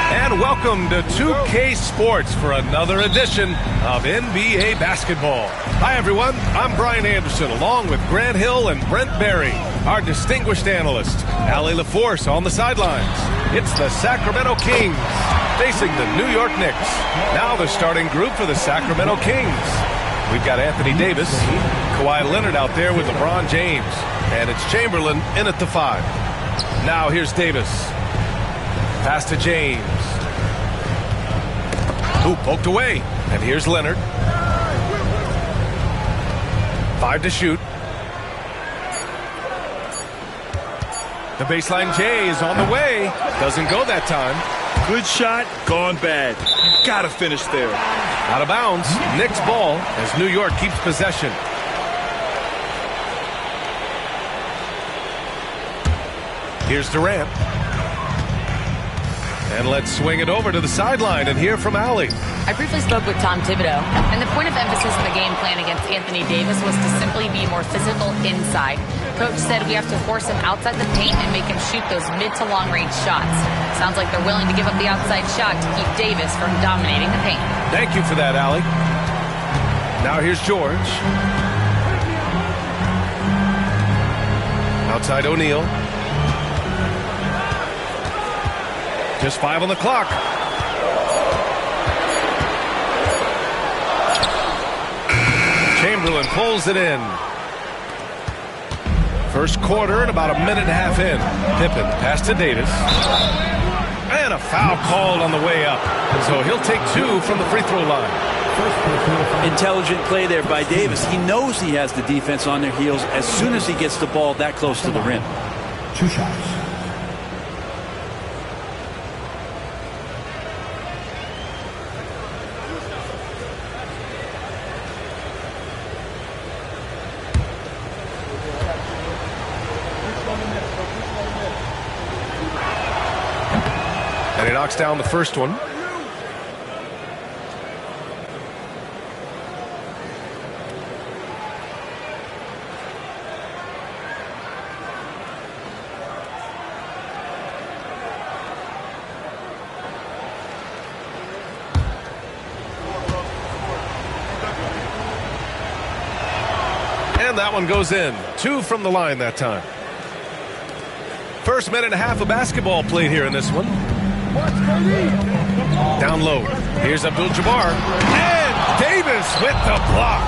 And welcome to 2K Sports for another edition of NBA basketball. Hi, everyone. I'm Brian Anderson, along with Grant Hill and Brent Barry, our distinguished analyst. Allie LaForce on the sidelines. It's the Sacramento Kings facing the New York Knicks. Now the starting group for the Sacramento Kings. We've got Anthony Davis, Kawhi Leonard out there with LeBron James, and it's Chamberlain in at the 5. Now here's Davis. Pass to James. Ooh, poked away. And here's Leonard. 5 to shoot. The baseline J is on the way. Doesn't go that time. Good shot, gone bad. You gotta finish there. Out of bounds. Knicks ball as New York keeps possession. Here's Durant. And let's swing it over to the sideline and hear from Allie. I briefly spoke with Tom Thibodeau, and the point of emphasis in the game plan against Anthony Davis was to simply be more physical inside. Coach said we have to force him outside the paint and make him shoot those mid to long range shots. Sounds like they're willing to give up the outside shot to keep Davis from dominating the paint. Thank you for that, Allie. Now here's George. Outside O'Neal. Just 5 on the clock. Chamberlain pulls it in. First quarter and about a minute and a half in. Pippen pass to Davis. And a foul called on the way up. So he'll take 2 from the free throw line. Intelligent play there by Davis. He knows he has the defense on their heels as soon as he gets the ball that close to the rim. 2 shots. And he knocks down the first one. And that one goes in. 2 from the line that time. First minute and a half of basketball played here in this one. Down low. Here's Abdul-Jabbar. And Davis with the block.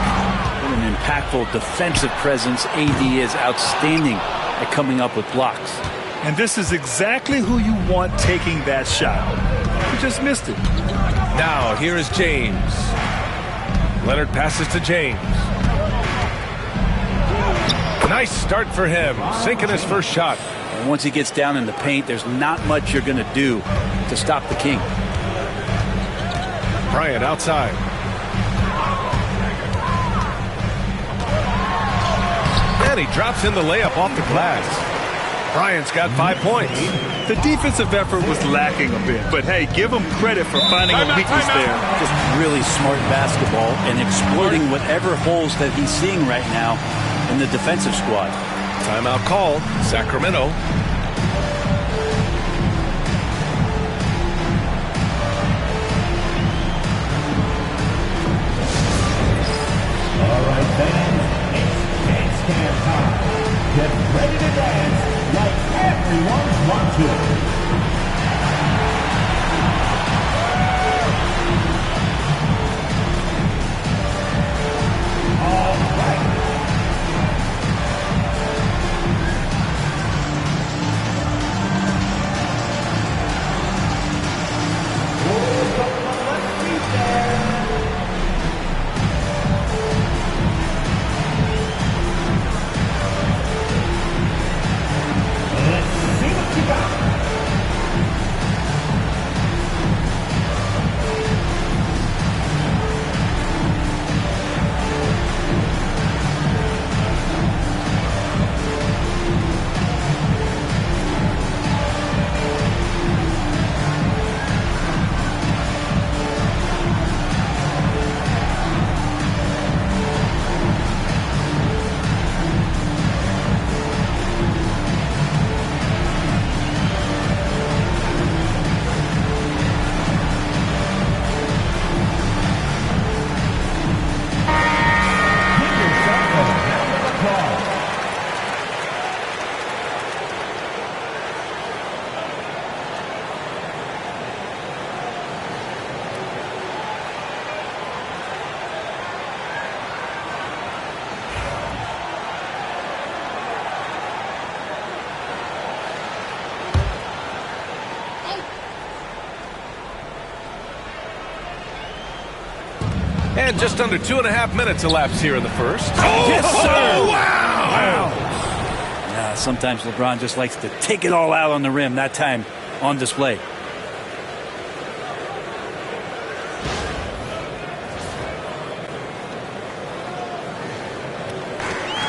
What an impactful defensive presence. AD is outstanding at coming up with blocks. And this is exactly who you want taking that shot. He just missed it. Now here is James. Leonard passes to James. Nice start for him. Sinking his first shot. And once he gets down in the paint, there's not much you're going to do to stop the King. Bryant outside. And he drops in the layup off the glass. Bryant's got 5 points. The defensive effort was lacking a bit, but hey, give him credit for finding a weakness there. Just really smart basketball and exploiting whatever holes that he's seeing right now in the defensive squad. Timeout called. Sacramento. All right, fans, it's dance cam time. Get ready to dance like everyone's watching. All right. And just under 2.5 minutes elapsed here in the first. Oh, yes, sir. Oh, wow! Yeah, sometimes LeBron just likes to take it all out on the rim. That time on display.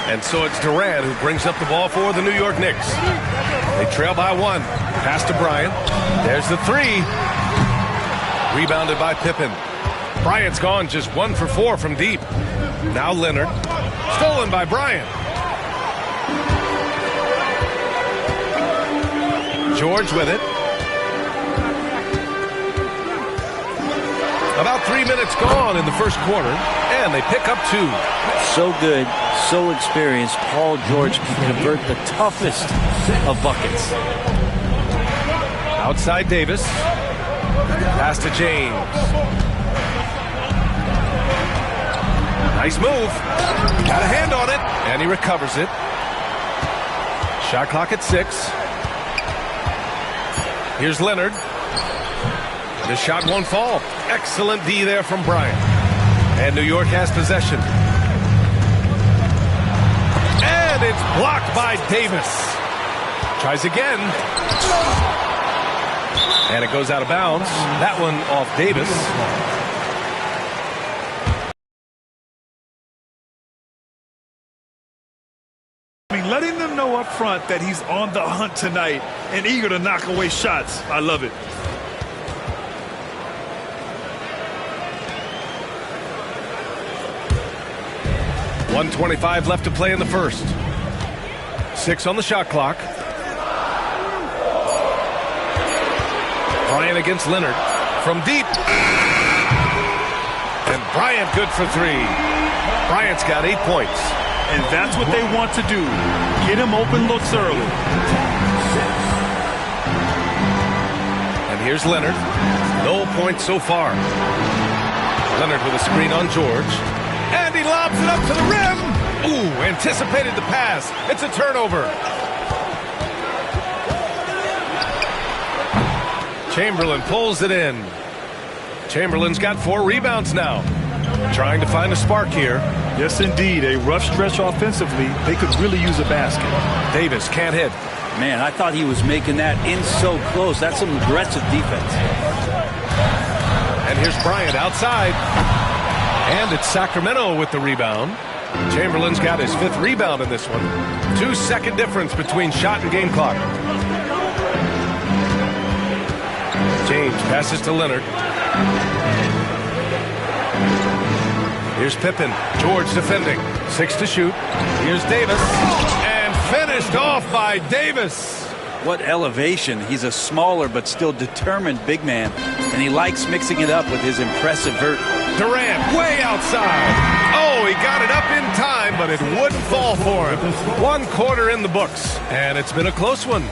And so it's Durant who brings up the ball for the New York Knicks. They trail by 1. Pass to Bryant. There's the 3. Rebounded by Pippen. Bryant's gone just 1 for 4 from deep. Now Leonard. Stolen by Bryant. George with it. About 3 minutes gone in the first quarter, and they pick up 2. So good, so experienced. Paul George can convert the toughest of buckets. Outside Davis. Pass to James. Nice move. Got a hand on it, and he recovers it. Shot clock at 6. Here's Leonard. The shot won't fall. Excellent D there from Bryant. And New York has possession. And it's blocked by Davis. Tries again. And it goes out of bounds. That one off Davis. Letting them know up front that he's on the hunt tonight and eager to knock away shots. I love it. .125 left to play in the first. 6 on the shot clock. Bryant against Leonard from deep. And Bryant good for 3. Bryant's got 8 points. And that's what they want to do. Get him open looks early. And here's Leonard. No points so far. Leonard with a screen on George. And he lobs it up to the rim. Ooh, anticipated the pass. It's a turnover. Chamberlain pulls it in. Chamberlain's got 4 rebounds now. Trying to find a spark here. Yes, indeed. A rough stretch offensively. They could really use a basket. Davis can't hit. Man, I thought he was making that in so close. That's some aggressive defense. And here's Bryant outside. And it's Sacramento with the rebound. Chamberlain's got his 5th rebound in this one. 2-second difference between shot and game clock. James passes to Leonard. Here's Pippen. George defending. 6 to shoot. Here's Davis. And finished off by Davis. What elevation. He's a smaller but still determined big man. And he likes mixing it up with his impressive vert. Durant way outside. Oh, he got it up in time, but it wouldn't fall for him. 1 quarter in the books. And it's been a close one.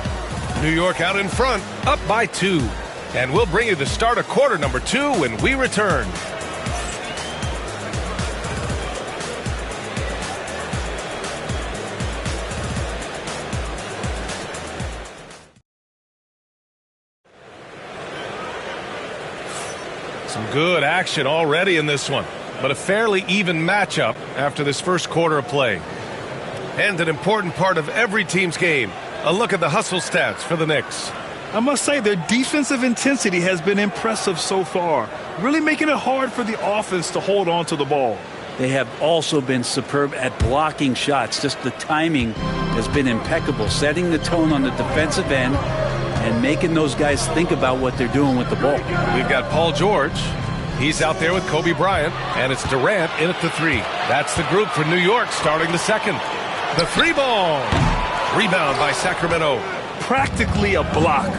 New York out in front, up by 2. And we'll bring you the start of quarter number 2 when we return. Some good action already in this one, but a fairly even matchup after this first quarter of play. And an important part of every team's game, a look at the hustle stats for the Knicks. I must say their defensive intensity has been impressive so far, really making it hard for the offense to hold on to the ball. They have also been superb at blocking shots. Just the timing has been impeccable, setting the tone on the defensive end and making those guys think about what they're doing with the ball. We've got Paul George. He's out there with Kobe Bryant, and it's Durant in at the 3. That's the group for New York starting the second. The 3 ball. Rebound by Sacramento. Practically a block.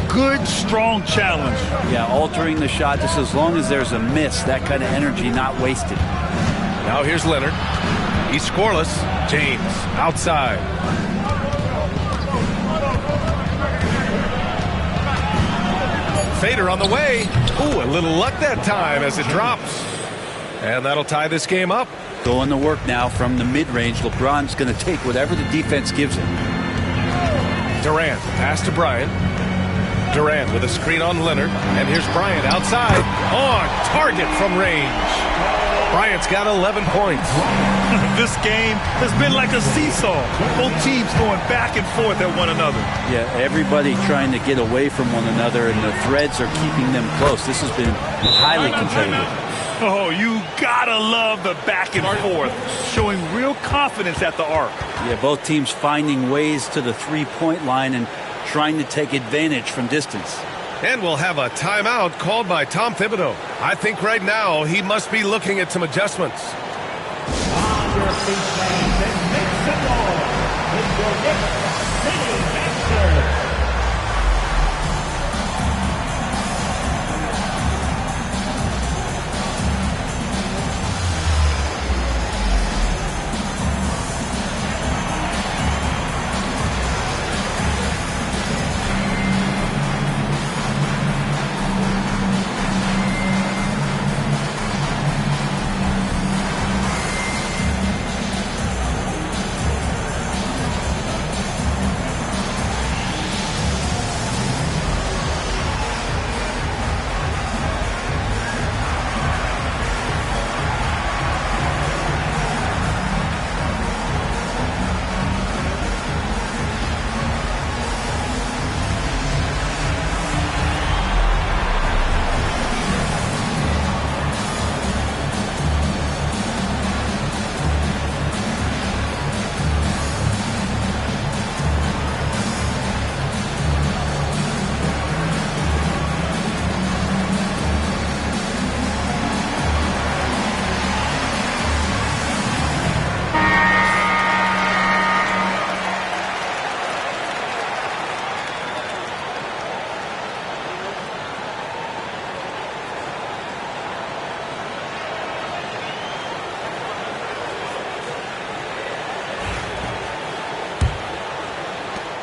Good, strong challenge. Yeah, altering the shot just as long as there's a miss. That kind of energy not wasted. Now here's Leonard. He's scoreless. James outside. Fader on the way. Ooh, a little luck that time as it drops. And that'll tie this game up. Going to work now from the mid-range. LeBron's going to take whatever the defense gives him. Durant, pass to Bryant. Durant with a screen on Leonard. And here's Bryant outside. On target from range. Bryant's got 11 points. This game has been like a seesaw. Both teams going back and forth at one another. Yeah, everybody trying to get away from one another, and the threads are keeping them close. This has been highly competitive. Oh, you gotta love the back and forth, showing real confidence at the arc. Yeah, both teams finding ways to the three-point line and trying to take advantage from distance. And we'll have a timeout called by Tom Thibodeau. I think right now he must be looking at some adjustments. On your feet, fans, and make some noise with your Knicks City Gangsters.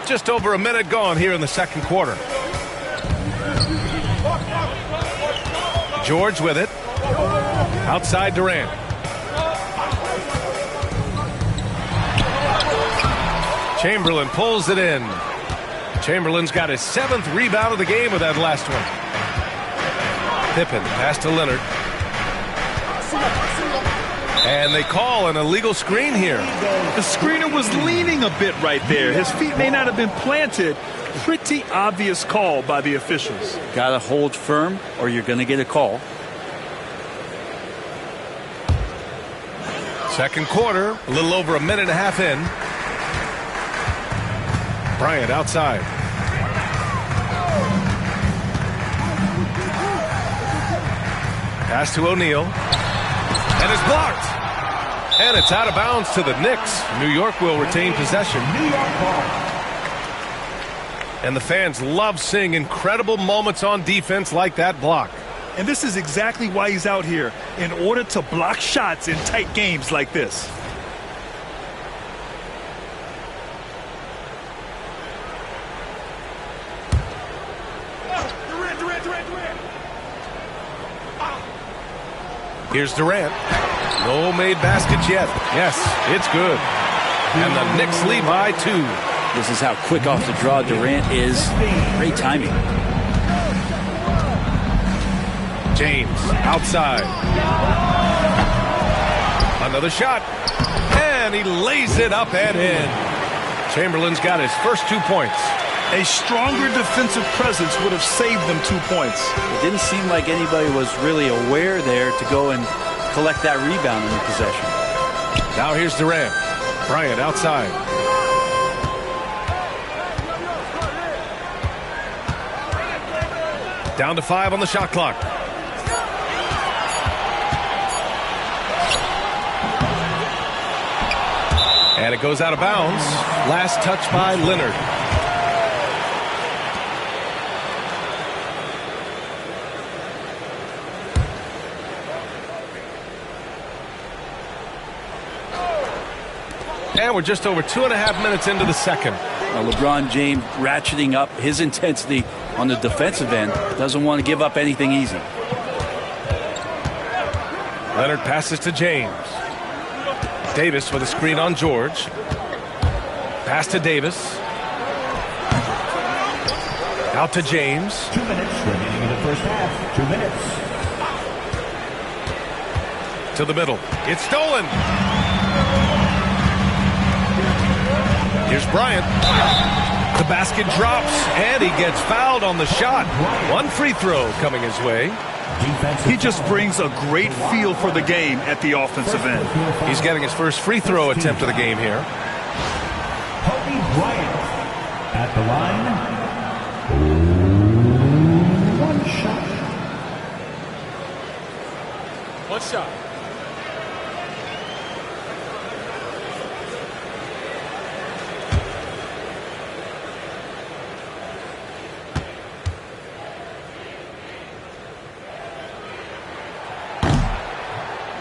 Just over a minute gone here in the second quarter. George with it. Outside Durant. Chamberlain pulls it in. Chamberlain's got his 7th rebound of the game with that last one. Pippen pass to Leonard. And they call an illegal screen here. The screener was leaning a bit right there. His feet may not have been planted. Pretty obvious call by the officials. Got to hold firm or you're going to get a call. Second quarter, a little over a minute and a half in. Bryant outside. Pass to O'Neal. And it's blocked. And it's out of bounds to the Knicks. New York will retain possession. New York ball. And the fans love seeing incredible moments on defense like that block. And this is exactly why he's out here, in order to block shots in tight games like this. Here's Durant. No made baskets yet. Yes, it's good. And the Knicks lead by 2. This is how quick off the draw Durant is. Great timing. James outside. Another shot. And he lays it up and in. Chamberlain's got his first 2 points. A stronger defensive presence would have saved them 2 points. It didn't seem like anybody was really aware there to go and collect that rebound in the possession. Now here's Durant. Bryant outside. Down to 5 on the shot clock. And it goes out of bounds. Last touch by Leonard. And we're just over 2.5 minutes into the second. LeBron James ratcheting up his intensity on the defensive end. Doesn't want to give up anything easy. Leonard passes to James. Davis with a screen on George. Pass to Davis. Out to James. 2 minutes remaining in the first half. 2 minutes. To the middle. It's stolen. Here's Bryant. The basket drops, and he gets fouled on the shot. One free throw coming his way. He just brings a great feel for the game at the offensive end. He's getting his first free throw attempt of the game here. Kobe Bryant at the line. One shot. One shot.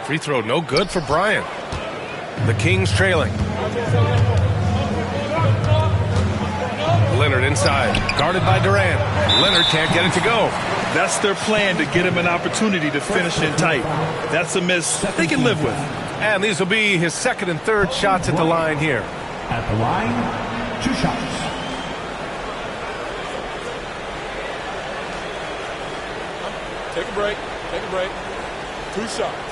Free throw no good for Bryant. The Kings trailing. Leonard inside, guarded by Durant. Leonard can't get it to go. That's their plan, to get him an opportunity to finish in tight. That's a miss they can live with. And these will be his second and third shots at the line here. At the line, 2 shots. Take a break. Take a break. 2 shots.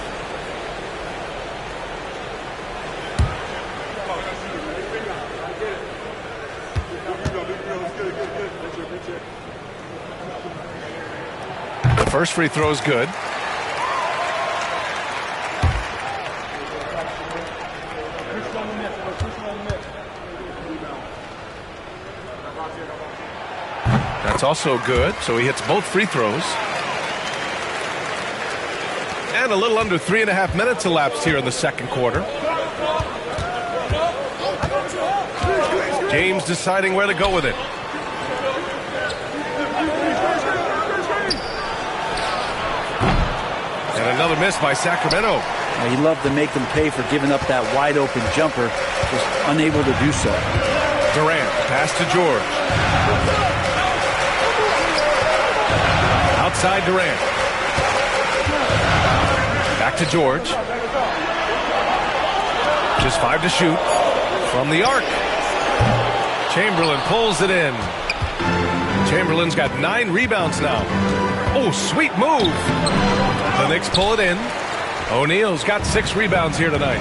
The first free throw is good. That's also good, so he hits both free throws. And a little under 3.5 minutes elapsed here in the second quarter. James deciding where to go with it. And another miss by Sacramento. He loved to make them pay for giving up that wide open jumper, just unable to do so. Durant, pass to George. Outside Durant. Back to George. Just 5 to shoot. From the arc. Chamberlain pulls it in. Chamberlain's got 9 rebounds now. Oh, sweet move. The Knicks pull it in. O'Neal's got 6 rebounds here tonight.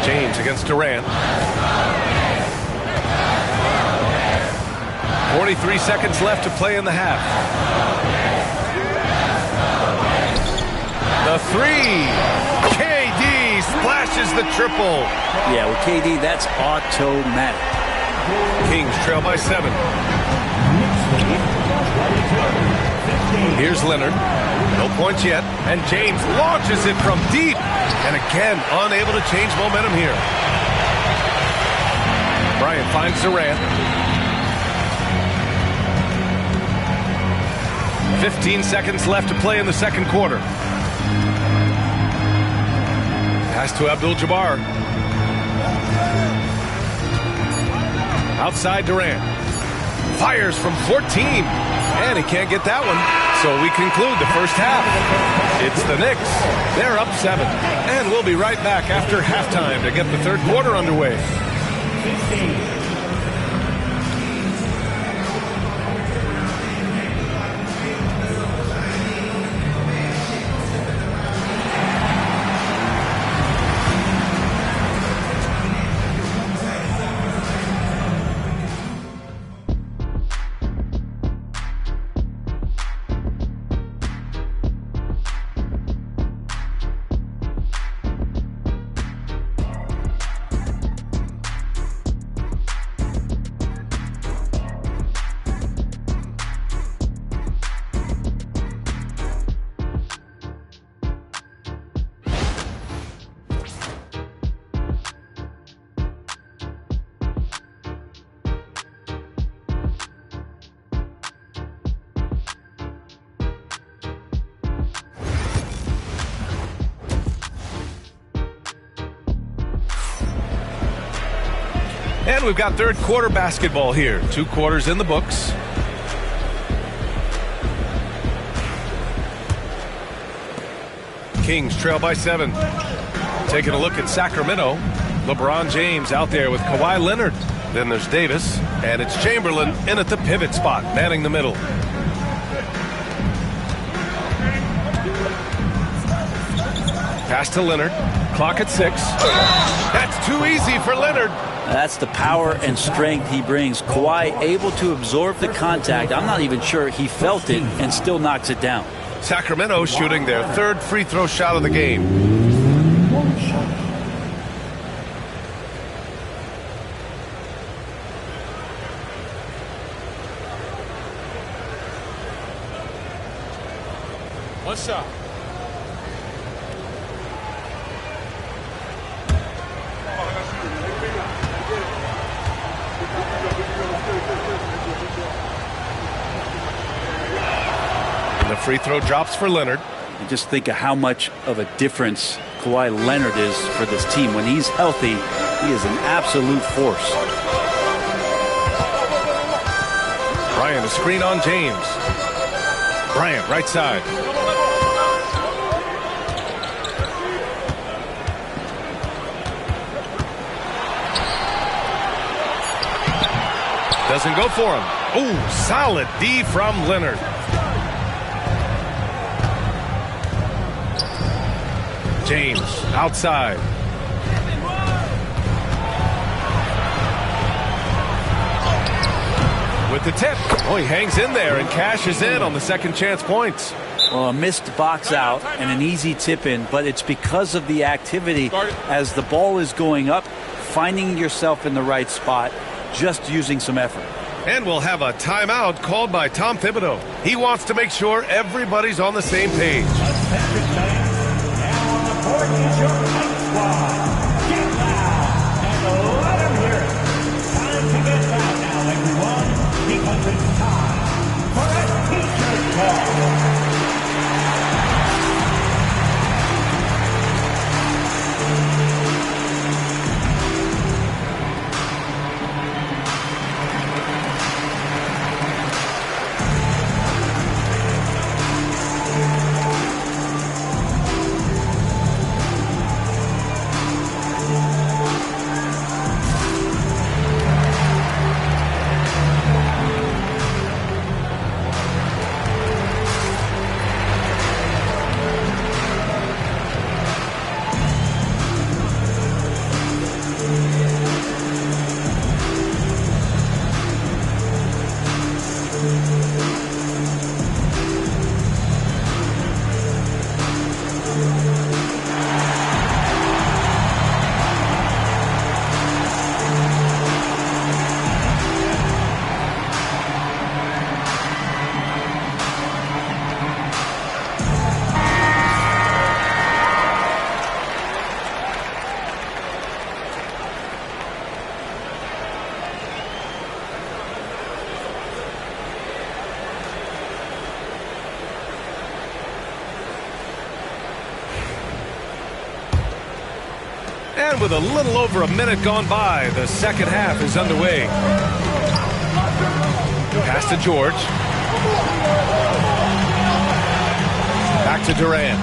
James against Durant. 43 seconds left to play in the half. The 3. KD splashes the triple. Yeah, with KD, that's automatic. Kings trail by 7. Here's Leonard. No points yet. And James launches it from deep. And again, unable to change momentum here. Bryant finds Durant. 15 seconds left to play in the second quarter. Pass to Abdul-Jabbar. Outside Durant. Fires from 14. And he can't get that one. So we conclude the first half. It's the Knicks. They're up 7. And we'll be right back after halftime to get the third quarter underway. And we've got third quarter basketball here. 2 quarters in the books. Kings trail by 7. Taking a look at Sacramento. LeBron James out there with Kawhi Leonard. Then there's Davis, and it's Chamberlain in at the pivot spot, manning the middle. Pass to Leonard. Clock at 6. That's too easy for Leonard. That's the power and strength he brings. Kawhi able to absorb the contact. I'm not even sure he felt it and still knocks it down. Sacramento shooting their 3rd free throw shot of the game. One shot. And the free throw drops for Leonard. And just think of how much of a difference Kawhi Leonard is for this team. When he's healthy, he is an absolute force. Bryant, a screen on James. Bryant, right side. Doesn't go for him. Oh, solid D from Leonard. James, outside. With the tip. Oh, he hangs in there and cashes in on the second chance points. Well, a missed box out and an easy tip in, but it's because of the activity as the ball is going up, finding yourself in the right spot, just using some effort. And we'll have a timeout called by Tom Thibodeau. He wants to make sure everybody's on the same page. Now on the court is your fight squad. Get loud and let them hear it. Time to get loud now, everyone, because it's time for a t-shirt ball. And with a little over a minute gone by, the second half is underway. Pass to George. Back to Durant.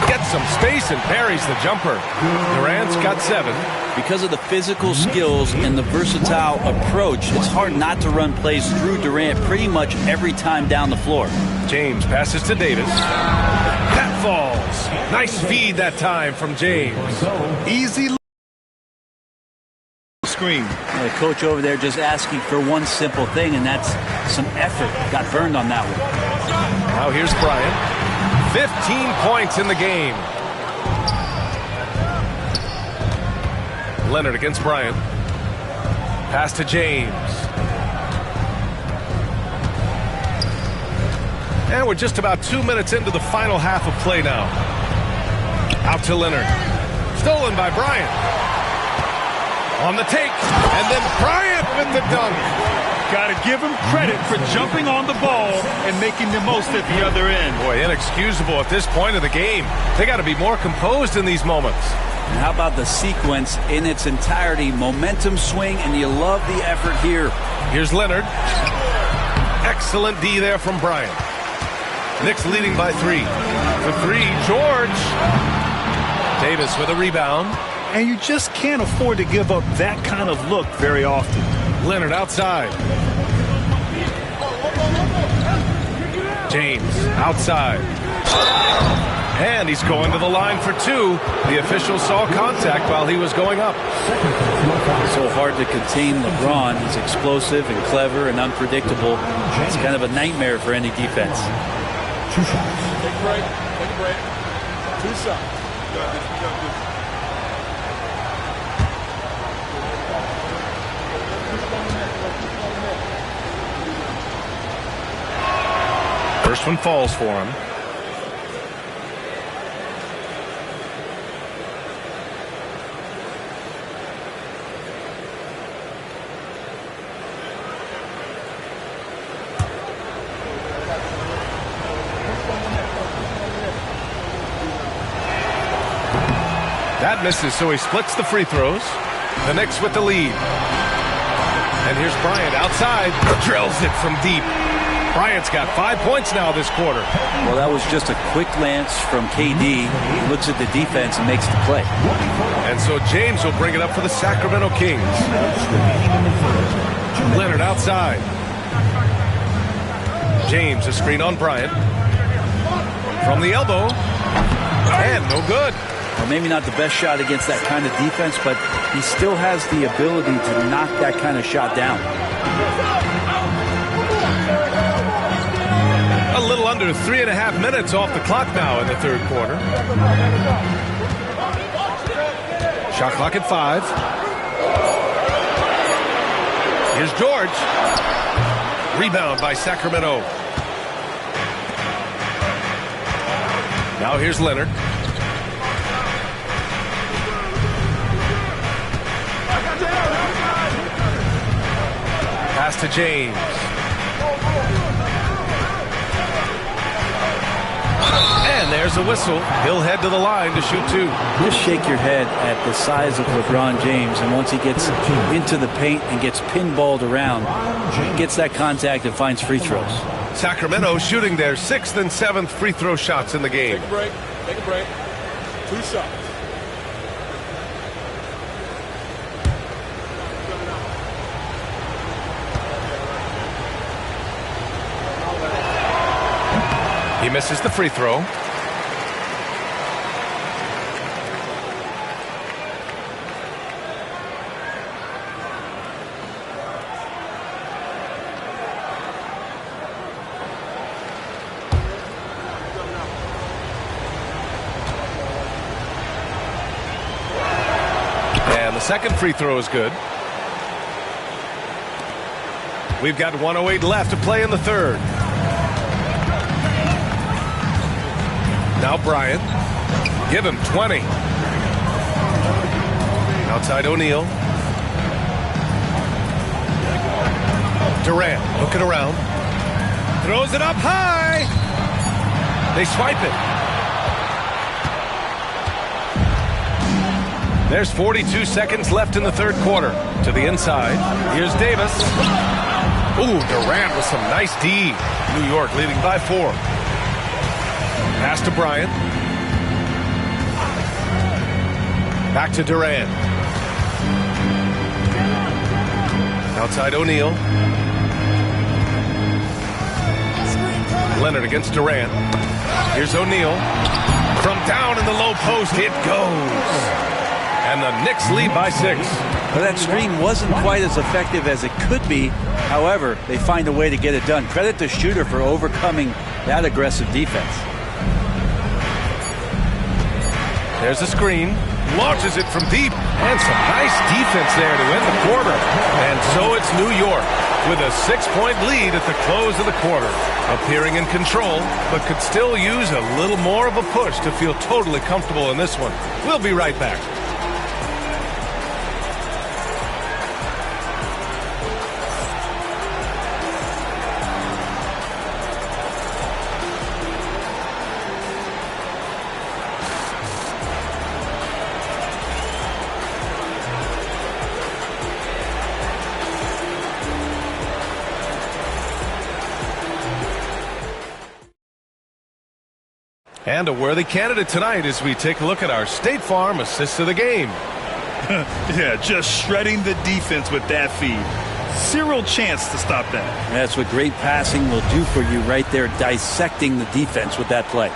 Gets some space and parries the jumper. Durant's got 7. Because of the physical skills and the versatile approach, it's hard not to run plays through Durant pretty much every time down the floor. James passes to Davis. That falls. Nice feed that time from James. Easy screen. The coach over there just asking for one simple thing, and that's some effort. Got burned on that one. Now here's Bryant. 15 points in the game. Leonard against Bryant. Pass to James. And we're just about 2 minutes into the final half of play now. Out to Leonard. Stolen by Bryant. On the take. And then Bryant with the dunk. Got to give him credit for jumping on the ball and making the most at the other end. Boy, inexcusable at this point of the game. They got to be more composed in these moments. And how about the sequence in its entirety? Momentum swing, and you love the effort here. Here's Leonard. Excellent D there from Bryant. Knicks leading by 3. For 3, George. Davis with a rebound. and you just can't afford to give up that kind of look very often. Leonard outside. James outside. And he's going to the line for two. The official saw contact while he was going up. So hard to contain LeBron. He's explosive and clever and unpredictable. It's kind of a nightmare for any defense. 2 shots. Take a break. Take a break. 2 shots. First one falls for him. That misses, so he splits the free throws. The Knicks with the lead. And here's Bryant outside. Drills it from deep. Bryant's got 5 points now this quarter. Well, that was just a quick glance from KD. He looks at the defense and makes the play. And so James will bring it up for the Sacramento Kings. Leonard outside. James, a screen on Bryant. From the elbow. And no good. Well, maybe not the best shot against that kind of defense, but he still has the ability to knock that kind of shot down. A little under 3.5 minutes off the clock now in the third quarter. Shot clock at 5. Here's George. Rebound by Sacramento. Now here's Leonard. Pass to James. And there's a whistle. He'll head to the line to shoot 2. Just shake your head at the size of LeBron James, and once he gets into the paint and gets pinballed around, he gets that contact and finds free throws. Sacramento shooting their 6th and 7th free throw shots in the game. Take a break. Take a break. 2 shots. He misses the free throw. And the second free throw is good. We've got 1:08 left to play in the third. Now Bryant. Give him 20. Outside O'Neal. Durant looking around. Throws it up high. They swipe it. There's 42 seconds left in the third quarter. To the inside. Here's Davis. Ooh, Durant with some nice D. New York leading by 4. Pass to Bryant. Back to Durant. Outside O'Neal. Leonard against Durant. Here's O'Neal. From down in the low post, it goes. And the Knicks lead by 6. Well, that screen wasn't quite as effective as it could be. However, they find a way to get it done. Credit to Shooter for overcoming that aggressive defense. There's a screen. Launches it from deep. And some nice defense there to end the quarter. And so it's New York with a 6-point lead at the close of the quarter. Appearing in control, but could still use a little more of a push to feel totally comfortable in this one. We'll be right back. And a worthy candidate tonight as we take a look at our State Farm Assist of the Game. Yeah, just shredding the defense with that feed. Zero chance to stop that. That's what great passing will do for you right there, dissecting the defense with that play.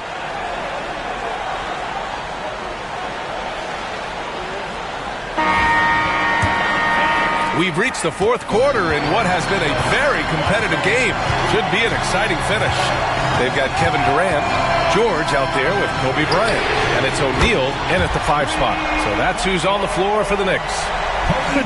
We've reached the fourth quarter in what has been a very competitive game. Should be an exciting finish. They've got Kevin Durant, George out there with Kobe Bryant, and it's O'Neal in at the 5 spot. So that's who's on the floor for the Knicks.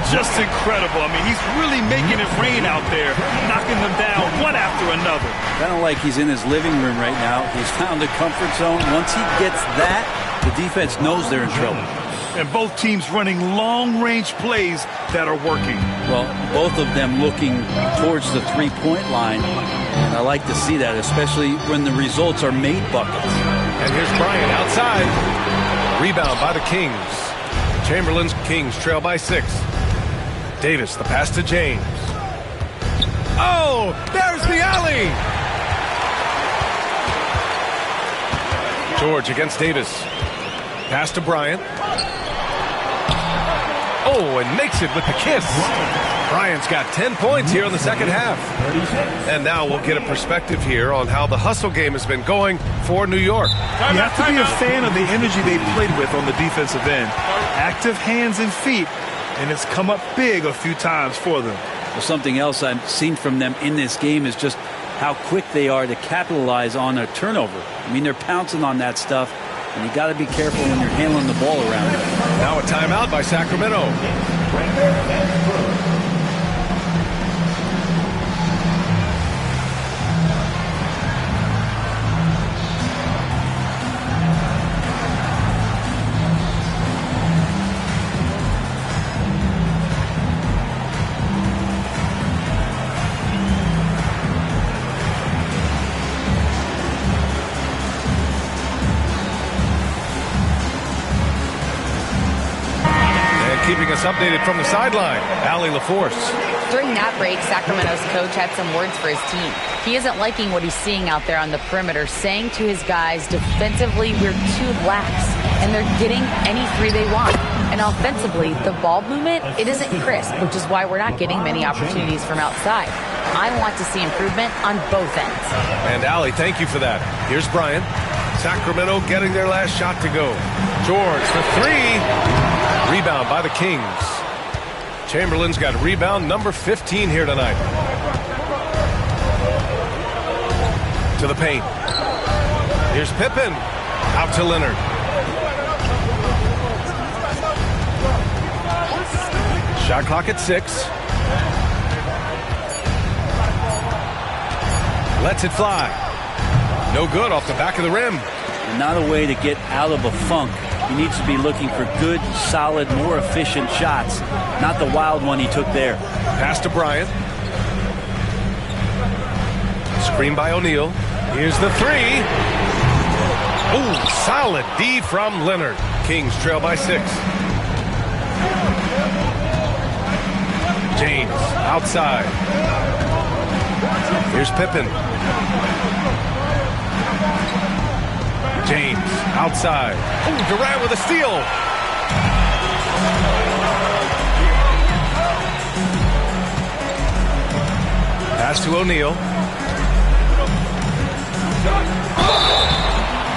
Just incredible. I mean, he's really making it rain out there, knocking them down one after another. Kind of like he's in his living room right now. He's found a comfort zone. Once he gets that, the defense knows they're in trouble. And both teams running long-range plays that are working. Well, both of them looking towards the three-point line. And I like to see that, especially when the results are made buckets. And here's Bryant outside. Rebound by the Kings. Chamberlain's Kings trail by 6. Davis, the pass to James. Oh, there's the alley. George against Davis. Pass to Bryant. Oh, and makes it with the kiss. Bryant's got 10 points here in the second half. And now we'll get a perspective here on how the hustle game has been going for New York. You have to be a fan of the energy they played with on the defensive end. Active hands and feet, and it's come up big a few times for them. Well, something else I've seen from them in this game is just how quick they are to capitalize on a turnover. I mean, they're pouncing on that stuff. And you got to be careful when you're handling the ball around. Now a timeout by Sacramento. Keeping us updated from the sideline, Allie LaForce. During that break, Sacramento's coach had some words for his team. He isn't liking what he's seeing out there on the perimeter, saying to his guys, defensively, we're too lax, and they're getting any three they want. And offensively, the ball movement, it isn't crisp, which is why we're not getting many opportunities from outside. I want to see improvement on both ends. And Allie, thank you for that. Here's Bryant. Sacramento getting their last shot to go. George for 3. Rebound by the Kings. Chamberlain's got rebound number 15 here tonight. To the paint. Here's Pippen. Out to Leonard. Shot clock at 6. Lets it fly. No good off the back of the rim. Not a way to get out of a funk. He needs to be looking for good, solid, more efficient shots, not the wild one he took there. Pass to Bryant. Screen by O'Neal. Here's the 3. Ooh, solid D from Leonard. Kings trail by 6. James outside. Here's Pippen. James outside. Ooh, Durant with a steal. Pass to O'Neal.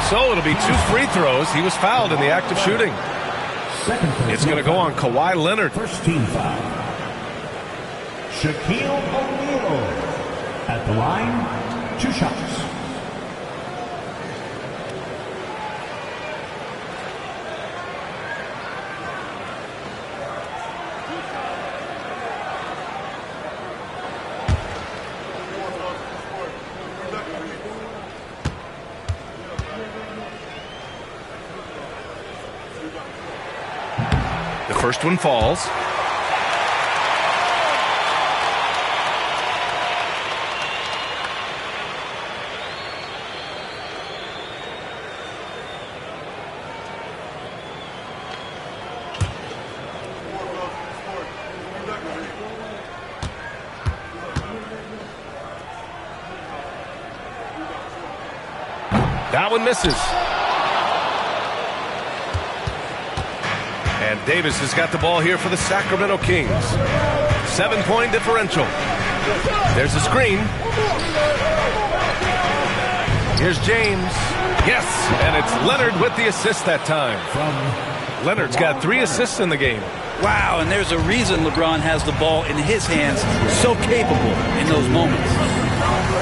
So it'll be 2 free throws. He was fouled in the act of shooting. It's going to go on Kawhi Leonard. First team foul. Shaquille O'Neal at the line, 2 shots. The first one falls. That one misses. And Davis has got the ball here for the Sacramento Kings. 7-point differential. There's a screen. Here's James. Yes, and it's Leonard with the assist that time. Leonard's got 3 assists in the game. Wow, and there's a reason LeBron has the ball in his hands. So capable in those moments.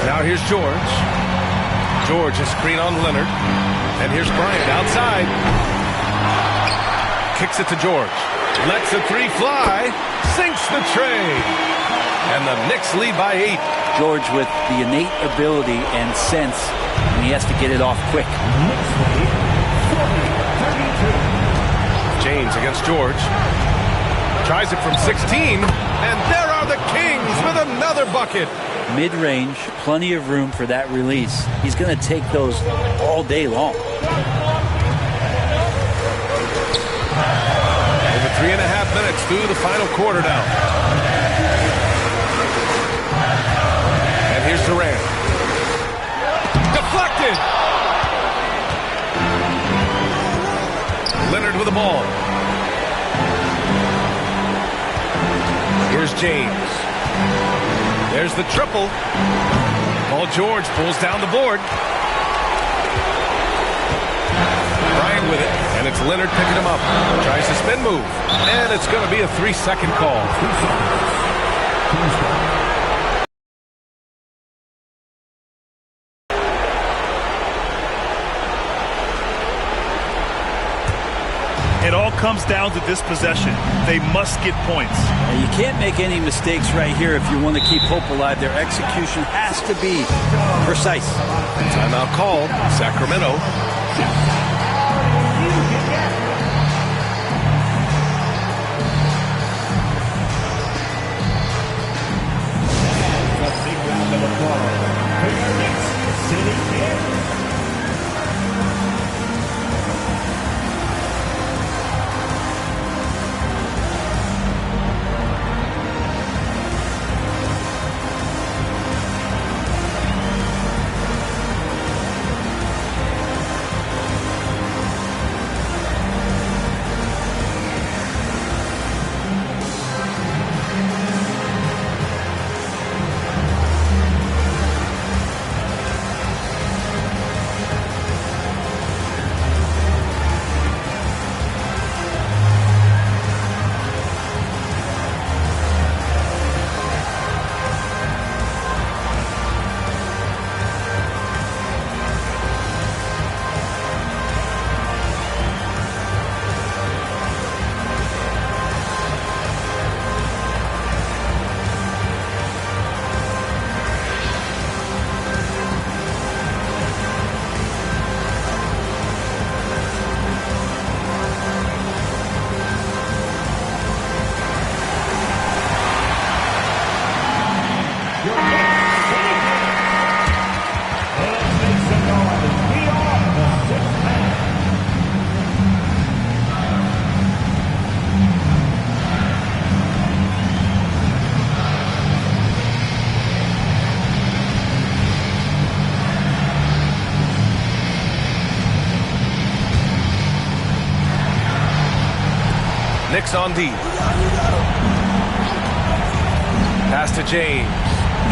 Now here's George. George, a screen on Leonard. And here's Bryant outside. Kicks it to George. Lets a 3 fly. Sinks the tray. And the Knicks lead by 8. George with the innate ability and sense, and he has to get it off quick. James against George. Tries it from 16. And there are the Kings with another bucket. Mid-range, plenty of room for that release. He's going to take those all day long. Over 3.5 minutes through the final quarter now. And here's Durant. Deflected. Leonard with the ball. Here's James. There's the triple. Paul George pulls down the board. Bryant with it, and it's Leonard picking him up. Tries the spin move, and it's going to be a 3-second call. It all comes down to this possession. They must get points. And you can't make any mistakes right here if you want to keep hope alive. Their execution has to be precise. Timeout called. Sacramento. A big round of applause for your Knicks sitting here. Knicks on D. Pass to James.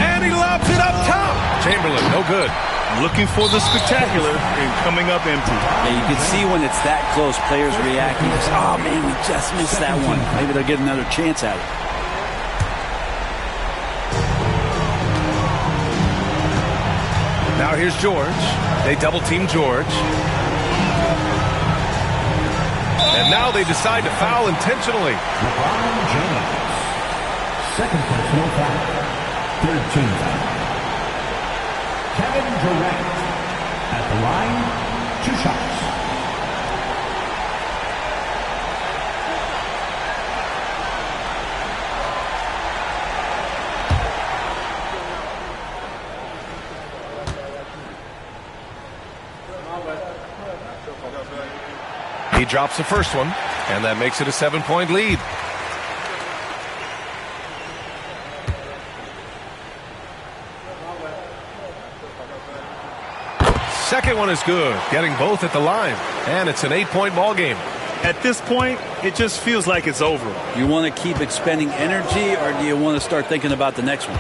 And he lobs it up top. Chamberlain, no good. Looking for the spectacular and coming up empty. Yeah, you can see when it's that close, players reacting. Oh, man, we just missed that one. Maybe they'll get another chance at it. Now here's George. They double-team George. And now they decide to foul intentionally. LeBron James. Second personal foul. Third team foul. Kevin Durant. At the line, 2 shots. He drops the first one, and that makes it a 7-point lead. Second one is good, getting both at the line, and it's an 8-point ball game. At this point, it just feels like it's over. You want to keep expending energy, or do you want to start thinking about the next one?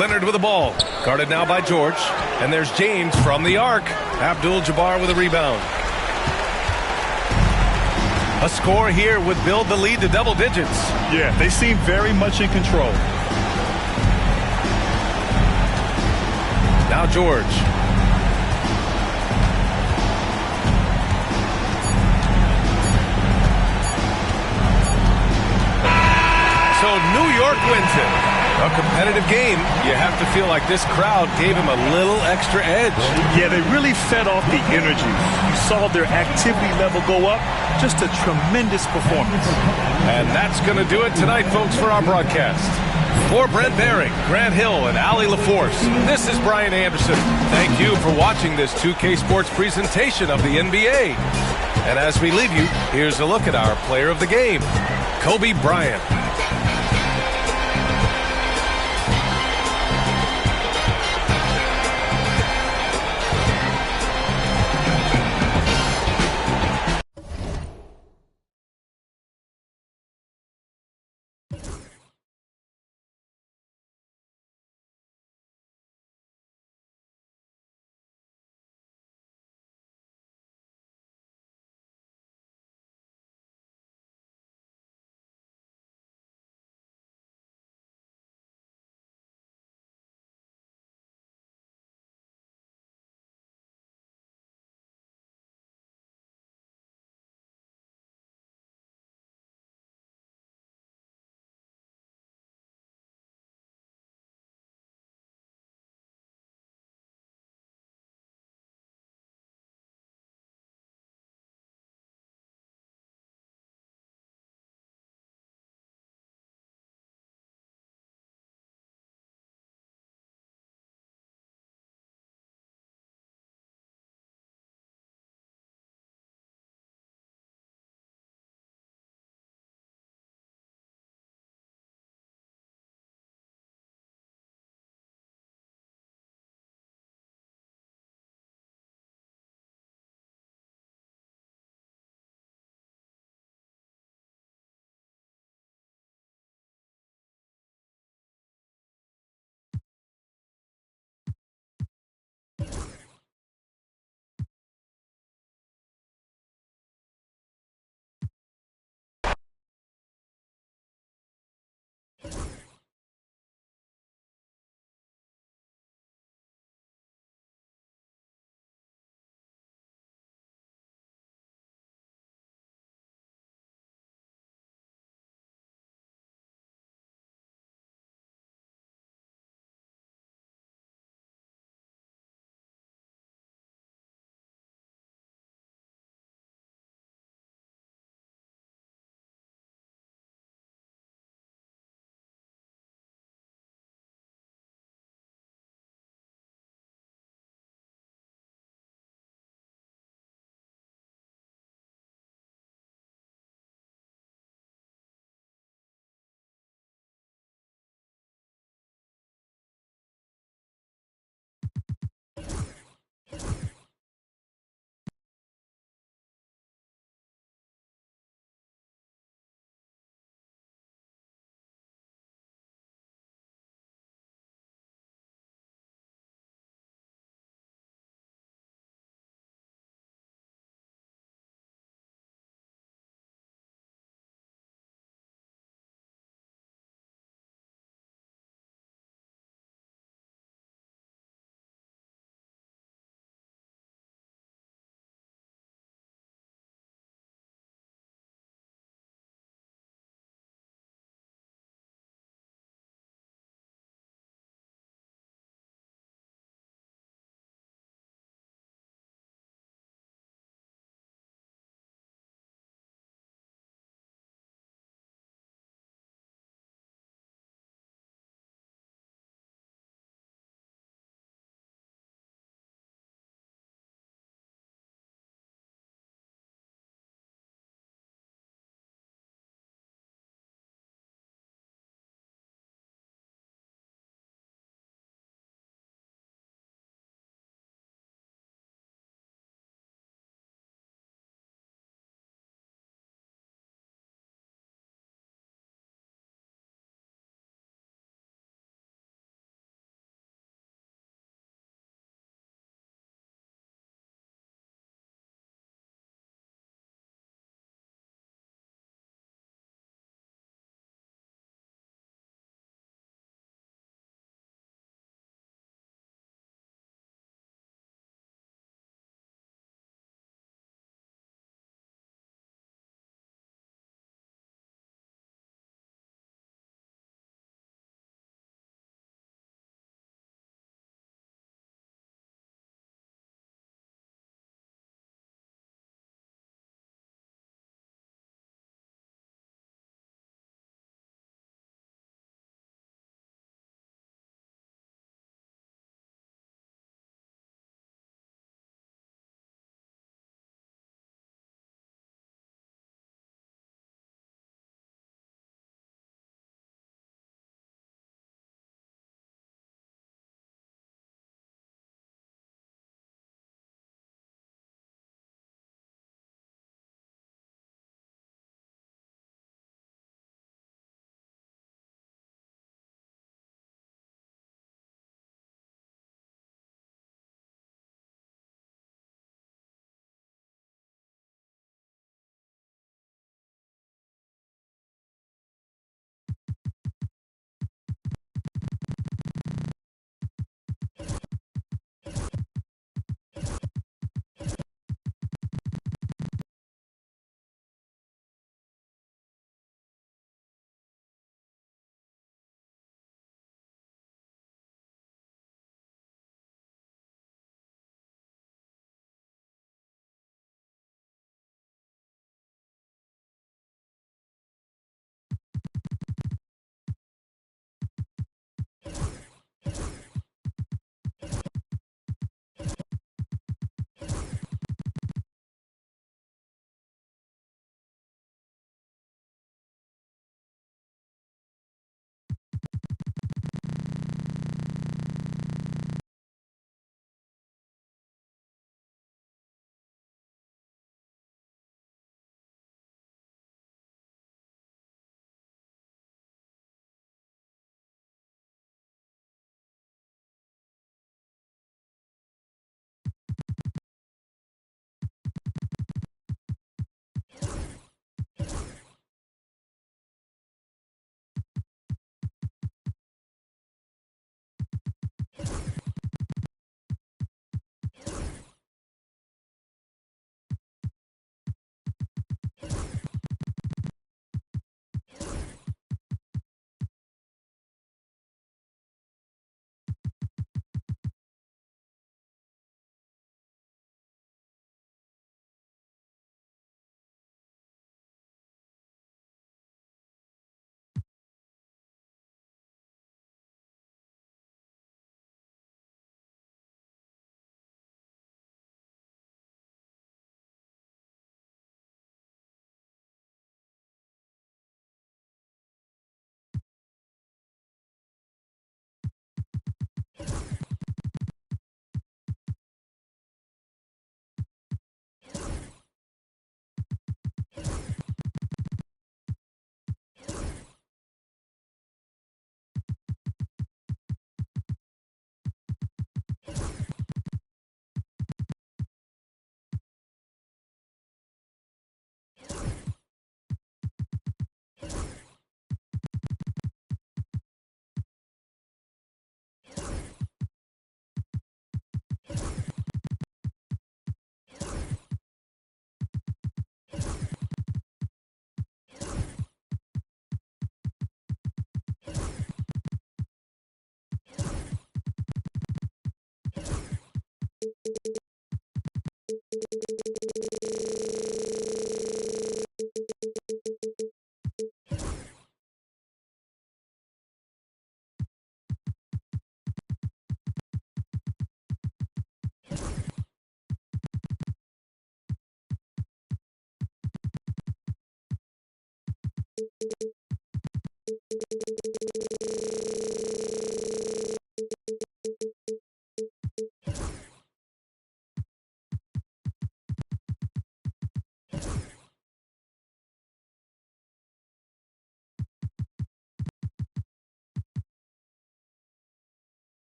Leonard with the ball. Guarded now by George. And there's James from the arc. Abdul-Jabbar with a rebound. A score here would build the lead to double digits. Yeah, they seem very much in control. Now George. So New York wins it. A competitive game. You have to feel like this crowd gave him a little extra edge. Yeah, they really fed off the energy. You saw their activity level go up. Just a tremendous performance. And that's going to do it tonight, folks, for our broadcast. For Brent Bering, Grant Hill, and Allie LaForce, this is Brian Anderson. Thank you for watching this 2K Sports presentation of the NBA. And as we leave you, here's a look at our player of the game, Kobe Bryant.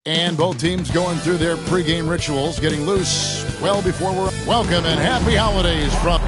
And both teams going through their pregame rituals, getting loose well before we're welcome and happy holidays from.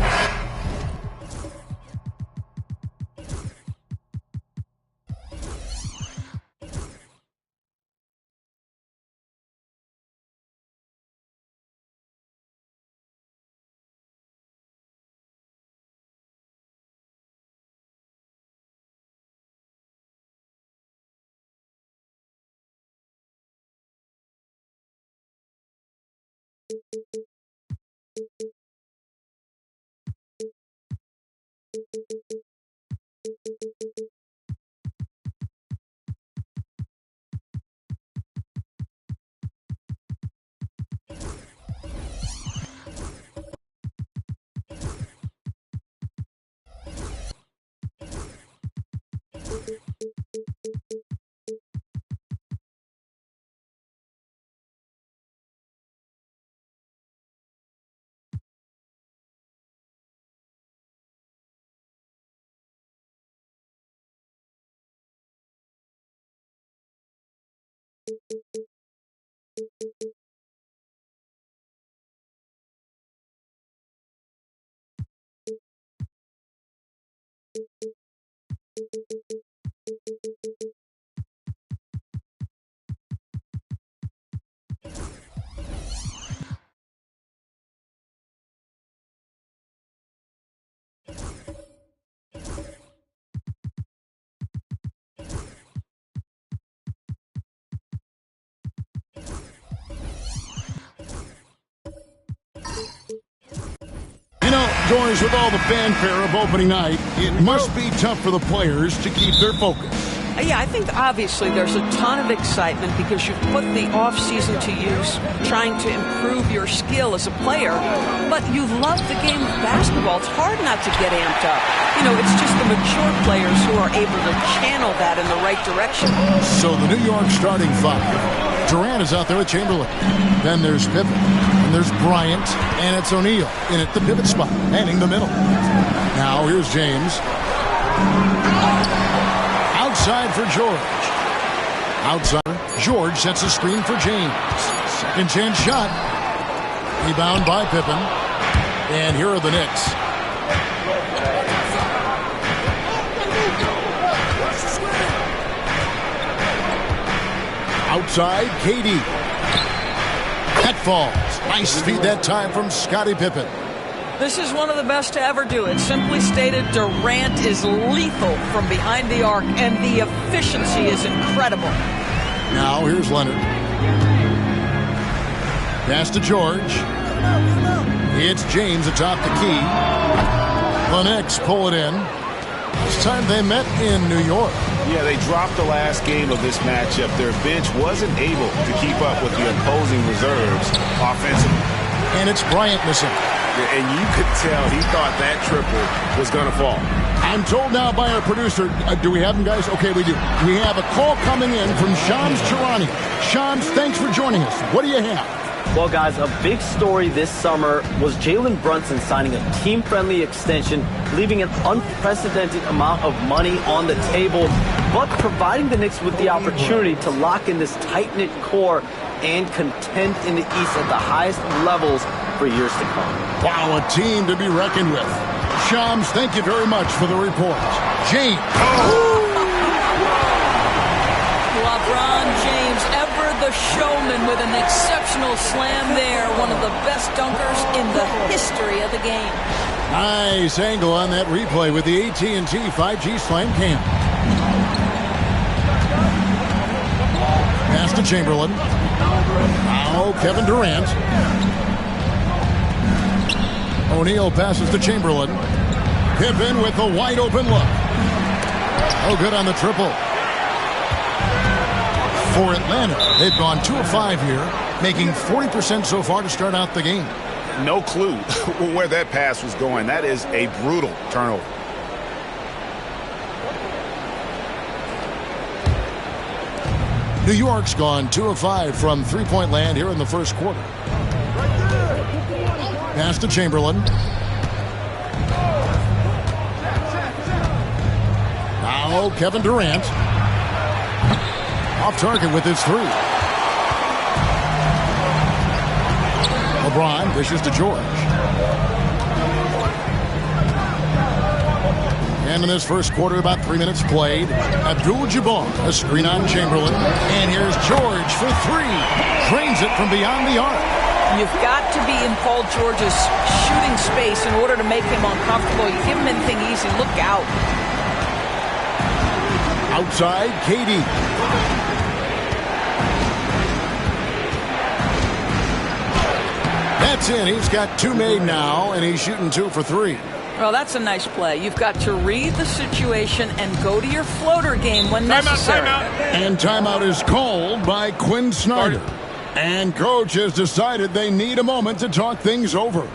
Joyce, with all the fanfare of opening night, it must be tough for the players to keep their focus. Yeah, I think obviously there's a ton of excitement because you've put the off-season to use trying to improve your skill as a player, but you love the game of basketball. It's hard not to get amped up. You know, it's just the mature players who are able to channel that in the right direction. So the New York starting five. Durant is out there with Chamberlain. Then there's Pippen. And there's Bryant. And it's O'Neal in at the pivot spot, handing the middle. Now here's James. Outside for George. Outside. George sets a screen for James. Second chance shot. Rebound by Pippen. And here are the Knicks. Outside, KD. That falls. Nice feed that time from Scottie Pippen. This is one of the best to ever do it. Simply stated, Durant is lethal from behind the arc, and the efficiency is incredible. Now here's Leonard. Pass to George. It's James atop the key. The Knicks pull it in. This time they met in New York. Yeah, they dropped the last game of this matchup. Their bench wasn't able to keep up with the opposing reserves offensively. And it's Bryant missing. Yeah, and you could tell he thought that triple was going to fall. I'm told now by our producer, do we have him, guys? Okay, we do. We have a call coming in from Shams Charania. Shams, thanks for joining us. What do you have? Well, guys, a big story this summer was Jalen Brunson signing a team-friendly extension, leaving an unprecedented amount of money on the table, but providing the Knicks with the opportunity to lock in this tight-knit core and contend in the East at the highest levels for years to come. Wow, a team to be reckoned with. Shams, thank you very much for the report. James. LeBron James, ever the showman, with an exceptional slam there. One of the best dunkers in the history of the game. Nice angle on that replay with the AT&T 5G Slam Cam. Pass to Chamberlain. Now Kevin Durant. O'Neal passes to Chamberlain. Pippen with the wide open look. Oh, good on the triple. For Atlanta, they've gone 2 of 5 here, making 40% so far to start out the game. No clue where that pass was going. That is a brutal turnover. New York's gone 2 of 5 from three-point land here in the first quarter. Pass to Chamberlain. Now Kevin Durant. Off target with his 3. LeBron dishes to George. And in this first quarter, about 3 minutes played. Abdul-Jabbar, a screen on Chamberlain. And here's George for 3. Drains it from beyond the arc. You've got to be in Paul George's shooting space in order to make him uncomfortable. You give him anything easy, look out. Outside, KD. That's in. He's got 2 made now, and he's shooting 2 for 3. Well, that's a nice play. You've got to read the situation and go to your floater game when necessary. And timeout is called by Quinn Snyder. And coach has decided they need a moment to talk things over.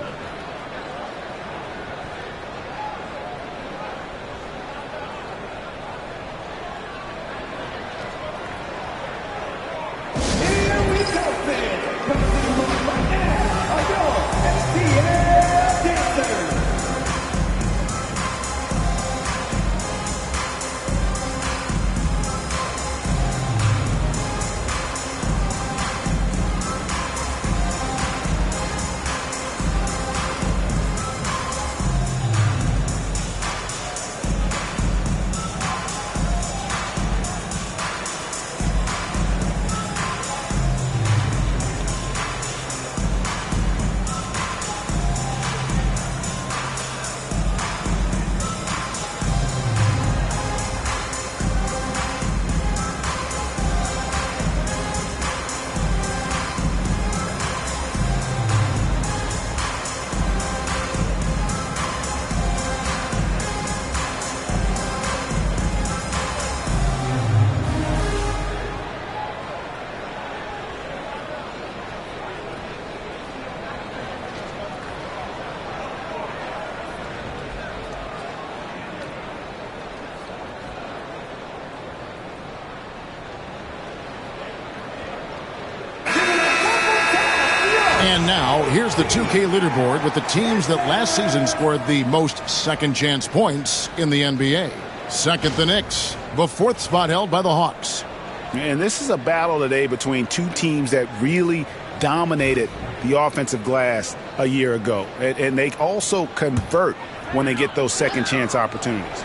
And now, here's the 2K leaderboard with the teams that last season scored the most second-chance points in the NBA. Second, the Knicks. The 4th spot held by the Hawks. And this is a battle today between 2 teams that really dominated the offensive glass a year ago. And they also convert when they get those second-chance opportunities.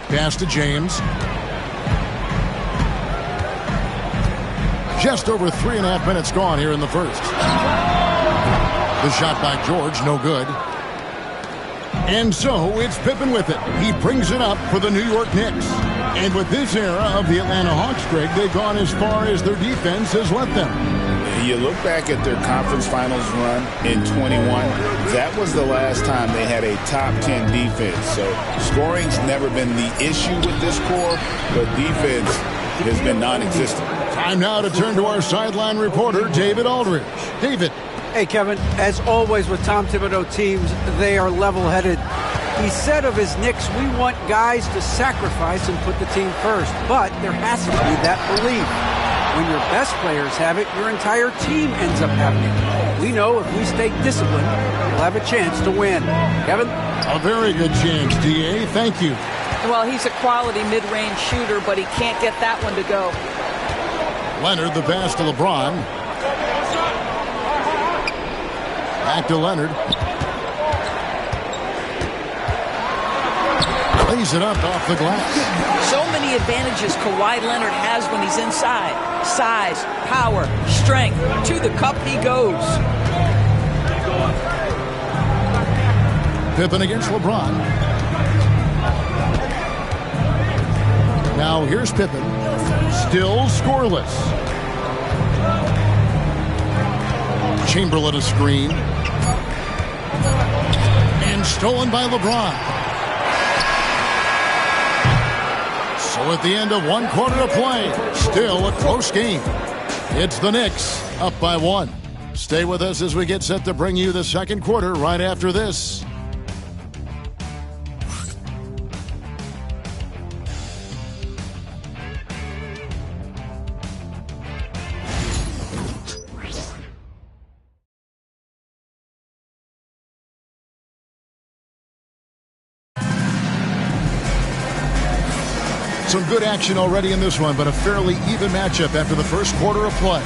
Pass to James. Just over 3.5 minutes gone here in the first. The shot by George, no good. And so it's Pippen with it. He brings it up for the New York Knicks. And with this era of the Atlanta Hawks, Greg, they've gone as far as their defense has let them. You look back at their conference finals run in 21, that was the last time they had a top 10 defense. So scoring's never been the issue with this core, but defense has been non-existent. Time now to turn to our sideline reporter, David Aldridge. David. Hey, Kevin, as always with Tom Thibodeau teams, they are level-headed. He said of his Knicks, we want guys to sacrifice and put the team first, but there has to be that belief. When your best players have it, your entire team ends up having it. We know if we stay disciplined, we'll have a chance to win. Kevin? A very good chance, D.A. Thank you. Well, he's a quality mid-range shooter, but he can't get that one to go. Leonard, the pass to LeBron. Back to Leonard. Lays it up off the glass. So many advantages Kawhi Leonard has when he's inside. Size, power, strength. To the cup he goes. Pippen against LeBron. Now here's Pippen. Still scoreless. Chamberlain a screen. And stolen by LeBron. So at the end of 1 quarter to play, still a close game. It's the Knicks up by 1. Stay with us as we get set to bring you the second quarter right after this. Some good action already in this one, but a fairly even matchup after the first quarter of play.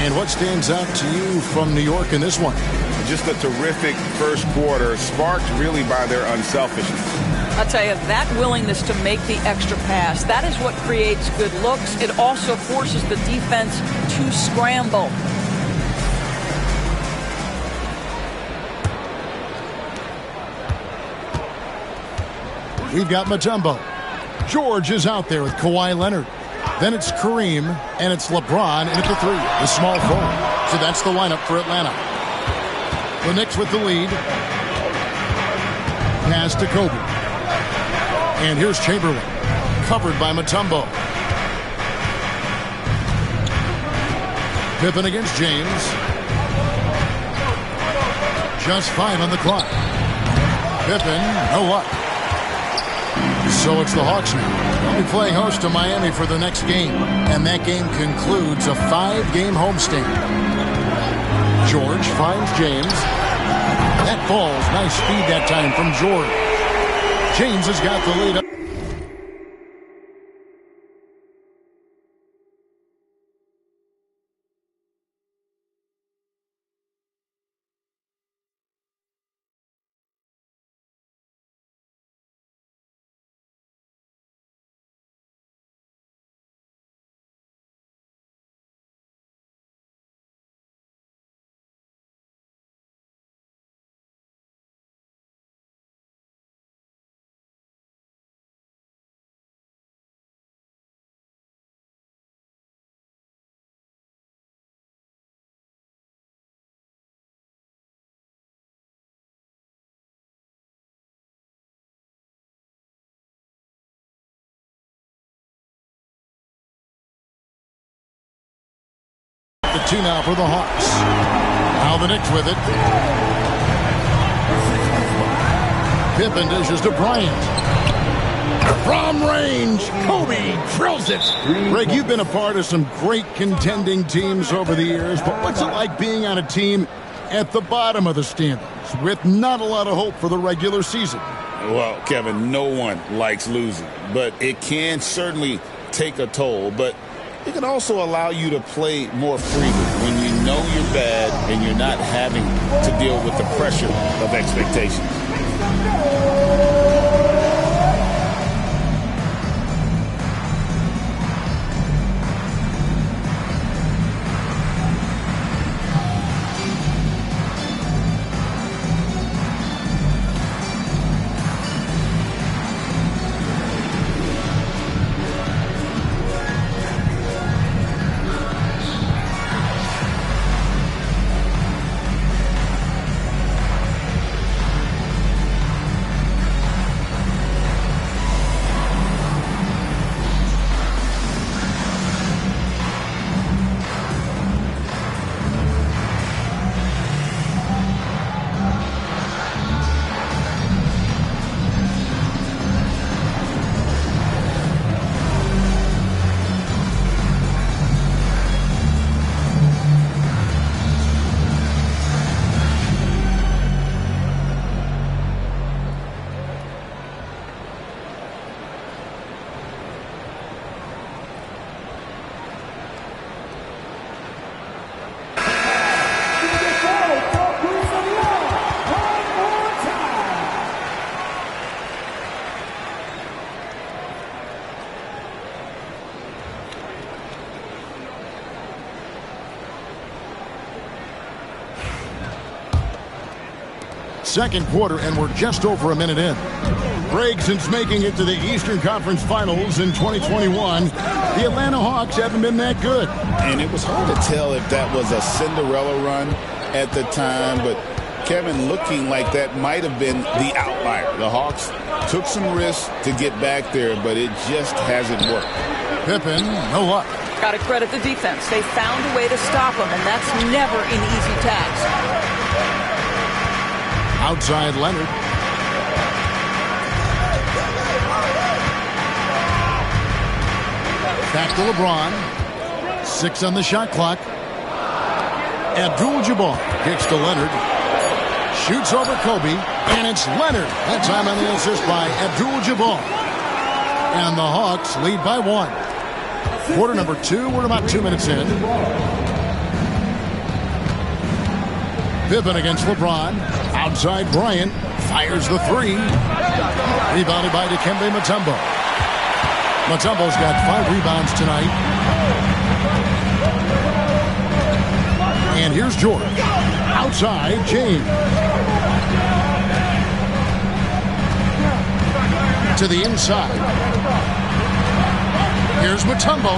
And what stands out to you from New York in this one? Just a terrific first quarter, sparked really by their unselfishness. I'll tell you, that willingness to make the extra pass, that is what creates good looks. It also forces the defense to scramble. We've got Mutombo. George is out there with Kawhi Leonard. Then it's Kareem, and it's LeBron in at the 3, the small forward. So that's the lineup for Atlanta. The Knicks with the lead. Pass to Kobe. And here's Chamberlain, covered by Mutombo. Pippen against James. Just 5 on the clock. Pippen, no luck. So it's the Hawks now. They'll be playing host to Miami for the next game. And that game concludes a 5-game homestand. George finds James. That falls. Nice speed that time from George. James has got the lead up. The tee now for the Hawks. Now the Knicks with it. Pippen dishes to Bryant. From range, Kobe drills it. Greg, you've been a part of some great contending teams over the years, but what's it like being on a team at the bottom of the standings with not a lot of hope for the regular season? Well, Kevin, no one likes losing, but it can certainly take a toll. But it can also allow you to play more freely when you know you're bad and you're not having to deal with the pressure of expectations. second quarter, and we're just over a minute in. Greg, since making it to the Eastern Conference Finals in 2021, the Atlanta Hawks haven't been that good. And it was hard to tell if that was a Cinderella run at the time, but Kevin, looking like that might have been the outlier. The Hawks took some risks to get back there, but it just hasn't worked. Pippen, no luck. Got to credit the defense. They found a way to stop him, and that's never an easy task. Outside Leonard. Back to LeBron. 6 on the shot clock. Abdul-Jabbar kicks to Leonard. Shoots over Kobe, and it's Leonard. That time on the assist by Abdul-Jabbar. And the Hawks lead by 1. Quarter number 2, we're about 2 minutes in. Pippen against LeBron. Outside Bryant. Fires the 3. Rebounded by Dikembe Mutombo. Mutombo's got 5 rebounds tonight. And here's George. Outside, James. To the inside. Here's Mutombo.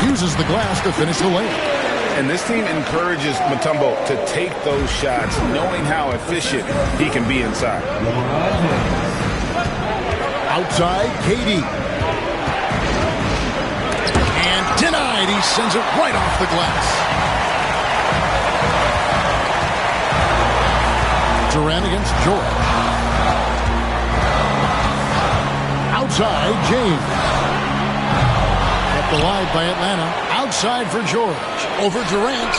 Uses the glass to finish the layup. And this team encourages Mutombo to take those shots, knowing how efficient he can be inside. Outside, KD. And denied. He sends it right off the glass. Durant against George. Outside, James. Kept alive by Atlanta. Outside for George. Over Durant.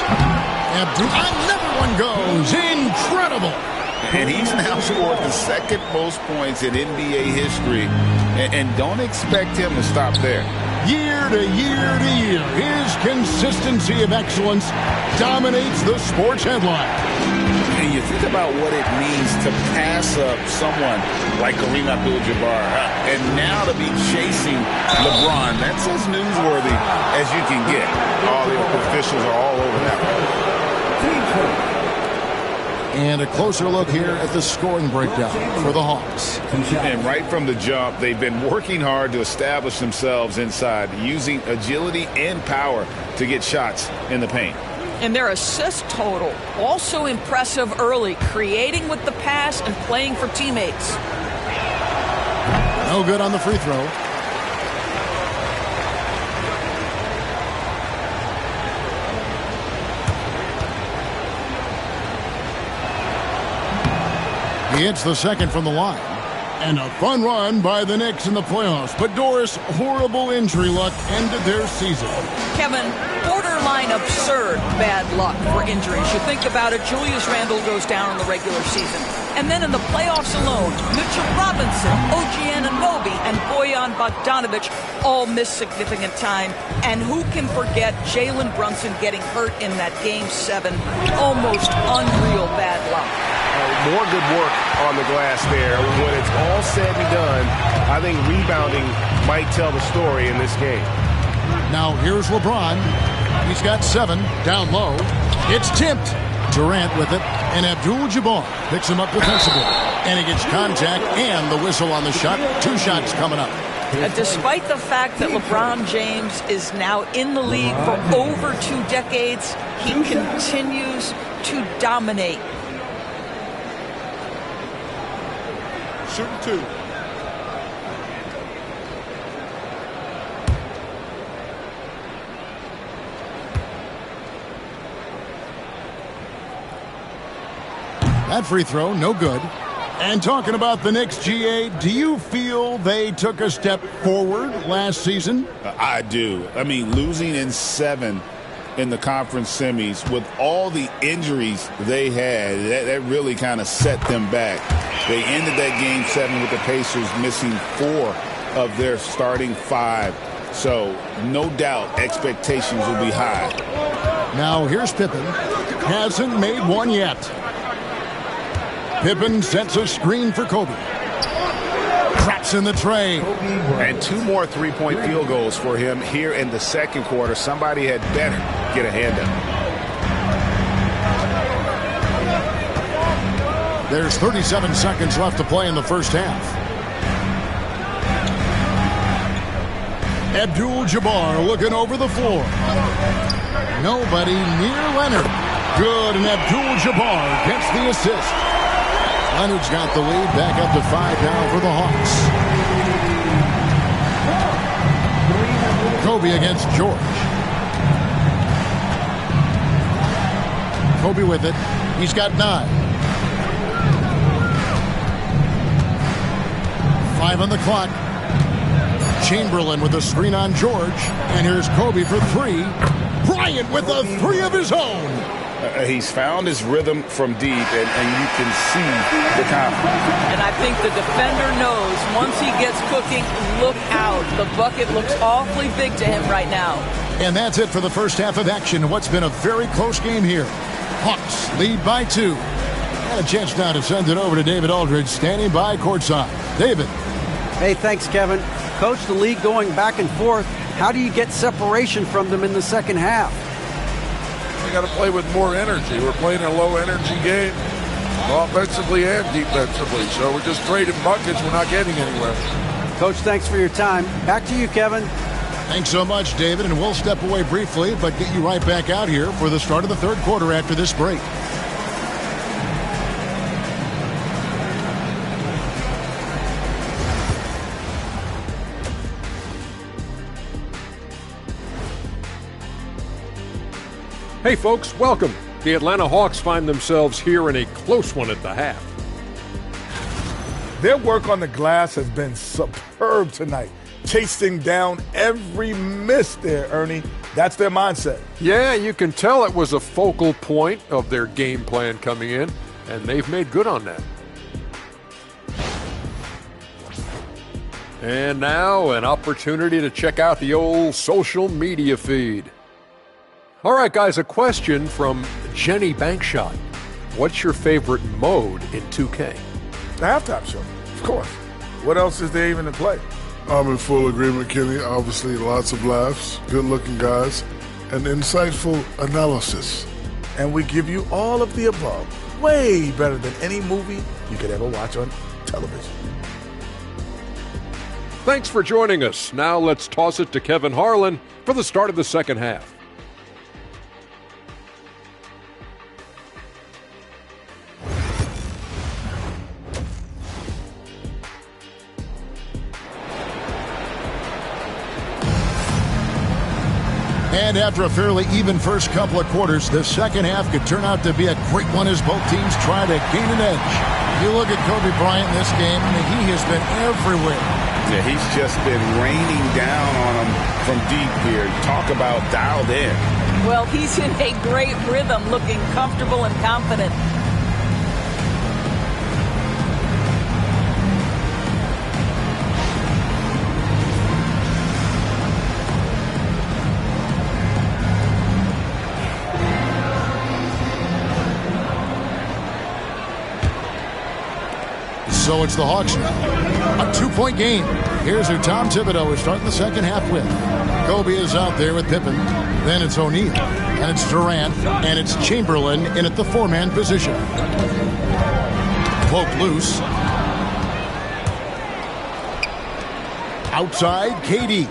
Another one goes. Incredible. And he's now scored the second most points in NBA history. And don't expect him to stop there. Year to year to year, his consistency of excellence dominates the sports headline. And you think about what it means to pass up someone like Kareem Abdul-Jabbar, and now to be chasing LeBron. That's as newsworthy as you can get. All the officials are all over that. And a closer look here at the scoring breakdown for the Hawks. And right from the jump, they've been working hard to establish themselves inside, using agility and power to get shots in the paint. And their assist total, also impressive early, creating with the pass and playing for teammates. No good on the free throw. He hits the second from the line. And a fun run by the Knicks in the playoffs. But Doris, horrible injury luck ended their season. Kevin, borderline absurd bad luck for injuries. You think about it, Julius Randle goes down in the regular season. And then in the playoffs alone, Mitchell Robinson, OG Anunoby, and Bojan Bogdanovic all miss significant time. And who can forget Jalen Brunson getting hurt in that Game 7? Almost unreal bad luck. More good work on the glass there. When it's all said and done, I think rebounding might tell the story in this game. Now here's LeBron. He's got 7 down low. It's tipped. Durant with it, and Abdul-Jabbar picks him up defensively. And he gets contact and the whistle on the shot. 2 shots coming up. Despite the fact that LeBron James is now in the league for over 2 decades, he continues to dominate. Shooting 2. That free throw, no good. And talking about the Knicks, GA, do you feel they took a step forward last season? I do. I mean, losing in 7 in the conference semis with all the injuries they had, that really kind of set them back. They ended that Game 7 with the Pacers missing 4 of their starting 5. So, no doubt, expectations will be high. Now, here's Pippen. Hasn't made one yet. Pippen sets a screen for Kobe. Traps in the tray. And 2 more three-point field goals for him here in the second quarter. Somebody had better get a hand up. There's 37 seconds left to play in the first half. Abdul-Jabbar looking over the floor. Nobody near Leonard. Good, and Abdul-Jabbar gets the assist. Leonard's got the lead, back up to 5 now for the Hawks. Kobe against George. Kobe with it. He's got 9. 5 on the clock. Chamberlain with a screen on George. And here's Kobe for 3. Bryant with a 3 of his own. He's found his rhythm from deep, and you can see the confidence. And I think the defender knows once he gets cooking, look out. The bucket looks awfully big to him right now. And that's it for the first half of action. What's been a very close game here. Hawks lead by 2. And a chance now to send it over to David Aldridge, standing by courtside. David. Hey, thanks, Kevin. Coach, the league going back and forth. How do you get separation from them in the second half? We got to play with more energy. We're playing a low-energy game, offensively and defensively. So we're just trading buckets. We're not getting anywhere. Coach, thanks for your time. Back to you, Kevin. Thanks so much, David. And we'll step away briefly, but get you right back out here for the start of the third quarter after this break. Hey folks, welcome. The Atlanta Hawks find themselves here in a close one at the half. Their work on the glass has been superb tonight. Chasing down every miss there, Ernie. That's their mindset. Yeah, you can tell it was a focal point of their game plan coming in, and they've made good on that. And now an opportunity to check out the old social media feed. All right, guys, a question from Jenny Bankshot. What's your favorite mode in 2K? The halftime show, of course. What else is there even to play? I'm in full agreement, Kenny. Obviously, lots of laughs, good-looking guys, and insightful analysis. And we give you all of the above. Way better than any movie you could ever watch on television. Thanks for joining us. Now let's toss it to Kevin Harlan for the start of the second half. And after a fairly even first couple of quarters, the second half could turn out to be a great one as both teams try to gain an edge. You look at Kobe Bryant in this game, and he has been everywhere. Yeah, he's just been raining down on them from deep here. Talk about dialed in. Well, he's in a great rhythm, looking comfortable and confident. So it's the Hawks now. A 2-point game. Here's who Tom Thibodeau is starting the second half with. Kobe is out there with Pippen. Then it's O'Neal. And it's Durant. And it's Chamberlain in at the 4-man position. Poke loose. Outside, KD.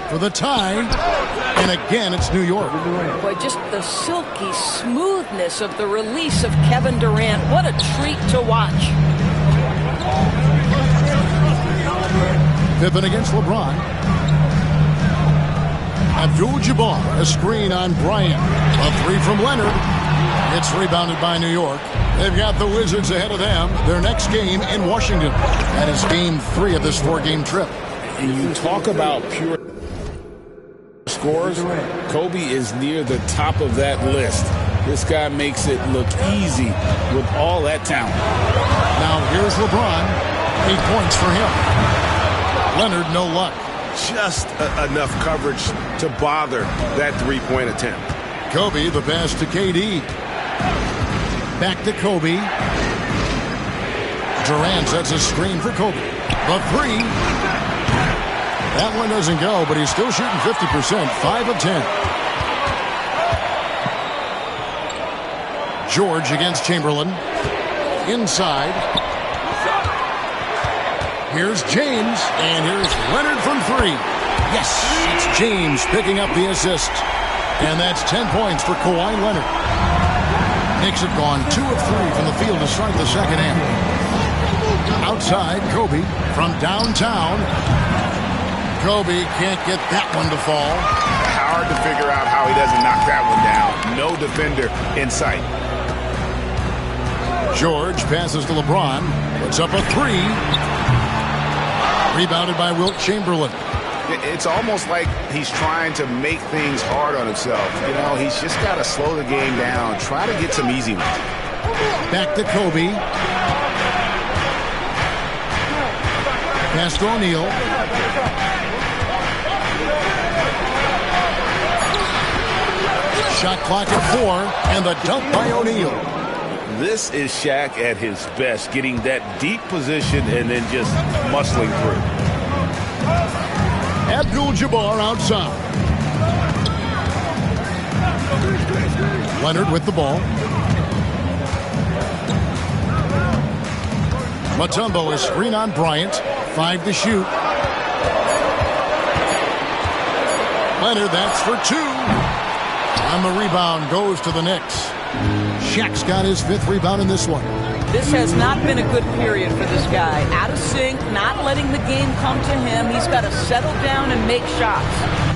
For the tie. And again, it's New York. Boy, just the silky smoothness of the release of Kevin Durant. What a treat to watch. Pippen against LeBron. Abdul-Jabbar, a screen on Bryant. A 3 from Leonard. It's rebounded by New York. They've got the Wizards ahead of them. Their next game in Washington. That is game 3 of this 4-game trip. And you talk about pure scores. Kobe is near the top of that list. This guy makes it look easy with all that talent. Now here's LeBron. 8 points for him. Leonard, no luck. Just enough coverage to bother that 3-point attempt. Kobe, the pass to KD. Back to Kobe. Durant sets a screen for Kobe. The 3. That one doesn't go, but he's still shooting 50%, 5 of 10. George against Chamberlain. Inside. Here's James, and here's Leonard from 3. Yes, it's James picking up the assist. And that's 10 points for Kawhi Leonard. Knicks have gone 2 of 3 from the field to start the second half. Outside, Kobe from downtown. Kobe can't get that one to fall. Hard to figure out how he doesn't knock that one down. No defender in sight. George passes to LeBron. Puts up a 3. Rebounded by Wilt Chamberlain. It's almost like he's trying to make things hard on himself. You know, he's just got to slow the game down. Try to get some easy ones. Back to Kobe. Pass to O'Neal. Shot clock at 4, and the dunk by O'Neal. This is Shaq at his best, getting that deep position and then just muscling through. Abdul-Jabbar outside. Leonard with the ball. Mutombo is screen on Bryant. 5 to shoot. Leonard, that's for 2. On the rebound, goes to the Knicks. Shaq's got his 5th rebound in this one. This has not been a good period for this guy. Out of sync, not letting the game come to him. He's got to settle down and make shots.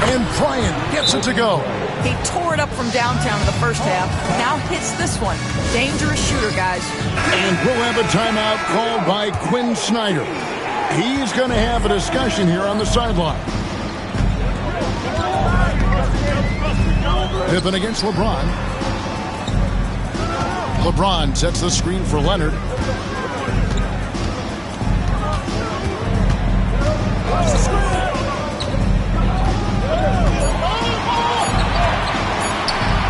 And Bryant gets it to go. He tore it up from downtown in the first half. Now hits this one. Dangerous shooter, guys. And we'll have a timeout called by Quinn Snyder. He's going to have a discussion here on the sideline. Pippen against LeBron. LeBron sets the screen for Leonard.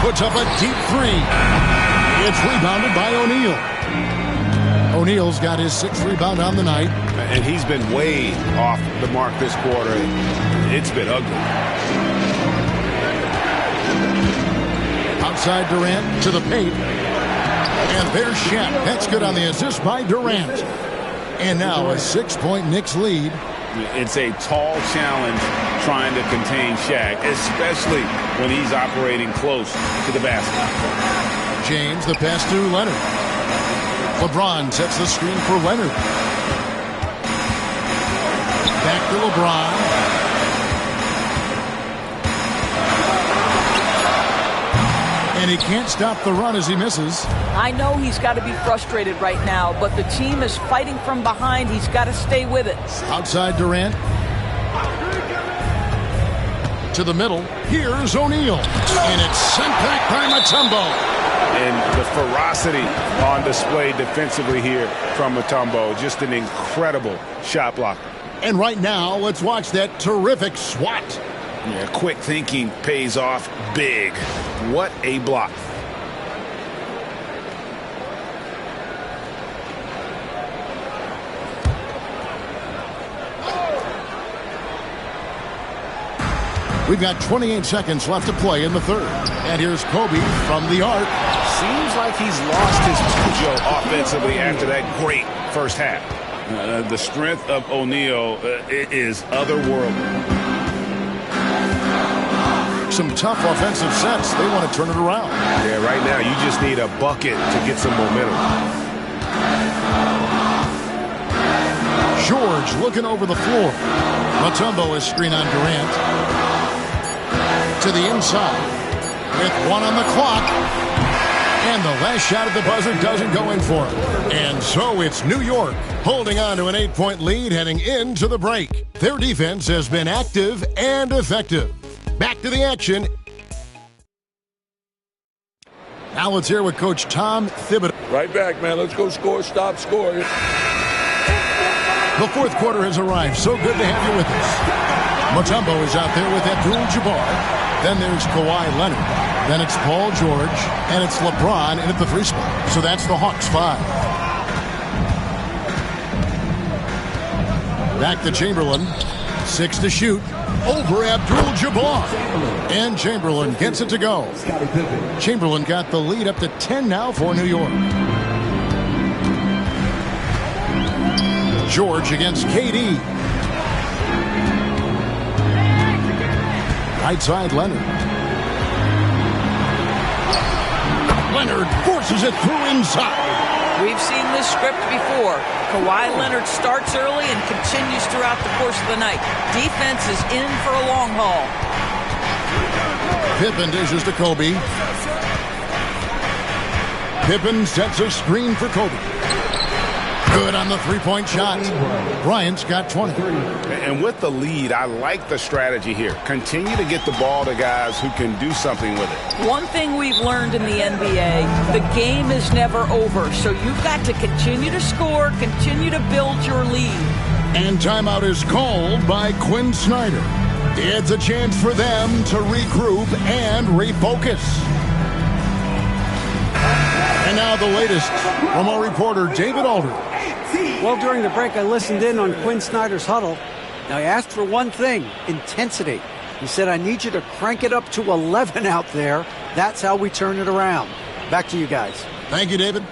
Puts up a deep 3. It's rebounded by O'Neal. O'Neal's got his 6th rebound on the night. And he's been way off the mark this quarter. It's been ugly. Outside Durant to the paint. And there's Shaq. That's good on the assist by Durant. And now a 6-point Knicks lead. It's a tall challenge trying to contain Shaq, especially when he's operating close to the basket. James, the pass to Leonard. LeBron sets the screen for Leonard. Back to LeBron. And he can't stop the run as he misses. I know he's got to be frustrated right now, but the team is fighting from behind. He's got to stay with it. Outside Durant. To the middle. Here's O'Neal. And it's sent back by Mutombo. And the ferocity on display defensively here from Mutombo. Just an incredible shot blocker. And right now, let's watch that terrific swat. Yeah, quick thinking pays off big. What a block. We've got 28 seconds left to play in the third. And here's Kobe from the arc. Seems like he's lost his mojo offensively after that great first half. The strength of O'Neal is otherworldly. Some tough offensive sets. They want to turn it around. Yeah, right now you just need a bucket to get some momentum. George looking over the floor. Mutombo is screen on Durant. To the inside. With 1 on the clock. And the last shot at the buzzer doesn't go in for him. And so it's New York holding on to an 8-point lead heading into the break. Their defense has been active and effective. Back to the action. Now let's hear what Coach Tom Thibodeau. Right back, man. Let's go score, stop, score. The fourth quarter has arrived. So good to have you with us. Mutombo is out there with Abdul-Jabbar. Then there's Kawhi Leonard. Then it's Paul George. And it's LeBron in at the 3 spot. So that's the Hawks 5. Back to Chamberlain. 6 to shoot. Over Abdul-Jabbar. And Chamberlain gets it to go. Chamberlain got the lead up to 10 now for New York. George against KD. Right side Leonard. Leonard forces it through inside. We've seen this script before. Kawhi Leonard starts early and continues throughout the course of the night. Defense is in for a long haul. Pippen dishes to Kobe. Pippen sets a screen for Kobe. Good on the 3-point shot. Bryant's got 20. And with the lead, I like the strategy here. Continue to get the ball to guys who can do something with it. One thing we've learned in the NBA, the game is never over. So you've got to continue to score, continue to build your lead. And timeout is called by Quinn Snyder. It's a chance for them to regroup and refocus. And now the latest from our reporter, David Aldridge. Well, during the break, I listened in on Quinn Snyder's huddle. Now, he asked for one thing, intensity. He said, I need you to crank it up to 11 out there. That's how we turn it around. Back to you guys. Thank you, David.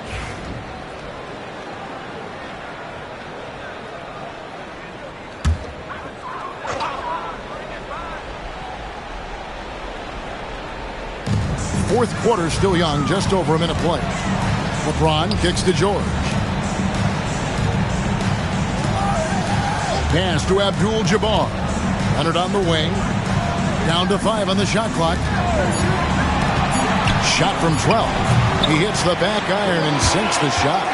Fourth quarter still young, just over a minute play. LeBron kicks to George. Pass to Abdul-Jabbar. Leonard on the wing. Down to 5 on the shot clock. Shot from 12. He hits the back iron and sinks the shot.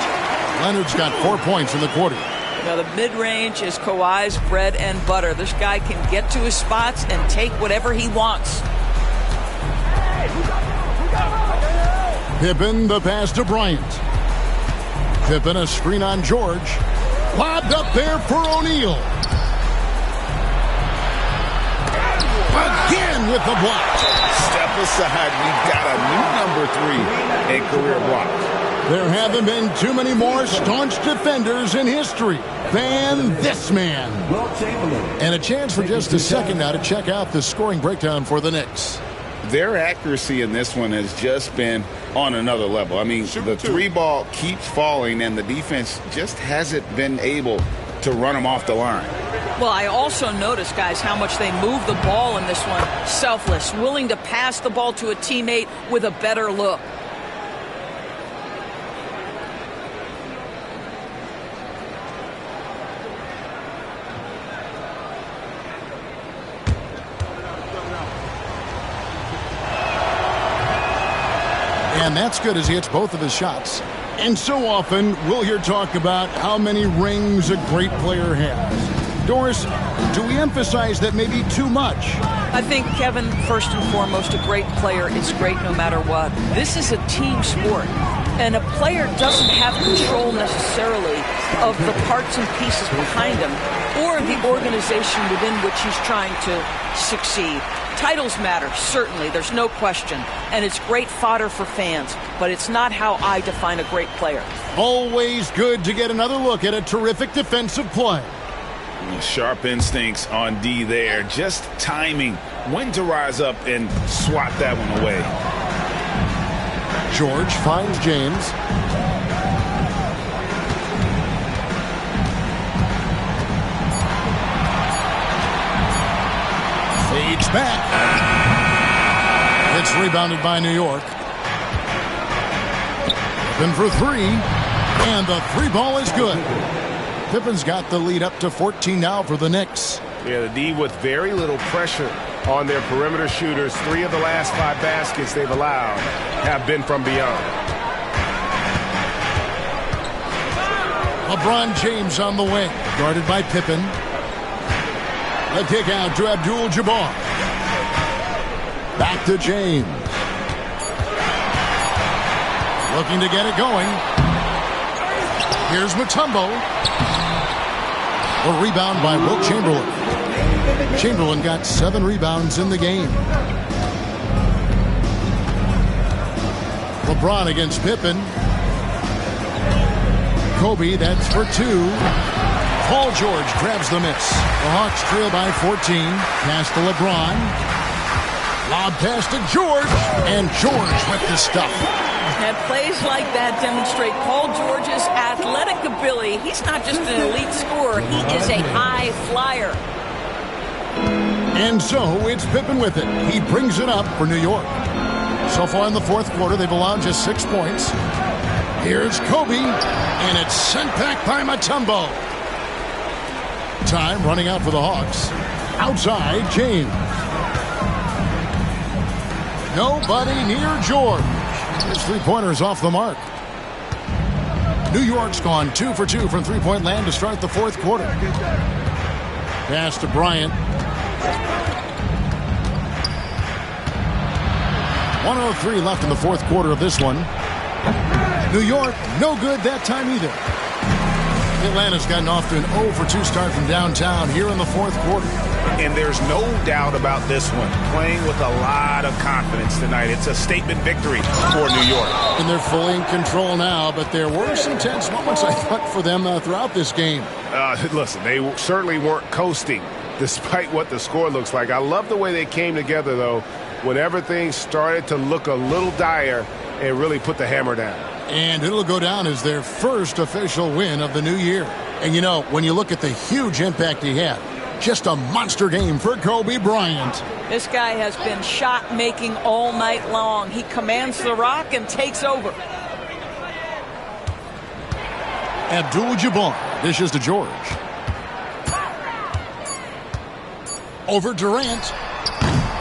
Leonard's got 4 points in the quarter. Now, the mid-range is Kawhi's bread and butter. This guy can get to his spots and take whatever he wants. Pippen, the pass to Bryant. Pippen, a screen on George. Lobbed up there for O'Neal. Again with the block. Step aside. We've got a new number 3 in career block. There haven't been too many more staunch defenders in history than this man. And a chance for just a second now to check out the scoring breakdown for the Knicks. Their accuracy in this one has just been on another level. I mean, the three ball keeps falling, and the defense just hasn't been able to run them off the line. Well, I also noticed, guys, how much they move the ball in this one. Selfless, willing to pass the ball to a teammate with a better look. And that's good as he hits both of his shots. And so often we'll hear talk about how many rings a great player has. Doris, do we emphasize that maybe too much? I think, Kevin, first and foremost, a great player is great no matter what. This is a team sport, and a player doesn't have control necessarily of the parts and pieces behind him or the organization within which he's trying to succeed. Titles matter, certainly, there's no question, and it's great fodder for fans, but it's not how I define a great player. Always good to get another look at a terrific defensive play. Sharp instincts on D there. Just timing when to rise up and swat that one away. George finds James. Fades back. It's rebounded by New York. Then for three. And the three ball is good. Pippen's got the lead up to 14 now for the Knicks. Yeah, the D with very little pressure on their perimeter shooters. 3 of the last 5 baskets they've allowed have been from beyond. LeBron James on the wing, guarded by Pippen. The kick out to Abdul-Jabbar. Back to James. Looking to get it going. Here's Mutombo. A rebound by Wilt Chamberlain. Chamberlain got 7 rebounds in the game. LeBron against Pippen. Kobe, that's for 2. Paul George grabs the miss. The Hawks trail by 14. Pass to LeBron. Lob pass to George. And George with the stuff. And plays like that demonstrate Paul George's athletic ability. He's not just an elite scorer, he is a high flyer. And so it's Pippen with it. He brings it up for New York. So far in the fourth quarter, they've allowed just 6 points. Here's Kobe, and it's sent back by Mutombo. Time running out for the Hawks. Outside, James. Nobody near George. His three-pointer's off the mark. New York's gone 2 for 2 from three-point land to start the fourth quarter. Pass to Bryant. 1:03 left in the fourth quarter of this one. New York, no good that time either. Atlanta's gotten off to an 0 for 2 start from downtown here in the fourth quarter. And there's no doubt about this one. Playing with a lot of confidence tonight. It's a statement victory for New York. And they're fully in control now, but there were some tense moments, I thought, for them throughout this game. Listen, they certainly weren't coasting, despite what the score looks like. I love the way they came together, though, whenever things started to look a little dire and really put the hammer down. And it'll go down as their first official win of the new year. And, you know, when you look at the huge impact he had, just a monster game for Kobe Bryant. This guy has been shot-making all night long. He commands the rock and takes over. Abdul-Jabbar dishes to George. Over Durant.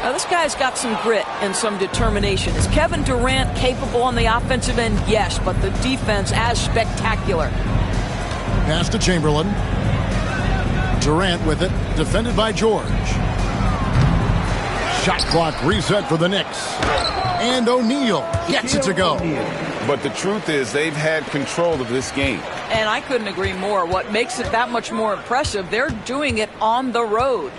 Now, this guy's got some grit and some determination. Is Kevin Durant capable on the offensive end? Yes, but the defense as spectacular. Pass to Chamberlain. Durant with it, defended by George. Shot clock reset for the Knicks. And O'Neal gets it to go. But the truth is they've had control of this game. And I couldn't agree more. What makes it that much more impressive, they're doing it on the road.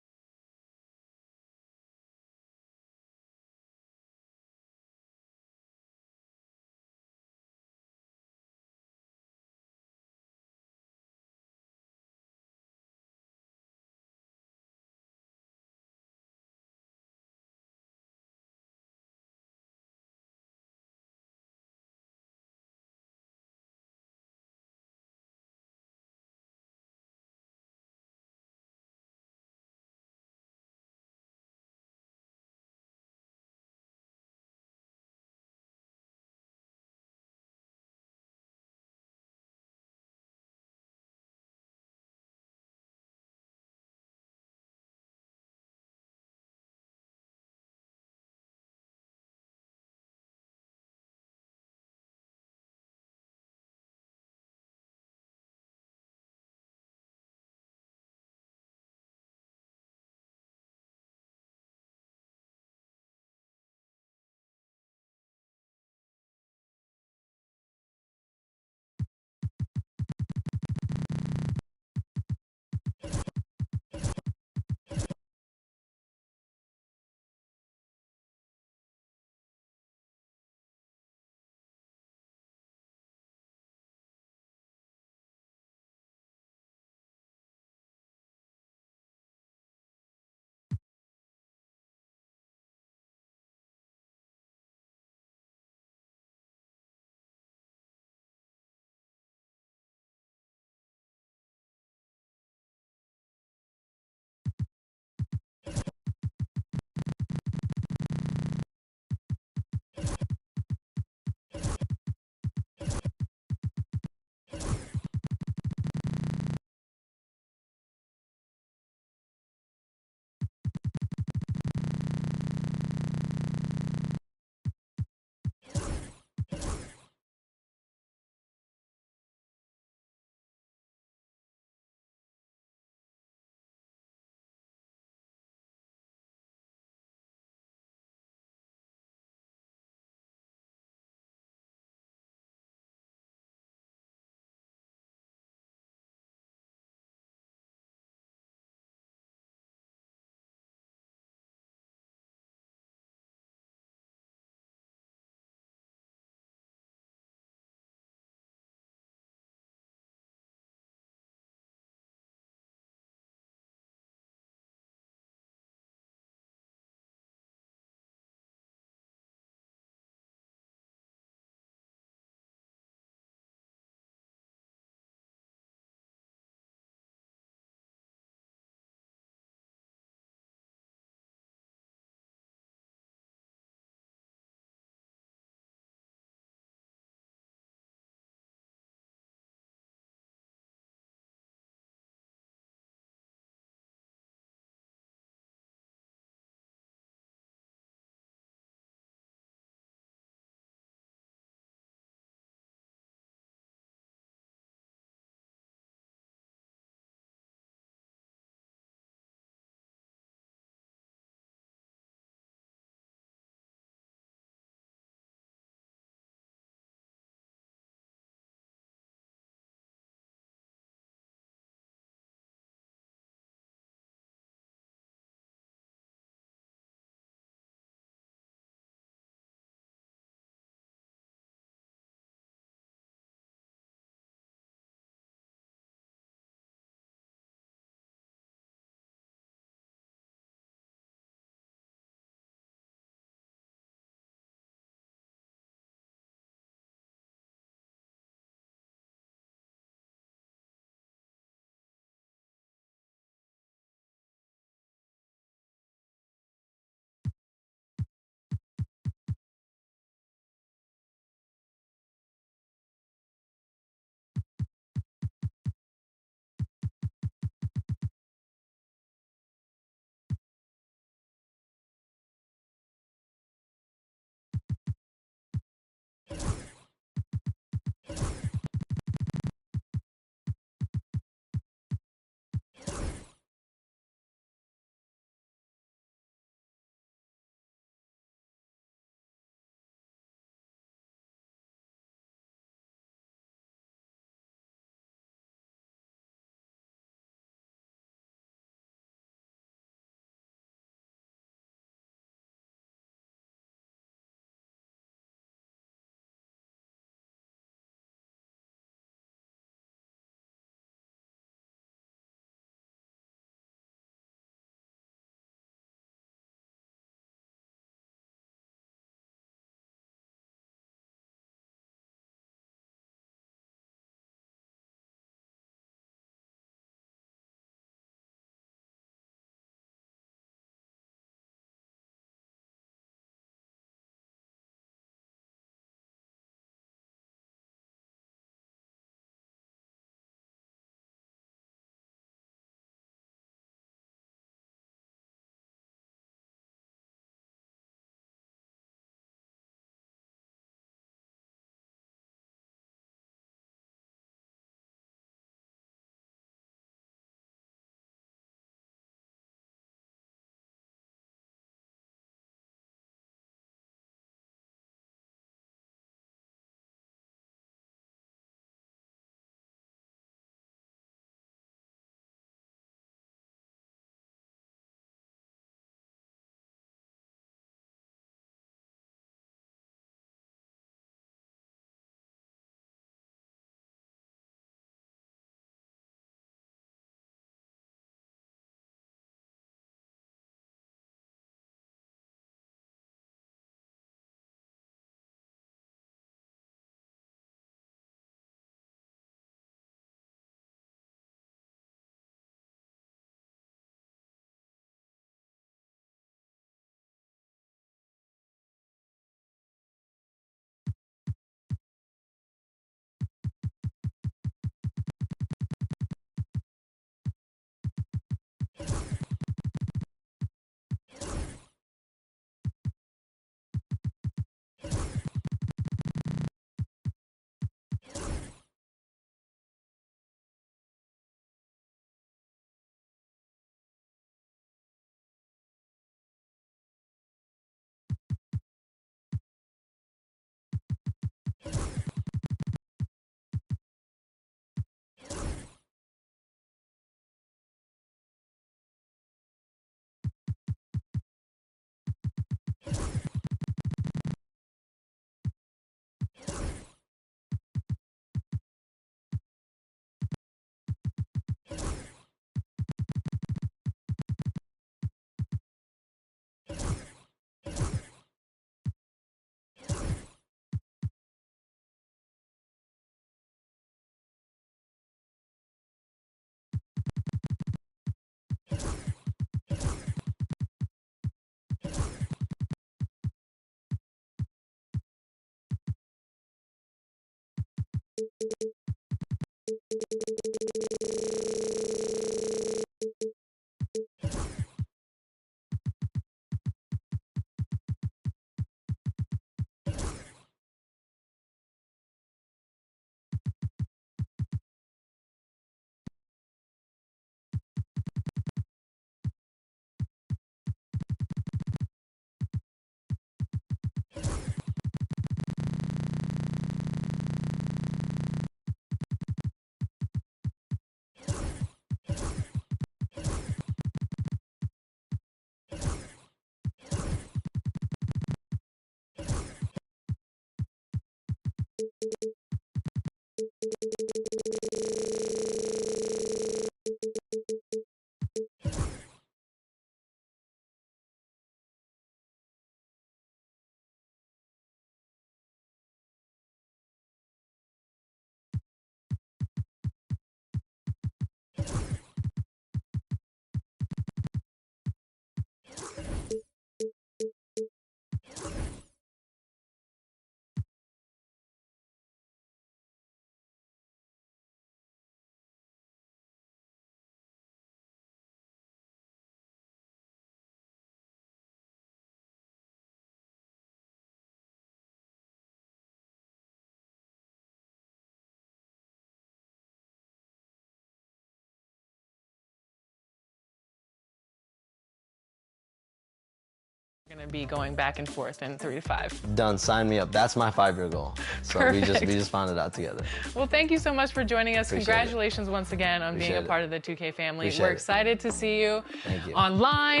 Going to be going back and forth in 3 to 5. Done. Sign me up. That's my 5-year goal. So we just found it out together. Well, thank you so much for joining us. Appreciate Congratulations once again on being a part of the 2K family. Appreciate We're excited to see you, Thank you. online.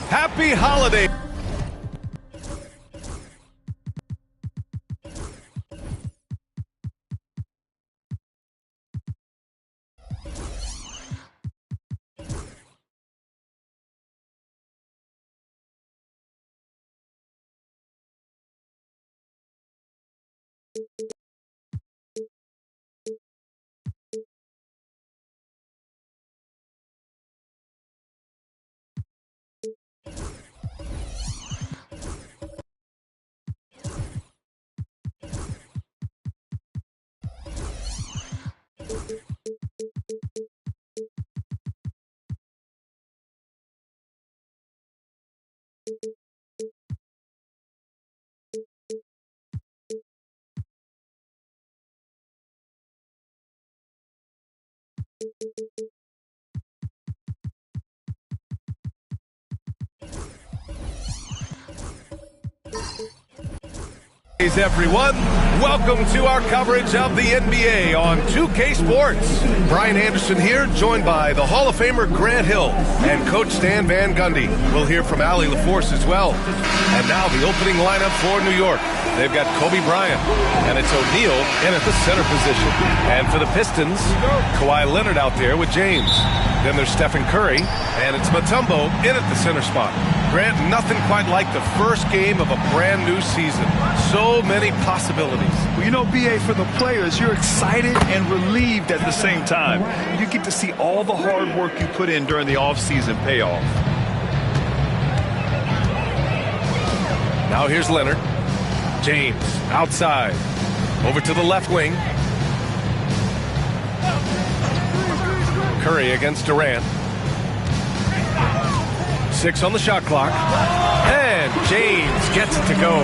Happy holiday. Everyone, welcome to our coverage of the NBA on 2K Sports. Brian Anderson here, joined by the Hall of Famer Grant Hill and Coach Stan Van Gundy. We'll hear from Allie LaForce as well. And now the opening lineup for New York. They've got Kobe Bryant, and it's O'Neal in at the center position. And for the Pistons, Kawhi Leonard out there with James. Then there's Stephen Curry, and it's Mutombo in at the center spot. Grant, nothing quite like the first game of a brand new season. So many possibilities. Well, you know, BA, for the players, you're excited and relieved at the same time. You get to see all the hard work you put in during the offseason pay off. Now here's Leonard. James outside. Over to the left wing. Curry against Durant. 6 on the shot clock. And James gets it to go.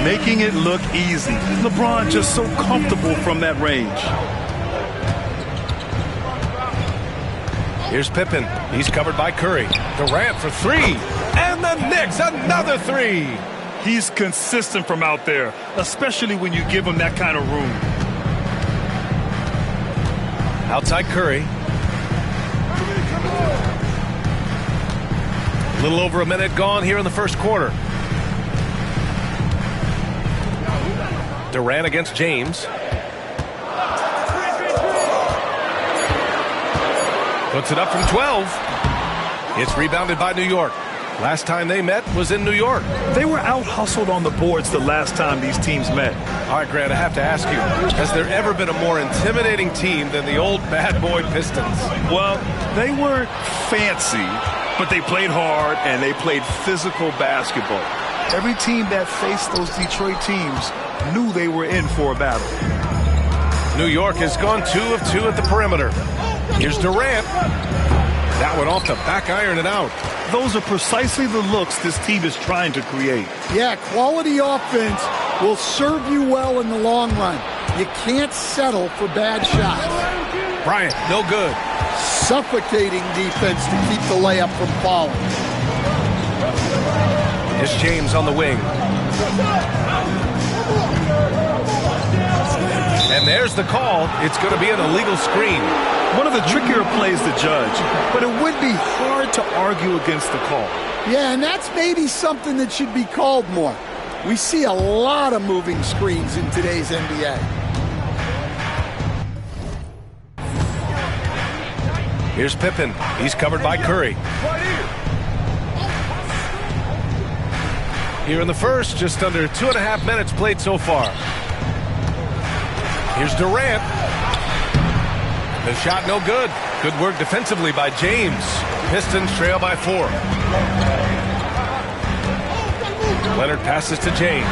Making it look easy. LeBron just so comfortable from that range. Here's Pippen. He's covered by Curry. Durant for 3. And the Knicks, another 3. He's consistent from out there, especially when you give him that kind of room. Outside Curry. A little over a minute gone here in the first quarter. Durant against James. Puts it up from 12. It's rebounded by New York. Last time they met was in New York. They were out-hustled on the boards the last time these teams met. All right, Grant, I have to ask you, has there ever been a more intimidating team than the old bad boy Pistons? Well, they weren't fancy, but they played hard and they played physical basketball. Every team that faced those Detroit teams knew they were in for a battle. New York has gone 2 of 2 at the perimeter. Here's Durant. That one off the back iron and out. Those are precisely the looks this team is trying to create. Yeah, quality offense will serve you well in the long run. You can't settle for bad shots. Bryant, no good. Suffocating defense to keep the layup from falling. Here's James on the wing. And there's the call. It's going to be an illegal screen. One of the trickier plays to judge, but it would be hard to argue against the call. Yeah, and that's maybe something that should be called more. We see a lot of moving screens in today's NBA. Here's Pippen. He's covered by Curry. Here in the first, just under 2.5 minutes played so far. Here's Durant. The shot no good. Good work defensively by James. Pistons trail by 4. Leonard passes to James.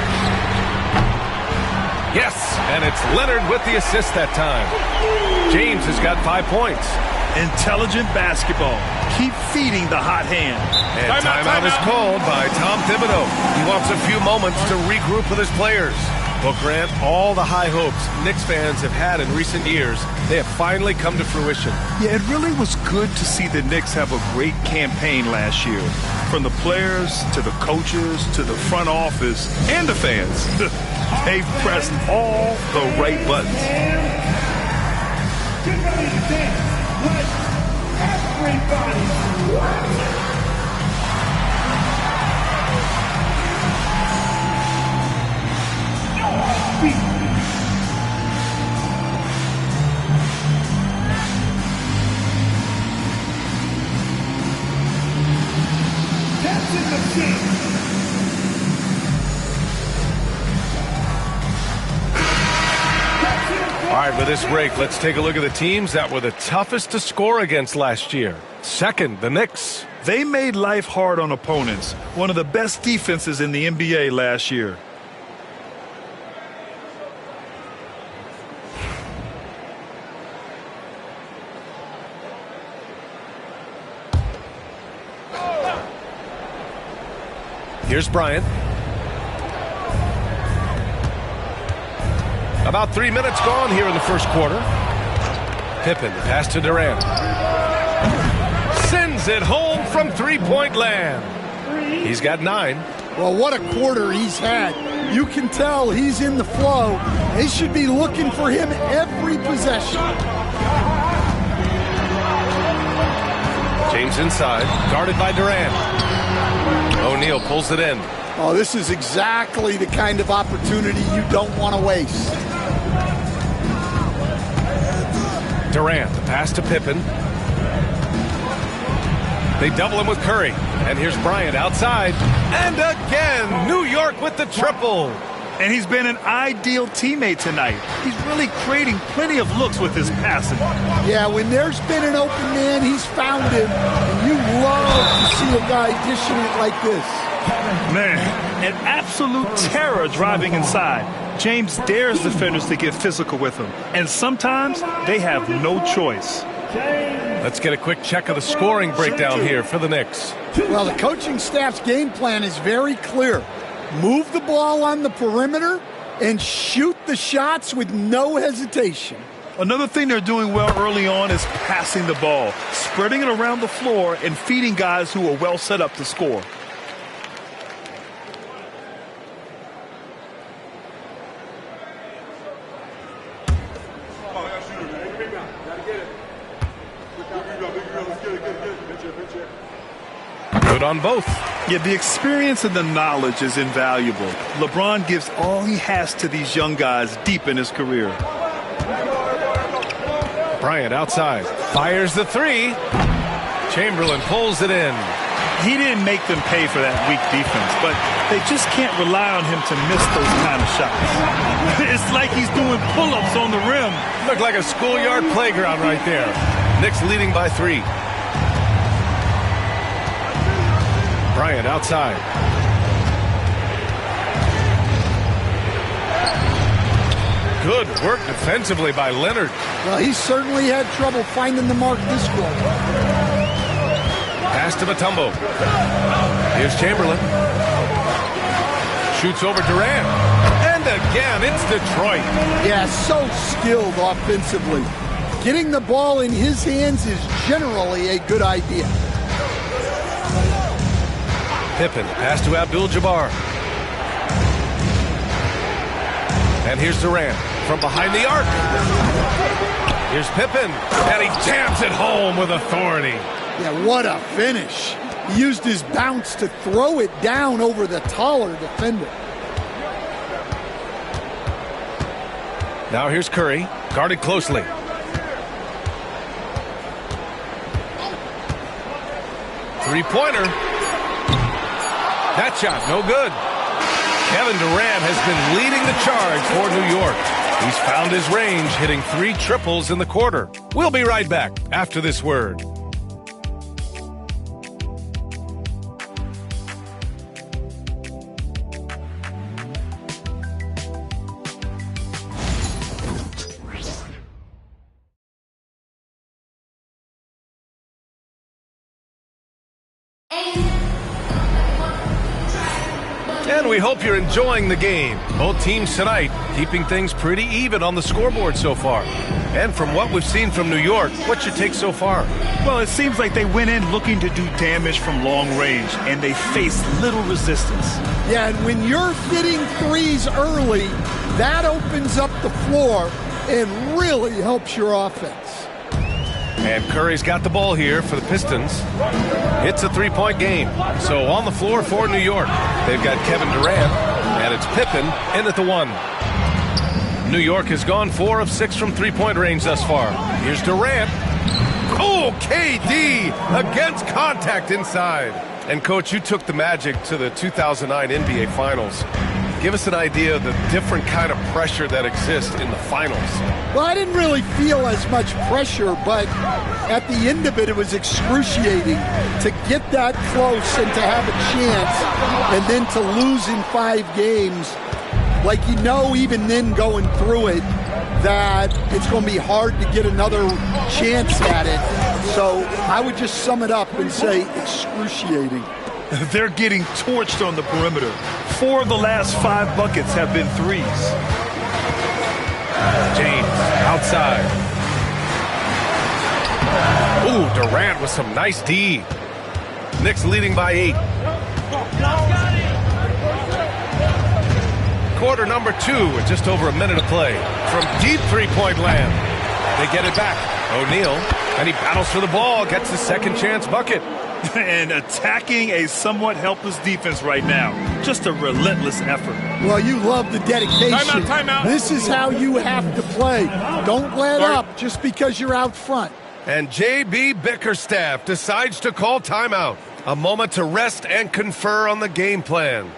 Yes, and it's Leonard with the assist that time. James has got 5 points. Intelligent basketball. Keep feeding the hot hand. And timeout is called by Tom Thibodeau. He wants a few moments to regroup with his players. Well, Grant, all the high hopes Knicks fans have had in recent years, they have finally come to fruition. Yeah, it really was good to see the Knicks have a great campaign last year. From the players to the coaches to the front office and the fans. They've pressed all the right buttons. Get ready to dance. Let everybody All right, with this break, let's take a look at the teams that were the toughest to score against last year. Second, the Knicks. They made life hard on opponents. One of the best defenses in the NBA last year. Here's Bryant. About 3 minutes gone here in the first quarter. Pippen, pass to Durant. Sends it home from three-point land. He's got 9. Well, what a quarter he's had. You can tell he's in the flow. They should be looking for him every possession. James inside, guarded by Durant. O'Neal pulls it in. Oh, this is exactly the kind of opportunity you don't want to waste. Durant, the pass to Pippen. They double him with Curry. And here's Bryant outside. And again, New York with the triple. And he's been an ideal teammate tonight. He's really creating plenty of looks with his passing. Yeah, when there's been an open man, he's found him. And you love to see a guy dishing it like this. Man, an absolute terror driving inside. James dares defenders to get physical with him. And sometimes they have no choice. Let's get a quick check of the scoring breakdown here for the Knicks. Well, the coaching staff's game plan is very clear. Move the ball on the perimeter and shoot the shots with no hesitation. Another thing they're doing well early on is passing the ball, spreading it around the floor and feeding guys who are well set up to score. Good on both. Yeah, the experience and the knowledge is invaluable. LeBron gives all he has to these young guys deep in his career. Bryant outside. Fires the three. Chamberlain pulls it in. He didn't make them pay for that weak defense, but they just can't rely on him to miss those kind of shots. It's like he's doing pull-ups on the rim. Looked like a schoolyard playground right there. Knicks leading by 3. Bryant outside. Good work defensively by Leonard. Well, he certainly had trouble finding the mark this quarter. Pass to Mutombo. Here's Chamberlain. Shoots over Durant. And again, it's Detroit. Yeah, so skilled offensively. Getting the ball in his hands is generally a good idea. Pippen, pass to Abdul-Jabbar. And here's Durant from behind the arc. Here's Pippen, and he jams it home with authority. Yeah, what a finish. He used his bounce to throw it down over the taller defender. Now here's Curry, guarded closely. Three-pointer. That shot, no good. Kevin Durant has been leading the charge for New York. He's found his range, hitting 3 triples in the quarter. We'll be right back after this word. And we hope you're enjoying the game. Both teams tonight keeping things pretty even on the scoreboard so far. And from what we've seen from New York, what's your take so far? Well, it seems like they went in looking to do damage from long range, and they faced little resistance. Yeah, and when you're hitting threes early, that opens up the floor and really helps your offense. And Curry's got the ball here for the Pistons. It's a three-point game. So on the floor for New York, they've got Kevin Durant, and it's Pippen in at the 1. New York has gone 4 of 6 from three-point range thus far. Here's Durant. Oh, KD against contact inside. And, Coach, you took the Magic to the 2009 NBA Finals. Give us an idea of the different kind of pressure that exists in the finals. Well, I didn't really feel as much pressure, but at the end of it, it was excruciating to get that close and to have a chance, and then to lose in 5 games. Like, you know, even then going through it, that it's going to be hard to get another chance at it. So I would just sum it up and say excruciating. They're getting torched on the perimeter. 4 of the last 5 buckets have been threes. James outside. Ooh, Durant with some nice D. Knicks leading by 8. Quarter number 2 with just over a minute to play. From deep three-point land, they get it back. O'Neal, and he battles for the ball, gets the second chance bucket. And attacking a somewhat helpless defense right now. Just a relentless effort. Well, you love the dedication. Timeout. This is how you have to play. Don't let up just because you're out front. And J.B. Bickerstaff decides to call timeout. A moment to rest and confer on the game plan.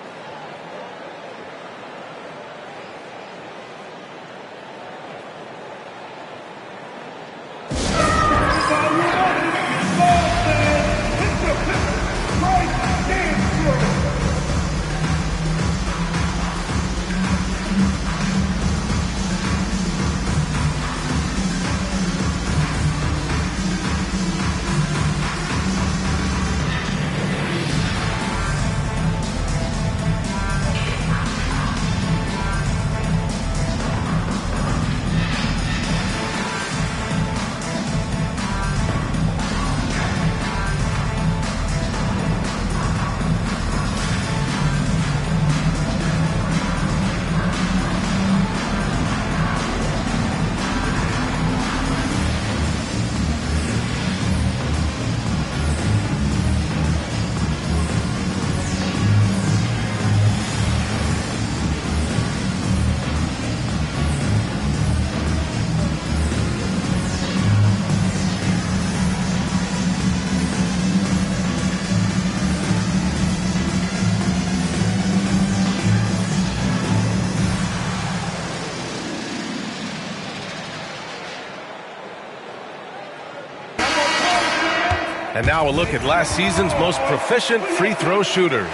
And now a look at last season's most proficient free throw shooters.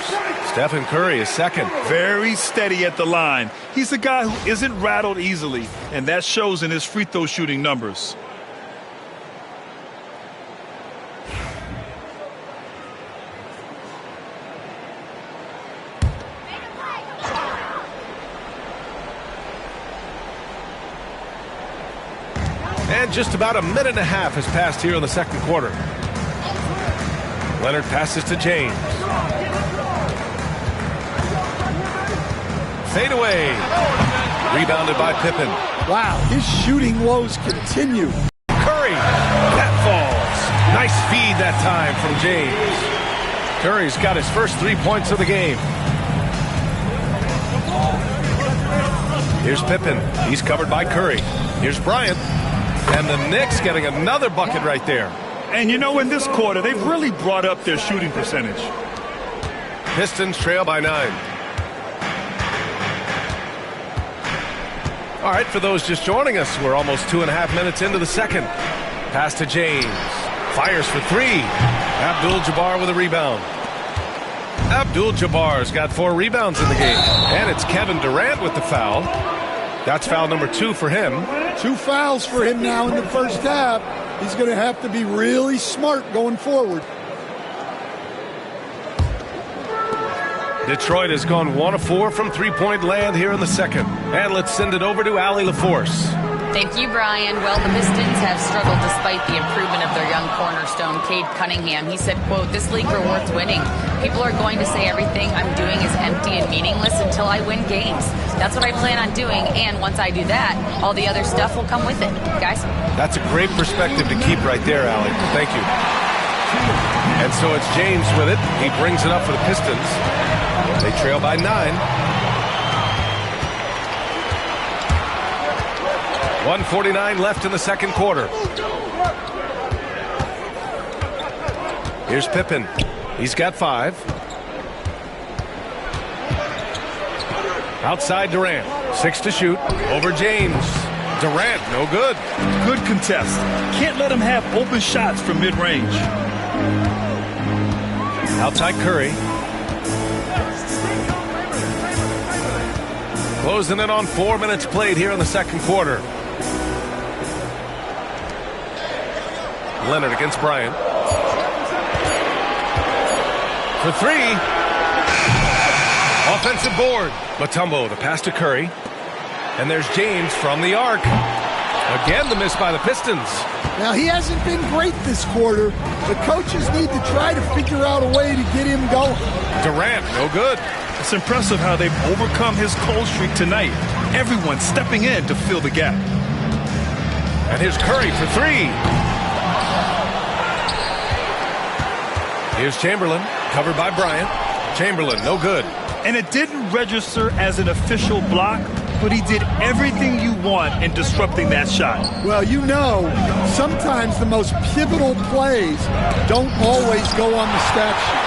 Stephen Curry is second. Very steady at the line. He's a guy who isn't rattled easily, and that shows in his free throw shooting numbers. And just about a minute and a half has passed here in the second quarter. Leonard passes to James. Fade away. Rebounded by Pippen. Wow, his shooting woes continue. Curry. That falls. Nice feed that time from James. Curry's got his first 3 points of the game. Here's Pippen. He's covered by Curry. Here's Bryant. And the Knicks getting another bucket right there. And you know, in this quarter, they've really brought up their shooting percentage. Pistons trail by 9. All right, for those just joining us, we're almost 2.5 minutes into the second. Pass to James. Fires for 3. Abdul-Jabbar with a rebound. Abdul-Jabbar's got 4 rebounds in the game. And it's Kevin Durant with the foul. That's foul number 2 for him. 2 fouls for him now in the first half. He's going to have to be really smart going forward. Detroit has gone 1 of 4 from three-point land here in the second. And let's send it over to Allie LaForce. Thank you, Brian. Well, the Pistons have struggled despite the improvement of their young cornerstone, Cade Cunningham. He said, quote, "This league rewards winning. People are going to say everything I'm doing is empty and meaningless until I win games. That's what I plan on doing, and once I do that, all the other stuff will come with it." Guys? That's a great perspective to keep right there, Allie. Thank you. And so it's James with it. He brings it up for the Pistons. They trail by 9. 1:49 left in the second quarter. Here's Pippen. He's got 5. Outside Durant. 6 to shoot. Over James. Durant, no good. Good contest. Can't let him have open shots from mid-range. Outside Curry. Closing in on 4 minutes played here in the second quarter. Leonard against Bryant. For 3. Offensive board. Mutombo, the pass to Curry. And there's James from the arc. Again, the miss by the Pistons. Now, he hasn't been great this quarter. The coaches need to try to figure out a way to get him going. Durant, no good. It's impressive how they've overcome his cold streak tonight. Everyone stepping in to fill the gap. And here's Curry for 3. Here's Chamberlain, covered by Bryant. Chamberlain, no good. And it didn't register as an official block, but he did everything you want in disrupting that shot. Well, you know, sometimes the most pivotal plays don't always go on the stat sheet.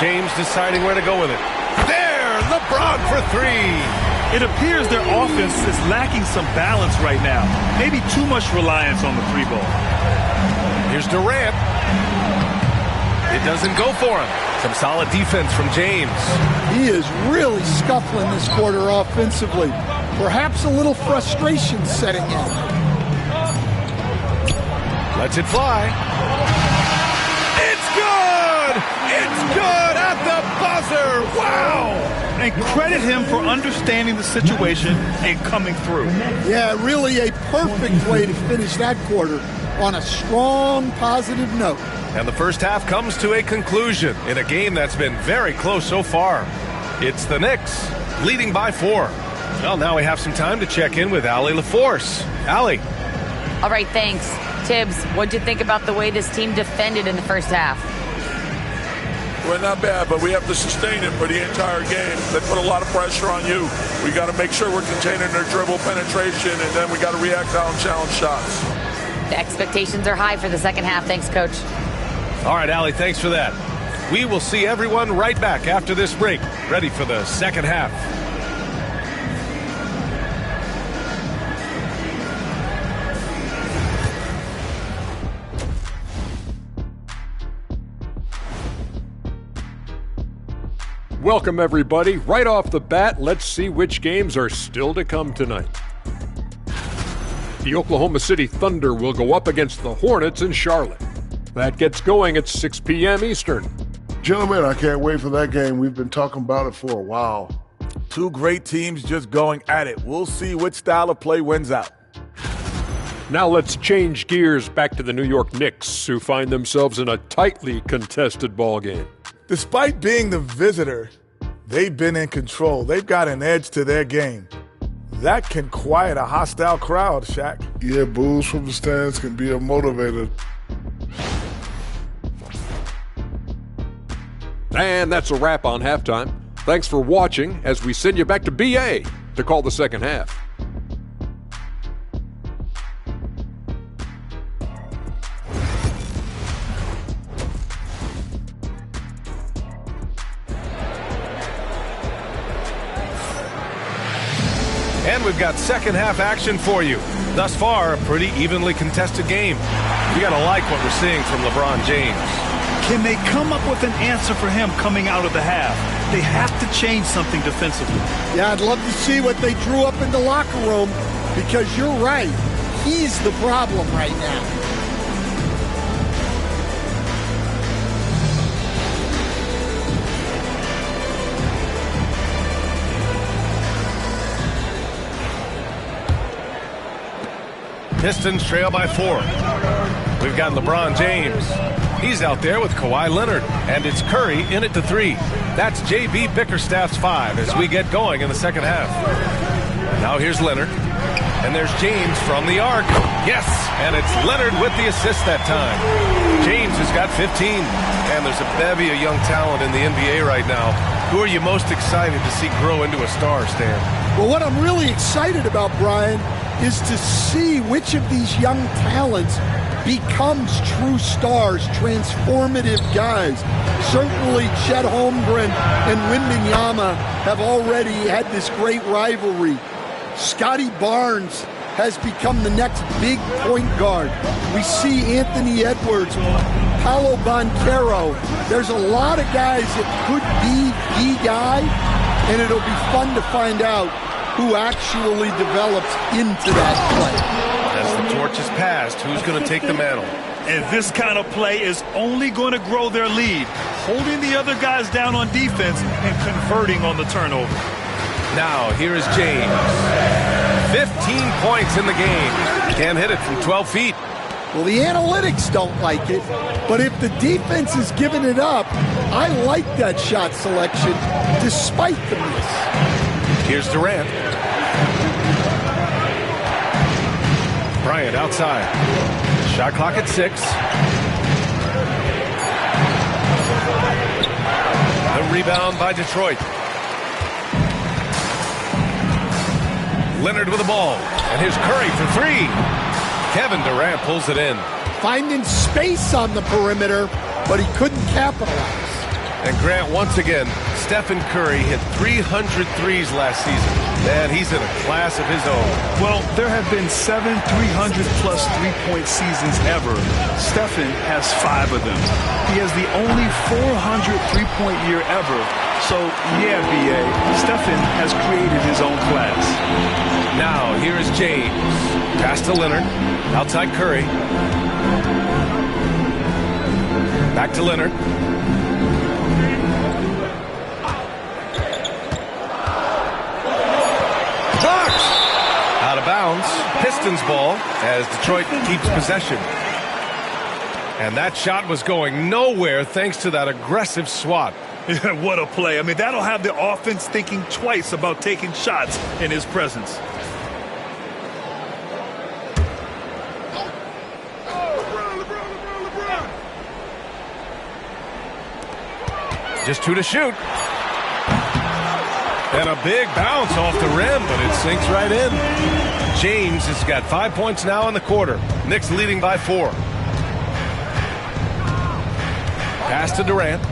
James deciding where to go with it. There, LeBron for 3. It appears their offense is lacking some balance right now. Maybe too much reliance on the 3-ball. Here's Durant. It doesn't go for him. Some solid defense from James. He is really scuffling this quarter offensively. Perhaps a little frustration setting in. Lets it fly. It's good! It's good at the buzzer! Wow! And credit him for understanding the situation and coming through. Yeah, really a perfect way to finish that quarter on a strong, positive note. And the first half comes to a conclusion in a game that's been very close so far. It's the Knicks leading by 4. Well, now we have some time to check in with Allie LaForce. Allie. All right, thanks. Tibbs, what'd you think about the way this team defended in the first half? Well, not bad, but we have to sustain it for the entire game. They put a lot of pressure on you. We got to make sure we're containing their dribble penetration, and then we got to react out and challenge shots. The expectations are high for the second half. Thanks, Coach. All right, Allie, thanks for that. We will see everyone right back after this break, ready for the second half. Welcome, everybody. Right off the bat, let's see which games are still to come tonight. The Oklahoma City Thunder will go up against the Hornets in Charlotte. That gets going at 6 p.m. Eastern. Gentlemen, I can't wait for that game. We've been talking about it for a while. Two great teams just going at it. We'll see which style of play wins out. Now let's change gears back to the New York Knicks, who find themselves in a tightly contested ball game. Despite being the visitor, they've been in control. They've got an edge to their game. That can quiet a hostile crowd, Shaq. Yeah, boos from the stands can be a motivator. And that's a wrap on halftime. Thanks for watching as we send you back to BA to call the second half. And we've got second half action for you. Thus far, a pretty evenly contested game. You gotta like what we're seeing from LeBron James. Can they come up with an answer for him coming out of the half? They have to change something defensively. Yeah, I'd love to see what they drew up in the locker room, because you're right. He's the problem right now. Pistons trail by 4. We've got LeBron James. He's out there with Kawhi Leonard, and it's Curry in it to 3. That's J.B. Bickerstaff's 5 as we get going in the second half. Now here's Leonard, and there's James from the arc. Yes, and it's Leonard with the assist that time. James has got 15, and there's a bevy of young talent in the NBA right now. Who are you most excited to see grow into a star, Stan? Well, what I'm really excited about, Brian, is to see which of these young talents becomes true stars, transformative guys. Certainly Chet Holmgren and Wembanyama have already had this great rivalry. Scotty Barnes has become the next big point guard. We see Anthony Edwards, Paolo Banchero. There's a lot of guys that could be the guy, and it'll be fun to find out who actually develops into that play. As the torch is passed, who's going to take the mantle? And this kind of play is only going to grow their lead, holding the other guys down on defense and converting on the turnover. Now, here is James. 15 points in the game. Can't hit it from 12 feet. Well, the analytics don't like it, but if the defense is giving it up, I like that shot selection despite the miss. Here's Durant. Bryant outside. Shot clock at 6. The rebound by Detroit. Leonard with the ball. And here's Curry for 3. Kevin Durant pulls it in. Finding space on the perimeter, but he couldn't capitalize. And Grant, once again, Stephen Curry hit 300 threes last season. Man, he's in a class of his own. Well, there have been 7 300-plus three-point seasons ever. Stephen has 5 of them. He has the only 400 three-point year ever. So, yeah, B.A., Stephen has created his own class. Now, here is James. Pass to Leonard. Outside Curry. Back to Leonard. Out of bounds. Pistons ball as Detroit keeps possession. And that shot was going nowhere thanks to that aggressive swat. What a play. I mean, that'll have the offense thinking twice about taking shots in his presence. Just 2 to shoot. And a big bounce off the rim, but it sinks right in. James has got 5 points now in the quarter. Knicks leading by 4. Pass to Durant.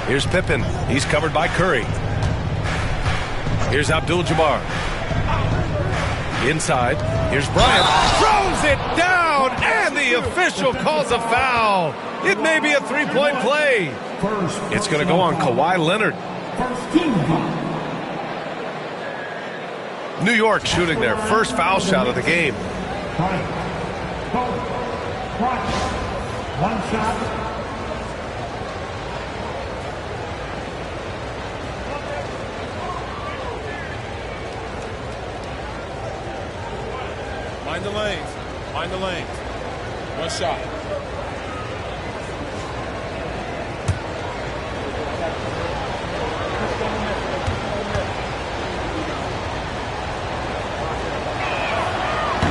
Here's Pippen. He's covered by Curry. Here's Abdul-Jabbar. Inside. Here's Bryant. Throws it down, and the the official calls a foul. It may be a three-point play. It's going to go on Kawhi Leonard. New York shooting their first foul shot of the game. One shot. Mind the lanes. Mind the lanes. One shot.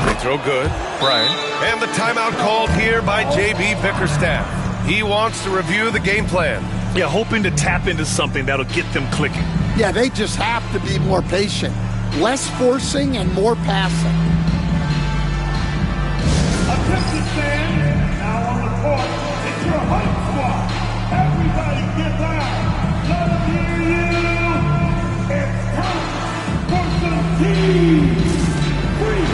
Free throw good. Bryant. And the timeout called here by J.B. Bickerstaff. He wants to review the game plan. Yeah, hoping to tap into something that'll get them clicking. Yeah, they just have to be more patient. Less forcing and more passing. Attention fans, now on the court, it's your hype squad. Everybody get loud. Let them hear you. It's time for some team free.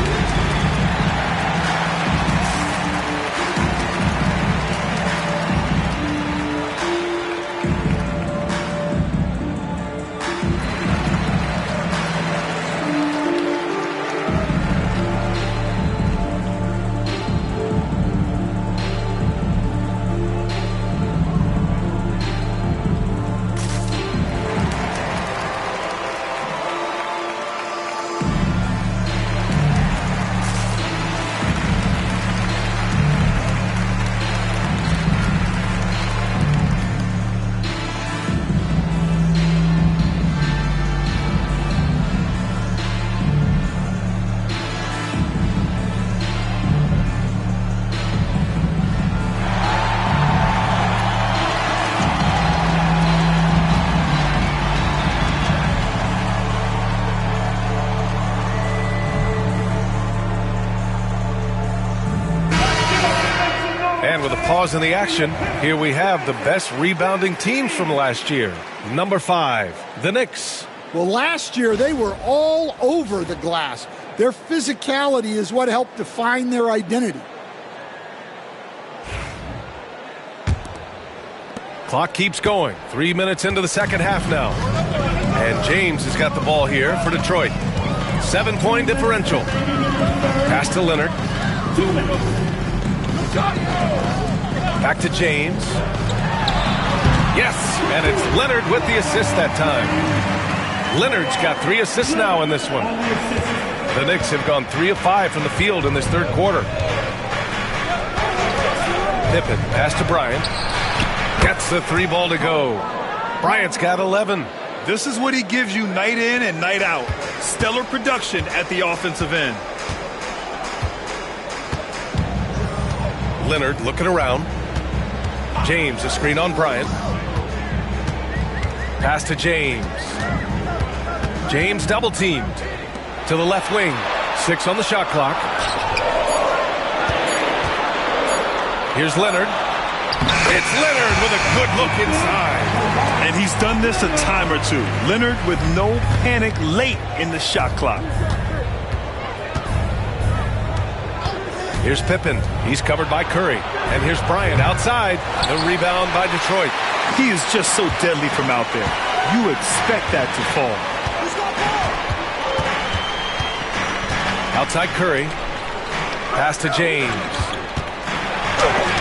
Pause in the action. Here we have the best rebounding teams from last year. Number 5, the Knicks. Well, last year they were all over the glass. Their physicality is what helped define their identity. Clock keeps going. 3 minutes into the second half now. And James has got the ball here for Detroit. 7-point differential. Pass to Leonard. Back to James. Yes, and it's Leonard with the assist that time. Leonard's got 3 assists now in this one. The Knicks have gone 3 of 5 from the field in this third quarter. Pippen, pass to Bryant. Gets the 3 ball to go. Bryant's got 11. This is what he gives you night in and night out. Stellar production at the offensive end. Leonard looking around. James, a screen on Bryant. Pass to James. James double teamed to the left wing. 6 on the shot clock. Here's Leonard. It's Leonard with a good look inside. And he's done this a time or two. Leonard with no panic late in the shot clock. Here's Pippen. He's covered by Curry. And here's Bryant outside. The rebound by Detroit. He is just so deadly from out there. You expect that to fall. Outside Curry. Pass to James.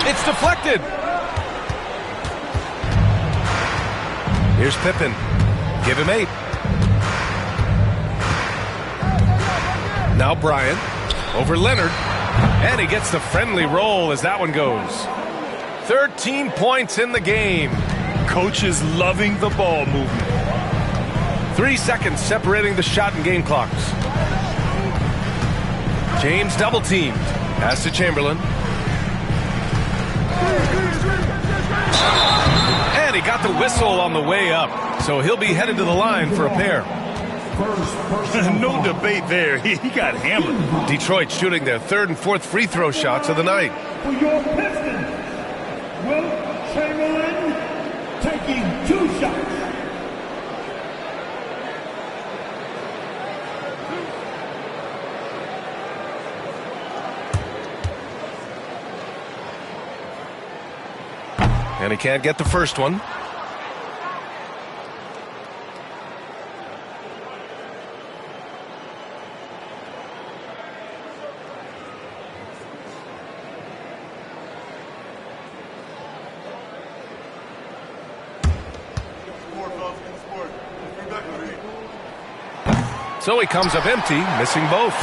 It's deflected. Here's Pippen. Give him 8. Now Bryant. Over Leonard. And he gets the friendly roll as that one goes. 13 points in the game. Coach is loving the ball movement. 3 seconds separating the shot and game clocks. James double teamed. Pass to Chamberlain. And he got the whistle on the way up. So he'll be headed to the line for a pair. No debate there. He got hammered. Detroit shooting their 3rd and 4th free throw shots of the night. For your Pistons, Wilt Chamberlain taking 2 shots. And he can't get the first one. So he comes up empty, missing both.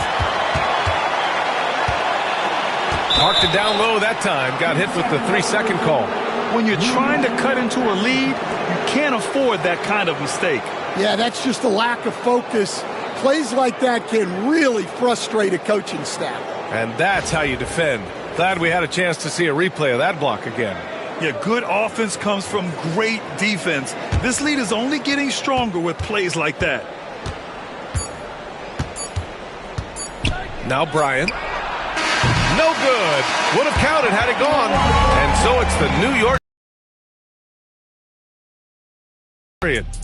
Parked it down low that time. Got hit with the 3-second call. When you're trying to cut into a lead, you can't afford that kind of mistake. Yeah, that's just a lack of focus. Plays like that can really frustrate a coaching staff. And that's how you defend. Glad we had a chance to see a replay of that block again. Yeah, good offense comes from great defense. This lead is only getting stronger with plays like that. Now Bryant. No good. Would have counted had it gone. And so it's the New York.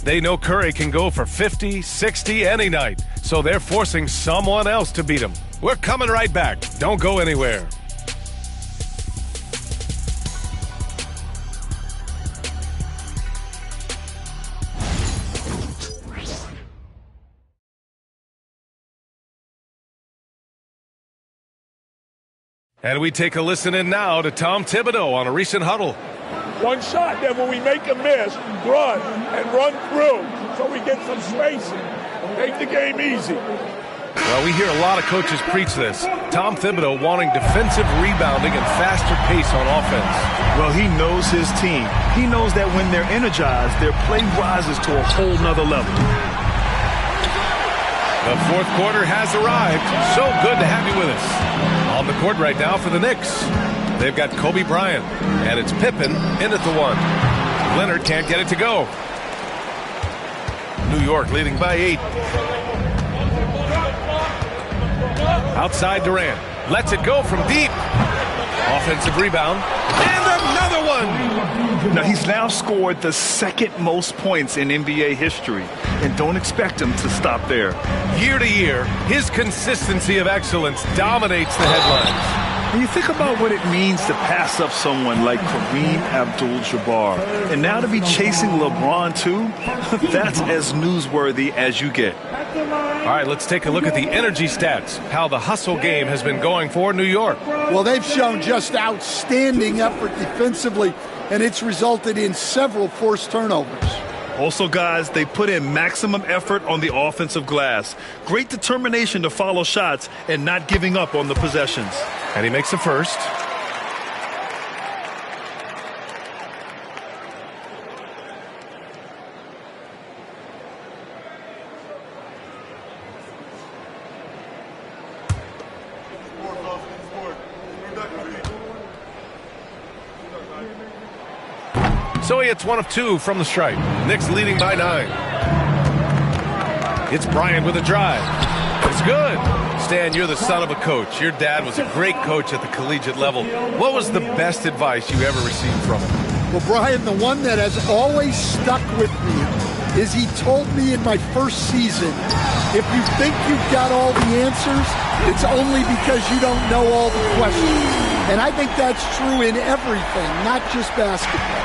They know Curry can go for 50, 60 any night. So they're forcing someone else to beat him. We're coming right back. Don't go anywhere. And we take a listen in now to Tom Thibodeau on a recent huddle. One shot, then when we make a miss, run and run through so we get some spacing. Make the game easy. Well, we hear a lot of coaches preach this. Tom Thibodeau wanting defensive rebounding and faster pace on offense. Well, he knows his team. He knows that when they're energized, their play rises to a whole nother level. The fourth quarter has arrived. So good to have you with us. On the court right now for the Knicks, they've got Kobe Bryant, and it's Pippen in at the one. Leonard can't get it to go. New York leading by 8. Outside Durant. Lets it go from deep. Offensive rebound. And another one. Now, he's now scored the second most points in NBA history. And don't expect him to stop there. Year to year, his consistency of excellence dominates the headlines. When you think about what it means to pass up someone like Kareem Abdul-Jabbar, and now to be chasing LeBron too, that's as newsworthy as you get. All right, let's take a look at the energy stats, how the hustle game has been going for New York. Well, they've shown just outstanding effort defensively, and it's resulted in several forced turnovers. Also, guys, they put in maximum effort on the offensive glass. Great determination to follow shots and not giving up on the possessions. And he makes the first. So he hits one of 2 from the stripe. Knicks leading by 9. It's Bryant with a drive. It's good. Stan, you're the son of a coach. Your dad was a great coach at the collegiate level. What was the best advice you ever received from him? Well, Brian, the one that has always stuck with me is he told me in my first season, if you think you've got all the answers, it's only because you don't know all the questions. And I think that's true in everything, not just basketball.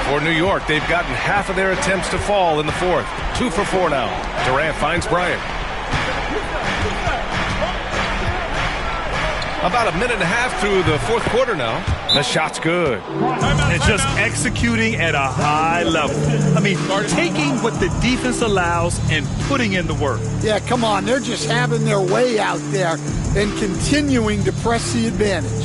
For New York, they've gotten half of their attempts to fall in the fourth. 2 for 4 now. Durant finds Bryant. About a minute and a half through the fourth quarter now. The shot's good. And just executing at a high level. I mean, taking what the defense allows and putting in the work. Yeah, come on. They're just having their way out there and continuing to press the advantage.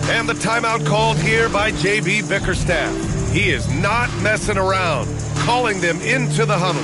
And the timeout called here by J.B. Bickerstaff. He is not messing around, calling them into the huddle.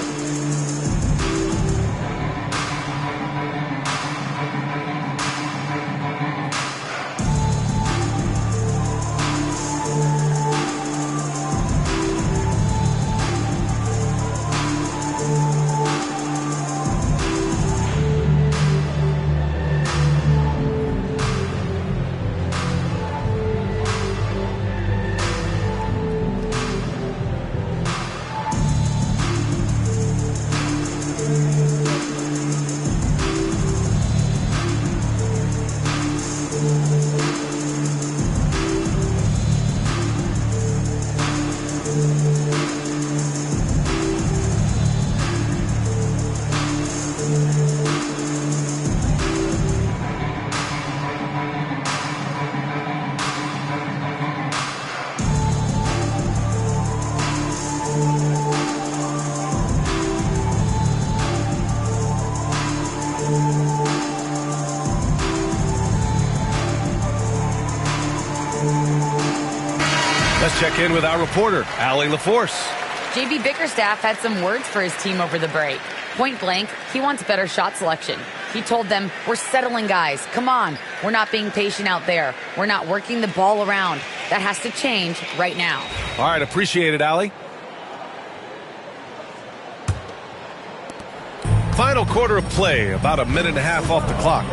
Let's check in with our reporter, Allie LaForce. JB Bickerstaff had some words for his team over the break. Point blank, he wants better shot selection. He told them, we're settling, guys. Come on. We're not being patient out there. We're not working the ball around. That has to change right now. All right, appreciate it, Allie. Final quarter of play, about a minute and a half off the clock.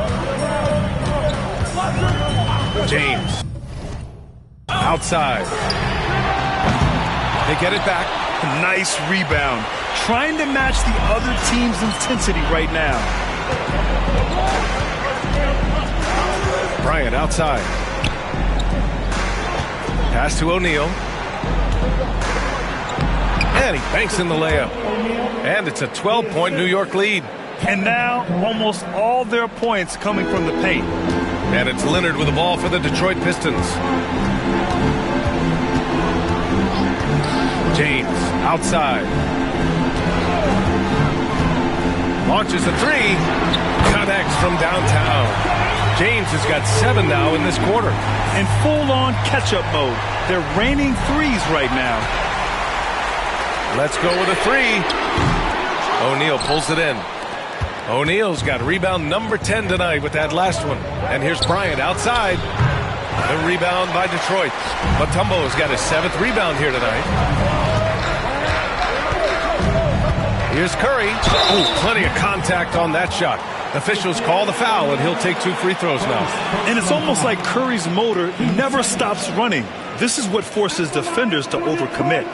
James. Outside. They get it back. Nice rebound. Trying to match the other team's intensity right now. Bryant outside. Pass to O'Neal. And he banks in the layup. And it's a 12-point New York lead. And now almost all their points coming from the paint. And it's Leonard with the ball for the Detroit Pistons. James outside. Launches a three. Connects from downtown. James has got 7 now in this quarter. In full-on catch-up mode. They're raining threes right now. Let's go with a three. O'Neal pulls it in. O'Neal's got rebound number 10 tonight with that last one. And here's Bryant outside. The rebound by Detroit. Mutombo's got his 7th rebound here tonight. Here's Curry. Oh, plenty of contact on that shot. Officials call the foul, and he'll take 2 free throws now. And it's almost like Curry's motor never stops running. This is what forces defenders to overcommit.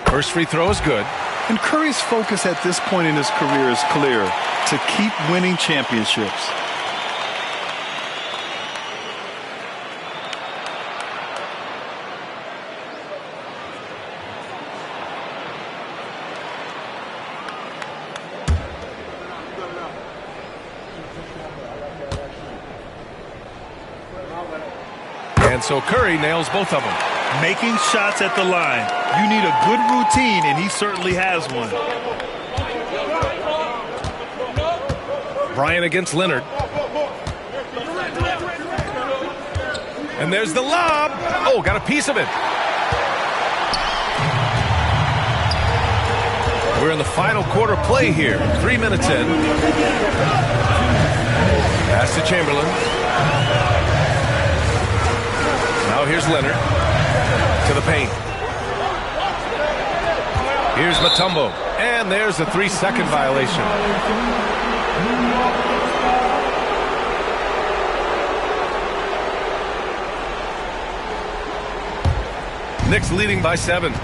First free throw is good. And Curry's focus at this point in his career is clear: to keep winning championships. And so Curry nails both of them. Making shots at the line. You need a good routine, and he certainly has one. Bryant against Leonard. And there's the lob. Oh, got a piece of it. We're in the final quarter play here. 3 minutes in. Pass to Chamberlain. Now here's Leonard. To the paint. Here's Mutombo. And there's a 3-second violation. Knicks leading by 7.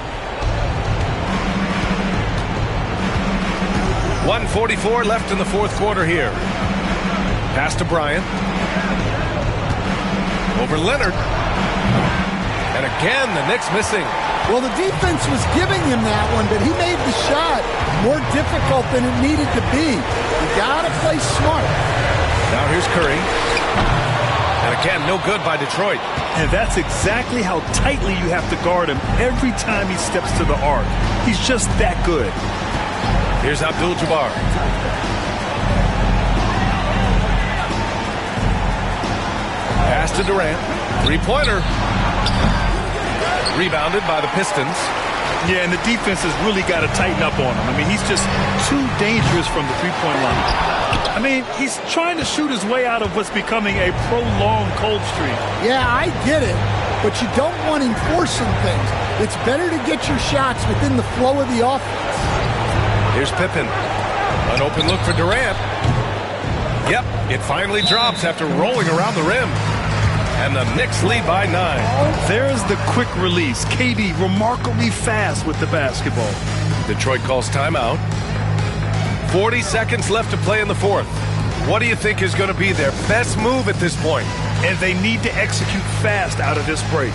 1:44 left in the fourth quarter here. Pass to Bryant. Over Leonard. And again, the Knicks missing. Well, the defense was giving him that one, but he made the shot more difficult than it needed to be. You got to play smart. Now here's Curry. And again, no good by Detroit. And that's exactly how tightly you have to guard him every time he steps to the arc. He's just that good. Here's Abdul-Jabbar. Pass to Durant. Three-pointer. Rebounded by the Pistons. Yeah, and the defense has really got to tighten up on him. I mean, he's just too dangerous from the three-point line. I mean, he's trying to shoot his way out of what's becoming a prolonged cold streak. Yeah, I get it, but you don't want him forcing things. It's better to get your shots within the flow of the offense. Here's Pippen. An open look for Durant. Yep, it finally drops after rolling around the rim. And the Knicks lead by 9. There's the quick release. KD remarkably fast with the basketball. Detroit calls timeout. 40 seconds left to play in the fourth. What do you think is going to be their best move at this point? And they need to execute fast out of this break.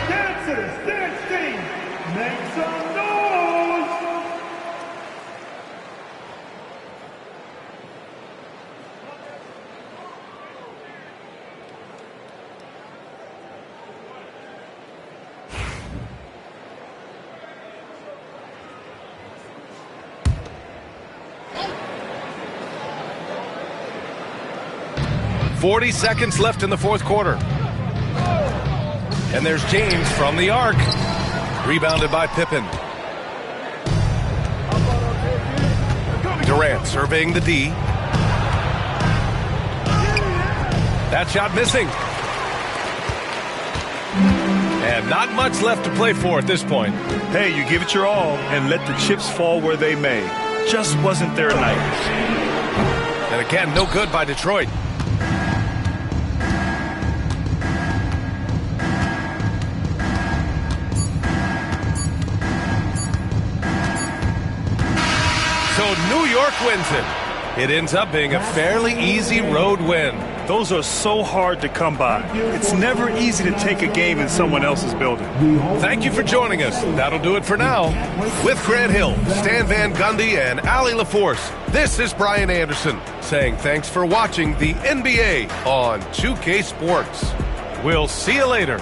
Dancers, dance team, make some noise! 40 seconds left in the fourth quarter. And there's James from the arc. Rebounded by Pippen. Durant surveying the D. That shot missing. And not much left to play for at this point. Hey, you give it your all and let the chips fall where they may. Just wasn't their night. And again, no good by Detroit. So New York wins it. It ends up being a fairly easy road win. Those are so hard to come by. It's never easy to take a game in someone else's building. Thank you for joining us. That'll do it for now. With Grant Hill, Stan Van Gundy, and Allie LaForce, this is Brian Anderson saying thanks for watching the NBA on 2K Sports. We'll see you later.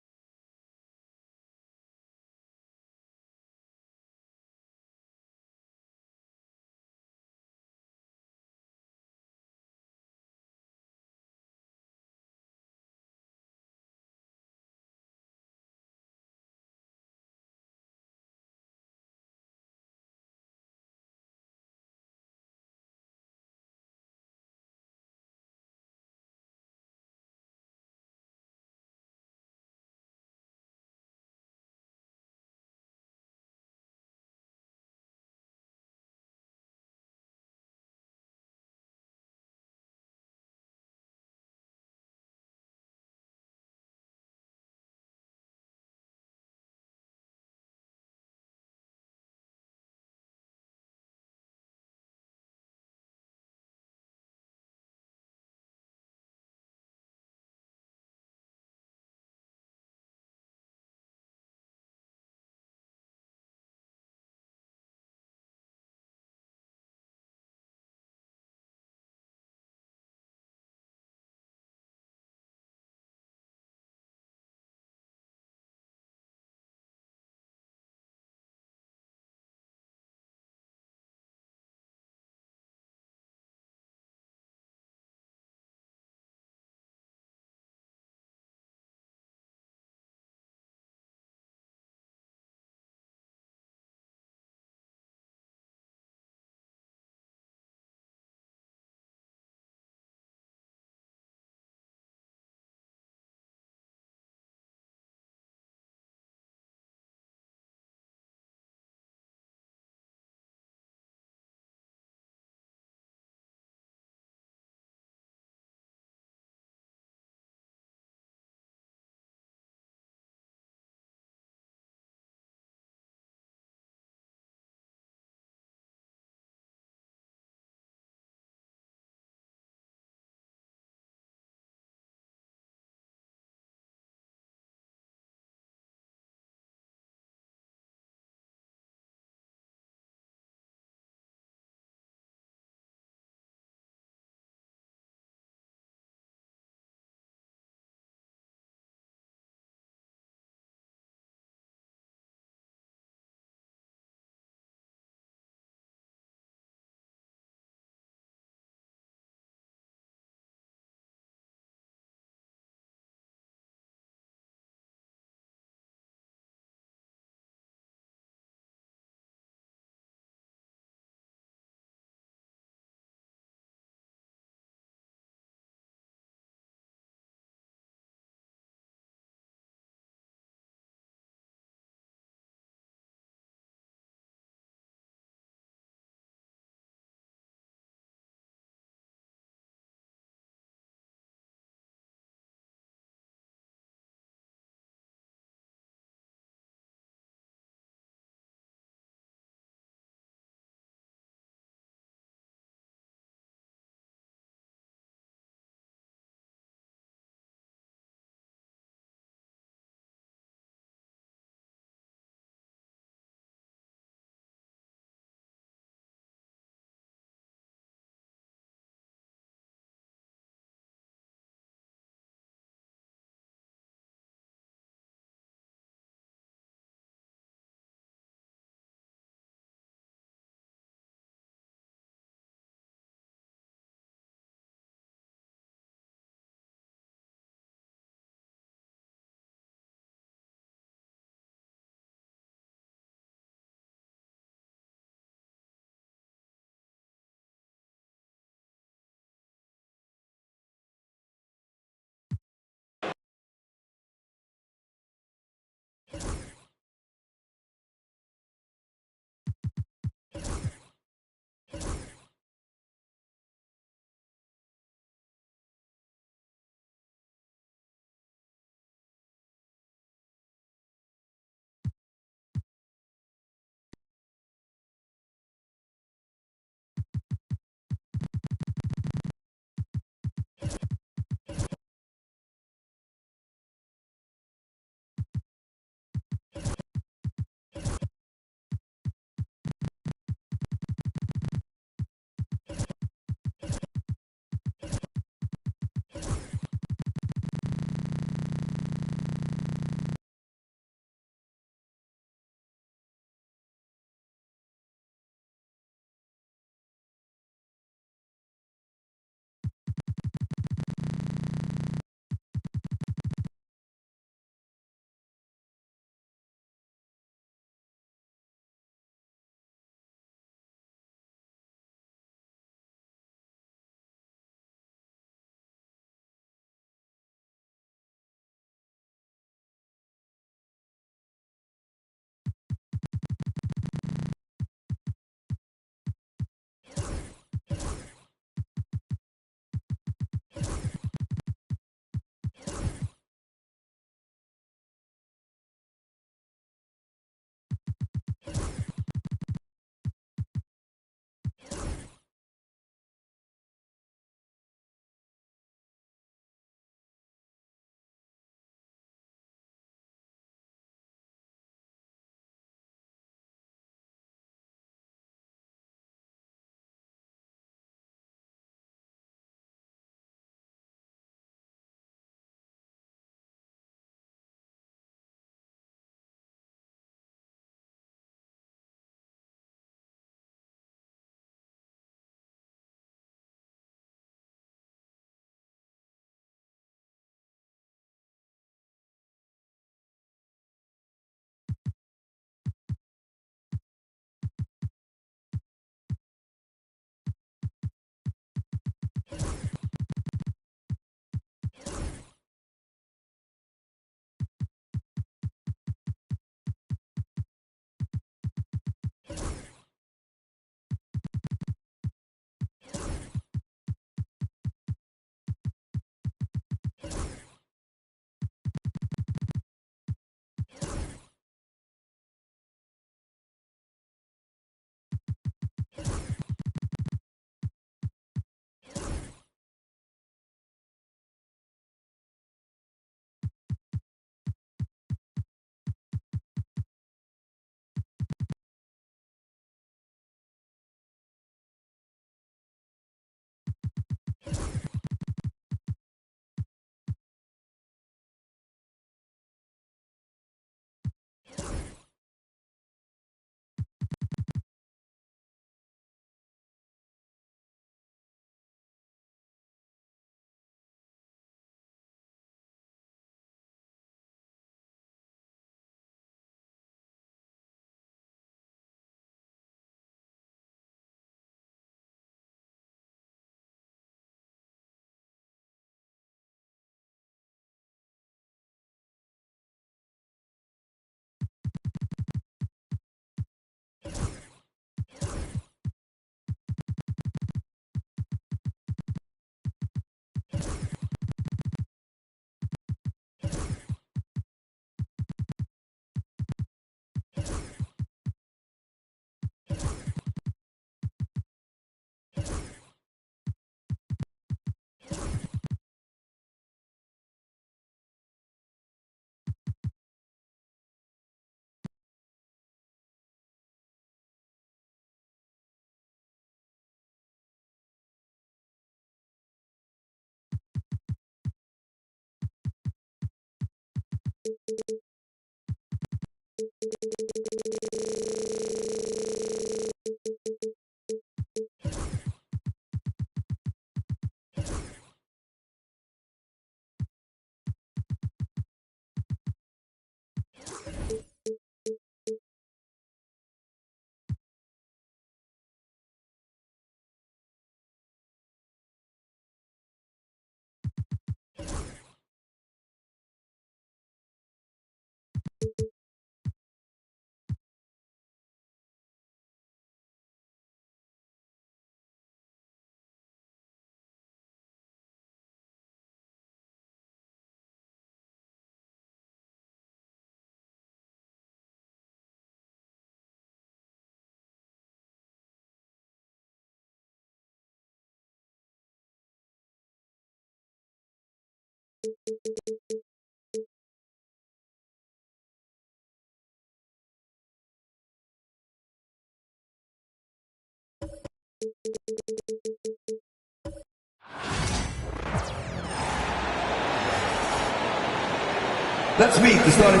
Let's meet the starting.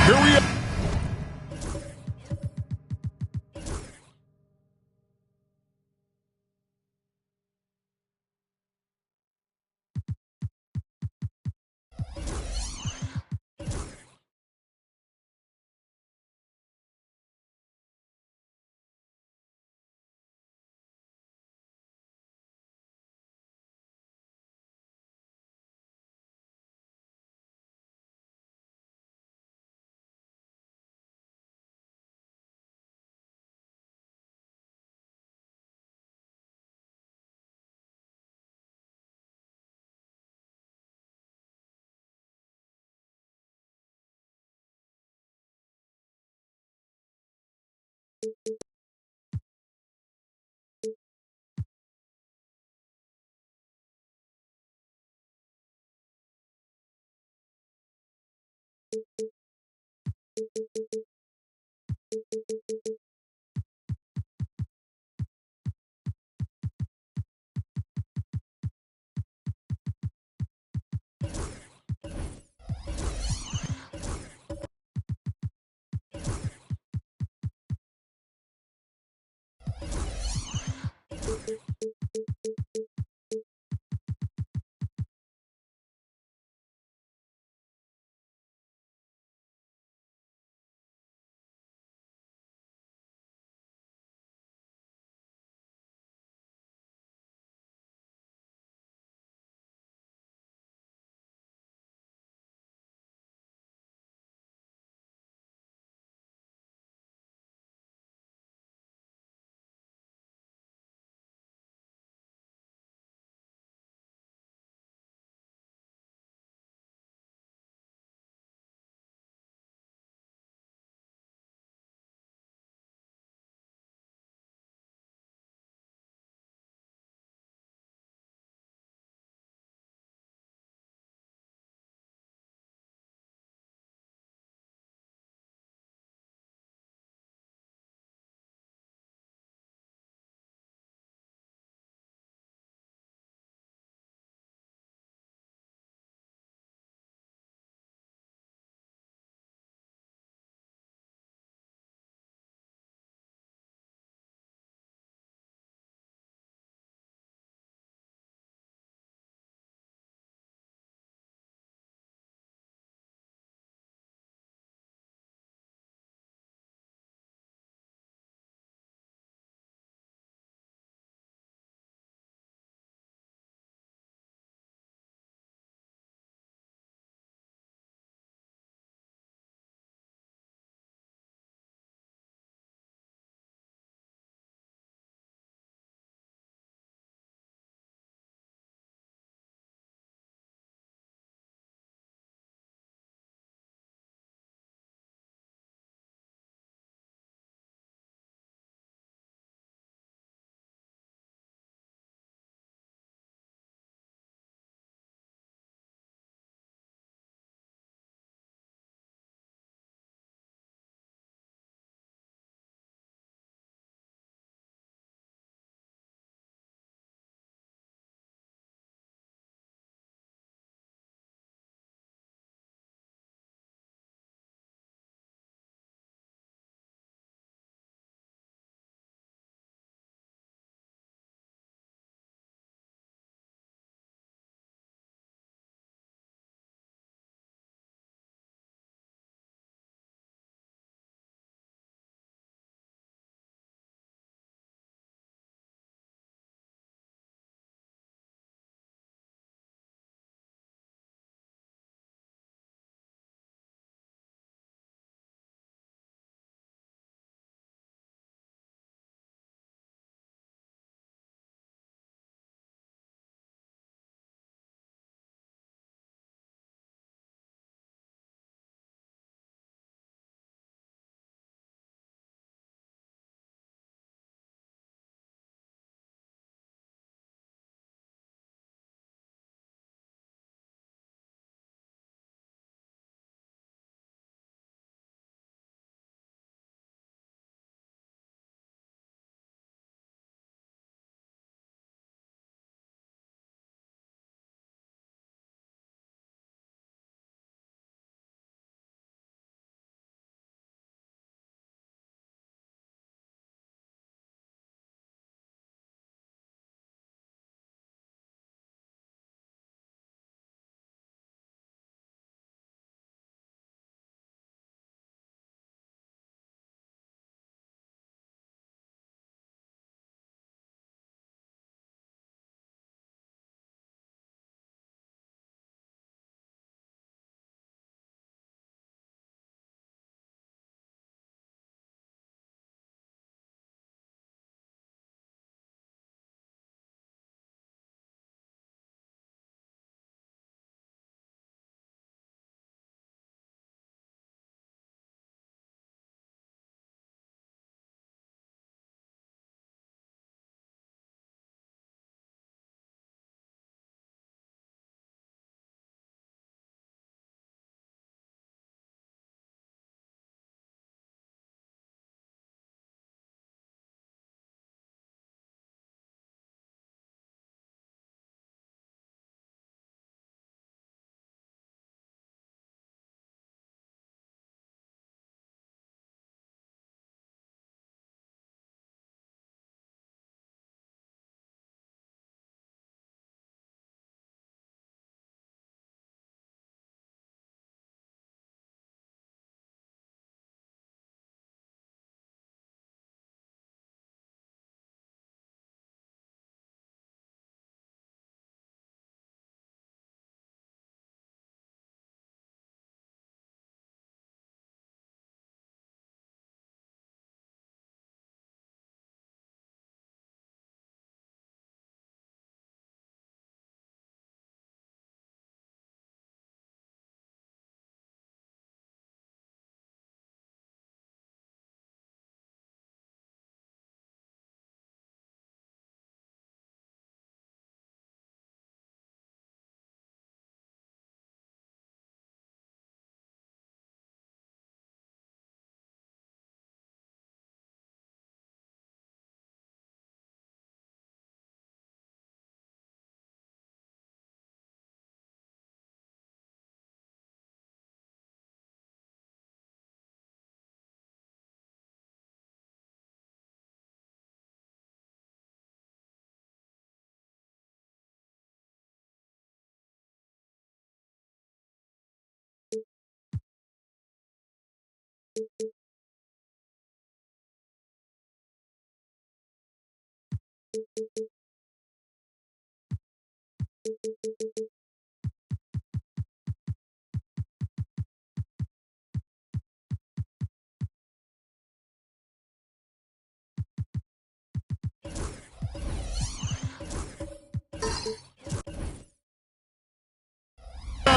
Here we are.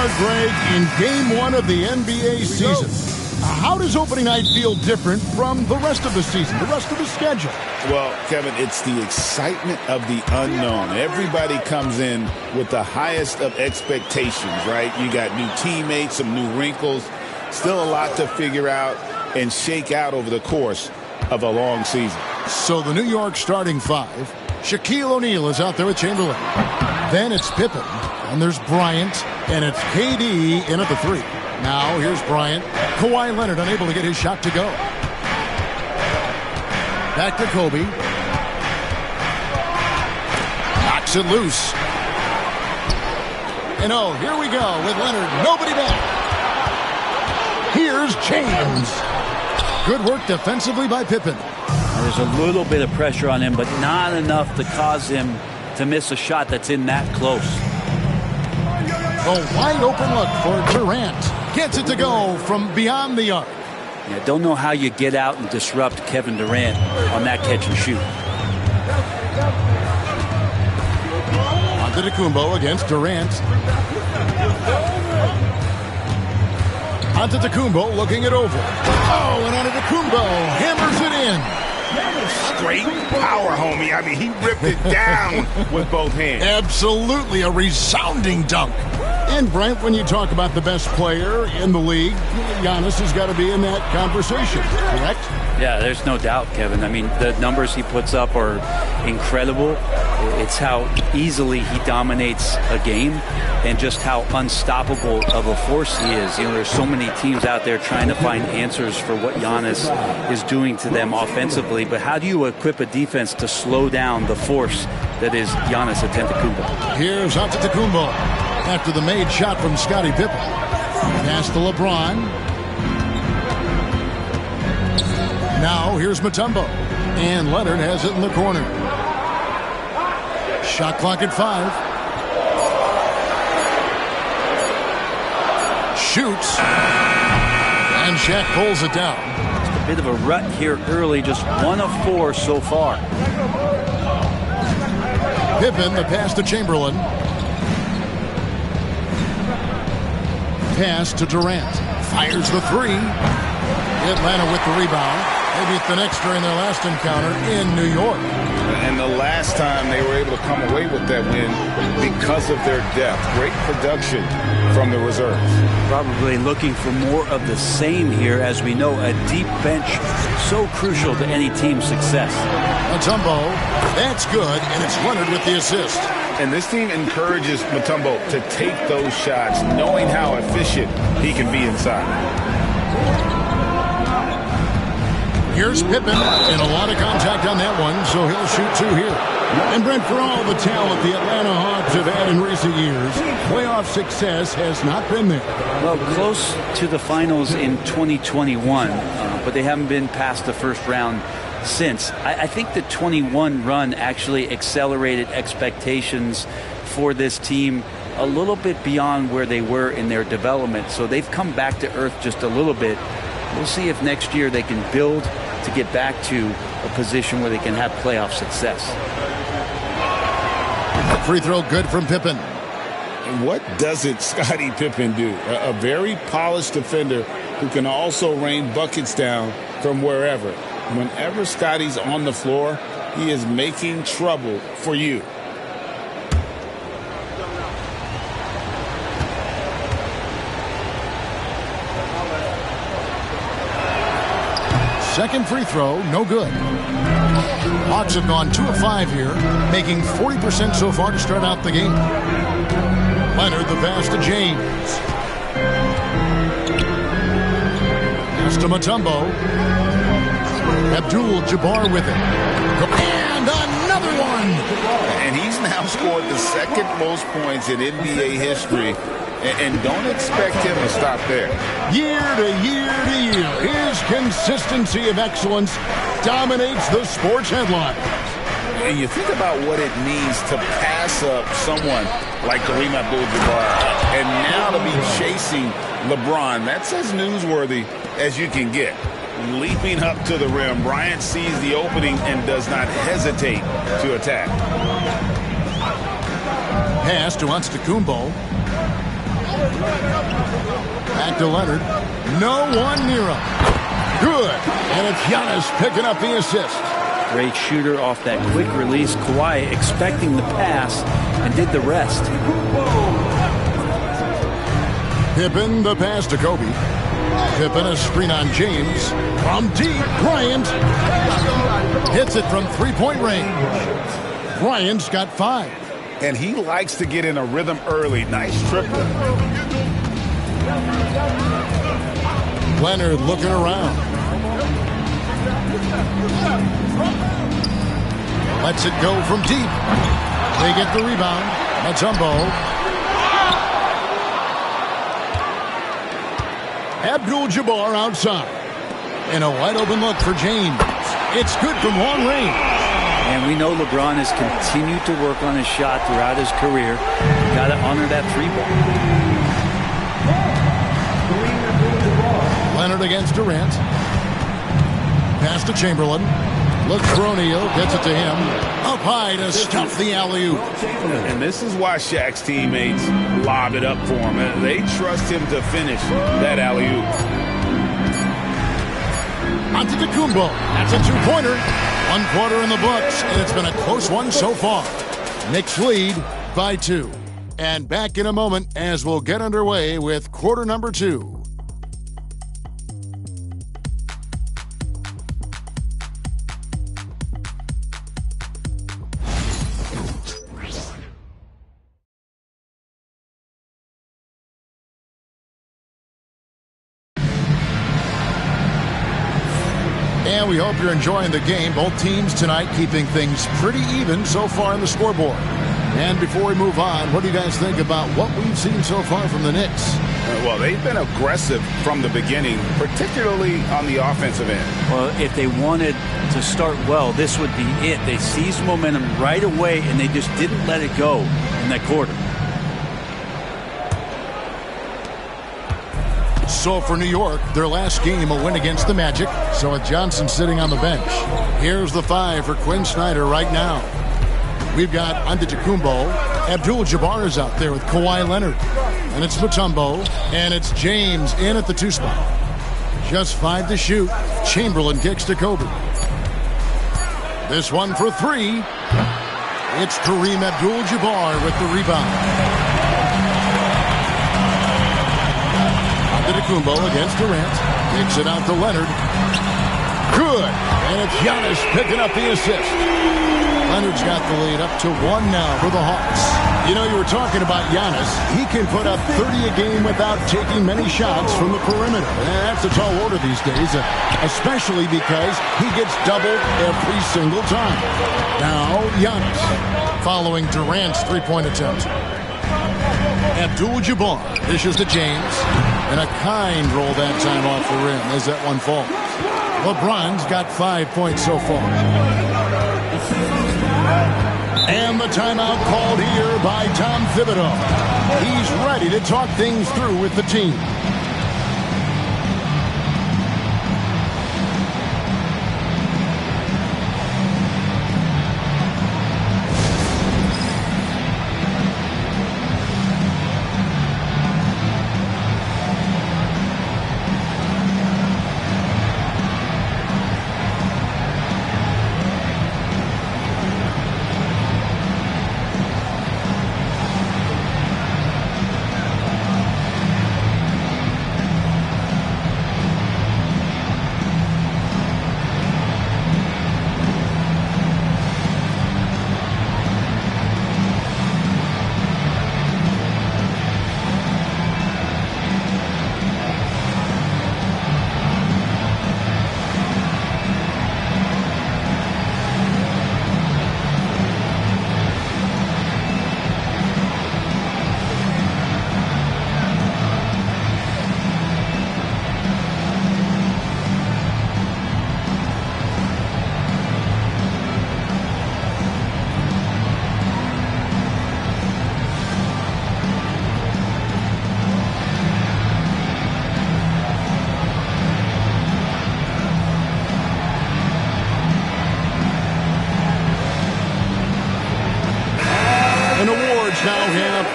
start, Greg, in Game 1 of the NBA season. How does opening night feel different from the rest of the season, the rest of the schedule? Well, Kevin, it's the excitement of the unknown. Everybody comes in with the highest of expectations, right? You got new teammates, some new wrinkles, still a lot to figure out and shake out over the course of a long season. So the New York starting five, Shaquille O'Neal is out there with Chamberlain. Then it's Pippen, and there's Bryant, and it's KD in at the 3. Now here's Bryant. Kawhi Leonard unable to get his shot to go. Back to Kobe. Knocks it loose. And oh, here we go with Leonard. Nobody back. Here's James. Good work defensively by Pippen. There's a little bit of pressure on him, but not enough to cause him to miss a shot that's in that close. A wide open look for Durant. Gets it to go from beyond the arc. Yeah, don't know how you get out and disrupt Kevin Durant on that catch and shoot. Antetokounmpo against Durant. Antetokounmpo looking it over. Oh, and Antetokounmpo hammers it in. Straight power, homie. I mean, he ripped it down with both hands. Absolutely a resounding dunk. And, Brent, when you talk about the best player in the league, Giannis has got to be in that conversation, correct? Yeah, there's no doubt, Kevin. I mean, the numbers he puts up are incredible. It's how easily he dominates a game and just how unstoppable of a force he is. You know, there's so many teams out there trying to find answers for what Giannis is doing to them offensively, but how do you equip a defense to slow down the force that is Giannis Antetokounmpo? Here's Antetokounmpo after the made shot from Scottie Pippen. Pass to LeBron. Now here's Mutombo. And Leonard has it in the corner. Shot clock at 5. Shoots. And Shaq pulls it down. Just a bit of a rut here early. Just 1 of 4 so far. Pippen, the pass to Chamberlain. Pass to Durant. Fires the 3. Atlanta with the rebound. Maybe it's the next during their last encounter in New York. And the last time they were able to come away with that win because of their depth. Great production from the reserves. Probably looking for more of the same here. As we know, a deep bench so crucial to any team's success. Mutombo, that's good, and it's Leonard with the assist. And this team encourages Mutombo to take those shots, knowing how efficient he can be inside. Here's Pippen, and a lot of contact on that one, so he'll shoot 2 here. And Brent, for all the talent the Atlanta Hawks have had in recent years, playoff success has not been there. Well, close to the finals in 2021, but they haven't been past the first round since. I think the 21 run actually accelerated expectations for this team a little bit beyond where they were in their development. So they've come back to earth just a little bit. We'll see if next year they can build to get back to a position where they can have playoff success. Free throw good from Pippen. And what doesn't Scottie Pippen do? A very polished defender who can also rain buckets down from wherever. Whenever Scottie's on the floor, he is making trouble for you. Second free throw, no good. Hawks have gone 2 of 5 here, making 40% so far to start out the game. Leonard, the pass to James. Pass to Mutombo. Abdul-Jabbar with it. And another one! And he's now scored the second most points in NBA history. And don't expect him to stop there. Year to year to year, his consistency of excellence dominates the sports headlines. And you think about what it means to pass up someone like Kareem Abdul-Jabbar and now to be chasing LeBron. That's as newsworthy as you can get. Leaping up to the rim, Bryant sees the opening and does not hesitate to attack. Pass to Antetokounmpo. Back to Leonard. No one near him. Good. And it's Giannis picking up the assist. Great shooter off that quick release. Kawhi expecting the pass and did the rest. Pippen the pass to Kobe. Pippen a screen on James. From deep, Bryant hits it from three-point range. Bryant's got 5. And he likes to get in a rhythm early. Nice triple. Leonard looking around. Lets it go from deep. They get the rebound. Mutombo. Abdul-Jabbar outside. And a wide open look for James. It's good from long range. And we know LeBron has continued to work on his shot throughout his career. You got to honor that 3-ball. Leonard against Durant. Pass to Chamberlain. Looks for O'Neal. Gets it to him. Up high to stuff the alley-oop. And this is why Shaq's teammates lob it up for him. They trust him to finish that alley-oop. Antetokounmpo. That's a 2-pointer. 1 quarter in the books, and it's been a close one so far. Knicks lead by 2. And back in a moment as we'll get underway with quarter number 2. And we hope you're enjoying the game. Both teams tonight keeping things pretty even so far on the scoreboard. And before we move on, what do you guys think about what we've seen so far from the Knicks? Well, they've been aggressive from the beginning, particularly on the offensive end. Well, if they wanted to start well, this would be it. They seized momentum right away, and they just didn't let it go in that quarter. So for New York, their last game a win against the Magic. So with Johnson sitting on the bench, here's the 5 for Quinn Snyder right now. We've got Antetokounmpo. Abdul-Jabbar is out there with Kawhi Leonard. And it's Mutombo. And it's James in at the 2 spot. Just 5 to shoot. Chamberlain kicks to Kobe. This one for 3. It's Kareem Abdul-Jabbar with the rebound. Antetokounmpo against Durant. Kicks it out to Leonard. Good. And it's Giannis picking up the assist. Leonard's got the lead up to 1 now for the Hawks. You know, you were talking about Giannis. He can put up 30 a game without taking many shots from the perimeter. That's a tall order these days, especially because he gets doubled every single time. Now, Giannis following Durant's 3-point attempt. Abdul-Jabbar dishes to James. And a kind roll that time off the rim as that one falls. LeBron's got 5 points so far. And the timeout called here by Tom Thibodeau. He's ready to talk things through with the team.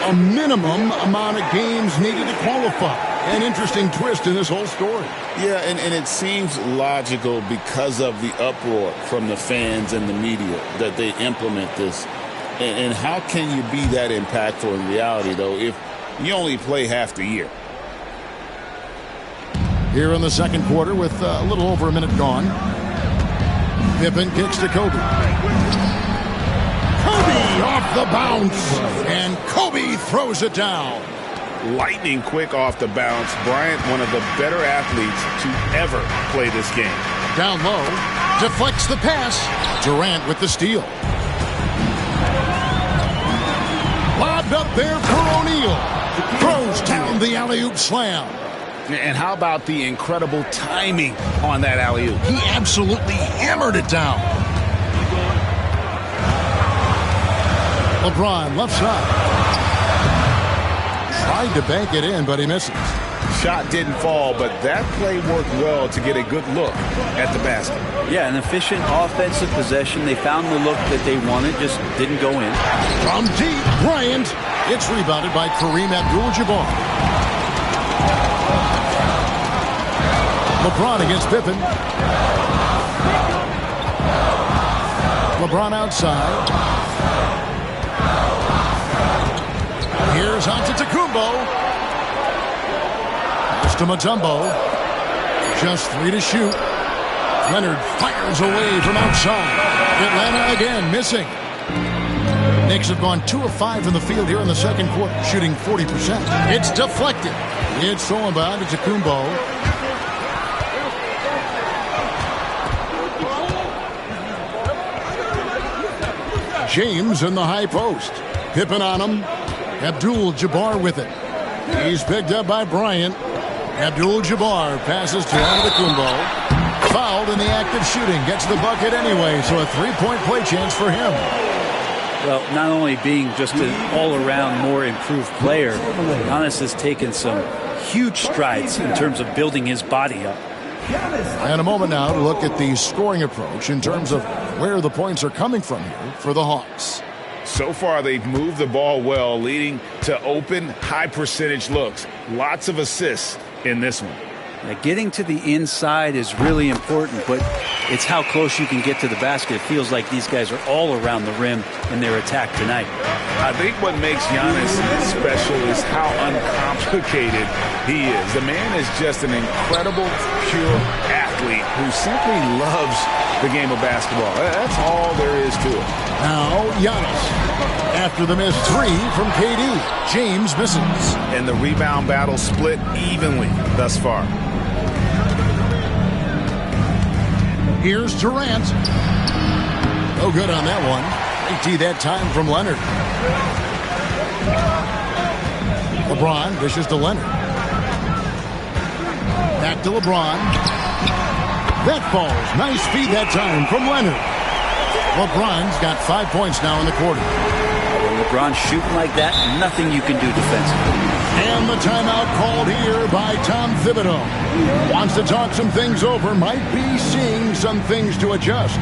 a minimum amount of games needed to qualify. An interesting twist in this whole story. Yeah, and it seems logical because of the uproar from the fans and the media that they implement this. And how can you be that impactful in reality, though, if you only play half the year? Here in the second quarter with a little over a minute gone. Pippen kicks to Kobe. Kobe off the bounce. And Kobe throws it down. Lightning quick off the bounce. Bryant, one of the better athletes to ever play this game. Down low. Deflects the pass. Durant with the steal. Lobbed up there for O'Neal. Throws down the alley-oop slam. And how about the incredible timing on that alley-oop? He absolutely hammered it down. LeBron, left side. Tried to bank it in, but he misses. Shot didn't fall, but that play worked well to get a good look at the basket. Yeah, an efficient offensive possession. They found the look that they wanted, just didn't go in. From deep, Bryant. It's rebounded by Kareem Abdul-Jabbar. LeBron against Pippen. LeBron outside. Here's Antetokounmpo. Pass to Mutombo. Just 3 to shoot. Leonard fires away from outside. Atlanta again missing. Knicks have gone 2 of 5 from the field here in the second quarter, shooting 40%. It's deflected. It's thrown by Antetokounmpo. James in the high post. Pippen on him. Abdul-Jabbar with it. He's picked up by Bryant. Abdul-Jabbar passes to Antetokounmpo. Fouled in the act of shooting. Gets the bucket anyway, so a 3-point play chance for him. Well, not only being just an all-around more improved player, Giannis has taken some huge strides in terms of building his body up. And a moment now to look at the scoring approach in terms of where the points are coming from here for the Hawks. So far, they've moved the ball well, leading to open, high-percentage looks. Lots of assists in this one. Yeah, getting to the inside is really important, but it's how close you can get to the basket. It feels like these guys are all around the rim in their attack tonight. I think what makes Giannis special is how uncomplicated he is. The man is just an incredible, pure athlete who simply loves the game of basketball. That's all there is to it. Now, Giannis. After the missed 3 from KD, James misses. And the rebound battle split evenly thus far. Here's Durant. No good on that one. Great that time from Leonard. LeBron dishes to Leonard. Back to LeBron. That falls. Nice feed that time from Leonard. LeBron's got 5 points now in the quarter. When LeBron's shooting like that, nothing you can do defensively. And the timeout called here by Tom Thibodeau. Wants to talk some things over. Might be seeing some things to adjust.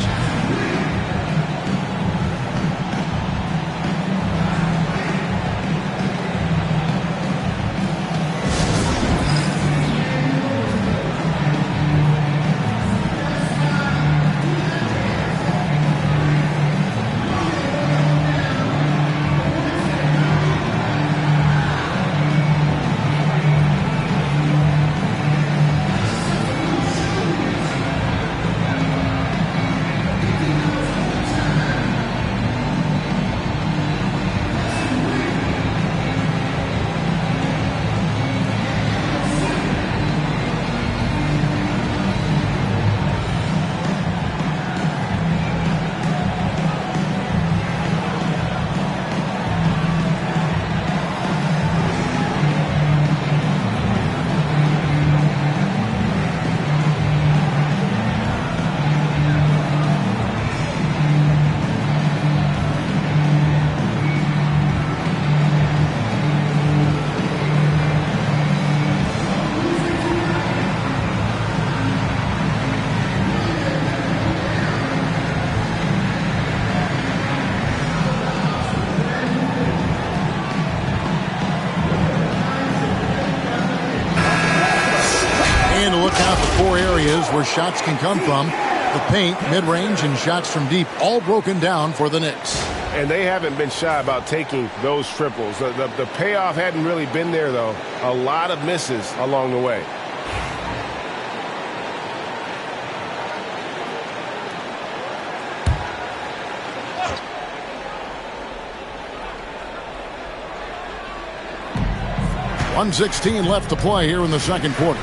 areas where shots can come from. The paint, mid-range, and shots from deep all broken down for the Knicks. And they haven't been shy about taking those triples. The payoff hadn't really been there, though. A lot of misses along the way. .116 left to play here in the second quarter.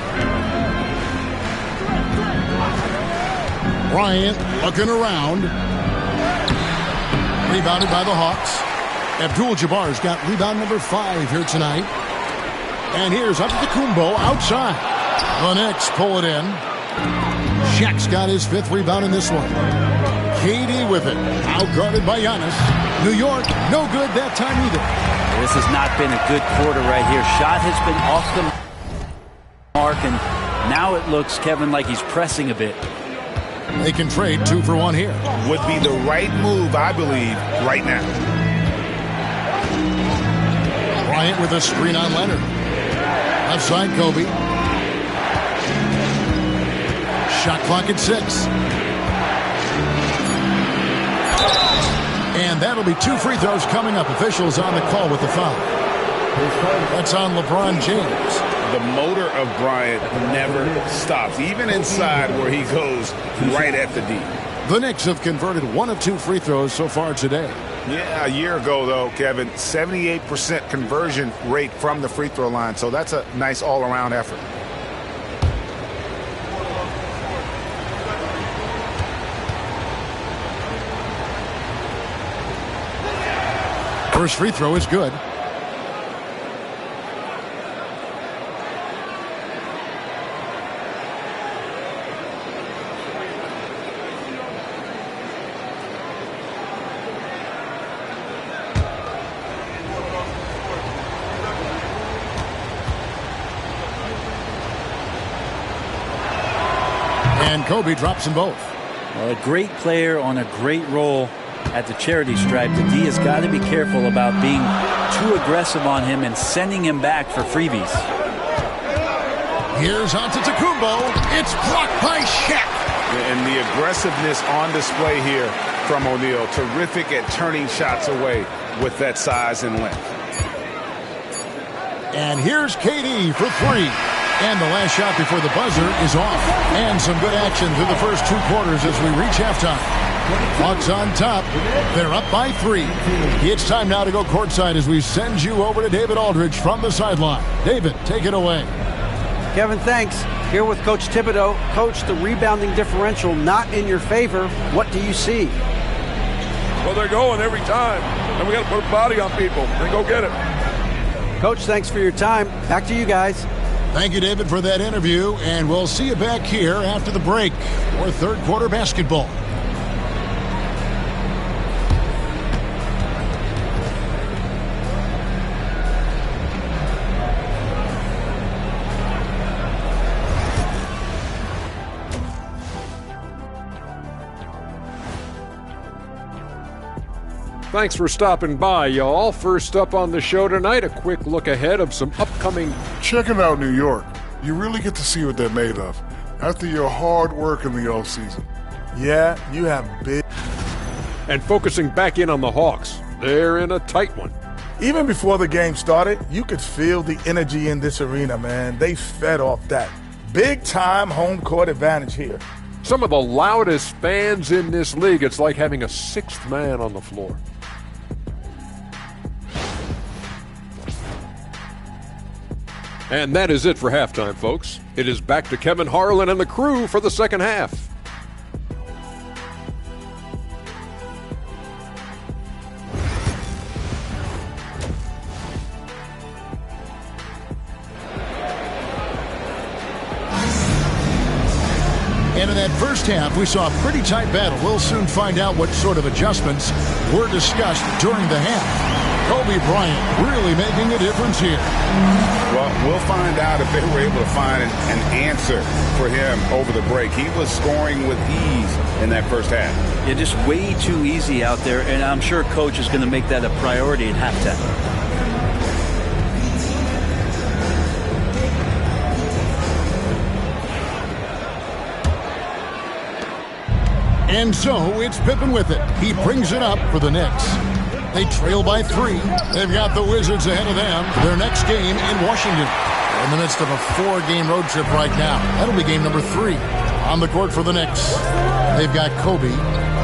Bryant looking around. Rebounded by the Hawks. Abdul-Jabbar's got rebound number 5 here tonight. And here's Antetokounmpo outside. The Knicks pull it in. Shaq's got his 5th rebound in this one. KD with it. Outguarded by Giannis. New York, no good that time either. This has not been a good quarter right here. Shot has been off the mark, and now it looks, Kevin, like he's pressing a bit. They can trade 2 for 1 here. Would be the right move, I believe, right now. Bryant with a screen on Leonard. Left side, Kobe. Shot clock at 6. And that'll be 2 free throws coming up. Officials on the call with the foul. That's on LeBron James. The motor of Bryant never stops, even inside where he goes right at the D. The Knicks have converted 1 of 2 free throws so far today. Yeah, a year ago, though, Kevin, 78% conversion rate from the free throw line. So that's a nice all-around effort. First free throw is good. And Kobe drops them both. Well, a great player on a great role at the charity stripe. The D has got to be careful about being too aggressive on him and sending him back for freebies. Here's Antetokounmpo. It's blocked by Shaq. And the aggressiveness on display here from O'Neal. Terrific at turning shots away with that size and length. And here's KD for 3. And the last shot before the buzzer is off. And some good action through the first 2 quarters as we reach halftime. Hawks on top. They're up by 3. It's time now to go courtside as we send you over to David Aldridge from the sideline. David, take it away. Kevin, thanks. Here with Coach Thibodeau. Coach, the rebounding differential not in your favor. What do you see? Well, they're going every time. And we got to put a body on people and go get it. Coach, thanks for your time. Back to you guys. Thank you, David, for that interview. And we'll see you back here after the break for third quarter basketball. Thanks for stopping by, y'all. First up on the show tonight, a quick look ahead of some upcoming... Checking out New York. You really get to see what they're made of after your hard work in the offseason. Yeah, you have big... And focusing back in on the Hawks. They're in a tight one. Even before the game started, you could feel the energy in this arena, man. They fed off that. Big-time home court advantage here. Some of the loudest fans in this league. It's like having a 6th man on the floor. And that is it for halftime, folks. It is back to Kevin Harlan and the crew for the second half. And in that first half, we saw a pretty tight battle. We'll soon find out what sort of adjustments were discussed during the half. Kobe Bryant really making a difference here. Well, we'll find out if they were able to find an answer for him over the break. He was scoring with ease in that first half. Yeah, just way too easy out there, and I'm sure Coach is going to make that a priority at halftime. And so it's Pippen with it. He brings it up for the Knicks. They trail by 3. They've got the Wizards ahead of them for their next game in Washington. They're in the midst of a 4-game road trip right now. That'll be game number 3. On the court for the Knicks, they've got Kobe.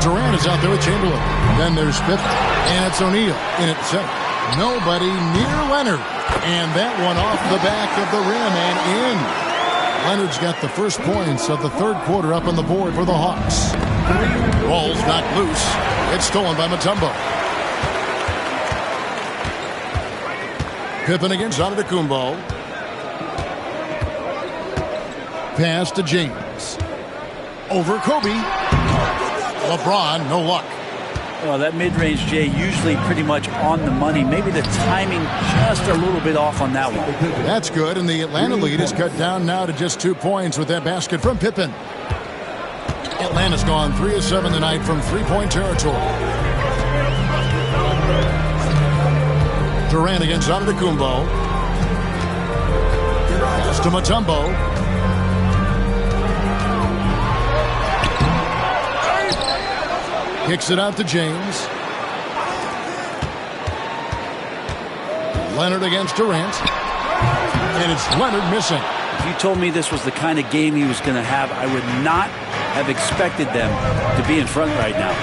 Durant is out there with Chamberlain. Then there's Pippen. And it's O'Neal in at center. Nobody near Leonard. And that one off the back of the rim and in. Leonard's got the first points of the third quarter up on the board for the Hawks. Ball's knocked loose. It's stolen by Mutombo. Pippen against Antetokounmpo. Pass to James. Over Kobe. LeBron, no luck. Well, that mid-range, Jay, usually pretty much on the money. Maybe the timing just a little bit off on that one. That's good, and the Atlanta lead is cut down now to just 2 points with that basket from Pippen. Atlanta's gone 3 of 7 tonight from three-point territory. Durant against Antetokounmpo. Pass to Mutombo. Kicks it out to James. Leonard against Durant. And it's Leonard missing. If you told me this was the kind of game he was going to have, I would not have expected them to be in front right now.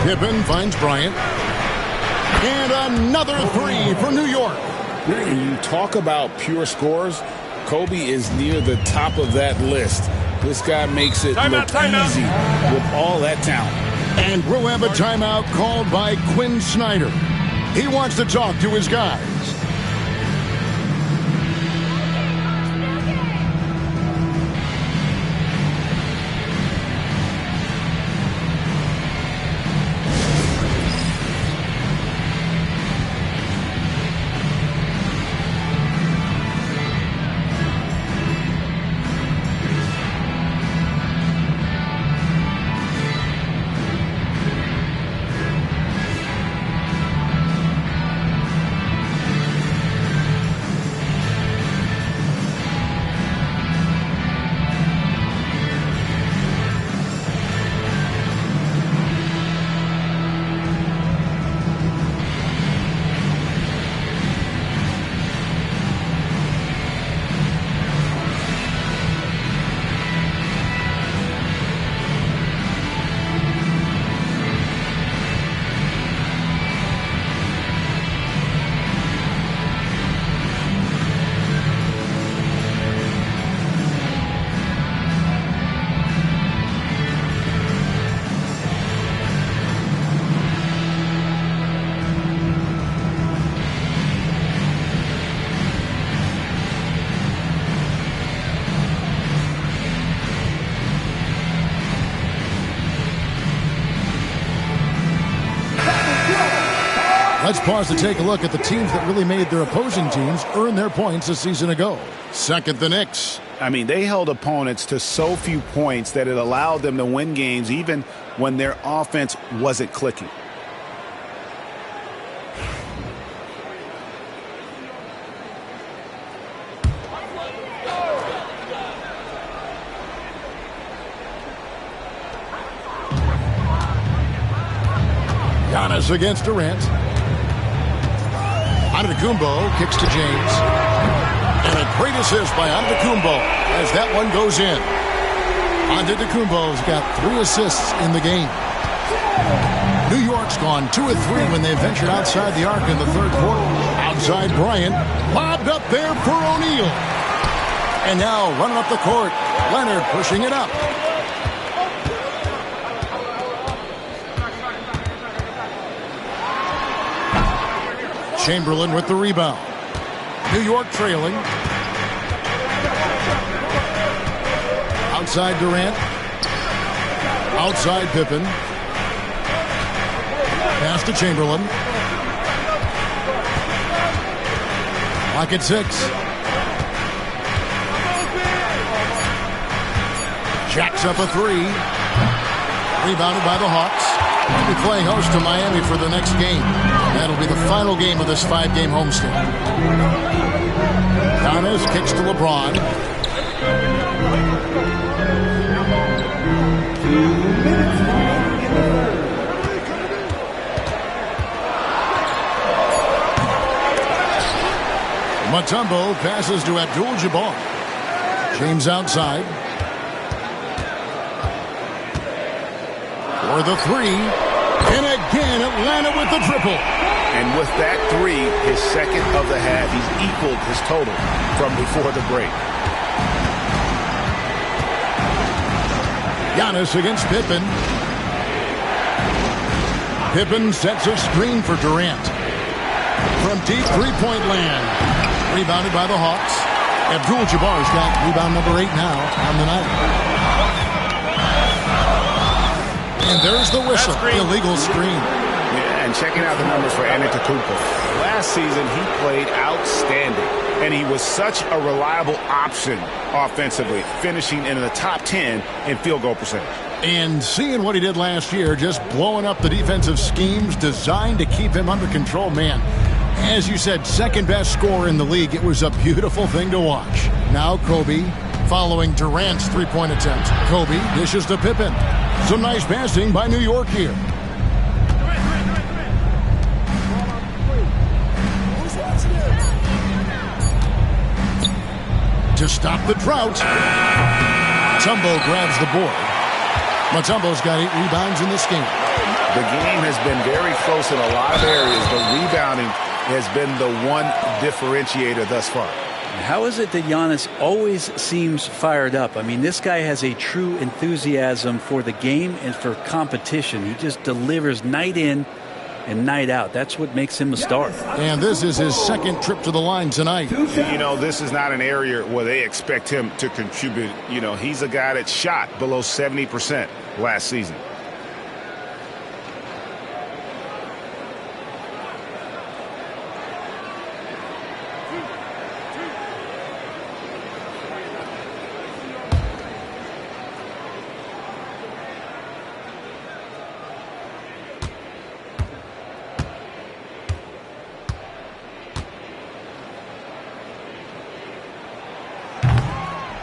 Pippen finds Bryant. And another 3 for New York. When you talk about pure scores, Kobe is near the top of that list. This guy makes it look easy with all that talent. And we'll have a timeout called by Quinn Snyder. He wants to talk to his guys. Let's pause to take a look at the teams that really made their opposing teams earn their points a season ago. Second, the Knicks. I mean, they held opponents to so few points that it allowed them to win games even when their offense wasn't clicking. Giannis against Durant. Antetokounmpo kicks to James. And a great assist by Antetokounmpo as that one goes in. Antetokounmpo's got 3 assists in the game. New York's gone 2 of 3 when they ventured outside the arc in the third quarter. Outside Bryant, lobbed up there for O'Neal. And now running up the court, Leonard pushing it up. Chamberlain with the rebound. New York trailing. Outside Durant. Outside Pippen. Pass to Chamberlain. Clock at 6. Jacks up a 3. Rebounded by the Hawks. They'll be playing host to Miami for the next game. That'll be the final game of this 5-game homestand. Giannis kicks to LeBron. minutes remaining in the third. Mutombo passes to Abdul-Jabbar. James outside. For the three. And again, Atlanta with the triple. And with that three, his second of the half, he's equaled his total from before the break. Giannis against Pippen. Pippen sets a screen for Durant. From deep three-point land. Rebounded by the Hawks. Abdul-Jabbar's got rebound number 8 now on the night. And there's the whistle. Illegal screen. Yeah, and checking out the numbers for Antetokounmpo. Last season, he played outstanding. And he was such a reliable option offensively, finishing in the top 10 in field goal percentage. And seeing what he did last year, just blowing up the defensive schemes designed to keep him under control, man. As you said, second best scorer in the league. It was a beautiful thing to watch. Now Kobe following Durant's three-point attempt. Kobe dishes to Pippen. Some nice passing by New York here. To stop the drought, Mutombo grabs the board. Mutombo's got 8 rebounds in this game. The game has been very close in a lot of areas, but rebounding has been the one differentiator thus far. How is it that Giannis always seems fired up? I mean, this guy has a true enthusiasm for the game and for competition. He just delivers night in and night out. That's what makes him a star. And this is his second trip to the line tonight. You know, this is not an area where they expect him to contribute. You know, he's a guy that shot below 70% last season.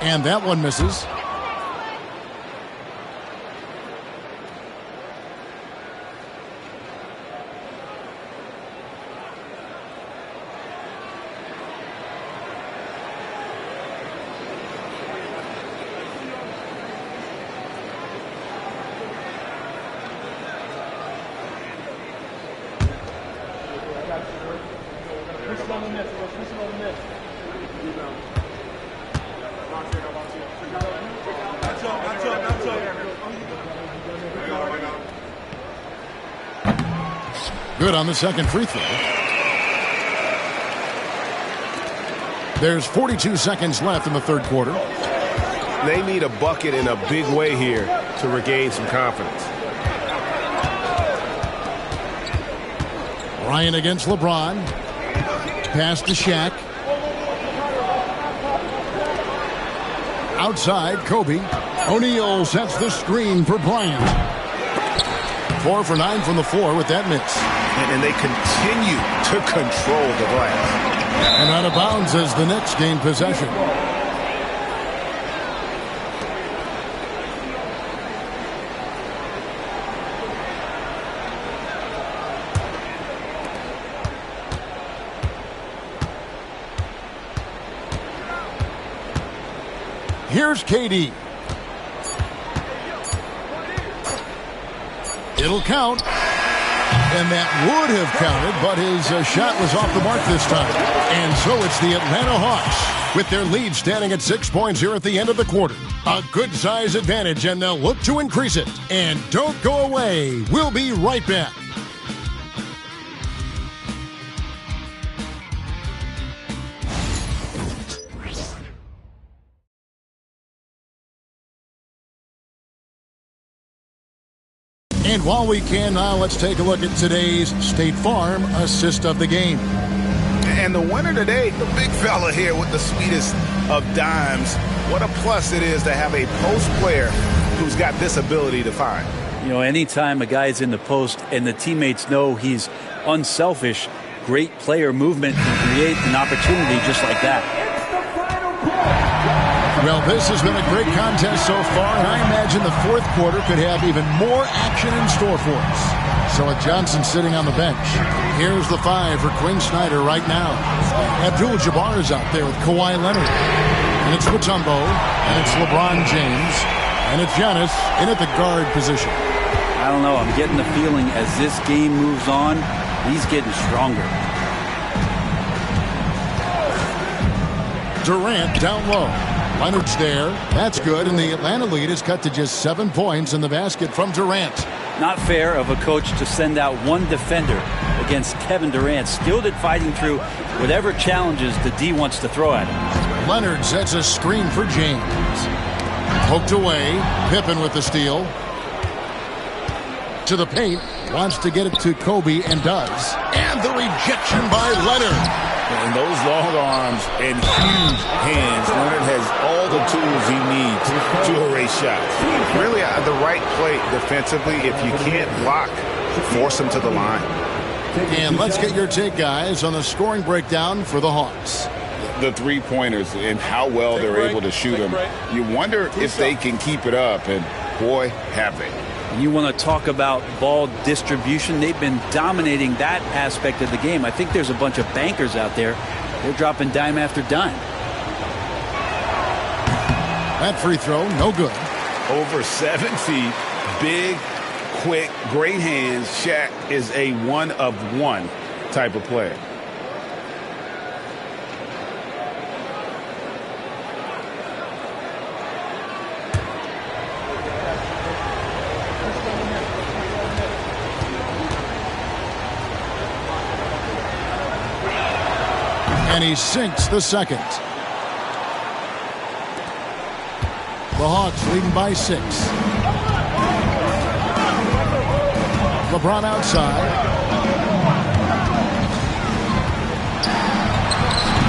And that one misses. Good on the second free throw. There's 42 seconds left in the third quarter. They need a bucket in a big way here to regain some confidence. Bryant against LeBron. Pass to Shaq. Outside, Kobe. O'Neal sets the screen for Bryant. 4 for 9 from the floor with that miss. And they continue to control the glass. And out of bounds as the Knicks gain possession. Here's KD. It'll count. And that would have counted, but his shot was off the mark this time. And so it's the Atlanta Hawks with their lead standing at 6 points here at the end of the quarter. A good size advantage, and they'll look to increase it. And don't go away. We'll be right back. And while we can now, let's take a look at today's State Farm assist of the game. And the winner today, the big fella here with the sweetest of dimes. What a plus it is to have a post player who's got this ability to find. You know, anytime a guy's in the post and the teammates know he's unselfish, great player movement can create an opportunity just like that. It's the final play. Well, this has been a great contest so far, and I imagine the fourth quarter could have even more action in store for us. So with Johnson sitting on the bench, here's the 5 for Quinn Snyder right now. Abdul-Jabbar is out there with Kawhi Leonard. And it's Mutombo, and it's LeBron James, and it's Giannis in at the guard position. I don't know. I'm getting the feeling as this game moves on, he's getting stronger. Durant down low. Leonard's there. That's good, and the Atlanta lead is cut to just 7 points in the basket from Durant. Not fair of a coach to send out one defender against Kevin Durant, skilled at fighting through whatever challenges the D wants to throw at him. Leonard sets a screen for James. Poked away. Pippen with the steal. To the paint. Wants to get it to Kobe and does. And the rejection by Leonard. And those long arms and huge hands, Leonard has all the tools he needs to erase shots. Really, the right play defensively, if you can't block, force him to the line. And let's get your take, guys, on the scoring breakdown for the Hawks. The three-pointers and how well they're able to shoot them. You wonder if they can keep it up, and boy, have they. You want to talk about ball distribution. They've been dominating that aspect of the game. I think there's a bunch of bankers out there. They're dropping dime after dime. That free throw, no good. Over 7 feet, big, quick, great hands. Shaq is a one-of-one type of player. And he sinks the second. The Hawks leading by 6. LeBron outside.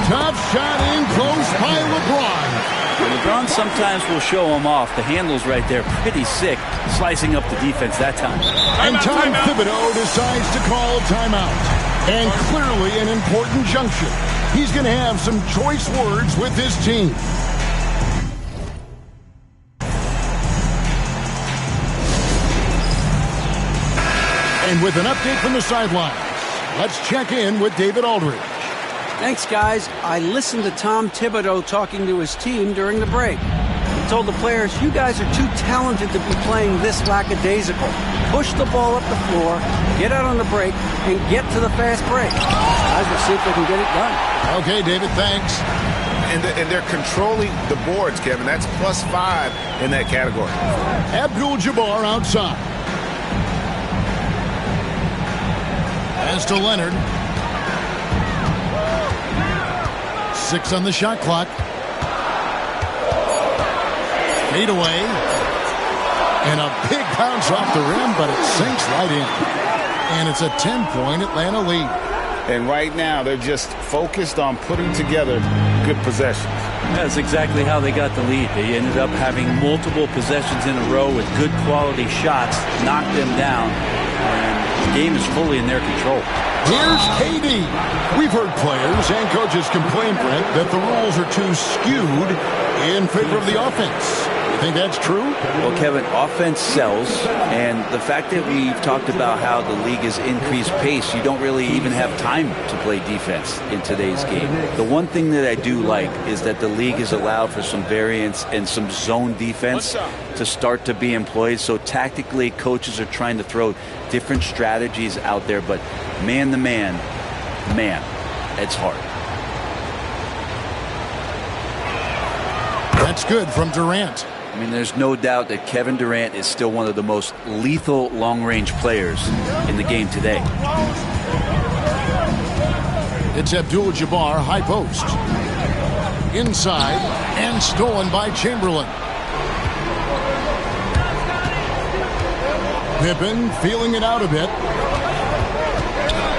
Tough shot in close by LeBron. LeBron sometimes will show him off. The handle's right there, pretty sick, slicing up the defense that time. And Tom Thibodeau decides to call a timeout. And clearly an important juncture. He's going to have some choice words with his team. And with an update from the sidelines, let's check in with David Aldridge. Thanks, guys. I listened to Tom Thibodeau talking to his team during the break. He told the players, you guys are too talented to be playing this lackadaisical. Push the ball up the floor, get out on the break, and get to the fast break. Guys will see if they can get it done. Okay, David, thanks. And they're controlling the boards, Kevin. That's +5 in that category. Abdul-Jabbar outside. As to Leonard. 6 on the shot clock. Fade away. And a big bounce off the rim, but it sinks right in. And it's a 10-point Atlanta lead. And right now, they're just focused on putting together good possessions. That's exactly how they got the lead. They ended up having multiple possessions in a row with good quality shots, knocked them down, and the game is fully in their control. Here's KD. We've heard players and coaches complain, Brent, that the rules are too skewed in favor of the offense. You think that's true? Well, Kevin, offense sells, and the fact that we've talked about how the league has increased pace, you don't really even have time to play defense in today's game. The one thing that I do like is that the league has allowed for some variance and some zone defense to start to be employed. So tactically, coaches are trying to throw different strategies out there, but man-to-man, it's hard. That's good from Durant. I mean, there's no doubt that Kevin Durant is still one of the most lethal long-range players in the game today. It's Abdul-Jabbar, high post. Inside, and stolen by Chamberlain. Pippen feeling it out a bit.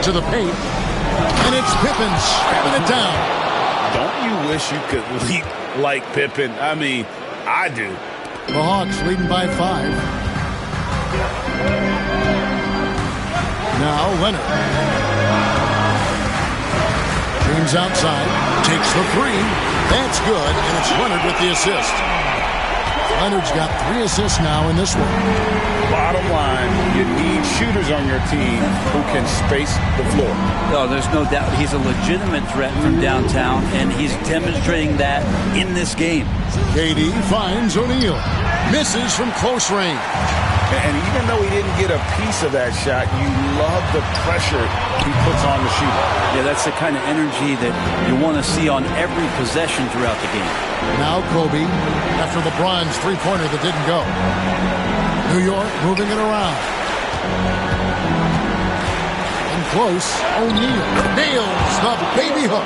To the paint. And it's Pippen strapping it down. Don't you wish you could leap like Pippen? I mean, I do. The Hawks leading by 5. Now Leonard. James outside, takes the three. That's good, and it's Leonard with the assist. Leonard's got 3 assists now in this one. Bottom line, you need shooters on your team who can space the floor. No, there's no doubt he's a legitimate threat from downtown, and he's demonstrating that in this game. KD finds O'Neal. Misses from close range. And even though he didn't get a piece of that shot, you love the pressure he puts on the shooter. Yeah, that's the kind of energy that you want to see on every possession throughout the game. Now Kobe, after LeBron's three-pointer that didn't go. New York moving it around. And close, O'Neal nails the baby hook.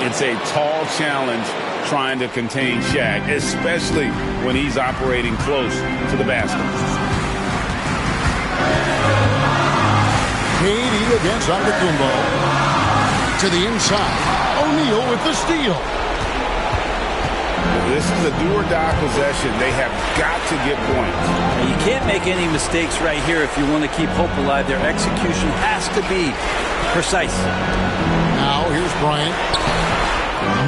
It's a tall challenge trying to contain Shaq, especially when he's operating close to the basket. KD against Antetokounmpo. To the inside. O'Neal with the steal. This is a do-or-die possession. They have got to get points. You can't make any mistakes right here if you want to keep hope alive. Their execution has to be precise. Now here's Bryant.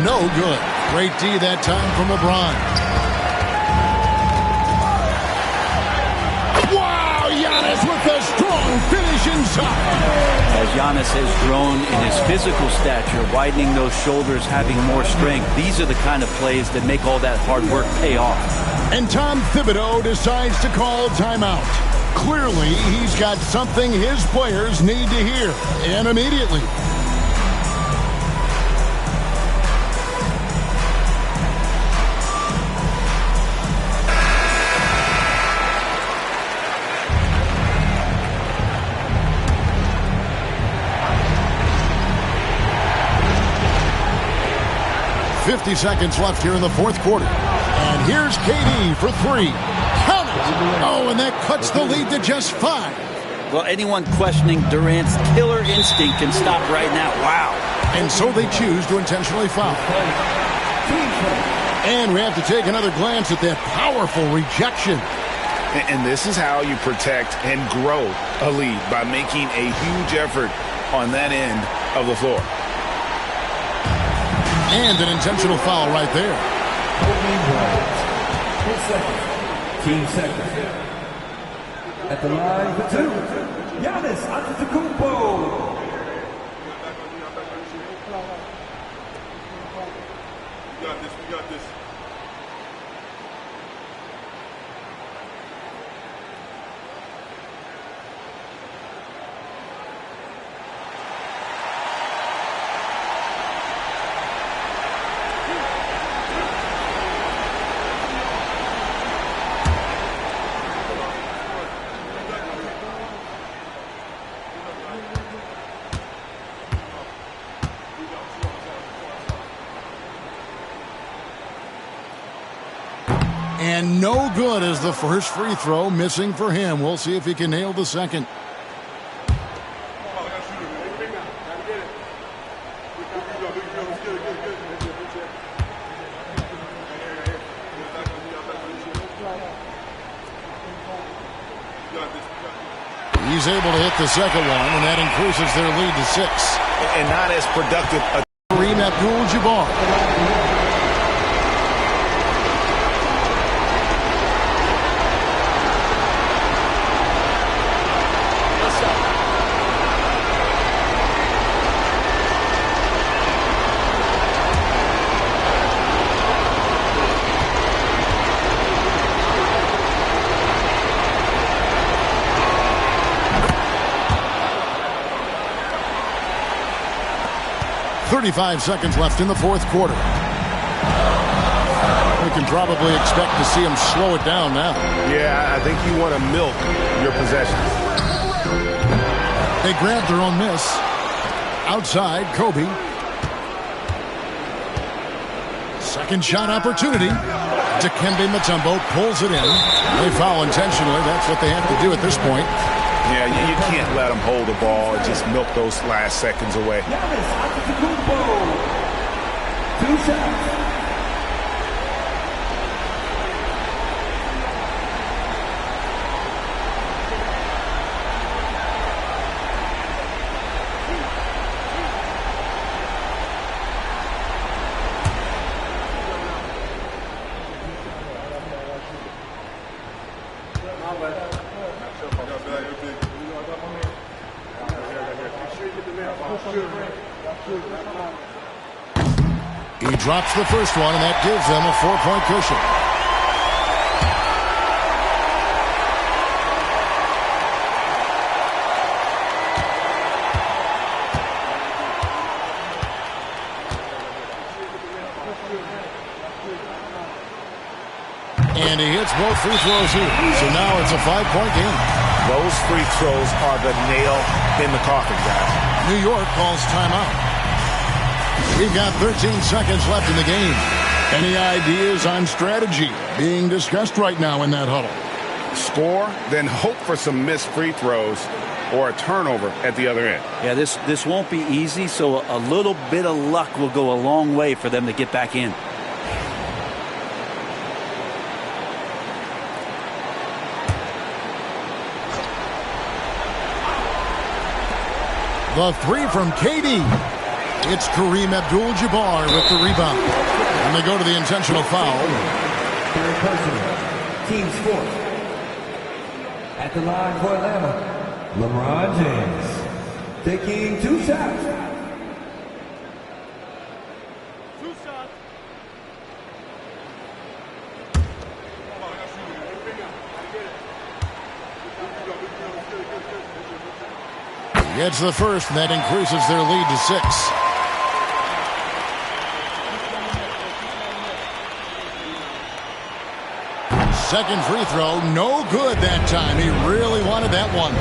No good. Great D that time from LeBron. Wow, Giannis with a strong finish inside. As Giannis has grown in his physical stature, widening those shoulders, having more strength, these are the kind of plays that make all that hard work pay off. And Tom Thibodeau decides to call timeout. Clearly, he's got something his players need to hear, and immediately. Seconds left here in the fourth quarter. And here's KD for 3. Count it! Oh, and that cuts the lead to just 5. Well, anyone questioning Durant's killer instinct can stop right now. Wow. And so they choose to intentionally foul. And we have to take another glance at that powerful rejection. And this is how you protect and grow a lead, by making a huge effort on that end of the floor. And an intentional foul right there. Team second. At the line for 2, Giannis Antetokounmpo. We got this. And no good as the first free throw, missing for him. We'll see if he can nail the second. He's able to hit the second one, and that increases their lead to 6. And not as productive. Kareem Abdul-Jabbar. .35 seconds left in the fourth quarter. We can probably expect to see him slow it down now. Yeah, I think you want to milk your possessions. They grab their own miss. Outside, Kobe. Second shot opportunity. Dikembe Mutombo pulls it in. They foul intentionally. That's what they have to do at this point. Yeah, you can't let them hold the ball and just milk those last seconds away. Giannis Antetokounmpo. 2 shots. He drops the first one, and that gives them a 4-point cushion. And he hits both free throws here. So now it's a 5-point game. Those free throws are the nail in the coffin, guys. New York calls timeout. We've got 13 seconds left in the game. Any ideas on strategy being discussed right now in that huddle? Score, then hope for some missed free throws or a turnover at the other end. Yeah, this won't be easy, so a little bit of luck will go a long way for them to get back in. The three from KD. It's Kareem Abdul-Jabbar with the rebound. And they go to the intentional foul. Third person, team fourth. At the line for Atlanta, LeBron James. Taking 2 shots. Gets the first, and that increases their lead to 6. Second free throw, no good that time. He really wanted that one.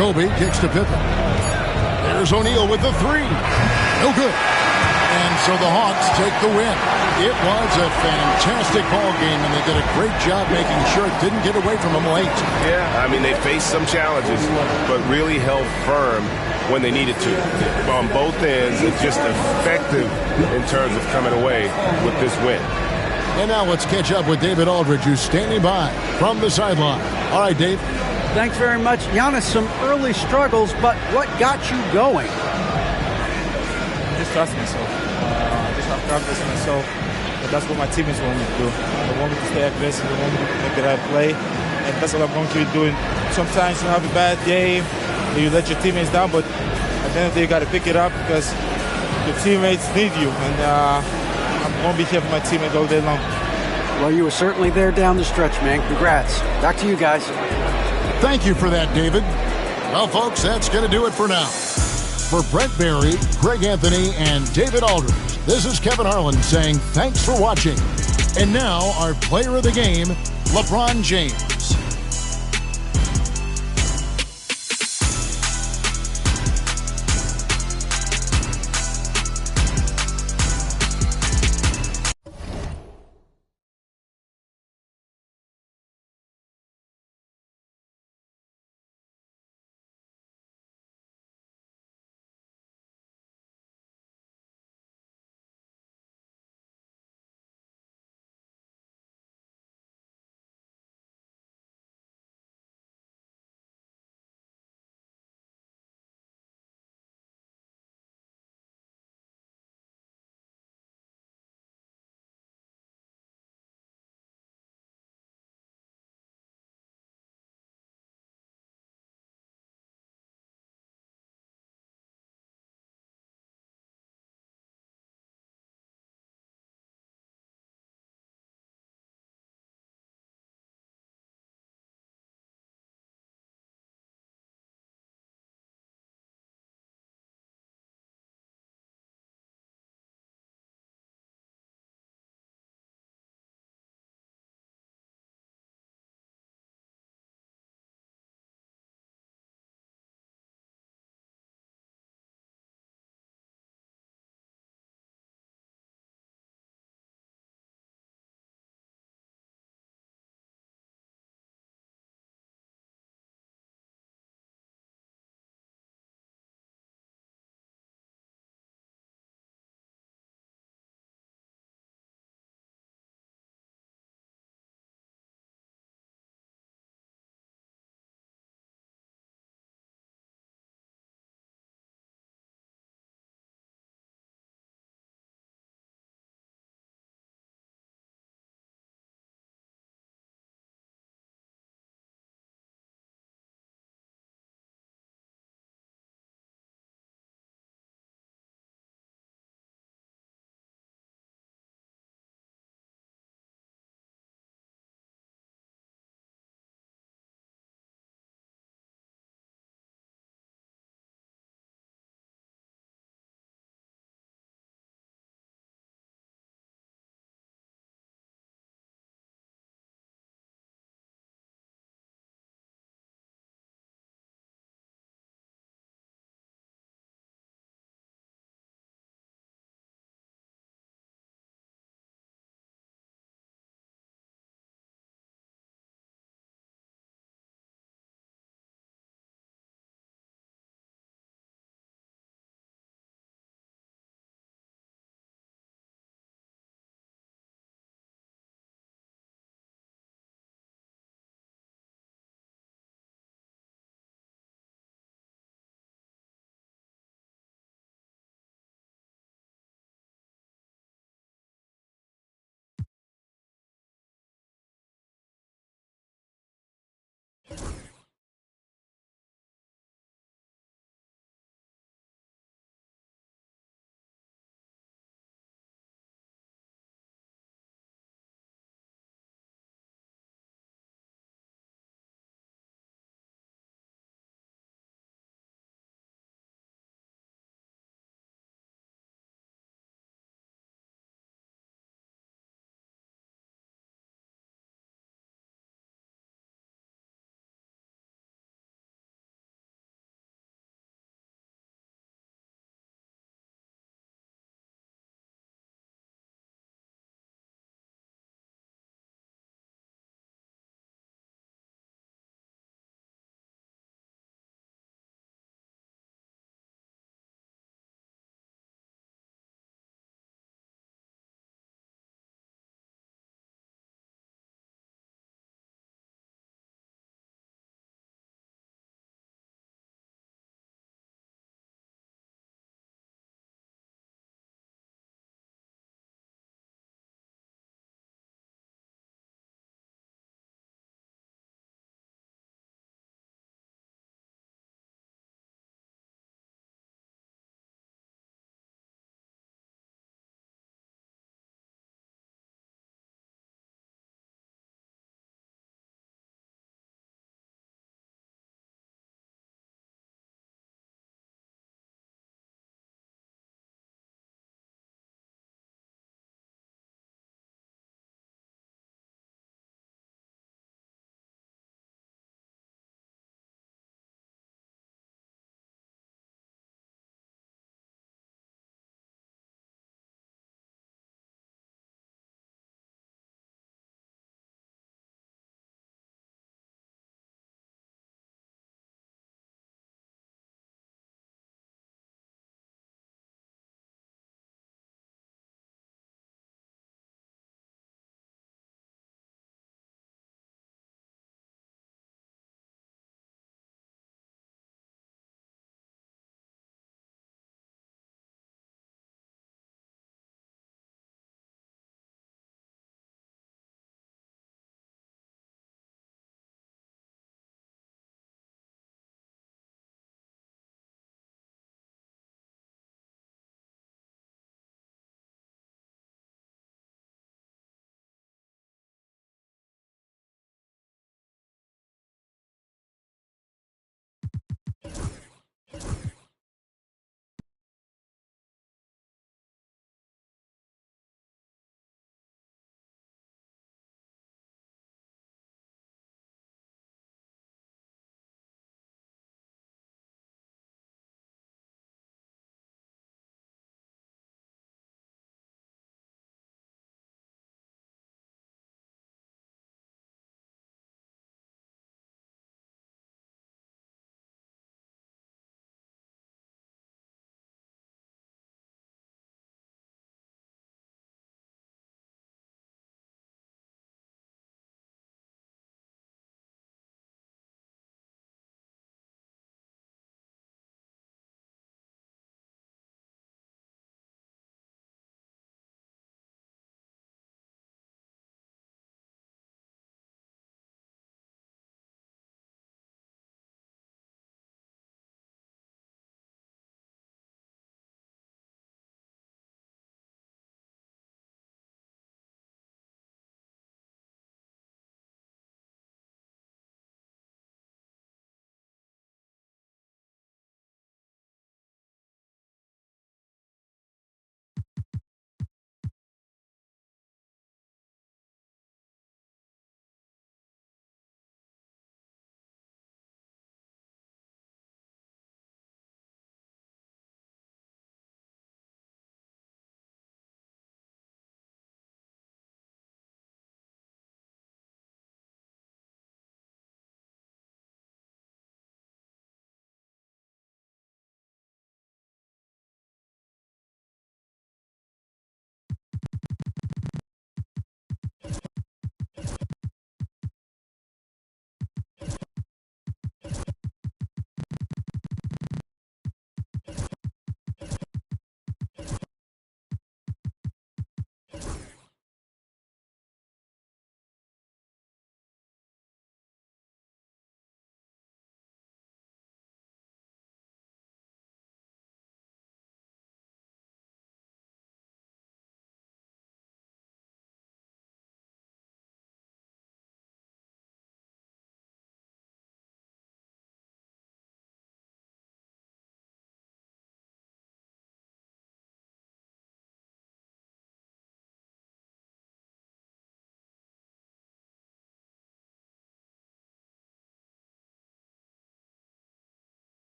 Kobe kicks to Pippen. There's O'Neal with the 3. No good. And so the Hawks take the win. It was a fantastic ball game, and they did a great job making sure it didn't get away from them late. Yeah, I mean, they faced some challenges, but really held firm when they needed to. On both ends, it's just effective in terms of coming away with this win. And now let's catch up with David Aldridge, who's standing by from the sideline. All right, Dave. Thanks very much. Giannis, some early struggles, but what got you going? Just trust myself. Just have confidence in myself. But that's what my teammates want me to do. They want me to stay aggressive. They want me to make the right play. And that's what I'm going to be doing. Sometimes you have a bad game, you let your teammates down, but at the end of the day, you got to pick it up because your teammates need you. And I'm going to be here for my teammates all day long. Well, you were certainly there down the stretch, man. Congrats. Back to you guys. Thank you for that, David. Well, folks, that's going to do it for now. For Brent Barry, Greg Anthony, and David Aldridge, this is Kevin Harlan saying thanks for watching. And now, our player of the game, LeBron James.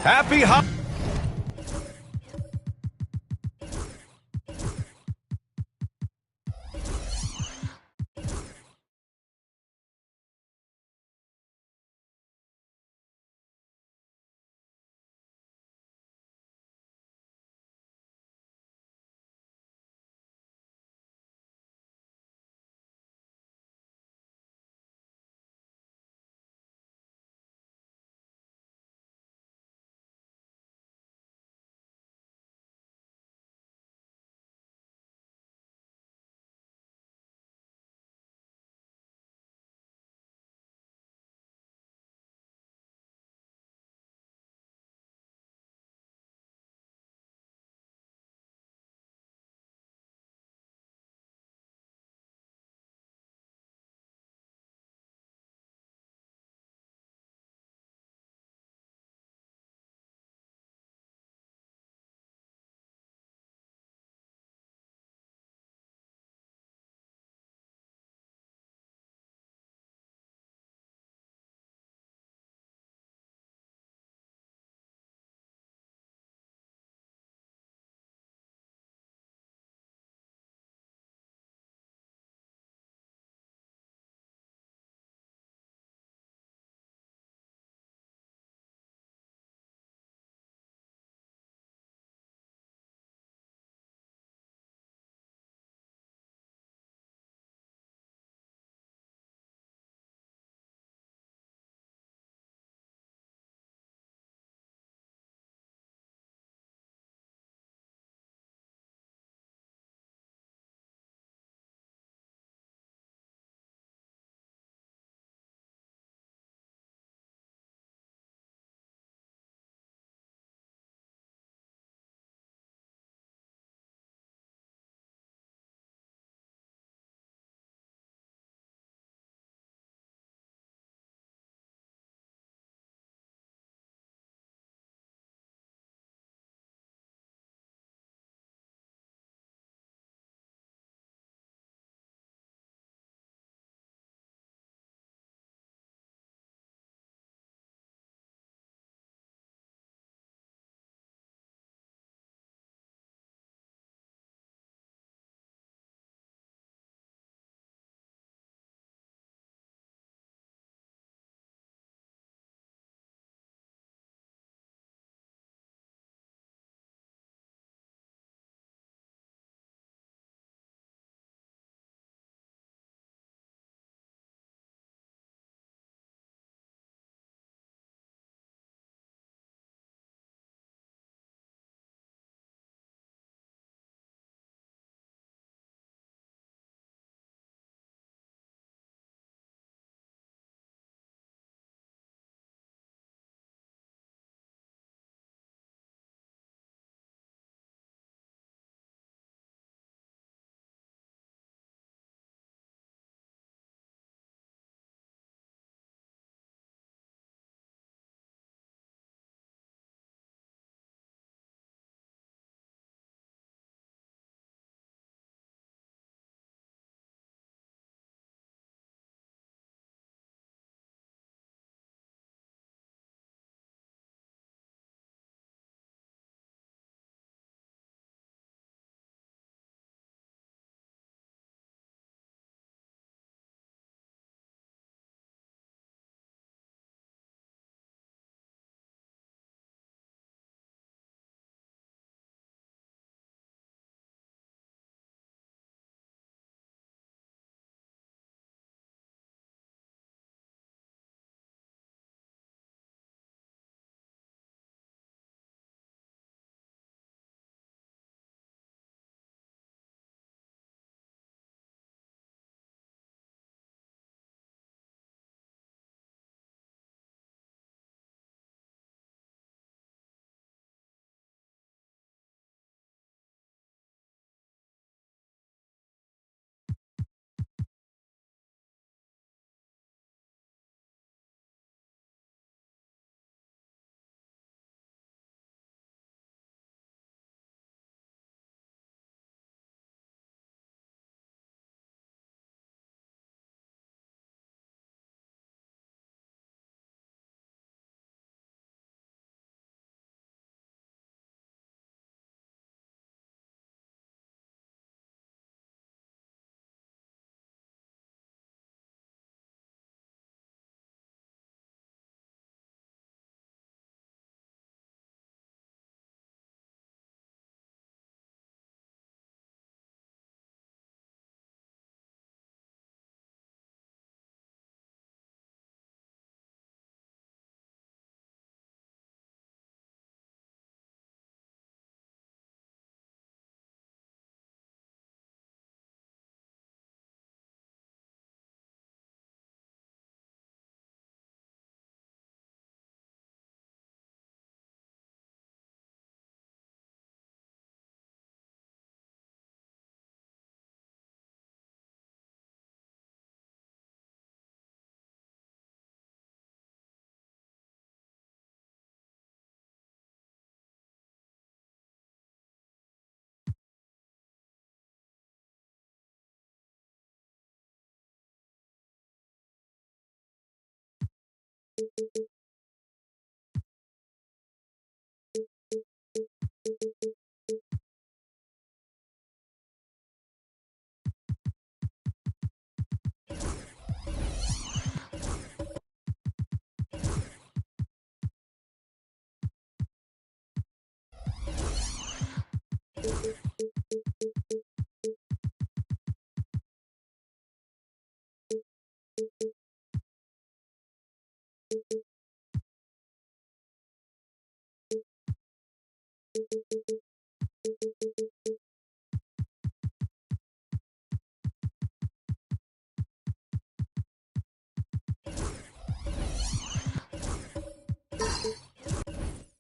Happy holidays.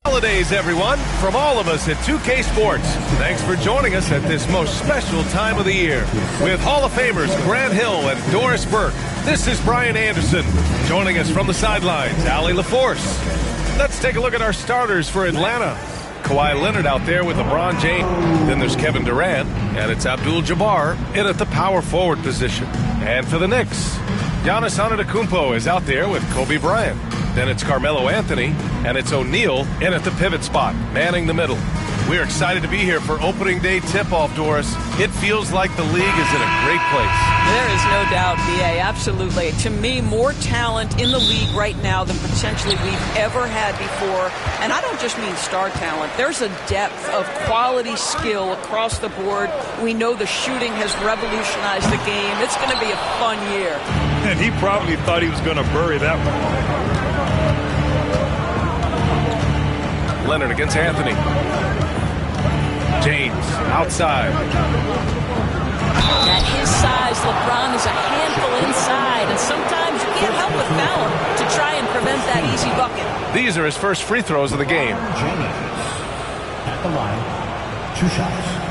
Holidays, everyone, from all of us at 2K Sports. Thanks for joining us at this most special time of the year. With Hall of Famers Grant Hill and Doris Burke, this is Brian Anderson. Joining us from the sidelines, Allie LaForce. Let's take a look at our starters for Atlanta. Kawhi Leonard out there with LeBron James. Then there's Kevin Durant, and it's Abdul-Jabbar in at the power forward position. And for the Knicks, Giannis Antetokounmpo is out there with Kobe Bryant. Then it's Carmelo Anthony, and it's O'Neal in at the pivot spot, manning the middle. We're excited to be here for opening day tip-off, Doris. It feels like the league is in a great place. There is no doubt, B.A., absolutely. To me, more talent in the league right now than potentially we've ever had before. And I don't just mean star talent. There's a depth of quality skill across the board. We know the shooting has revolutionized the game. It's going to be a fun year. And he probably thought he was going to bury that one. Leonard against Anthony. James outside. At his size, LeBron is a handful inside, and sometimes you can't help but foul him to try and prevent that easy bucket. These are his first free throws of the game. James at the line, 2 shots.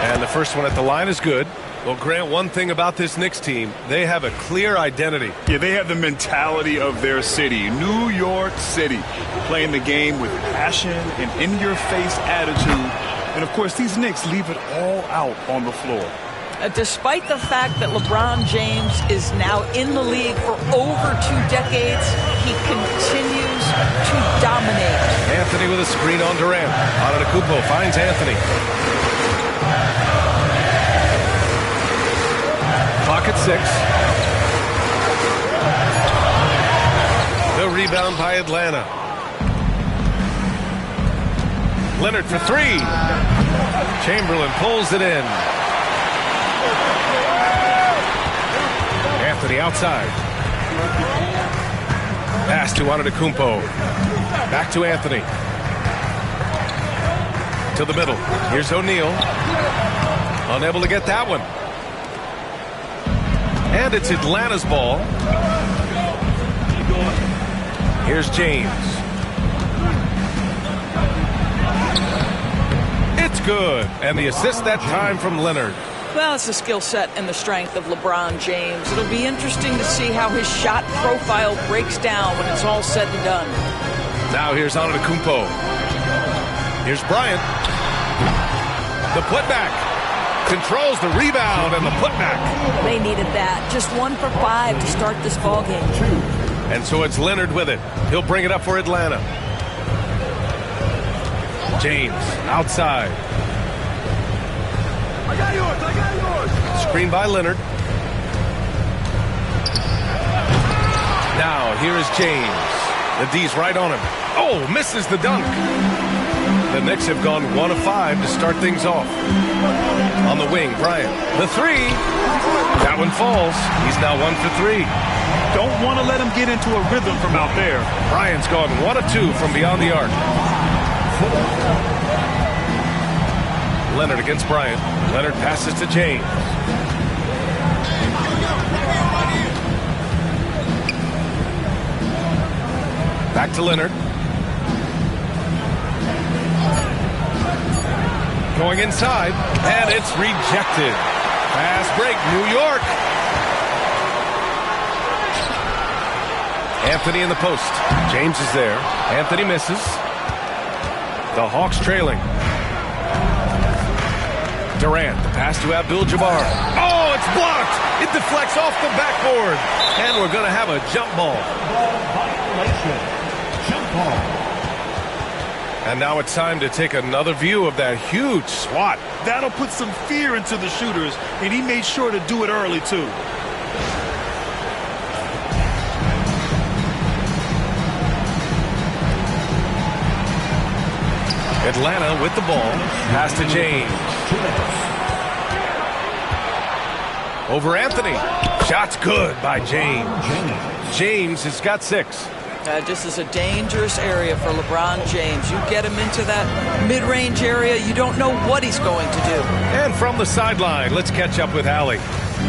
And the first one at the line is good. Well, Grant, one thing about this Knicks team, they have a clear identity. Yeah, they have the mentality of their city, New York City, playing the game with passion and in-your-face attitude. And, of course, these Knicks leave it all out on the floor. Despite the fact that LeBron James is now in the league for over 2 decades, he continues to dominate. Anthony with a screen on Durant. Antetokounmpo finds Anthony. Clock at 6. The rebound by Atlanta. Leonard for 3. Chamberlain pulls it in. Anthony outside. Pass to Antetokounmpo. Back to Anthony. To the middle. Here's O'Neal. Unable to get that one. And it's Atlanta's ball. Here's James. It's good. And the assist that time from Leonard. Well, it's the skill set and the strength of LeBron James. It'll be interesting to see how his shot profile breaks down when it's all said and done. Now here's Antetokounmpo. Here's Bryant. The putback. Controls the rebound and the putback. They needed that. Just 1 for 5 to start this ball game. And so it's Leonard with it. He'll bring it up for Atlanta. James outside. I got yours. Screen by Leonard. Now here is James. The D's right on him. Oh, misses the dunk. The Knicks have gone 1 of 5 to start things off. On the wing, Bryant. The 3. That one falls. He's now 1 for 3. Don't want to let him get into a rhythm from out there. Bryant's gone 1 of 2 from beyond the arc. Leonard against Bryant. Leonard passes to James. Back to Leonard. Going inside, and it's rejected. Fast break, New York. Anthony in the post. James is there. Anthony misses. The Hawks trailing. Durant, the pass to Abdul-Jabbar. Oh, it's blocked. It deflects off the backboard. And we're going to have a jump ball. Jump ball. And now it's time to take another view of that huge swat. That'll put some fear into the shooters, and he made sure to do it early, too. Atlanta with the ball. Pass to James. Over Anthony. Shot's good by James. James has got 6. This is a dangerous area for LeBron James. You get him into that mid-range area, you don't know what he's going to do. And from the sideline, let's catch up with Allie.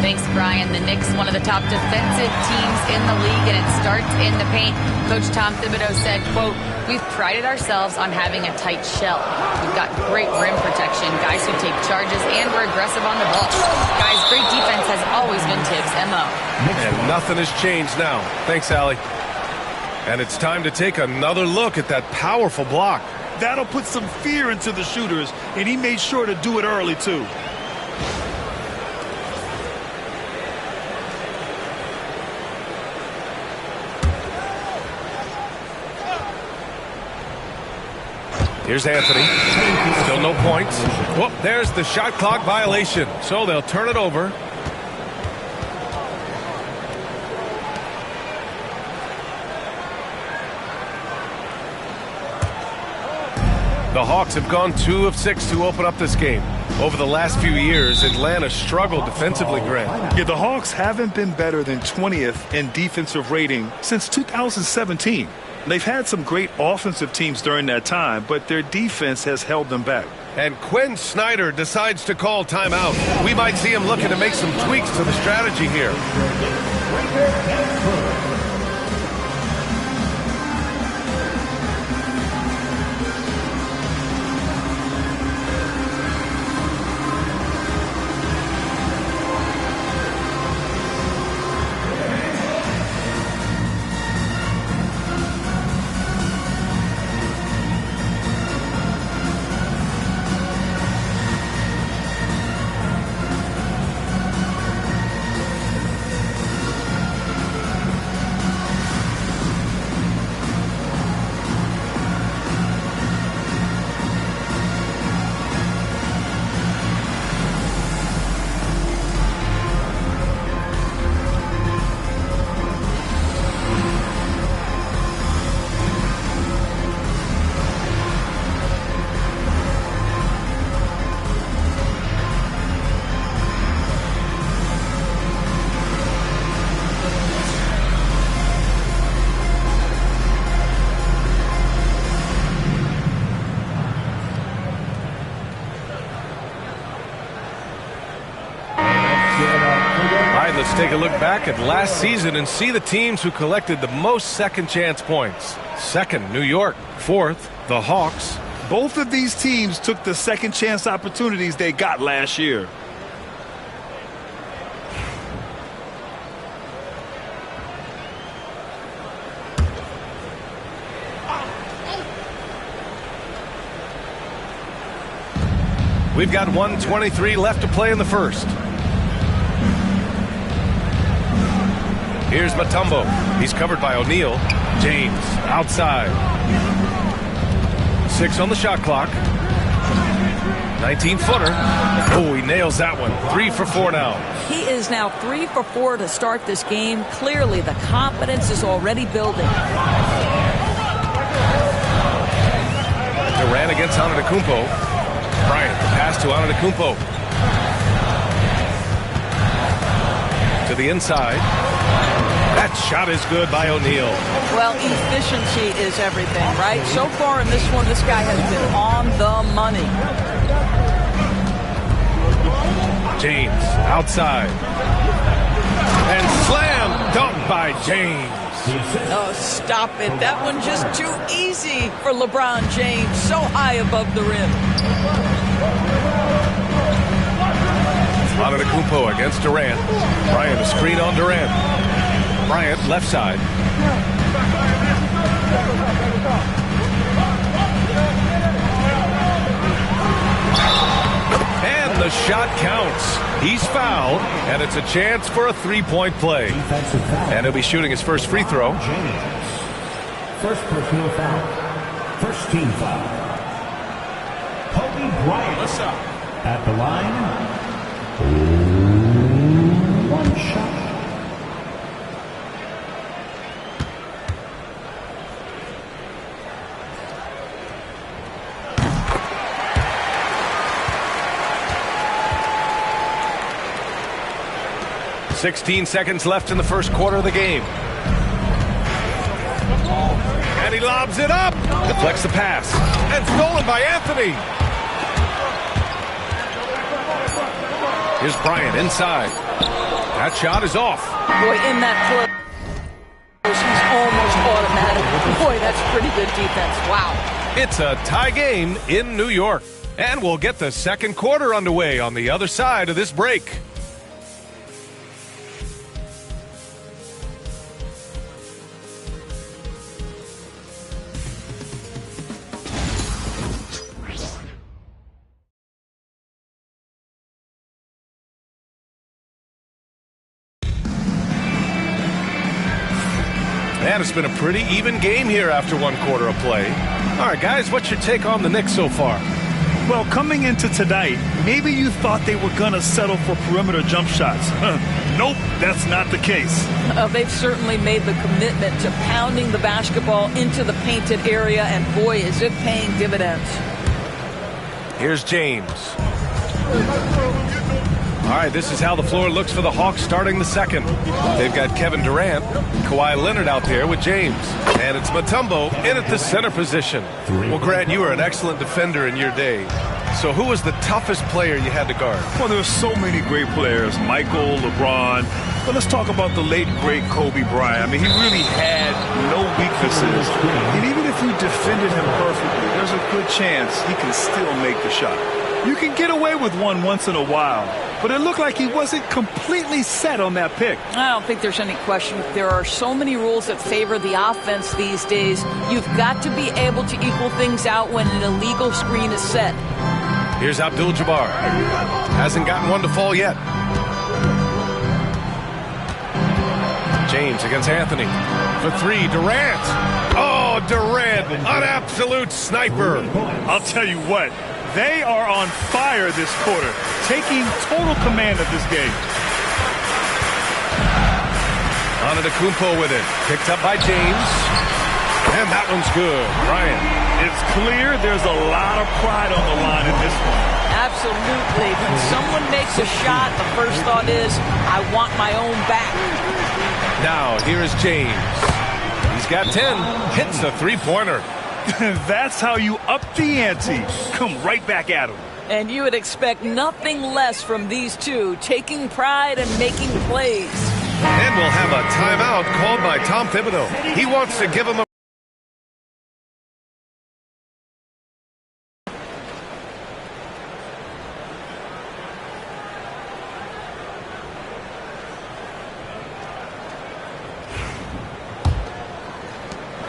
Thanks, Brian. The Knicks, one of the top defensive teams in the league, and it starts in the paint. Coach Tom Thibodeau said, quote, "We've prided ourselves on having a tight shell. We've got great rim protection, guys who take charges, and we're aggressive on the ball. Guys, great defense has always been Tibbs' MO." And nothing has changed now. Thanks, Allie. And it's time to take another look at that powerful block. That'll put some fear into the shooters, and he made sure to do it early, too. Here's Anthony. Still no points. Whoop, there's the shot clock violation. So they'll turn it over. The Hawks have gone 2 of 6 to open up this game. Over the last few years, Atlanta struggled defensively, Grant. Yeah, the Hawks haven't been better than 20th in defensive rating since 2017. They've had some great offensive teams during that time, but their defense has held them back. And Quinn Snyder decides to call timeout. We might see him looking to make some tweaks to the strategy here. Let's take a look back at last season and see the teams who collected the most second chance points. Second, New York. Fourth, the Hawks. Both of these teams took the second chance opportunities they got last year. We've got 1:23 left to play in the first. Here's Mutombo. He's covered by O'Neal. James outside. 6 on the shot clock. 19-footer. Oh, he nails that one. 3 for 4 now. He is now 3 for 4 to start this game. Clearly, the confidence is already building. Durant against Antetokounmpo. Bryant, the pass to Antetokounmpo. To the inside. That shot is good by O'Neal. Well, efficiency is everything, right? So far in this one, this guy has been on the money. James outside. And slam dunk by James. Oh, stop it. That one just too easy for LeBron James. So high above the rim. Antetokounmpo against Durant. Bryant, a screen on Durant. Bryant, left side. And the shot counts. He's fouled, and it's a chance for a three-point play. And he'll be shooting his first free throw. First personal foul. First team foul. Kobe Bryant at the line. One shot. "16 seconds left in the first quarter of the game. And he lobs it up. Deflects the pass. And stolen by Anthony. Here's Bryant inside. That shot is off. Boy, in that close, he's almost automatic. Boy, that's pretty good defense. Wow. It's a tie game in New York. And we'll get the second quarter underway on the other side of this break. And it's been a pretty even game here after one quarter of play. All right, guys, what's your take on the Knicks so far? Well, coming into tonight, maybe you thought they were going to settle for perimeter jump shots. Nope, that's not the case. They've certainly made the commitment to pounding the basketball into the painted area, and boy, is it paying dividends. Here's James. All right, this is how the floor looks for the Hawks starting the second. They've got Kevin Durant, Kawhi Leonard out there with James. And it's Mutombo in at the center position. Well, Grant, you were an excellent defender in your day. So who was the toughest player you had to guard? Well, there were so many great players. Michael, LeBron. But let's talk about the late, great Kobe Bryant. I mean, he really had no weaknesses. And even if you defended him perfectly, there's a good chance he can still make the shot. You can get away with one once in a while, but it looked like he wasn't completely set on that pick. I don't think there's any question. There are so many rules that favor the offense these days. You've got to be able to equal things out when an illegal screen is set. Here's Abdul-Jabbar. Hasn't gotten one to fall yet. James against Anthony. For three, Durant. Oh, Durant, an absolute sniper. I'll tell you what. They are on fire this quarter, taking total command of this game. Antetokounmpo with it. Picked up by James. And that one's good. Bryant. It's clear there's a lot of pride on the line in this one. Absolutely. When someone makes a shot, the first thought is, I want my own back. Now, here is James. He's got 10. Hits the three-pointer. That's how you up the ante. Come right back at him. And you would expect nothing less from these two, taking pride and making plays. And we'll have a timeout called by Tom Thibodeau. He wants to give him a...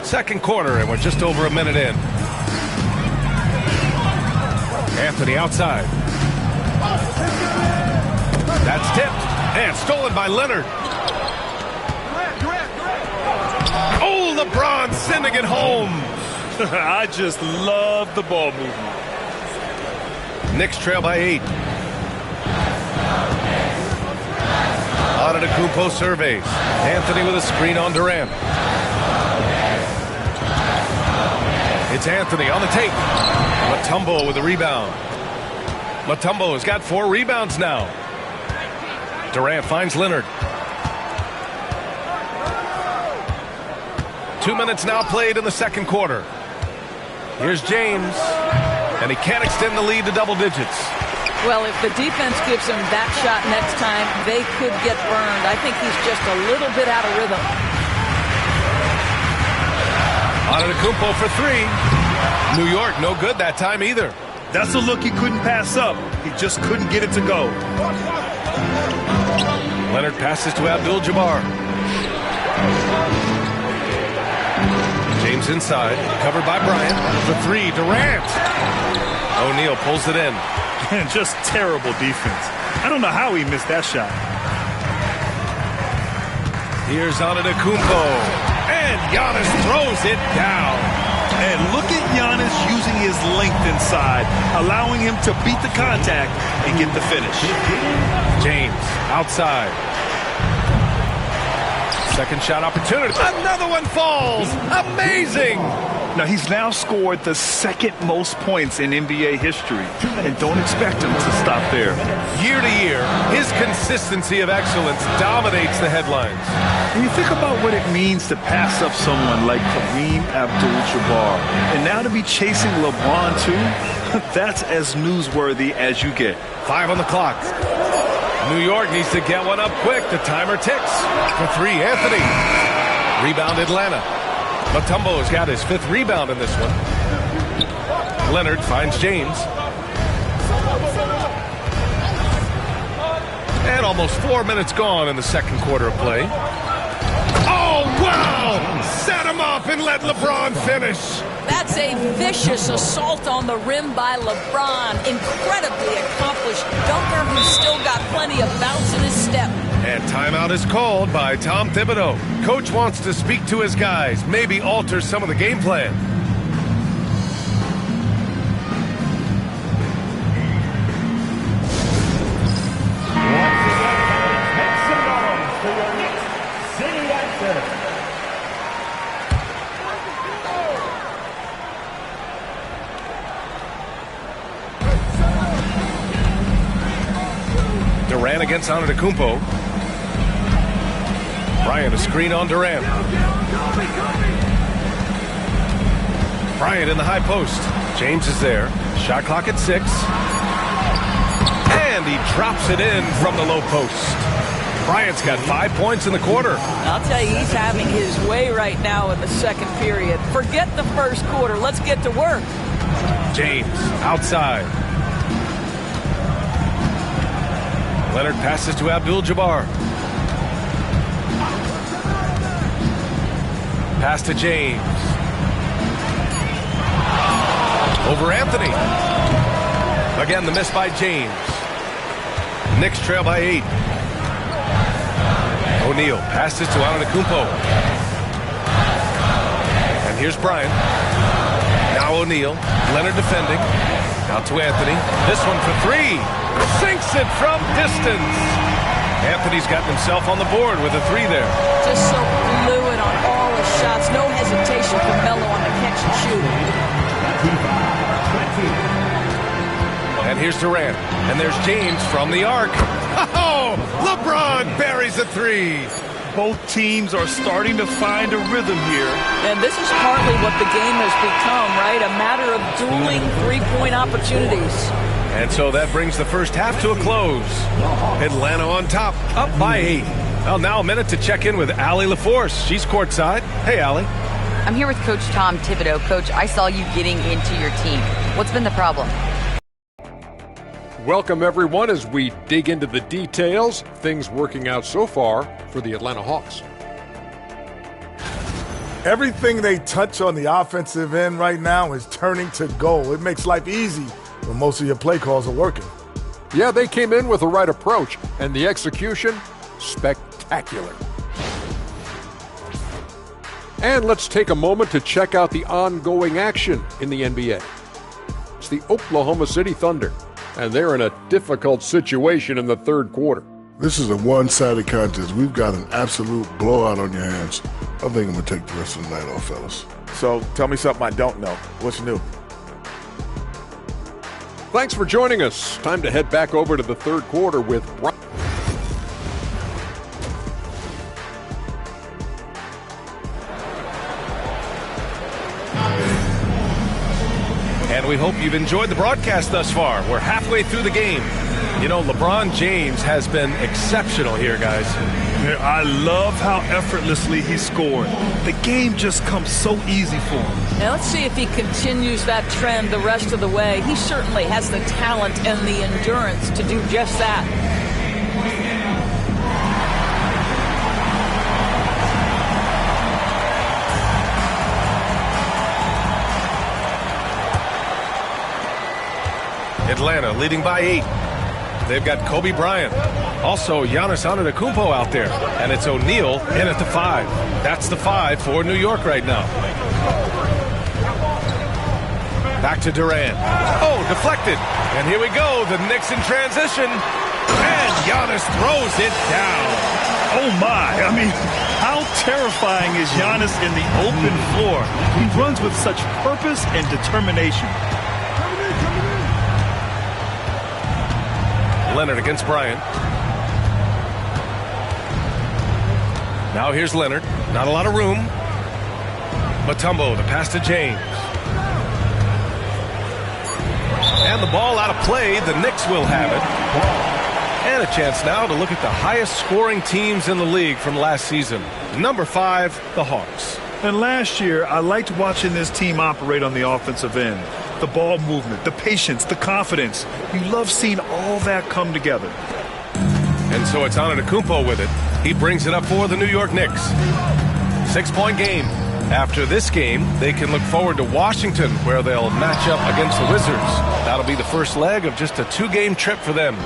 Second quarter, and we're just over a minute in. Anthony outside. That's tipped and stolen by Leonard. Oh, LeBron sending it home. I just love the ball movement. Knicks trail by 8. Antetokounmpo surveys. Anthony with a screen on Durant. It's Anthony on the tape. Mutombo with a rebound. Mutombo has got 4 rebounds now. Durant finds Leonard. 2 minutes now played in the second quarter. Here's James. And he can't extend the lead to double digits. Well, if the defense gives him that shot next time, they could get burned. I think he's just a little bit out of rhythm. Antetokounmpo for 3. New York, no good that time either. That's a look he couldn't pass up. He just couldn't get it to go. Leonard passes to Abdul-Jabbar. James inside, covered by Bryant. For three, Durant. O'Neal pulls it in. And just terrible defense. I don't know how he missed that shot. Here's Antetokounmpo. And Giannis throws it down. And look at Giannis using his length inside, allowing him to beat the contact and get the finish. James outside. Second shot opportunity. Another one falls. Amazing. Now, he's now scored the second most points in NBA history, and don't expect him to stop there. Year to year, his consistency of excellence dominates the headlines. And you think about what it means to pass up someone like Kareem Abdul-Jabbar, and now to be chasing LeBron too, that's as newsworthy as you get. 5 on the clock. New York needs to get one up quick. The timer ticks. For three, Anthony. Rebound, Atlanta. Mutombo's got his 5th rebound in this one. Leonard finds James. And almost 4 minutes gone in the second quarter of play. Oh, wow! Set him up and let LeBron finish. That's a vicious assault on the rim by LeBron. Incredibly accomplished dunker who's still got plenty of bounce in his step. And timeout is called by Tom Thibodeau. Coach wants to speak to his guys, maybe alter some of the game plan. Durant against Antetokounmpo. Bryant, a screen on Durant. Bryant in the high post. James is there. Shot clock at 6. And he drops it in from the low post. Bryant's got 5 points in the quarter. I'll tell you, he's having his way right now in the second period. Forget the first quarter. Let's get to work. James outside. Leonard passes to Abdul-Jabbar. Pass to James. Over Anthony. Again, the miss by James. Knicks trail by 8. O'Neal passes to Antetokounmpo. And here's Bryant. Now O'Neal. Leonard defending. Out to Anthony. This one for 3. Sinks it from distance. Anthony's gotten himself on the board with a 3 there. Just so fluid on all his shots. No hesitation for Melo on the catch and shoot. And here's Durant. And there's James from the arc. Oh, LeBron buries a 3. Both teams are starting to find a rhythm here. And this is partly what the game has become, right? A matter of dueling three-point opportunities. And so that brings the first half to a close. Atlanta on top, up by 8. Well, now a minute to check in with Allie LaForce. She's courtside. Hey, Allie. I'm here with Coach Tom Thibodeau. Coach, I saw you getting into your team. What's been the problem? Welcome, everyone, as we dig into the details. Things working out so far for the Atlanta Hawks. Everything they touch on the offensive end right now is turning to goal. It makes life easy when most of your play calls are working. Yeah, they came in with the right approach, and the execution, spectacular. And let's take a moment to check out the ongoing action in the NBA. It's the Oklahoma City Thunder, and they're in a difficult situation in the third quarter. This is a one-sided contest. We've got an absolute blowout on your hands. I think I'm going to take the rest of the night off, fellas. So tell me something I don't know. What's new? Thanks for joining us. Time to head back over to the third quarter with Brian. And we hope you've enjoyed the broadcast thus far. We're halfway through the game. You know, LeBron James has been exceptional here, guys. I love how effortlessly he scored. The game just comes so easy for him. Now let's see if he continues that trend the rest of the way. He certainly has the talent and the endurance to do just that. Atlanta leading by 8. They've got Kobe Bryant. Also, Giannis Antetokounmpo out there. And it's O'Neal in at the 5. That's the 5 for New York right now. Back to Durant. Oh, deflected. And here we go. The Knicks in transition. And Giannis throws it down. Oh, my. I mean, how terrifying is Giannis in the open floor? He runs with such purpose and determination. Leonard against Bryant. Now here's Leonard. Not a lot of room. Mutombo, the pass to James. And the ball out of play. The Knicks will have it. And a chance now to look at the highest scoring teams in the league from last season. Number 5, the Hawks. And last year, I liked watching this team operate on the offensive end. The ball movement, the patience, the confidence. You love seeing all that come together. And so it's Antetokounmpo with it. He brings it up for the New York Knicks. 6-point game. After this game, they can look forward to Washington, where they'll match up against the Wizards. That'll be the first leg of just a 2-game trip for them.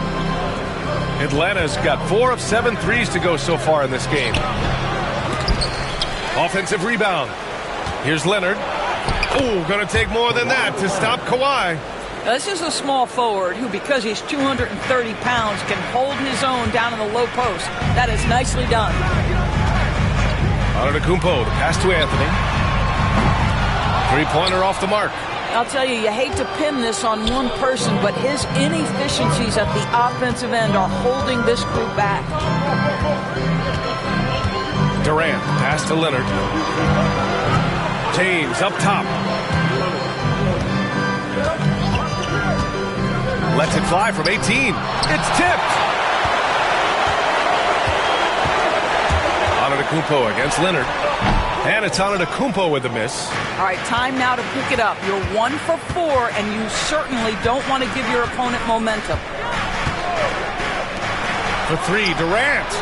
Atlanta's got 4 of 7 threes to go so far in this game. Offensive rebound. Here's Leonard. Oh, going to take more than that to stop Kawhi. This is a small forward who, because he's 230 pounds, can hold his own down in the low post. That is nicely done. Antetokounmpo, the pass to Anthony. 3-pointer off the mark. I'll tell you hate to pin this on one person, but his inefficiencies at the offensive end are holding this group back. Durant, pass to Leonard. James up top. Lets it fly from 18. It's tipped. Antetokounmpo against Leonard. And it's Antetokounmpo with the miss. All right, time now to pick it up. You're 1 for 4, and you certainly don't want to give your opponent momentum. For 3, Durant.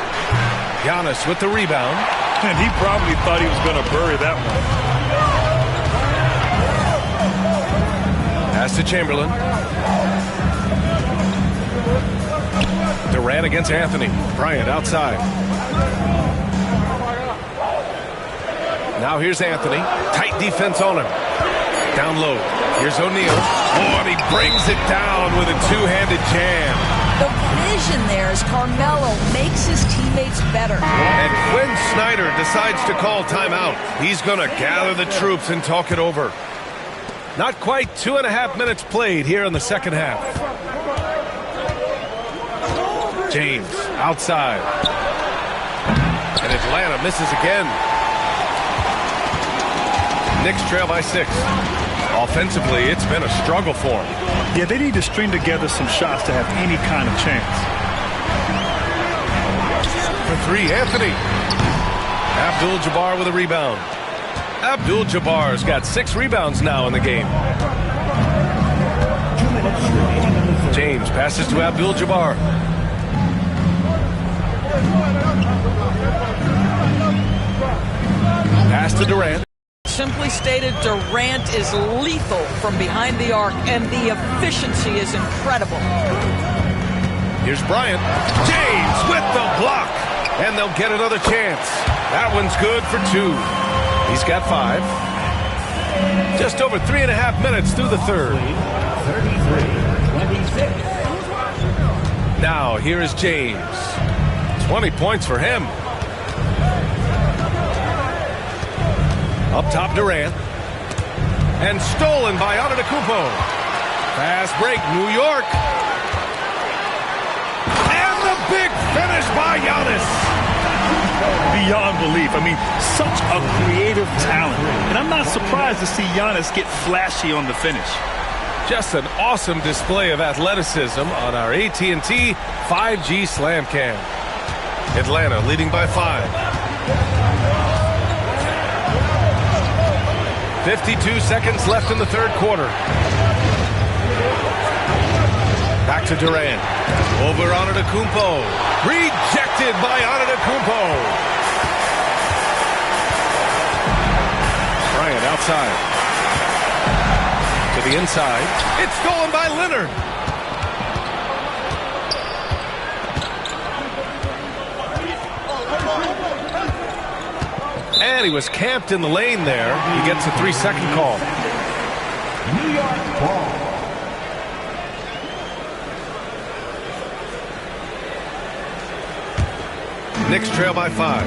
Giannis with the rebound. And he probably thought he was going to bury that one. Pass to Chamberlain. Durant against Anthony. Bryant outside. Now here's Anthony. Tight defense on him. Down low. Here's O'Neal. Oh, and he brings it down with a two-handed jam. The vision there as Carmelo makes his teammates better. And Quinn Snyder decides to call timeout. He's going to gather the troops and talk it over. Not quite 2.5 minutes played here in the second half. James outside. And Atlanta misses again. Knicks trail by 6. Offensively, it's been a struggle for them. Yeah, they need to string together some shots to have any kind of chance. For 3, Anthony. Abdul-Jabbar with a rebound. Abdul-Jabbar's got 6 rebounds now in the game. James passes to Abdul-Jabbar. Pass to Durant. Simply stated, Durant is lethal from behind the arc, and the efficiency is incredible. Here's Bryant. James with the block. And they'll get another chance. That one's good for 2. He's got 5. Just over 3.5 minutes through the third. 33-26. Now, here is James. 20 points for him. Up top, Durant. And stolen by Antetokounmpo. Fast break, New York. And the big finish by Giannis. Beyond belief. I mean, such a creative talent. And I'm not surprised to see Giannis get flashy on the finish. Just an awesome display of athleticism on our AT&T 5G Slam Cam. Atlanta leading by 5. 52 seconds left in the third quarter. Back to Durant. Over Antetokounmpo. Rejected by Antetokounmpo. Bryant outside. To the inside. It's stolen by Leonard. And he was camped in the lane there. He gets a 3-second call. New York ball. Knicks trail by 5.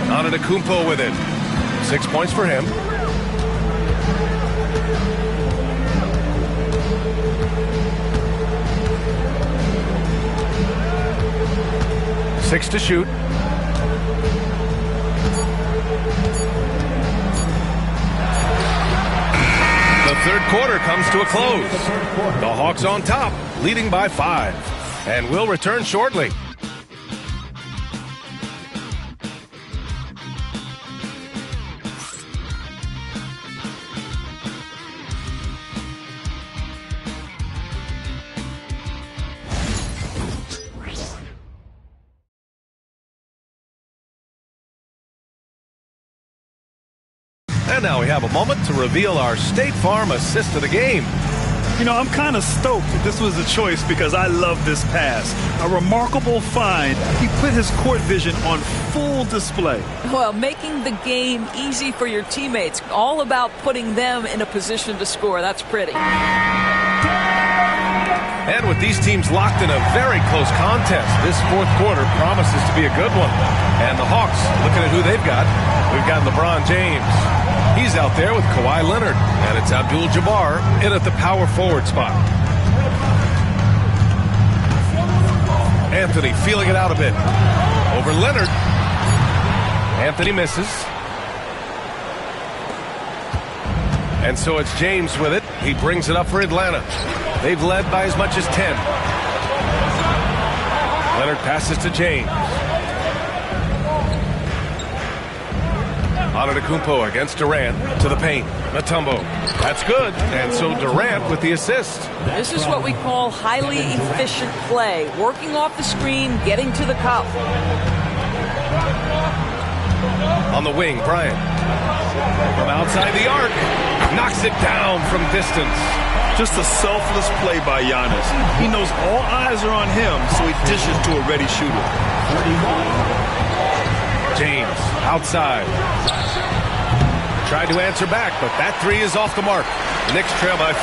Antetokounmpo with it. 6 points for him. Six to shoot. The third quarter comes to a close. The Hawks on top, leading by 5. And will return shortly. And now we have a moment to reveal our State Farm assist of the game. You know, I'm kind of stoked that this was a choice because I love this pass. A remarkable find. He put his court vision on full display. Well, making the game easy for your teammates. All about putting them in a position to score. That's pretty. And with these teams locked in a very close contest, this fourth quarter promises to be a good one. And the Hawks, looking at who they've got, we've got LeBron James. He's out there with Kawhi Leonard, and it's Abdul-Jabbar in at the power forward spot. Anthony feeling it out a bit. Over Leonard. Anthony misses. And so it's James with it. He brings it up for Atlanta. They've led by as much as 10. Leonard passes to James. Antetokounmpo against Durant to the paint. Mutombo. That's good. And so Durant with the assist. This is what we call highly efficient play. Working off the screen, getting to the cup. On the wing, Bryant. From outside the arc. Knocks it down from distance. Just a selfless play by Giannis. He knows all eyes are on him, so he dishes to a ready shooter. James outside. Tried to answer back, but that three is off the mark. The Knicks trail by 4.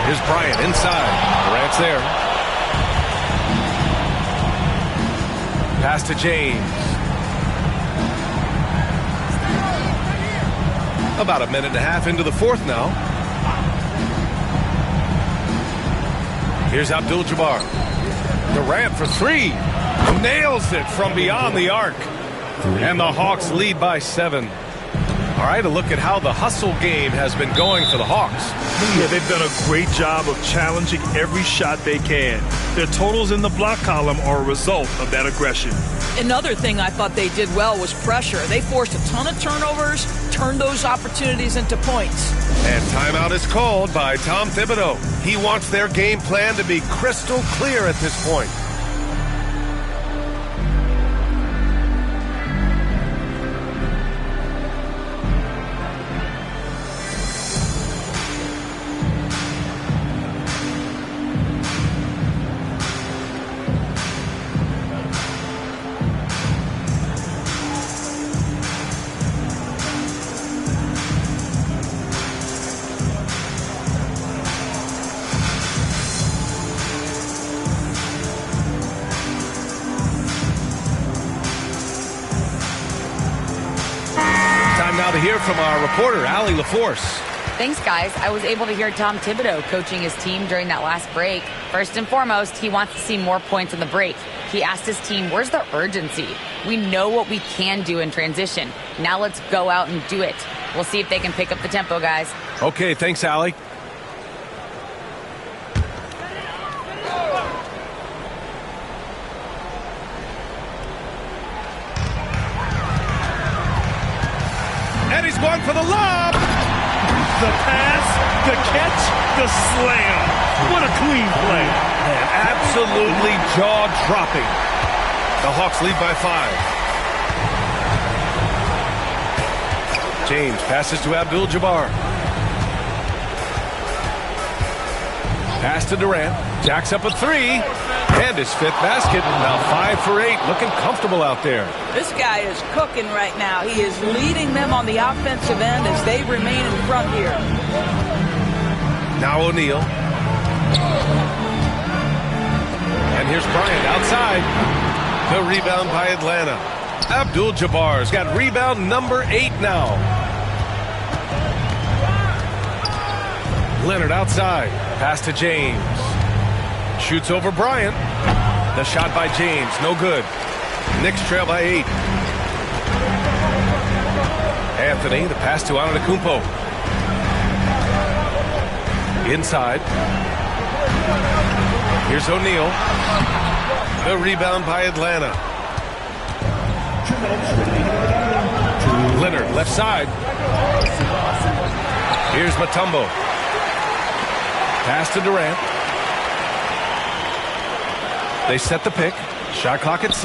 Here's Bryant inside. Durant's there. Pass to James. About a minute and a half into the fourth now. Here's Abdul-Jabbar. Durant for 3. Nails it from beyond the arc. And the Hawks lead by 7. All right, a look at how the hustle game has been going for the Hawks. Yeah, they've done a great job of challenging every shot they can. Their totals in the block column are a result of that aggression. Another thing I thought they did well was pressure. They forced a ton of turnovers, turned those opportunities into points. And timeout is called by Tom Thibodeau. He wants their game plan to be crystal clear at this point. To hear from our reporter, Allie LaForce. Thanks, guys. I was able to hear Tom Thibodeau coaching his team during that last break. First and foremost, he wants to see more points on the break. He asked his team, where's the urgency? We know what we can do in transition. Now let's go out and do it. We'll see if they can pick up the tempo, guys. Okay, thanks, Allie. And he's going for the lob. The pass, the catch, the slam. What a clean play. And absolutely jaw-dropping. The Hawks lead by 5. James passes to Abdul-Jabbar. Pass to Durant. Jacks up a 3. And his 5th basket. Now 5 for 8. Looking comfortable out there. This guy is cooking right now. He is leading them on the offensive end as they remain in front here. Now O'Neal. And here's Bryant outside. The rebound by Atlanta. Abdul-Jabbar's got rebound number 8 now. Leonard outside. Pass to James. Shoots over Bryant. The shot by James. No good. Knicks trail by 8. Anthony. The pass to Antetokounmpo. Inside. Here's O'Neal. The rebound by Atlanta. Leonard, left side. Here's Mutombo. Pass to Durant. They set the pick. Shot clock at 6.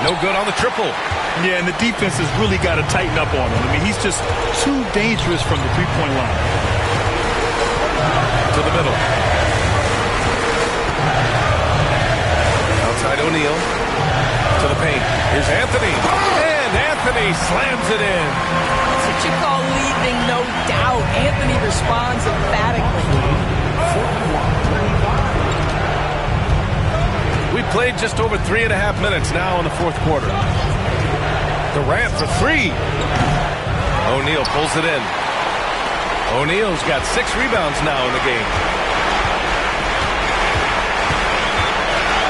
No good on the triple. Yeah, and the defense has really got to tighten up on him. I mean, he's just too dangerous from the three-point line. To the middle. Outside O'Neal. To the paint. Here's Anthony. And Anthony slams it in. That's what you call leaving no doubt. Anthony responds emphatically. We played just over 3.5 minutes now in the 4th quarter. Durant for 3. O'Neal pulls it in. O'Neal's got 6 rebounds now in the game.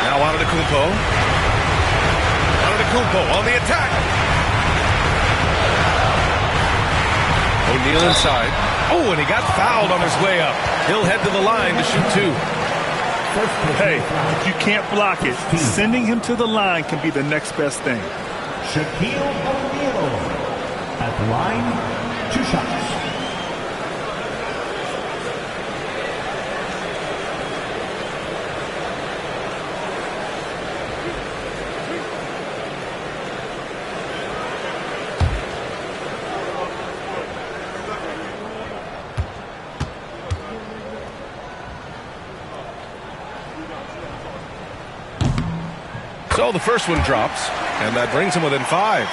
Now Antetokounmpo. Antetokounmpo on the attack. O'Neal inside. Oh, and he got fouled on his way up. He'll head to the line to shoot 2. Hey, if you can't block it, sending him to the line can be the next best thing. Shaquille O'Neal at the line, 2 shots. So the first one drops, and that brings him within 5.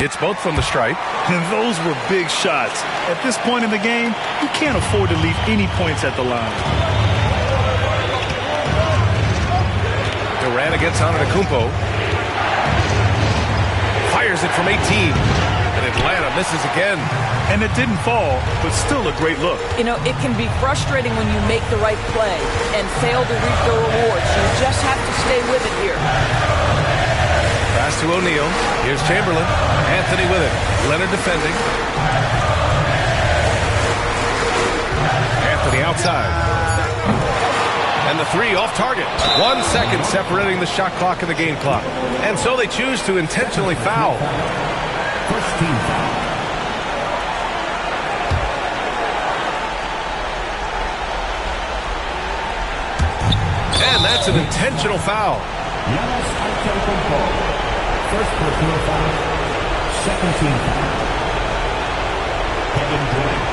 Hits both from the stripe. And those were big shots. At this point in the game, you can't afford to leave any points at the line. Durant against Antetokounmpo. Fires it from 18. And Atlanta misses again. And it didn't fall, but still a great look. You know, it can be frustrating when you make the right play and fail to reap the rewards. You just have to stay with it here. Pass to O'Neal. Here's Chamberlain. Anthony with it. Leonard defending. Anthony outside. And the 3 off target. 1 second separating the shot clock and the game clock. And so they choose to intentionally foul. First team foul. And that's an intentional foul. Giannis Antetokounmpo. First personal foul, second team foul. Kevin Durant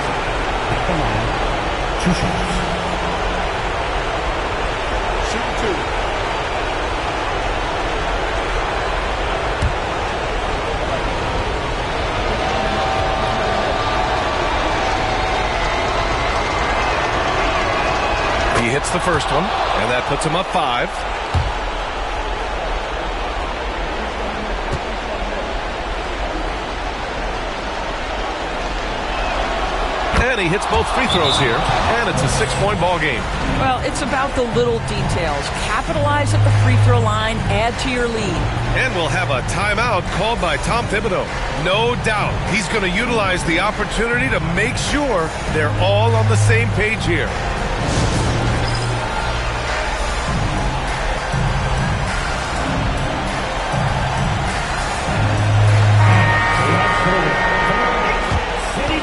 at the line, 2 shots. Shoot 2. He hits the first one, and that puts him up 5. And he hits both free throws here, and it's a 6-point ball game. Well, it's about the little details. Capitalize at the free throw line, add to your lead. And we'll have a timeout called by Tom Thibodeau. No doubt he's going to utilize the opportunity to make sure they're all on the same page here. City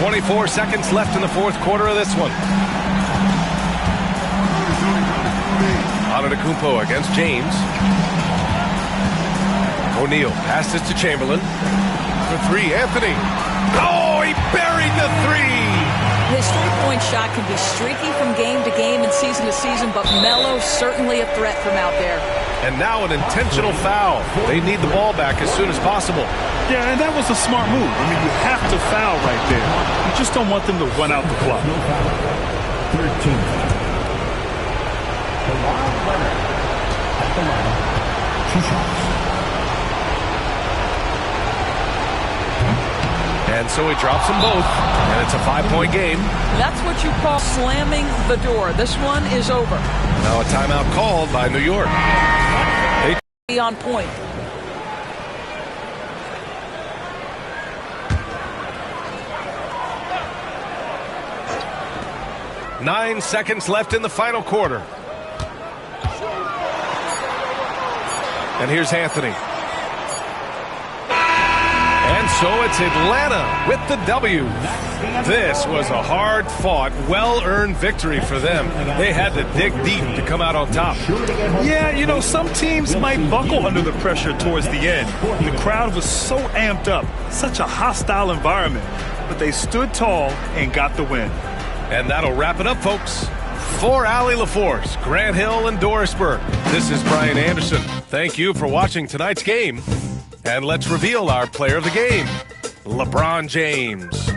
24 seconds left in the fourth quarter of this one. Antetokounmpo against James. O'Neal passes to Chamberlain. For three, Anthony. Oh, he buried the three! His three-point shot can be streaky from game to game and season to season, but Melo certainly a threat from out there. And now an intentional foul. They need the ball back as soon as possible. Yeah, and that was a smart move. I mean, you have to foul right there. You just don't want them to run out the clock. 13. Kawhi Leonard at the line. 2 shots. And so he drops them both, and it's a 5-point game. That's what you call slamming the door. This one is over. Now a timeout called by New York. Be on point. Nine seconds left in the final quarter. And here's Anthony. And so it's Atlanta with the W. This was a hard-fought, well-earned victory for them. They had to dig deep to come out on top. Yeah, you know, some teams might buckle under the pressure towards the end. The crowd was so amped up, such a hostile environment. But they stood tall and got the win. And that'll wrap it up, folks. For Allie LaForce, Grant Hill, and Dorisburg, this is Brian Anderson. Thank you for watching tonight's game. And let's reveal our player of the game, LeBron James.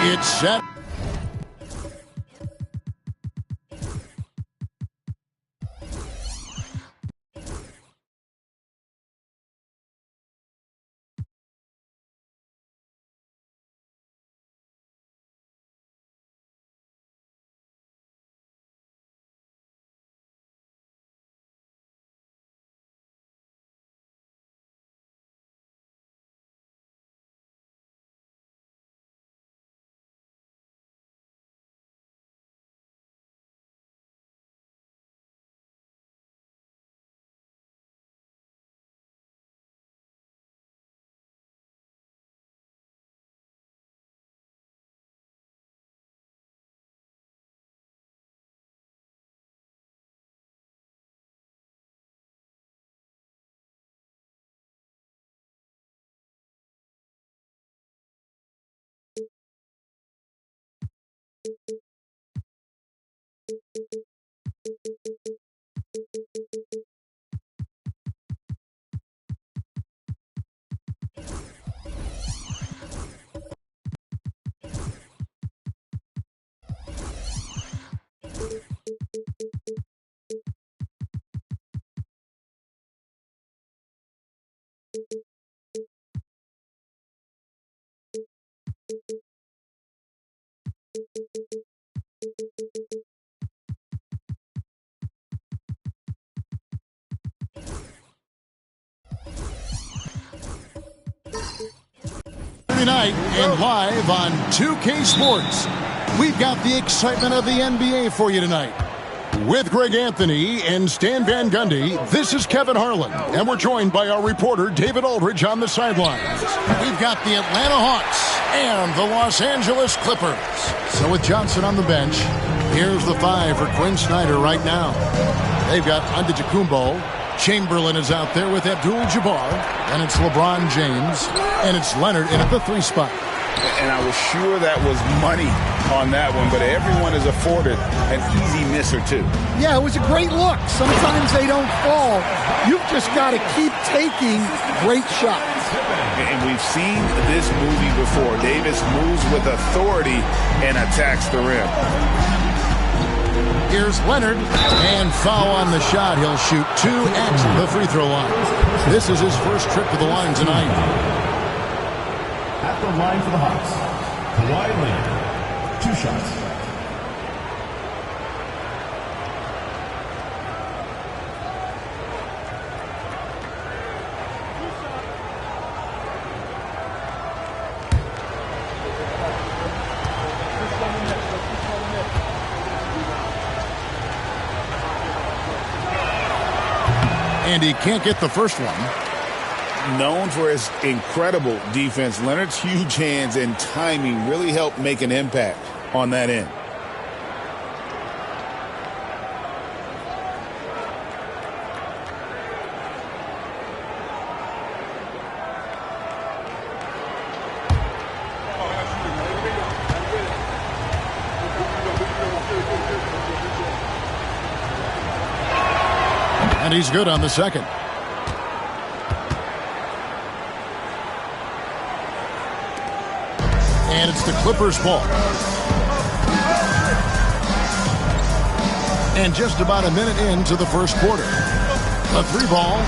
It's set. Night and live on 2K Sports. We've got the excitement of the NBA for you tonight. With Greg Anthony and Stan Van Gundy, this is Kevin Harlan, and we're joined by our reporter David Aldridge on the sidelines. We've got the Atlanta Hawks and the Los Angeles Clippers. So with Johnson on the bench, here's the 5 for Quinn Snyder right now. They've got Antetokounmpo. Chamberlain is out there with Abdul-Jabbar, and it's LeBron James, and it's Leonard in at the 3 spot. And I was sure that was money on that one, but everyone is afforded an easy miss or two. Yeah, it was a great look. Sometimes they don't fall. You've just got to keep taking great shots. And we've seen this movie before. Davis moves with authority and attacks the rim. Here's Leonard, and foul on the shot. He'll shoot 2 at the free throw line. This is his first trip to the line tonight. At the line for the Hawks, Kawhi Leonard, 2 shots. And he can't get the first one. Known for his incredible defense, Leonard's huge hands and timing really helped make an impact on that end. And he's good on the second. And it's the Clippers' ball. And just about a minute into the first quarter. A 3 ball.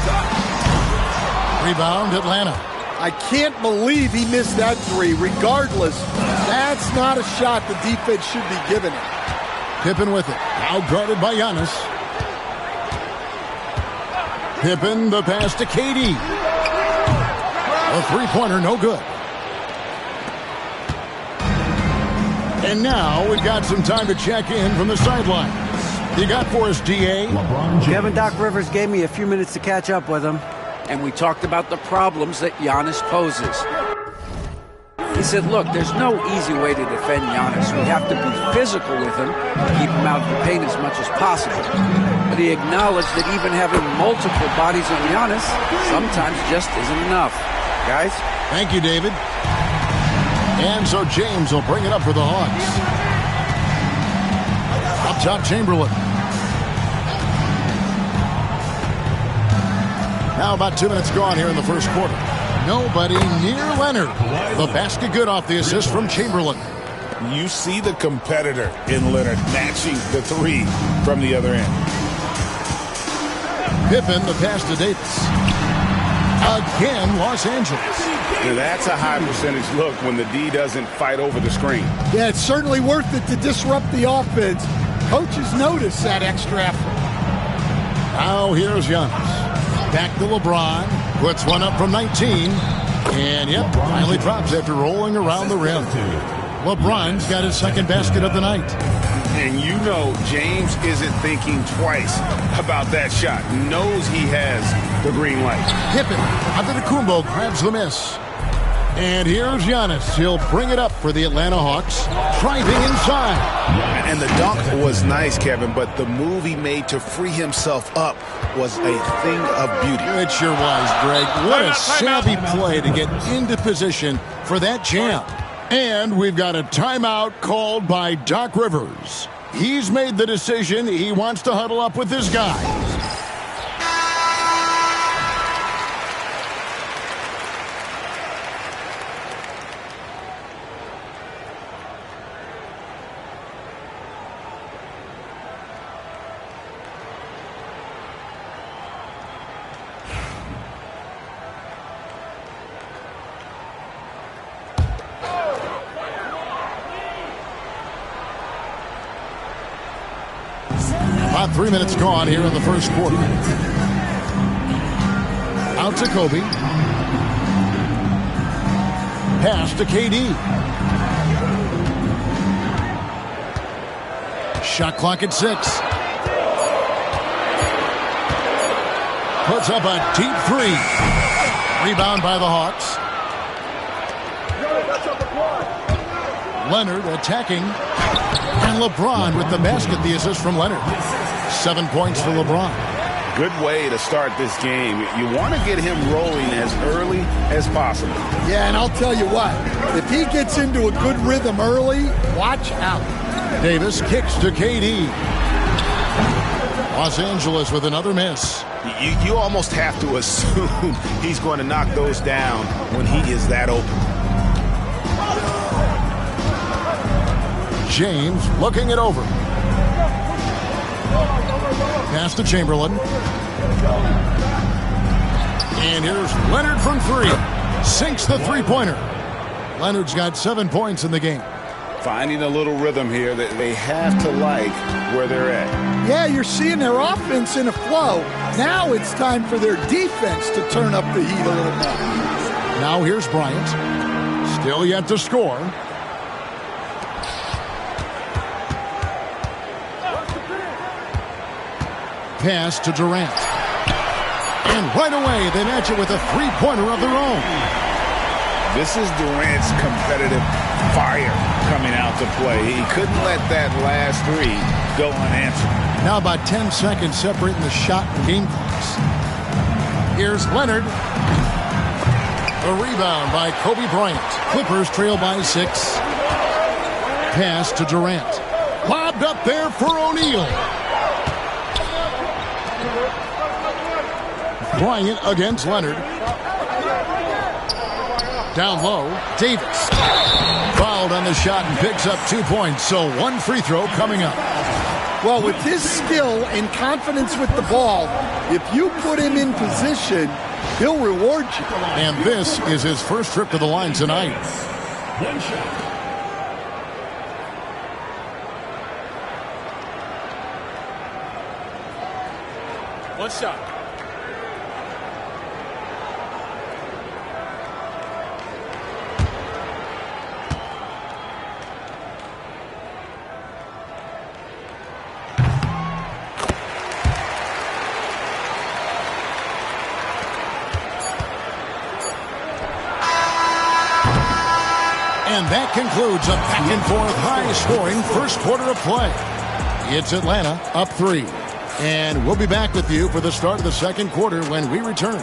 Rebound, Atlanta. I can't believe he missed that 3. Regardless, that's not a shot the defense should be giving it. Pippen with it. Now guarded by Giannis. Pippen, the pass to KD. A 3-pointer, no good. And now we've got some time to check in from the sidelines. You got for us, DA? Kevin Doc Rivers gave me a few minutes to catch up with him, and we talked about the problems that Giannis poses. He said, look, there's no easy way to defend Giannis. We have to be physical with him, keep him out of the paint as much as possible. But he acknowledged that even having multiple bodies on Giannis sometimes just isn't enough. Guys? Thank you, David. And so James will bring it up for the Hawks. Up top, Chamberlain. Now about 2 minutes gone here in the first quarter. Nobody near Leonard. The basket good off the assist from Chamberlain. You see the competitor in Leonard matching the 3 from the other end. Pippen, the pass to Davis. Again, Los Angeles. Now that's a high percentage look when the D doesn't fight over the screen. Yeah, it's certainly worth it to disrupt the offense. Coaches notice that extra effort. Now here's Giannis. Back to LeBron. Puts one up from 19. And, yep, finally drops after rolling around the rim. LeBron's got his second basket of the night. And you know James isn't thinking twice about that shot. Knows he has the green light. Pippen, Antetokounmpo grabs the miss. And here's Giannis. He'll bring it up for the Atlanta Hawks. Driving inside. And the dunk was nice, Kevin, but the move he made to free himself up was a thing of beauty. It sure was, Greg. What a savvy play to get into position for that jam. And we've got a timeout called by Doc Rivers. He's made the decision. He wants to huddle up with his guys. About 3 minutes gone here in the first quarter. Out to Kobe. Pass to KD. Shot clock at 6. Puts up a deep 3. Rebound by the Hawks. Leonard attacking. And LeBron with the basket, the assist from Leonard. 7 points for LeBron. Good way to start this game. You want to get him rolling as early as possible. Yeah, and I'll tell you what, if he gets into a good rhythm early, watch out. Davis kicks to KD. Los Angeles with another miss. You almost have to assume he's going to knock those down when he is that open. James looking it over. Pass to Chamberlain. And here's Leonard from 3. Sinks the three-pointer. Leonard's got 7 points in the game. Finding a little rhythm here that they have to like where they're at. Yeah, you're seeing their offense in a flow. Now it's time for their defense to turn up the heat a little more. Now here's Bryant. Still yet to score. Pass to Durant. And right away, they match it with a three-pointer of their own. This is Durant's competitive fire coming out to play. He couldn't let that last 3 go unanswered. Now about 10 seconds separating the shot and game clocks. Here's Leonard. A rebound by Kobe Bryant. Clippers trail by 6. Pass to Durant. Lobbed up there for O'Neal. Bryant against Leonard. Down low, Davis. Fouled on the shot and picks up 2 points, so 1 free throw coming up. Well, with his skill and confidence with the ball, if you put him in position, he'll reward you. And this is his first trip to the line tonight. One shot. One shot. And that concludes a back-and-forth, high-scoring first quarter of play. It's Atlanta up 3. And we'll be back with you for the start of the second quarter when we return.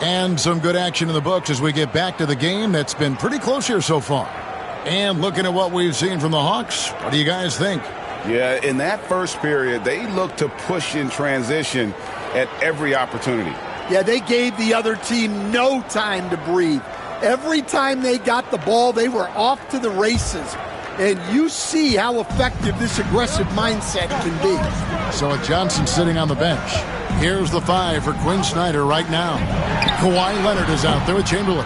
And some good action in the books as we get back to the game that's been pretty close here so far. And looking at what we've seen from the Hawks, what do you guys think? Yeah, in that first period, they looked to push in transition at every opportunity. Yeah, they gave the other team no time to breathe. Every time they got the ball, they were off to the races. And you see how effective this aggressive mindset can be. So with Johnson sitting on the bench, here's the 5 for Quinn Snyder right now. Kawhi Leonard is out there with Chamberlain.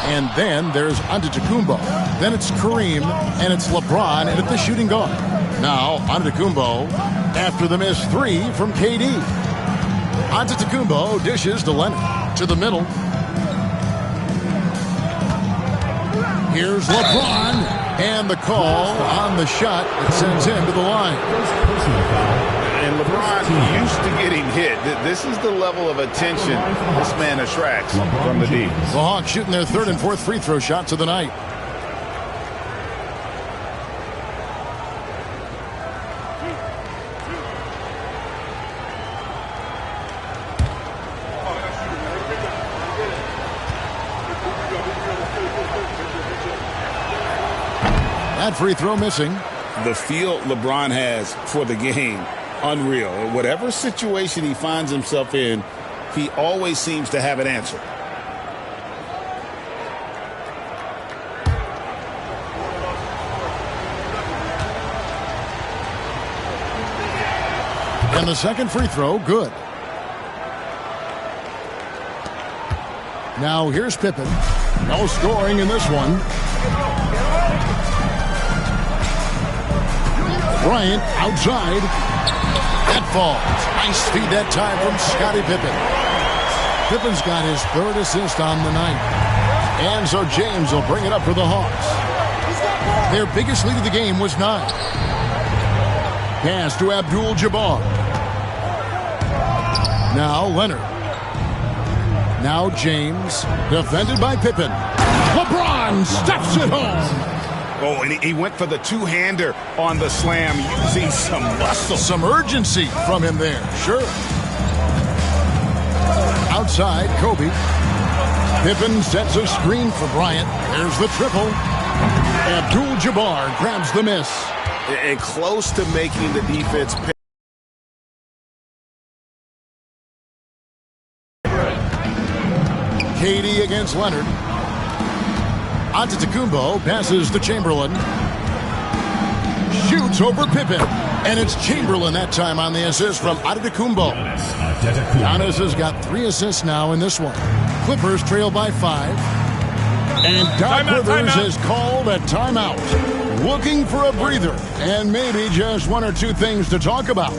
And then there's Antetokounmpo. Then it's Kareem, and it's LeBron, and at the shooting guard. Now, Antetokounmpo after the missed 3 from KD. Antetokounmpo dishes to Leonard. To the middle. Here's LeBron. And the call on the shot that sends him to the line. And LeBron used to getting hit. This is the level of attention this man attracts from the D. The Hawks shooting their 3rd and 4th free throw shots of the night. That free throw missing. The feel LeBron has for the game, unreal. Whatever situation he finds himself in, he always seems to have an answer. And the second free throw, good. Now here's Pippen. No scoring in this one. Bryant outside. That falls. Nice feed that time from Scottie Pippen. Pippen's got his third assist on the night. And so James will bring it up for the Hawks. Their biggest lead of the game was 9. Pass to Abdul-Jabbar. Now Leonard. Now James. Defended by Pippen. LeBron stuffs it home. Oh, and he went for the two-hander on the slam, using some muscle. Some urgency from him there, sure. Outside, Kobe. Pippen sets a screen for Bryant. There's the triple. Abdul-Jabbar grabs the miss. And close to making the defense pay. KD against Leonard. Antetokounmpo passes to Chamberlain. Shoots over Pippen. And it's Chamberlain that time on the assist from Antetokounmpo. Giannis has got 3 assists now in this one. Clippers trail by 5. And Doc Rivers has called a timeout. Looking for a breather. And maybe just 1 or 2 things to talk about.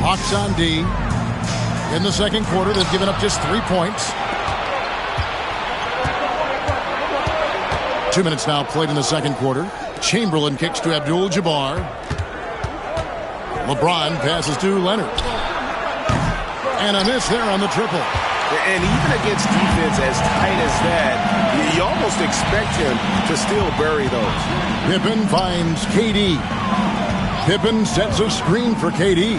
Hawks on D. In the second quarter, they've given up just 3 points. 2 minutes now played in the second quarter. Chamberlain kicks to Abdul-Jabbar. LeBron passes to Leonard. And a miss there on the triple. And even against defense as tight as that, you almost expect him to still bury those. Pippen finds KD. Pippen sets a screen for KD.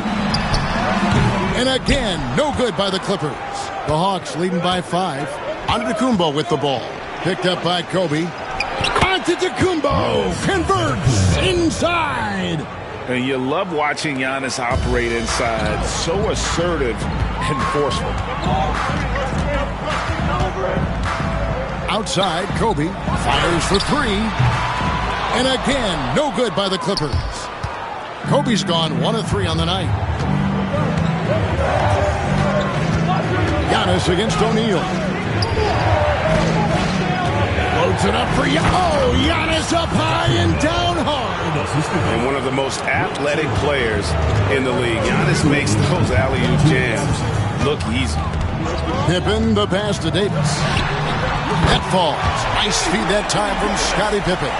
And again, no good by the Clippers. The Hawks leading by 5. Antetokounmpo with the ball. Picked up by Kobe. Antetokounmpo converts inside. And you love watching Giannis operate inside. So assertive and forceful. Outside, Kobe fires for 3. And again, no good by the Clippers. Kobe's gone 1 of 3 on the night. Giannis against O'Neal. Loads it up for Giannis up high and down hard. And one of the most athletic players in the league. Giannis makes those alley-oop jams look easy. Pippen, the pass to Davis. That falls. Nice feed that time from Scottie Pippen.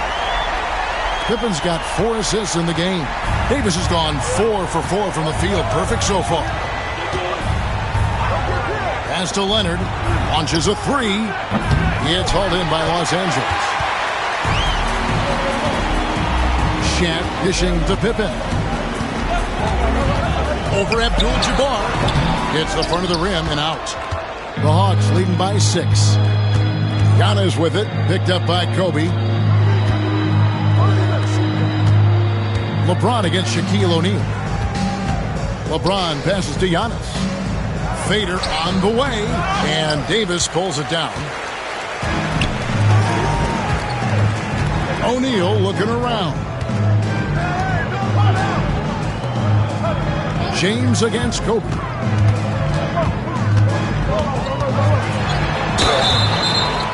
Pippen's got 4 assists in the game. Davis has gone 4 for 4 from the field. Perfect so far. Pass to Leonard. Launches a 3. It's hauled in by Los Angeles. Shaq dishing to Pippen. Over Abdul-Jabbar. Hits the front of the rim and out. The Hawks leading by 6. Giannis with it. Picked up by Kobe. LeBron against Shaquille O'Neal. LeBron passes to Giannis. Fader on the way. And Davis pulls it down. O'Neal looking around. James against Kobe.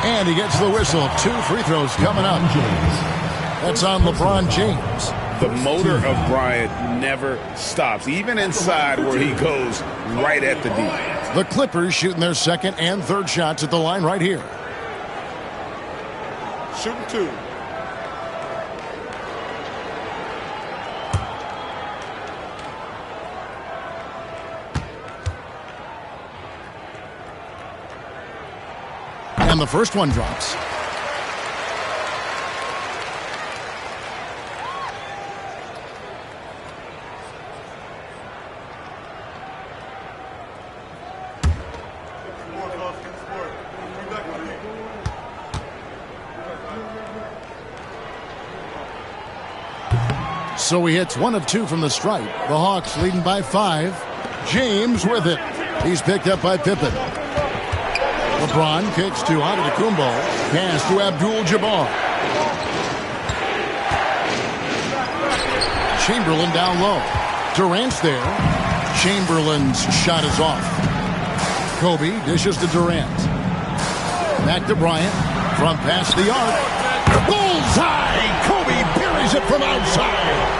And he gets the whistle. 2 free throws coming up. That's on LeBron James. The motor of Bryant never stops, even inside where he goes right at the D. The Clippers shooting their second and third shots at the line right here. Shooting 2. And the first one drops. So he hits 1 of 2 from the stripe. The Hawks leading by 5. James with it. He's picked up by Pippen. LeBron kicks to Antetokounmpo. Pass to Abdul-Jabbar. Chamberlain down low. Durant's there. Chamberlain's shot is off. Kobe dishes to Durant. Back to Bryant. From past the arc. Bullseye! Kobe buries it from outside.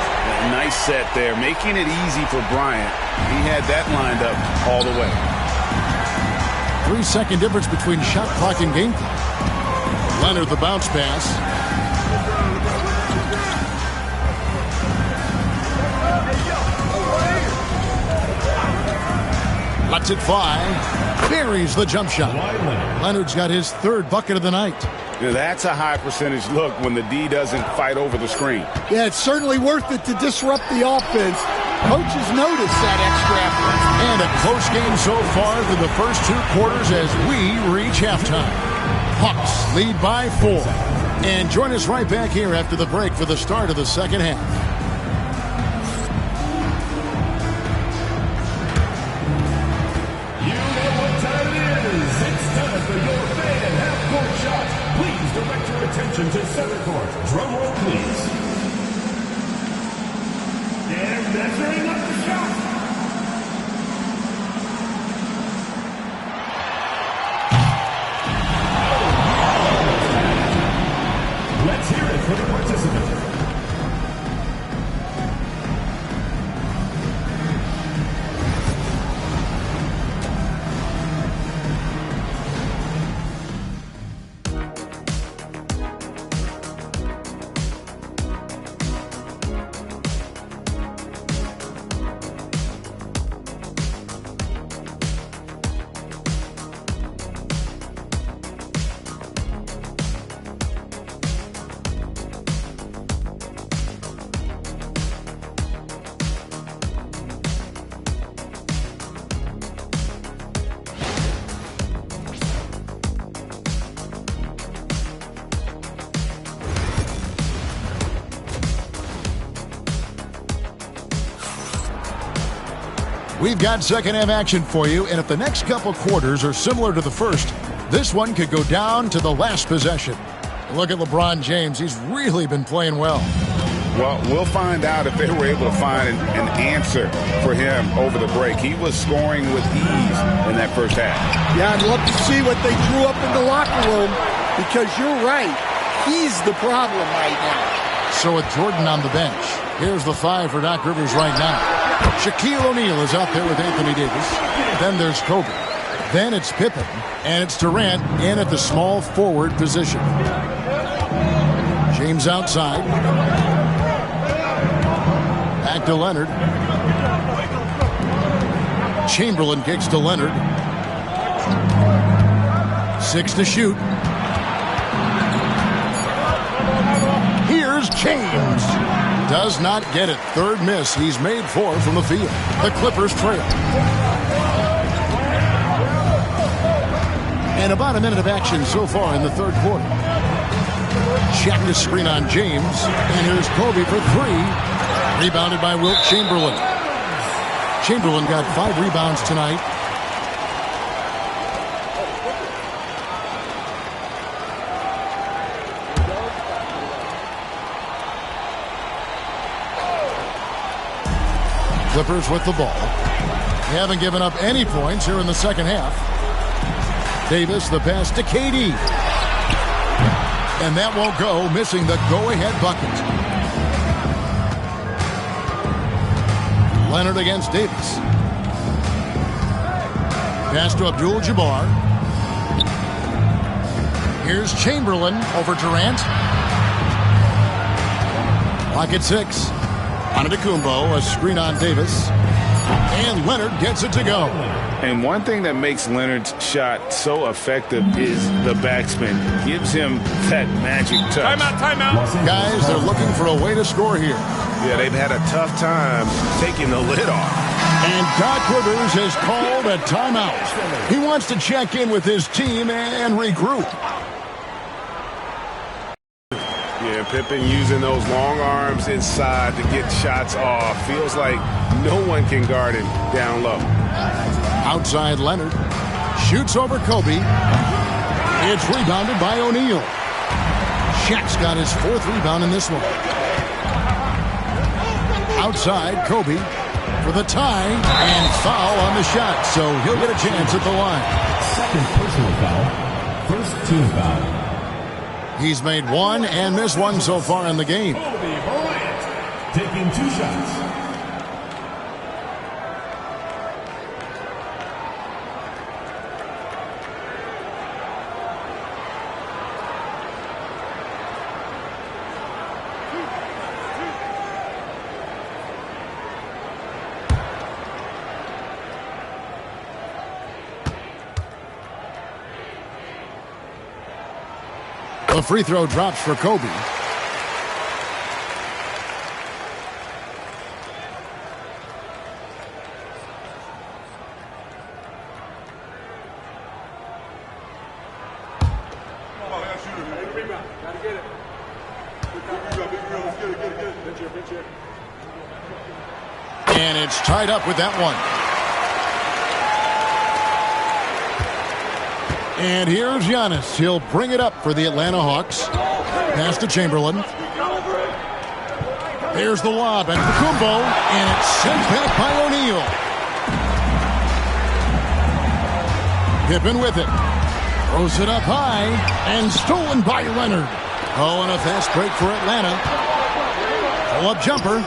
Nice set there, making it easy for Bryant. He had that lined up all the way. 3-second difference between shot clock and game clock. Leonard the bounce pass. Lets it fly. Buries the jump shot. Leonard's got his 3rd bucket of the night. Now that's a high percentage look when the D doesn't fight over the screen. Yeah, it's certainly worth it to disrupt the offense. Coaches notice that extra effort. And a close game so far through the first 2 quarters as we reach halftime. Hawks lead by 4. And join us right back here after the break for the start of the second half. You know what time it is. It's time for your fan half-court shot. Please direct your attention to center court. Drum roll, please. They're measuring up the shot. Let's hear it for the participant. We've got second half action for you, and if the next couple quarters are similar to the first, this one could go down to the last possession. Look at LeBron James. He's really been playing well. Well, we'll find out if they were able to find an answer for him over the break. He was scoring with ease in that first half. Yeah, I'd love to see what they drew up in the locker room, because you're right. He's the problem right now. So with Jordan on the bench, here's the 5 for Doc Rivers right now. Shaquille O'Neal is out there with Anthony Davis. Then there's Kobe. Then it's Pippen. And it's Durant in at the small forward position. James outside. Back to Leonard. Chamberlain kicks to Leonard. 6 to shoot. Here's James. Does not get it. 3rd miss. He's made 4 from the field. The Clippers trail. And about a minute of action so far in the 3rd quarter. Check the screen on James. And here's Kobe for 3. Rebounded by Wilt Chamberlain. Chamberlain got 5 rebounds tonight. Clippers with the ball. They haven't given up any points here in the second half. Davis, the pass to KD. And that won't go, missing the go-ahead bucket. Leonard against Davis. Pass to Abdul-Jabbar. Here's Chamberlain over Durant. Clock at 6. Antetokounmpo, a screen on Davis. And Leonard gets it to go. And one thing that makes Leonard's shot so effective is the backspin. Gives him that magic touch. Timeout. Guys, they're looking for a way to score here. Yeah, they've had a tough time taking the lid off. And Doc Rivers has called a timeout. He wants to check in with his team and regroup. Yeah, Pippen using those long arms inside to get shots off. Feels like no one can guard him down low. Outside Leonard. Shoots over Kobe. It's rebounded by O'Neal. Shaq's got his 4th rebound in this one. Outside Kobe for the tie and foul on the shot. So he'll get a chance at the line. Second personal foul. First team foul. He's made 1 and missed 1 so far in the game. Kobe Bryant taking 2 shots. The free throw drops for Kobe. And it's tied up with that one. And here's Giannis. He'll bring it up for the Atlanta Hawks. Pass to Chamberlain. There's the lob at Antetokounmpo, and it's sent back by O'Neal. Pippen with it. Throws it up high, and stolen by Leonard. Oh, and a fast break for Atlanta. Pull-up jumper.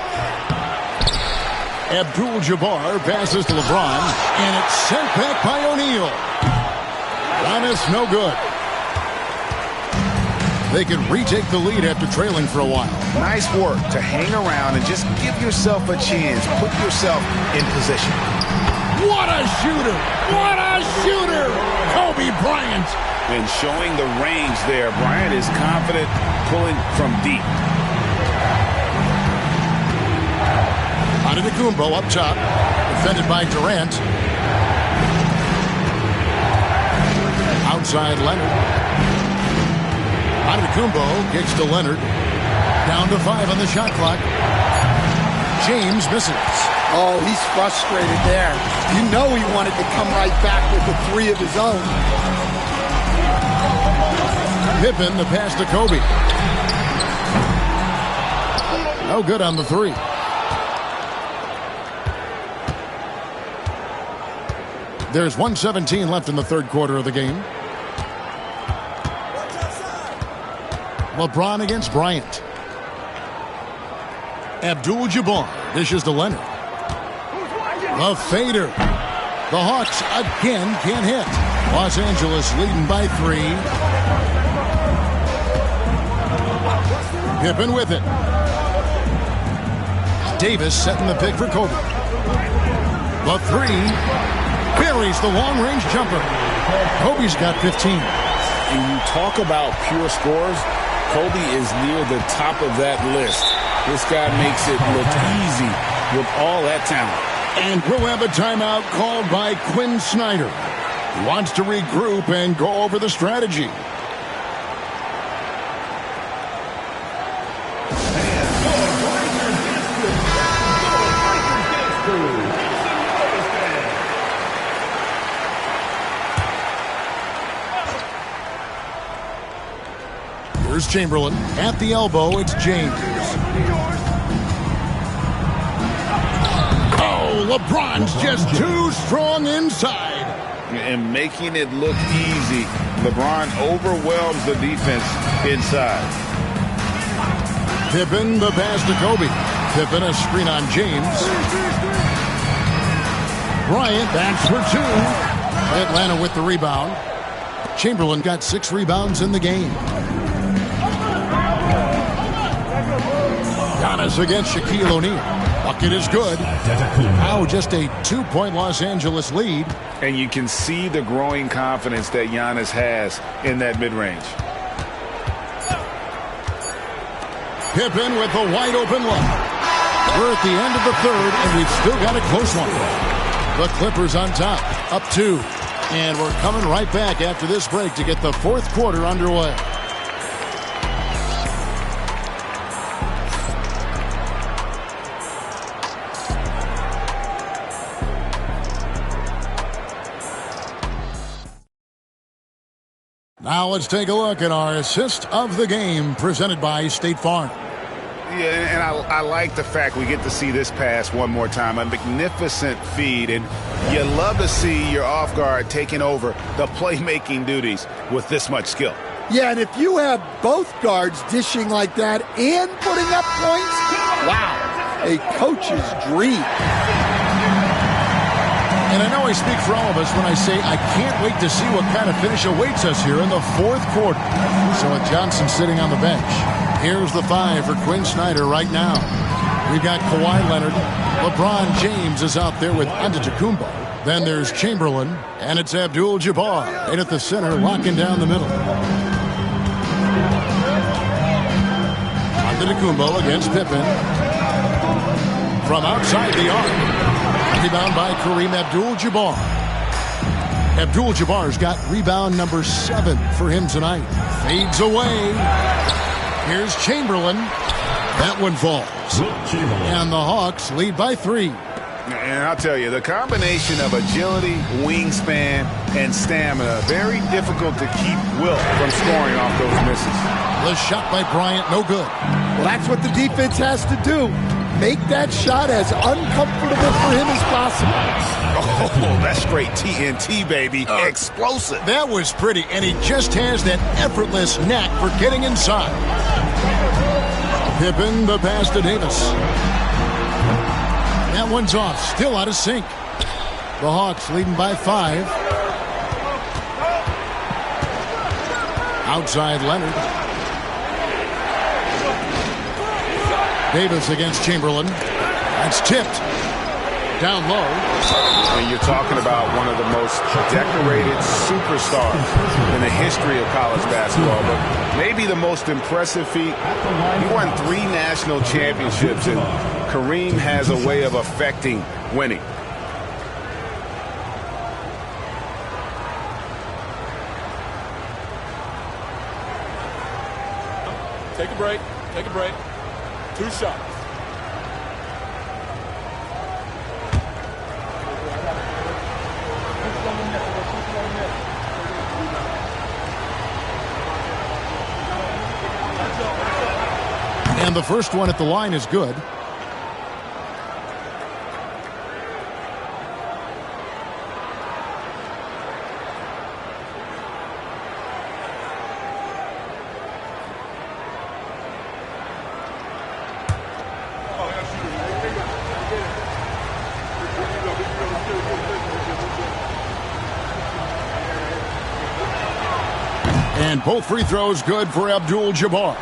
Abdul-Jabbar passes to LeBron, and it's sent back by O'Neal. Giannis, no good. They can retake the lead after trailing for a while. Nice work to hang around and just give yourself a chance. Put yourself in position. What a shooter! What a shooter! Kobe Bryant. And showing the range there. Bryant is confident pulling from deep. Antetokounmpo up top. Defended by Durant. Outside Leonard. Antetokounmpo kicks to Leonard. Down to 5 on the shot clock. James misses. Oh, he's frustrated there. You know he wanted to come right back with a 3 of his own. Pippen the pass to Kobe. No good on the 3. There's 1:17 left in the third quarter of the game. LeBron against Bryant. Abdul-Jabbar dishes to Leonard. The fader. The Hawks again can't hit. Los Angeles leading by 3. Pippen with it. Davis setting the pick for Kobe. The 3. Buries the long-range jumper. Kobe's got 15. And you talk about pure scores, Kobe is near the top of that list. This guy makes it look easy with all that talent. And we'll have a timeout called by Quinn Snyder. He wants to regroup and go over the strategy. Here's Chamberlain. At the elbow, it's James. Oh, LeBron's just too strong inside. And making it look easy. LeBron overwhelms the defense inside. Pippen, the pass to Kobe. Pippen, a screen on James. Bryant backs for 2. Atlanta with the rebound. Chamberlain got 6 rebounds in the game. Giannis against Shaquille O'Neal. Bucket is good. Now just a 2-point Los Angeles lead. And you can see the growing confidence that Giannis has in that mid-range. Pippen with a wide open look. We're at the end of the third, and we've still got a close one. The Clippers on top, up 2. And we're coming right back after this break to get the fourth quarter underway. Now let's take a look at our assist of the game presented by State Farm. Yeah, and I like the fact we get to see this pass one more time. A magnificent feed, and you love to see your off guard taking over the playmaking duties with this much skill. Yeah, and if you have both guards dishing like that and putting up points, wow, a coach's dream. And I know I speak for all of us when I say I can't wait to see what kind of finish awaits us here in the fourth quarter. So with Johnson sitting on the bench, here's the 5 for Quinn Snyder right now. We've got Kawhi Leonard. LeBron James is out there with Antetokounmpo. Then there's Chamberlain, and it's Abdul-Jabbar in at the center, locking down the middle. Antetokounmpo against Pippen. From outside the arc. Rebound by Kareem Abdul-Jabbar. Abdul-Jabbar's got rebound number 7 for him tonight. Fades away. Here's Chamberlain. That one falls. And the Hawks lead by 3. And I'll tell you, the combination of agility, wingspan, and stamina, very difficult to keep Wilt from scoring off those misses. The shot by Bryant, no good. Well, that's what the defense has to do. Make that shot as uncomfortable for him as possible. Oh, that's straight TNT, baby. Explosive. That was pretty, and he just has that effortless knack for getting inside. Pippen, the pass to Davis. That one's off, still out of sync. The Hawks leading by 5. Outside Leonard. Davis against Chamberlain. That's tipped. Down low. And you're talking about one of the most decorated superstars in the history of college basketball, but maybe the most impressive feat. He won 3 national championships, and Kareem has a way of affecting winning. Take a break. Take a break. 2 shots. And the first one at the line is good. And both free throws good for Abdul-Jabbar.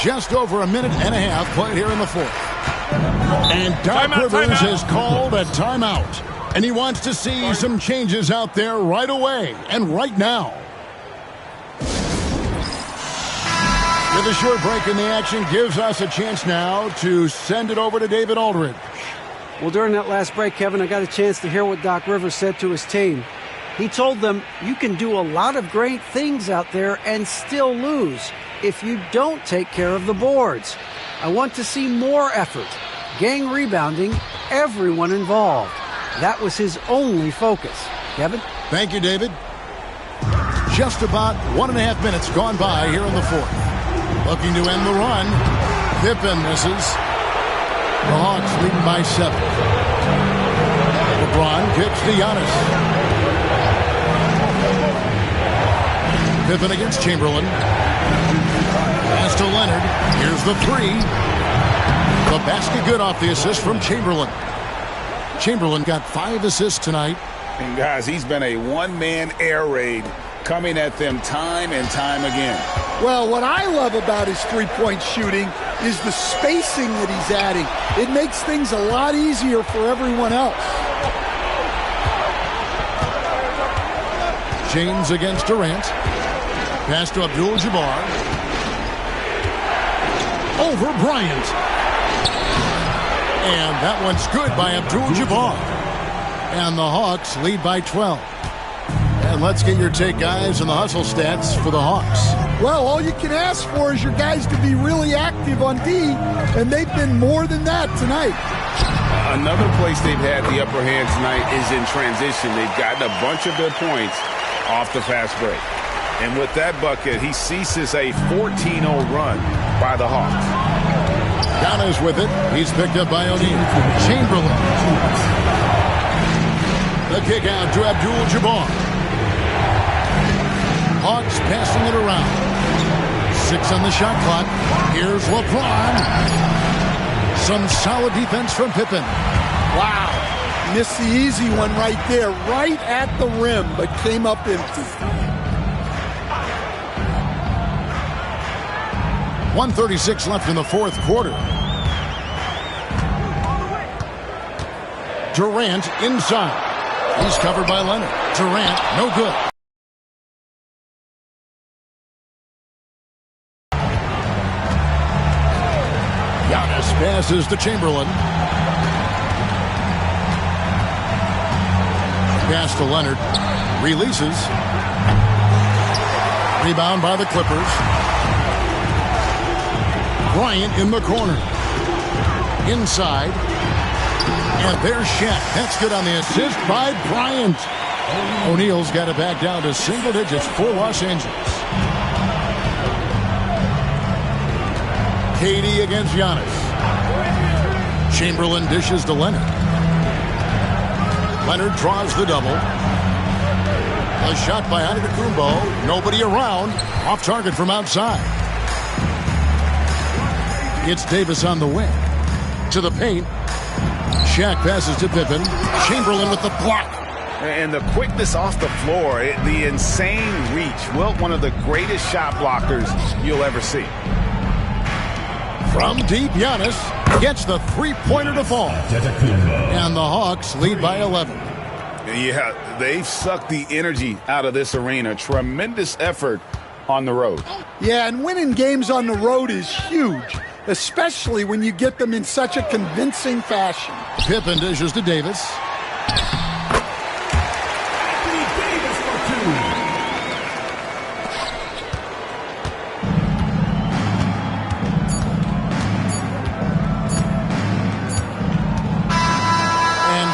Just over a minute and a half played here in the fourth. And Doc Rivers has called a timeout. And he wants to see some changes out there right away and right now. With a short break in the action gives us a chance now to send it over to David Aldridge. Well, during that last break, Kevin, I got a chance to hear what Doc Rivers said to his team. He told them, you can do a lot of great things out there and still lose if you don't take care of the boards. I want to see more effort, gang rebounding, everyone involved. That was his only focus. Kevin? Thank you, David. Just about 1.5 minutes gone by here in the fourth. Looking to end the run. Pippen misses. The Hawks leading by 7. LeBron kicks to Giannis. Pippen against Chamberlain. Pass to Leonard. Here's the 3. The basket good off the assist from Chamberlain. Chamberlain got 5 assists tonight. And guys, he's been a one-man air raid coming at them time and time again. Well, what I love about his three-point shooting is the spacing that he's adding. It makes things a lot easier for everyone else. James against Durant. Pass to Abdul-Jabbar. Over Bryant. And that one's good by Abdul-Jabbar. And the Hawks lead by 12. And let's get your take, guys, on the hustle stats for the Hawks. Well, all you can ask for is your guys to be really active on D, and they've been more than that tonight. Another place they've had the upper hand tonight is in transition. They've gotten a bunch of their points off the fast break. And with that bucket, he ceases a 14-0 run by the Hawks. Giannis with it. He's picked up by O'Neal. Chamberlain. The kick out to Abdul-Jabbar. Hawks passing it around. 6 on the shot clock. Here's LeBron. Some solid defense from Pippen. Wow. Missed the easy one right there, right at the rim, but came up empty. 1:36 left in the fourth quarter. Durant inside. He's covered by Leonard. Durant, no good. Giannis passes to Chamberlain. Pass to Leonard. Releases. Rebound by the Clippers. Bryant in the corner. Inside. And there's Shaq. That's good on the assist by Bryant. O'Neal's got it back down to single digits for Los Angeles. KD against Giannis. Chamberlain dishes to Leonard. Leonard draws the double. A shot by Antetokounmpo. Nobody around. Off target from outside. It's Davis on the wing. To the paint. Shaq passes to Pippen. Chamberlain with the block. And the quickness off the floor, the insane reach. Wilt, one of the greatest shot blockers you'll ever see. From deep, Giannis gets the three-pointer to fall. And the Hawks lead by 11. Yeah, they've sucked the energy out of this arena. Tremendous effort on the road. Yeah, and winning games on the road is huge, especially when you get them in such a convincing fashion. Pippen dishes to Davis.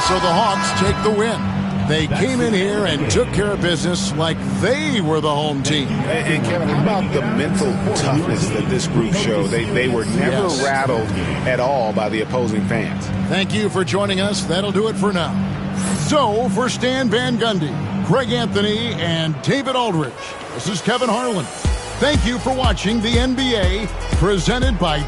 So the Hawks take the win. They came in here and took care of business like they were the home team. And Kevin, how about the mental toughness that this group showed? They were never rattled at all by the opposing fans. Thank you for joining us. That'll do it for now. So for Stan Van Gundy, Greg Anthony, and David Aldridge, this is Kevin Harlan. Thank you for watching the NBA presented by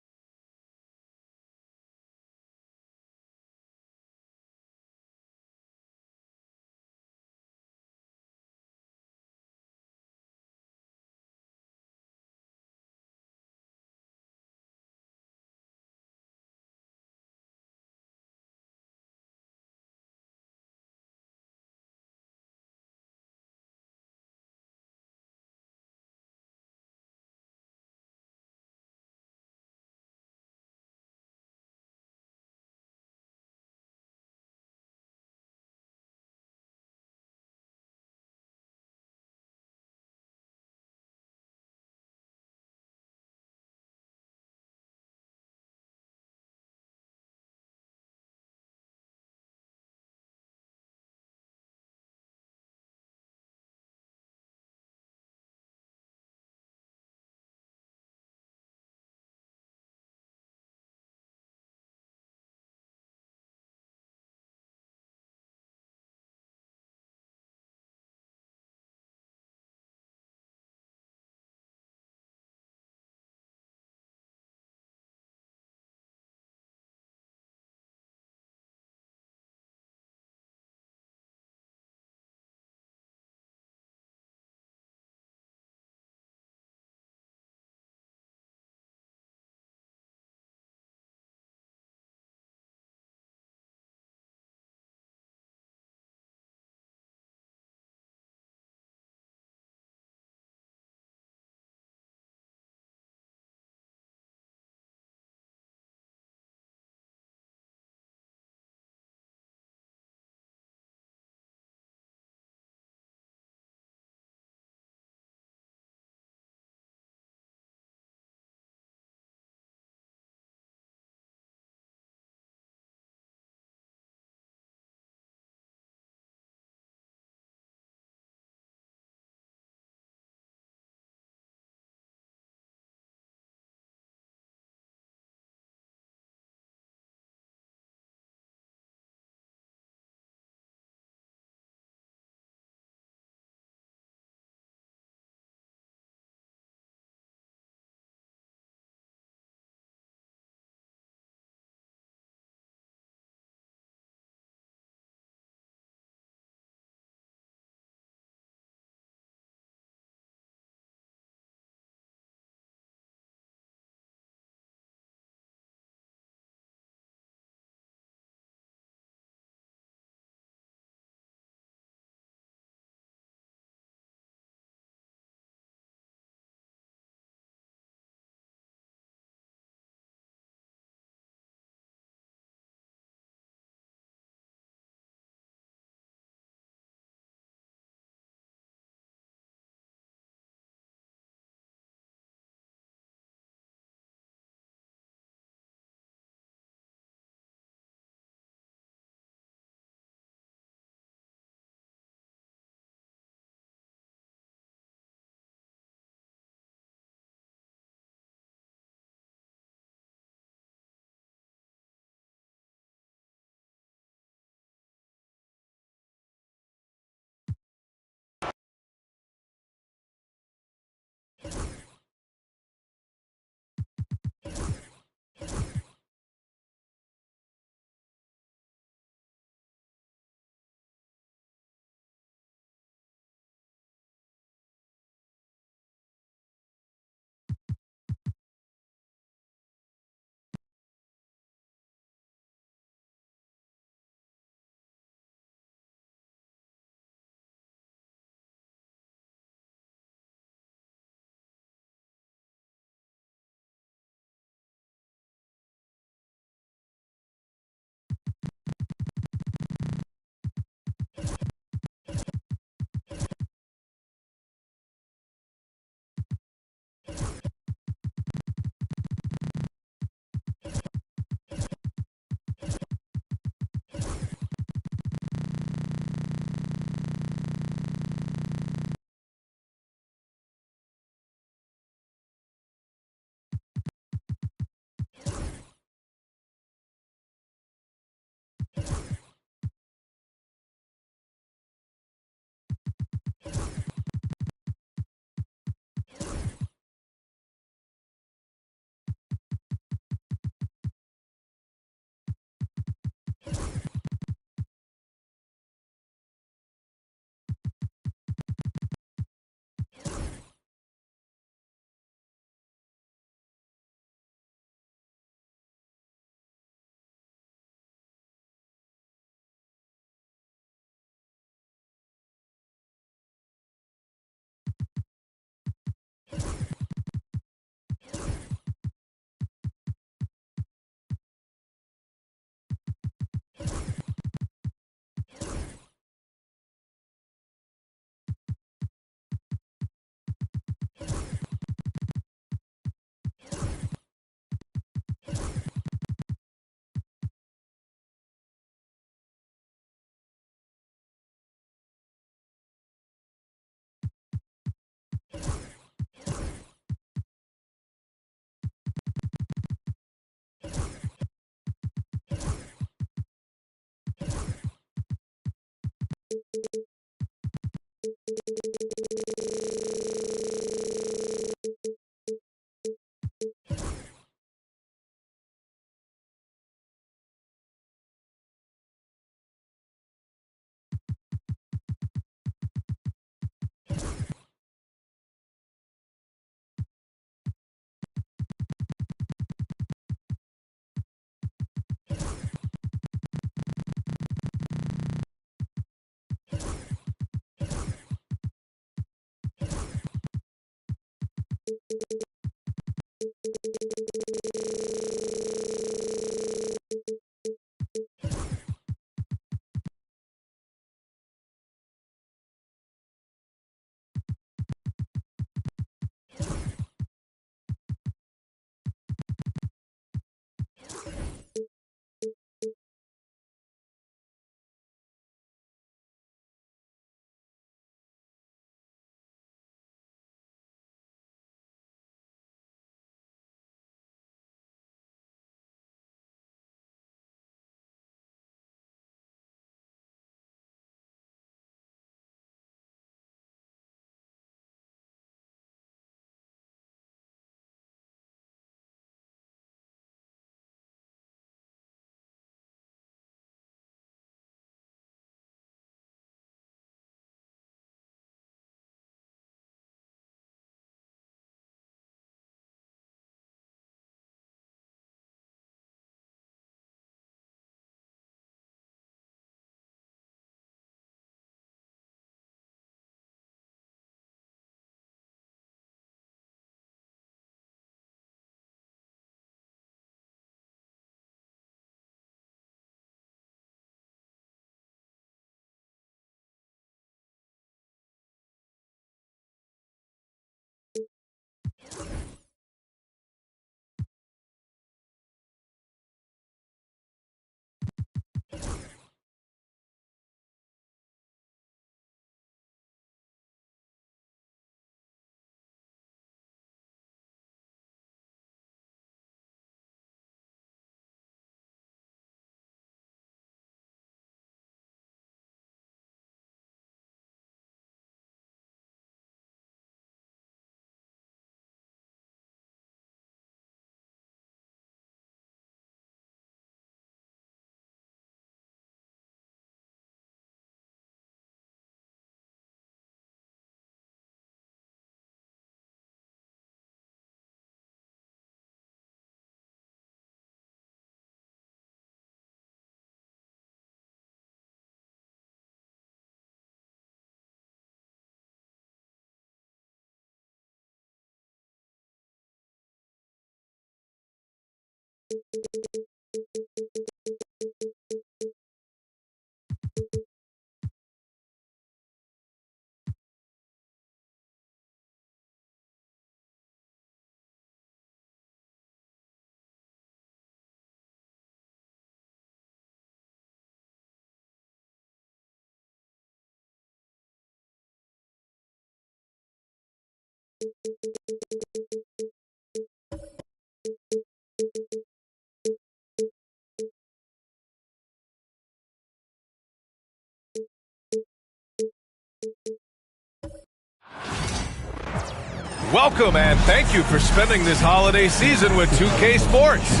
Welcome and thank you for spending this holiday season with 2K Sports.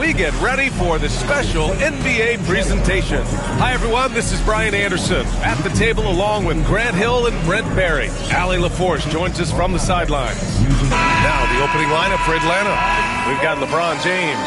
We get ready for the special NBA presentation. Hi, everyone. This is Brian Anderson at the table along with Grant Hill and Brent Barry. Allie LaForce joins us from the sidelines. Now, the opening lineup for Atlanta. We've got LeBron James.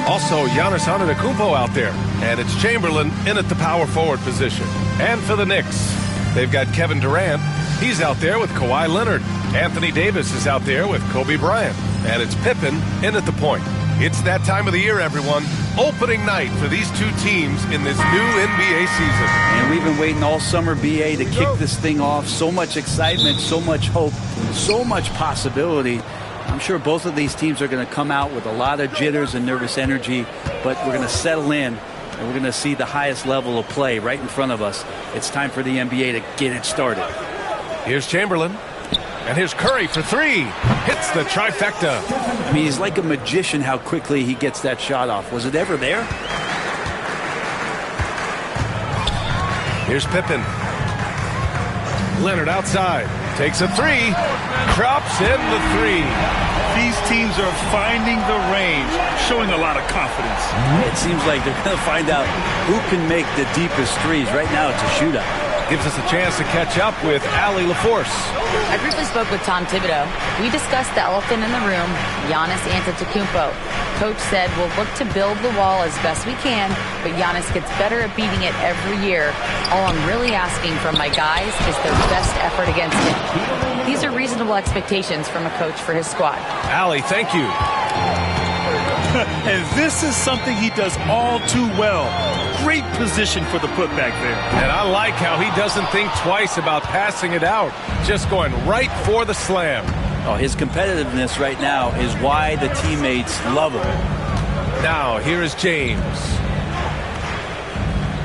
Also, Giannis Antetokounmpo out there. And it's Chamberlain in at the power forward position. And for the Knicks, they've got Kevin Durant. He's out there with Kawhi Leonard. Anthony Davis is out there with Kobe Bryant. And it's Pippen in at the point. It's that time of the year, everyone. Opening night for these two teams in this new NBA season. And we've been waiting all summer, BA, to kick this thing off. So much excitement, so much hope, so much possibility. I'm sure both of these teams are going to come out with a lot of jitters and nervous energy, but we're going to settle in, and we're going to see the highest level of play right in front of us. It's time for the NBA to get it started. Here's Chamberlain. And here's Curry for three. Hits the trifecta. I mean, he's like a magician how quickly he gets that shot off. Was it ever there? Here's Pippen. Leonard outside. Takes a three. Drops in the three. These teams are finding the range, showing a lot of confidence. It seems like they're going to find out who can make the deepest threes. Right now, it's a shootout. Gives us a chance to catch up with Allie LaForce. I briefly spoke with Tom Thibodeau. We discussed the elephant in the room, Giannis Antetokounmpo. Coach said we'll look to build the wall as best we can, but Giannis gets better at beating it every year. All I'm really asking from my guys is their best effort against him. These are reasonable expectations from a coach for his squad. Allie, thank you. And this is something he does all too well. Great position for the putback there. And I like how he doesn't think twice about passing it out. Just going right for the slam. Oh, his competitiveness right now is why the teammates love him. Now, here is James.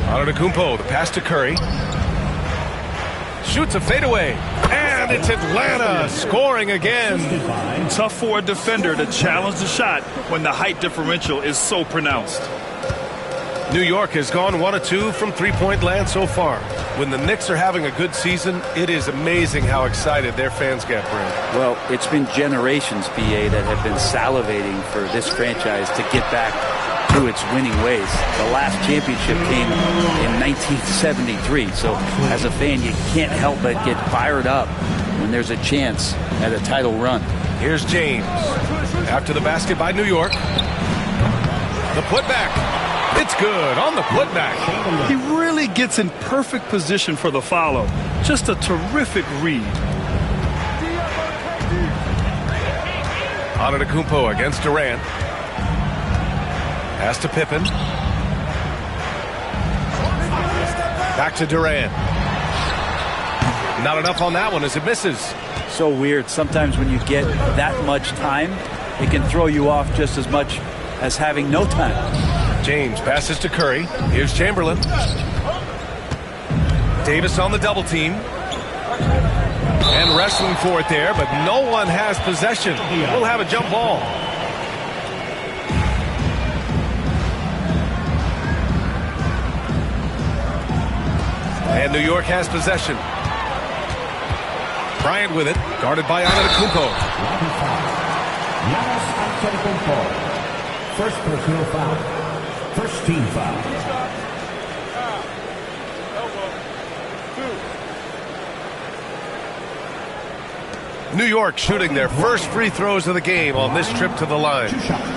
Antetokounmpo, the pass to Curry. Shoots a fadeaway. And it's Atlanta scoring again. Tough for a defender to challenge the shot when the height differential is so pronounced. New York has gone 1 of 2 from three-point land so far. When the Knicks are having a good season, it is amazing how excited their fans get, Brent. Well, it's been generations, BA, that have been salivating for this franchise to get back to its winning ways. The last championship came in 1973, so as a fan, you can't help but get fired up when there's a chance at a title run. Here's James. After the basket by New York. The putback. It's good on the putback. He really gets in perfect position for the follow. Just a terrific read. Antetokounmpo against Durant. Pass to Pippen. Back to Durant. Not enough on that one as it misses. So weird. Sometimes when you get that much time, it can throw you off just as much as having no time. James passes to Curry. Here's Chamberlain. Davis on the double team. And wrestling for it there, but no one has possession. We'll have a jump ball. And New York has possession. Bryant with it, guarded by Antetokounmpo. Giannis Antetokounmpo. First personal foul. First team foul. New York shooting their first free throws of the game on this trip to the line. Two shots.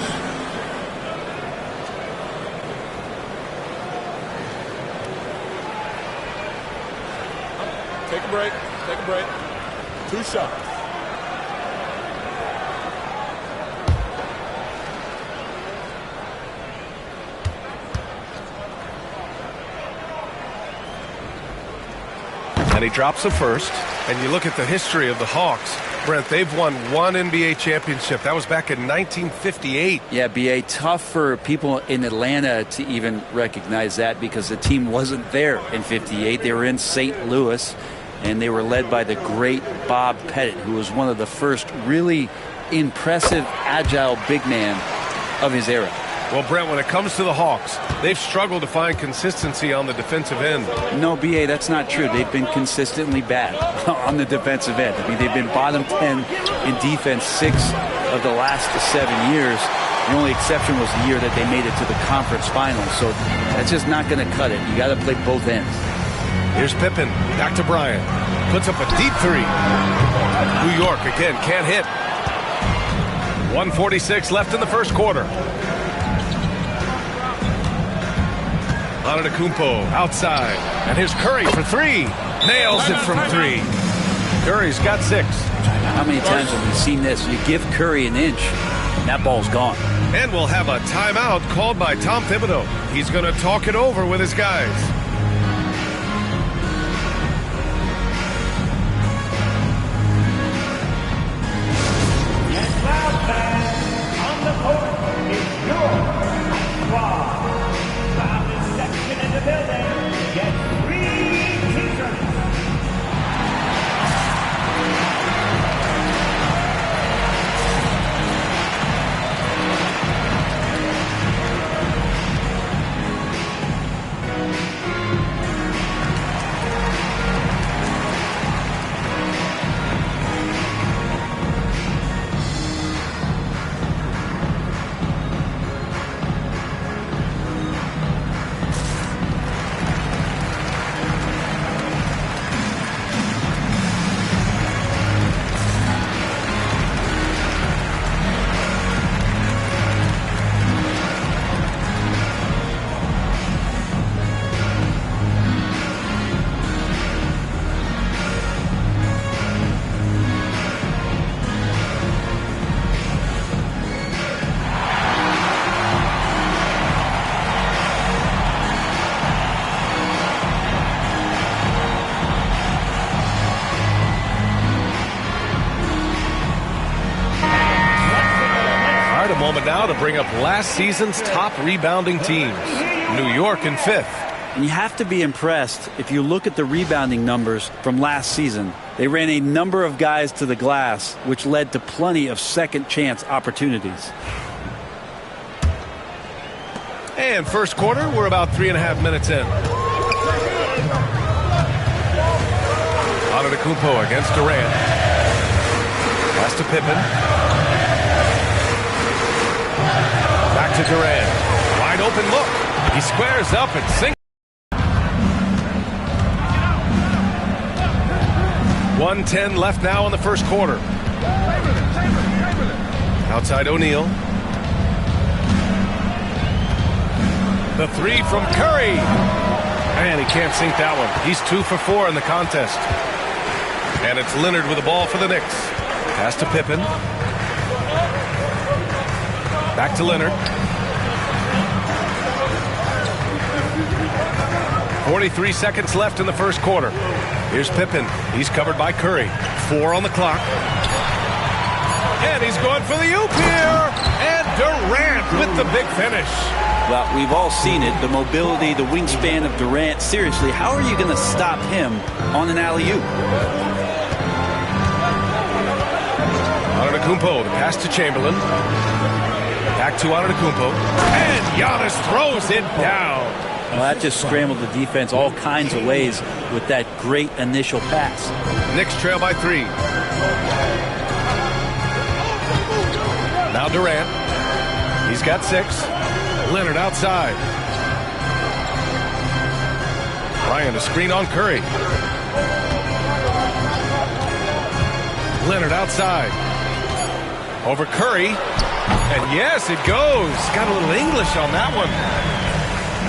Take a break. Take a break. 2 shots. And he drops the first. And you look at the history of the Hawks, Brent, they've won 1 NBA championship. That was back in 1958. Yeah, BA, tough for people in Atlanta to even recognize that because the team wasn't there in 58. They were in St. Louis, and they were led by the great Bob Pettit, who was one of the first really impressive, agile big man of his era. Well, Brent, when it comes to the Hawks, they've struggled to find consistency on the defensive end. No, BA, that's not true. They've been consistently bad on the defensive end. I mean, they've been bottom 10 in defense 6 of the last 7 years. The only exception was the year that they made it to the conference finals. So that's just not going to cut it. You got to play both ends. Here's Pippen. Back to Bryant. Puts up a deep three. New York, again, can't hit. 1:46 left in the first quarter. Antetokounmpo outside. And here's Curry for 3. Nails it from 3. Curry's got 6. How many times have we seen this? You give Curry an inch, and that ball's gone. And we'll have a timeout called by Tom Thibodeau. He's going to talk it over with his guys. On the court is your squad. Loudest section in the building. Get free t-shirts. Now to bring up last season's top rebounding teams. New York in 5th. And you have to be impressed if you look at the rebounding numbers from last season. They ran a number of guys to the glass, which led to plenty of second chance opportunities. And first quarter, we're about 3.5 minutes in. Antetokounmpo against Durant. Pass to Pippen. Back to Durant. Wide open look. He squares up and sinks. 1:10 left now in the first quarter. Outside O'Neal. The three from Curry. And he can't sink that one. He's 2 for 4 in the contest. And it's Leonard with the ball for the Knicks. Pass to Pippen. Back to Leonard. 43 seconds left in the first quarter. Here's Pippen. He's covered by Curry. 4 on the clock. And he's going for the oop here. And Durant with the big finish. Well, we've all seen it. The mobility, the wingspan of Durant. Seriously, how are you going to stop him on an alley-oop? Antetokounmpo, the pass to Chamberlain. Back to Antetokounmpo. And Giannis throws it down. Well, that just scrambled the defense all kinds of ways with that great initial pass. Knicks trail by 3. Now Durant. He's got 6. Leonard outside. Bryant a screen on Curry. Leonard outside. Over Curry. And yes, it goes. Got a little English on that one.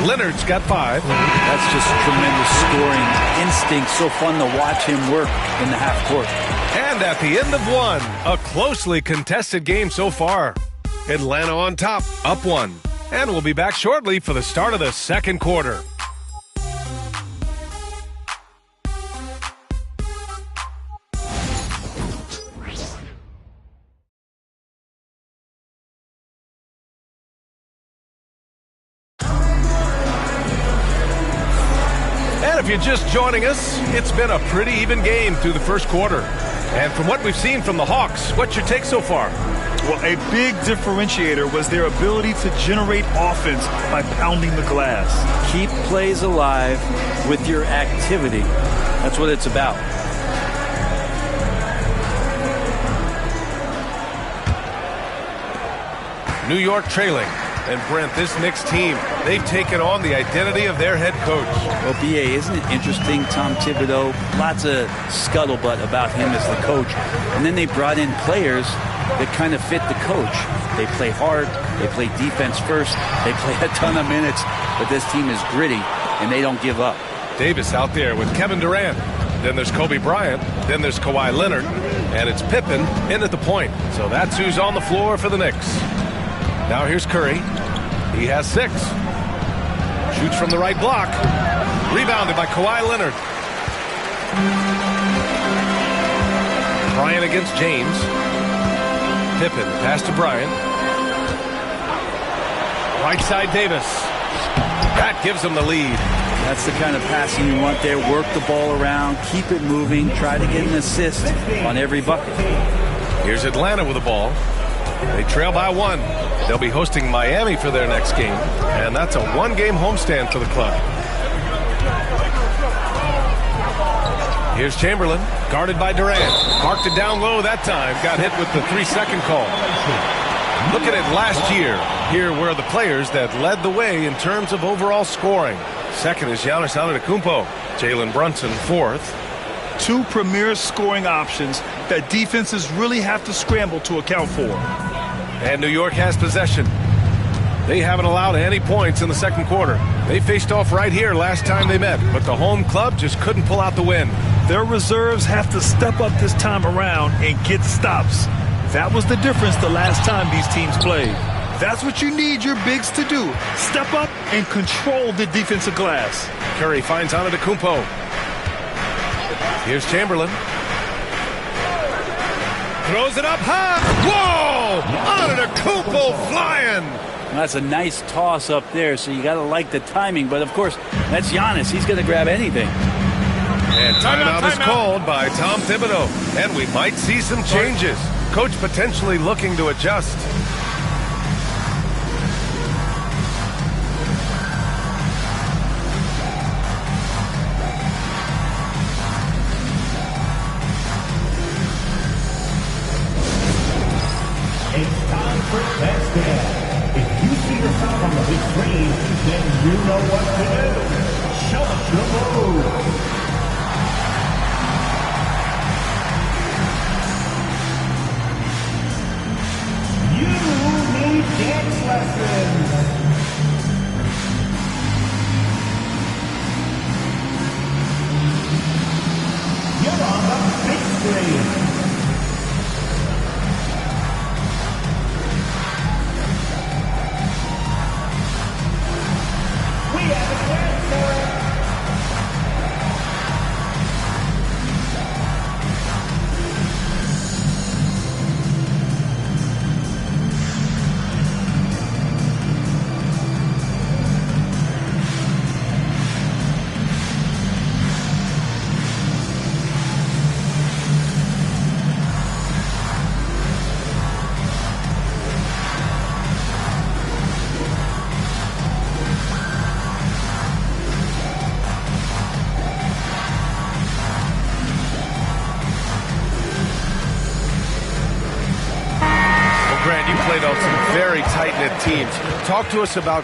Leonard's got 5. That's just tremendous scoring instinct. So fun to watch him work in the half court. And at the end of 1, a closely contested game so far. Atlanta on top, up 1. And we'll be back shortly for the start of the second quarter. And if you're just joining us, it's been a pretty even game through the first quarter. And from what we've seen from the Hawks, what's your take so far? Well, a big differentiator was their ability to generate offense by pounding the glass. Keep plays alive with your activity. That's what it's about. New York trailing. And Brent, this Knicks team, they've taken on the identity of their head coach. Well, B.A., isn't it interesting, Tom Thibodeau? Lots of scuttlebutt about him as the coach. And then they brought in players that kind of fit the coach. They play hard. They play defense first. They play a ton of minutes. But this team is gritty, and they don't give up. Davis out there with Kevin Durant. Then there's Kobe Bryant. Then there's Kawhi Leonard. And it's Pippen in at the point. So that's who's on the floor for the Knicks. Now here's Curry. He has 6. Shoots from the right block. Rebounded by Kawhi Leonard. Bryant against James. Pippen, pass to Bryant. Right side Davis. That gives him the lead. That's the kind of passing you want there. Work the ball around, keep it moving, try to get an assist on every bucket. Here's Atlanta with the ball. They trail by 1. They'll be hosting Miami for their next game, and that's a 1-game homestand for the club. Here's Chamberlain, guarded by Durant. Marked it down low that time. Got hit with the 3-second call. Look at it last year. Here were the players that led the way in terms of overall scoring. Second is Giannis Antetokounmpo. Jalen Brunson, 4th. 2 premier scoring options that defenses really have to scramble to account for. And New York has possession. They haven't allowed any points in the second quarter. They faced off right here last time they met, but the home club just couldn't pull out the win. Their reserves have to step up this time around and get stops. That was the difference the last time these teams played. That's what you need your bigs to do. Step up and control the defensive glass. Curry finds Antetokounmpo. Here's Chamberlain. Throws it up high. Whoa! Antetokounmpo flying. That's a nice toss up there, so you got to like the timing. But, of course, that's Giannis. He's going to grab anything. And timeout is called by Tom Thibodeau. And we might see some changes. Coach potentially looking to adjust. know what to do. Show us your move. You need dance lessons. You're on the big screen. We have a chance for it. Grant, you played on some very tight-knit teams. Talk to us about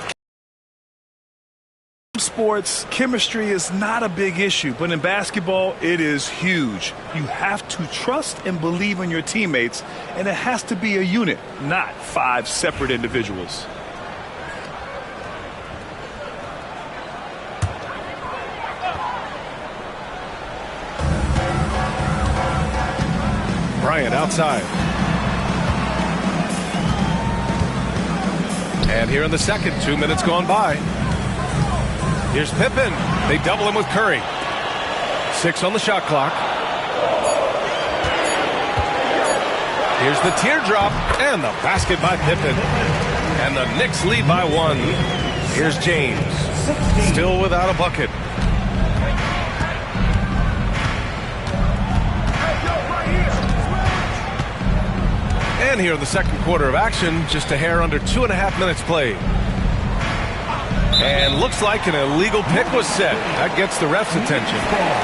sports. Chemistry is not a big issue, but in basketball, it is huge. You have to trust and believe in your teammates, and it has to be a unit, not 5 separate individuals. Bryant outside. And here in the second, 2 minutes gone by. Here's Pippen. They double him with Curry. 6 on the shot clock. Here's the teardrop and the basket by Pippen. And the Knicks lead by 1. Here's James. Still without a bucket. And here in the second quarter of action, just a hair under 2.5 minutes played. And looks like an illegal pick was set. That gets the ref's attention.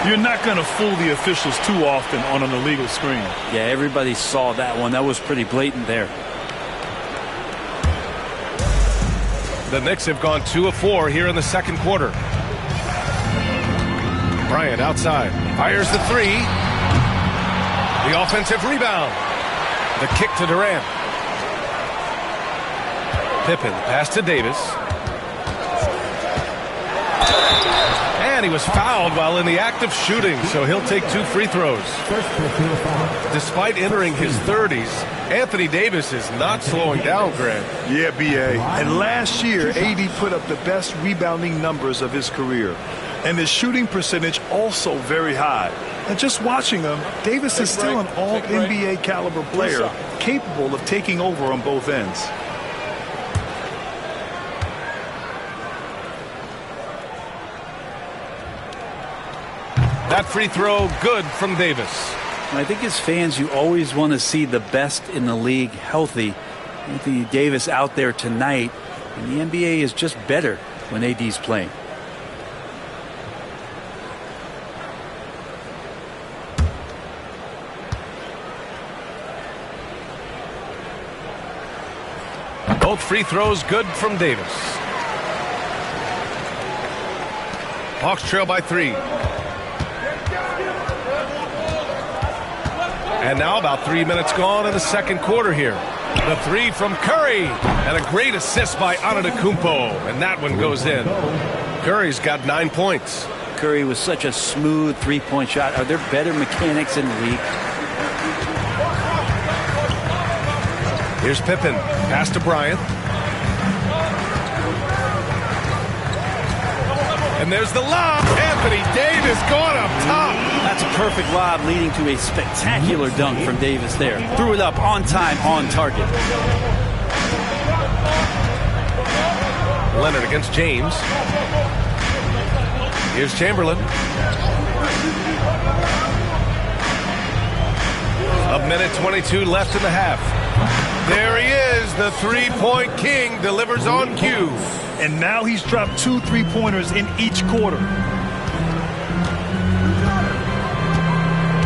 You're not going to fool the officials too often on an illegal screen. Yeah, everybody saw that one. That was pretty blatant there. The Knicks have gone 2 of 4 here in the second quarter. Bryant outside. Fires the 3. The offensive rebound. The kick to Durant. Pippen, pass to Davis. And he was fouled while in the act of shooting, so he'll take 2 free throws. Despite entering his 30s, Anthony Davis is not slowing down, Grant. Yeah, B.A. And last year, AD put up the best rebounding numbers of his career. And his shooting percentage also very high. And just watching him, Davis is still an all-NBA caliber player, capable of taking over on both ends. That free throw good from Davis. I think as fans, you always want to see the best in the league healthy. Anthony Davis out there tonight, and the NBA is just better when AD's playing. Both free throws good from Davis. Hawks trail by 3. And now about 3 minutes gone in the second quarter here. The 3 from Curry. And a great assist by Antetokounmpo. And that one goes in. Curry's got 9 points. Curry was such a smooth three-point shot. Are there better mechanics in the league? Here's Pippen. Pass to Bryant. And there's the lob. Anthony Davis going up top. That's a perfect lob leading to a spectacular dunk from Davis there. Threw it up on time, on target. Leonard against James. Here's Chamberlain. A minute 22 left in the half. There he is. The three-point king delivers on cue. And now he's dropped 2 3-pointers in each quarter.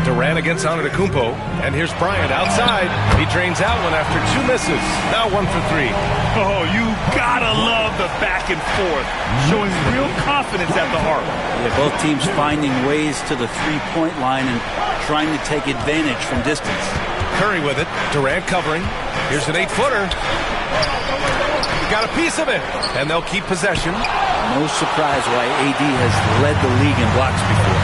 Durant Durant against Antetokounmpo. And here's Bryant outside. He drains out one after 2 misses. Now 1 for 3. Oh, you gotta love the back and forth. Showing real confidence at the arc. Yeah, both teams finding ways to the three-point line and trying to take advantage from distance. Curry with it. Durant covering. Here's an 8-footer. He got a piece of it. And they'll keep possession. No surprise why AD has led the league in blocks before.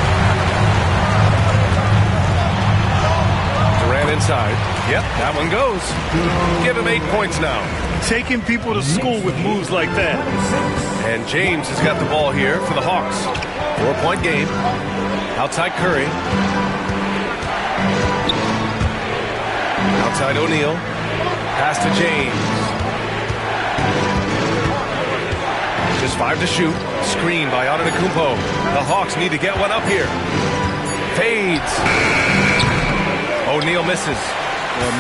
Durant inside. Yep, that one goes. Give him 8 points now. Taking people to school with moves like that. And James has got the ball here for the Hawks. 4-point game. Outside Curry. Outside O'Neal. Pass to James. Just 5 to shoot. Screen by Antetokounmpo. The Hawks need to get one up here. Fades. O'Neal misses.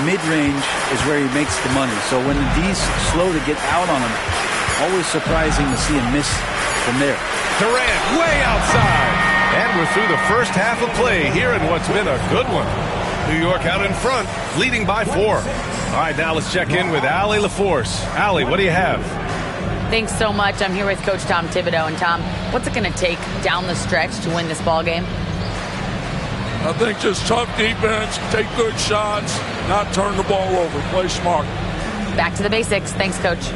Mid-range is where he makes the money. So when the D's slow to get out on him, always surprising to see him miss from there. Durant way outside. And we're through the first half of play here in what's been a good one. New York out in front, leading by 4. All right, now let's check in with Allie LaForce. Allie, what do you have? Thanks so much. I'm here with Coach Tom Thibodeau. And Tom, what's it going to take down the stretch to win this ball game? I think just tough defense, take good shots, not turn the ball over, play smart. Back to the basics. Thanks, Coach.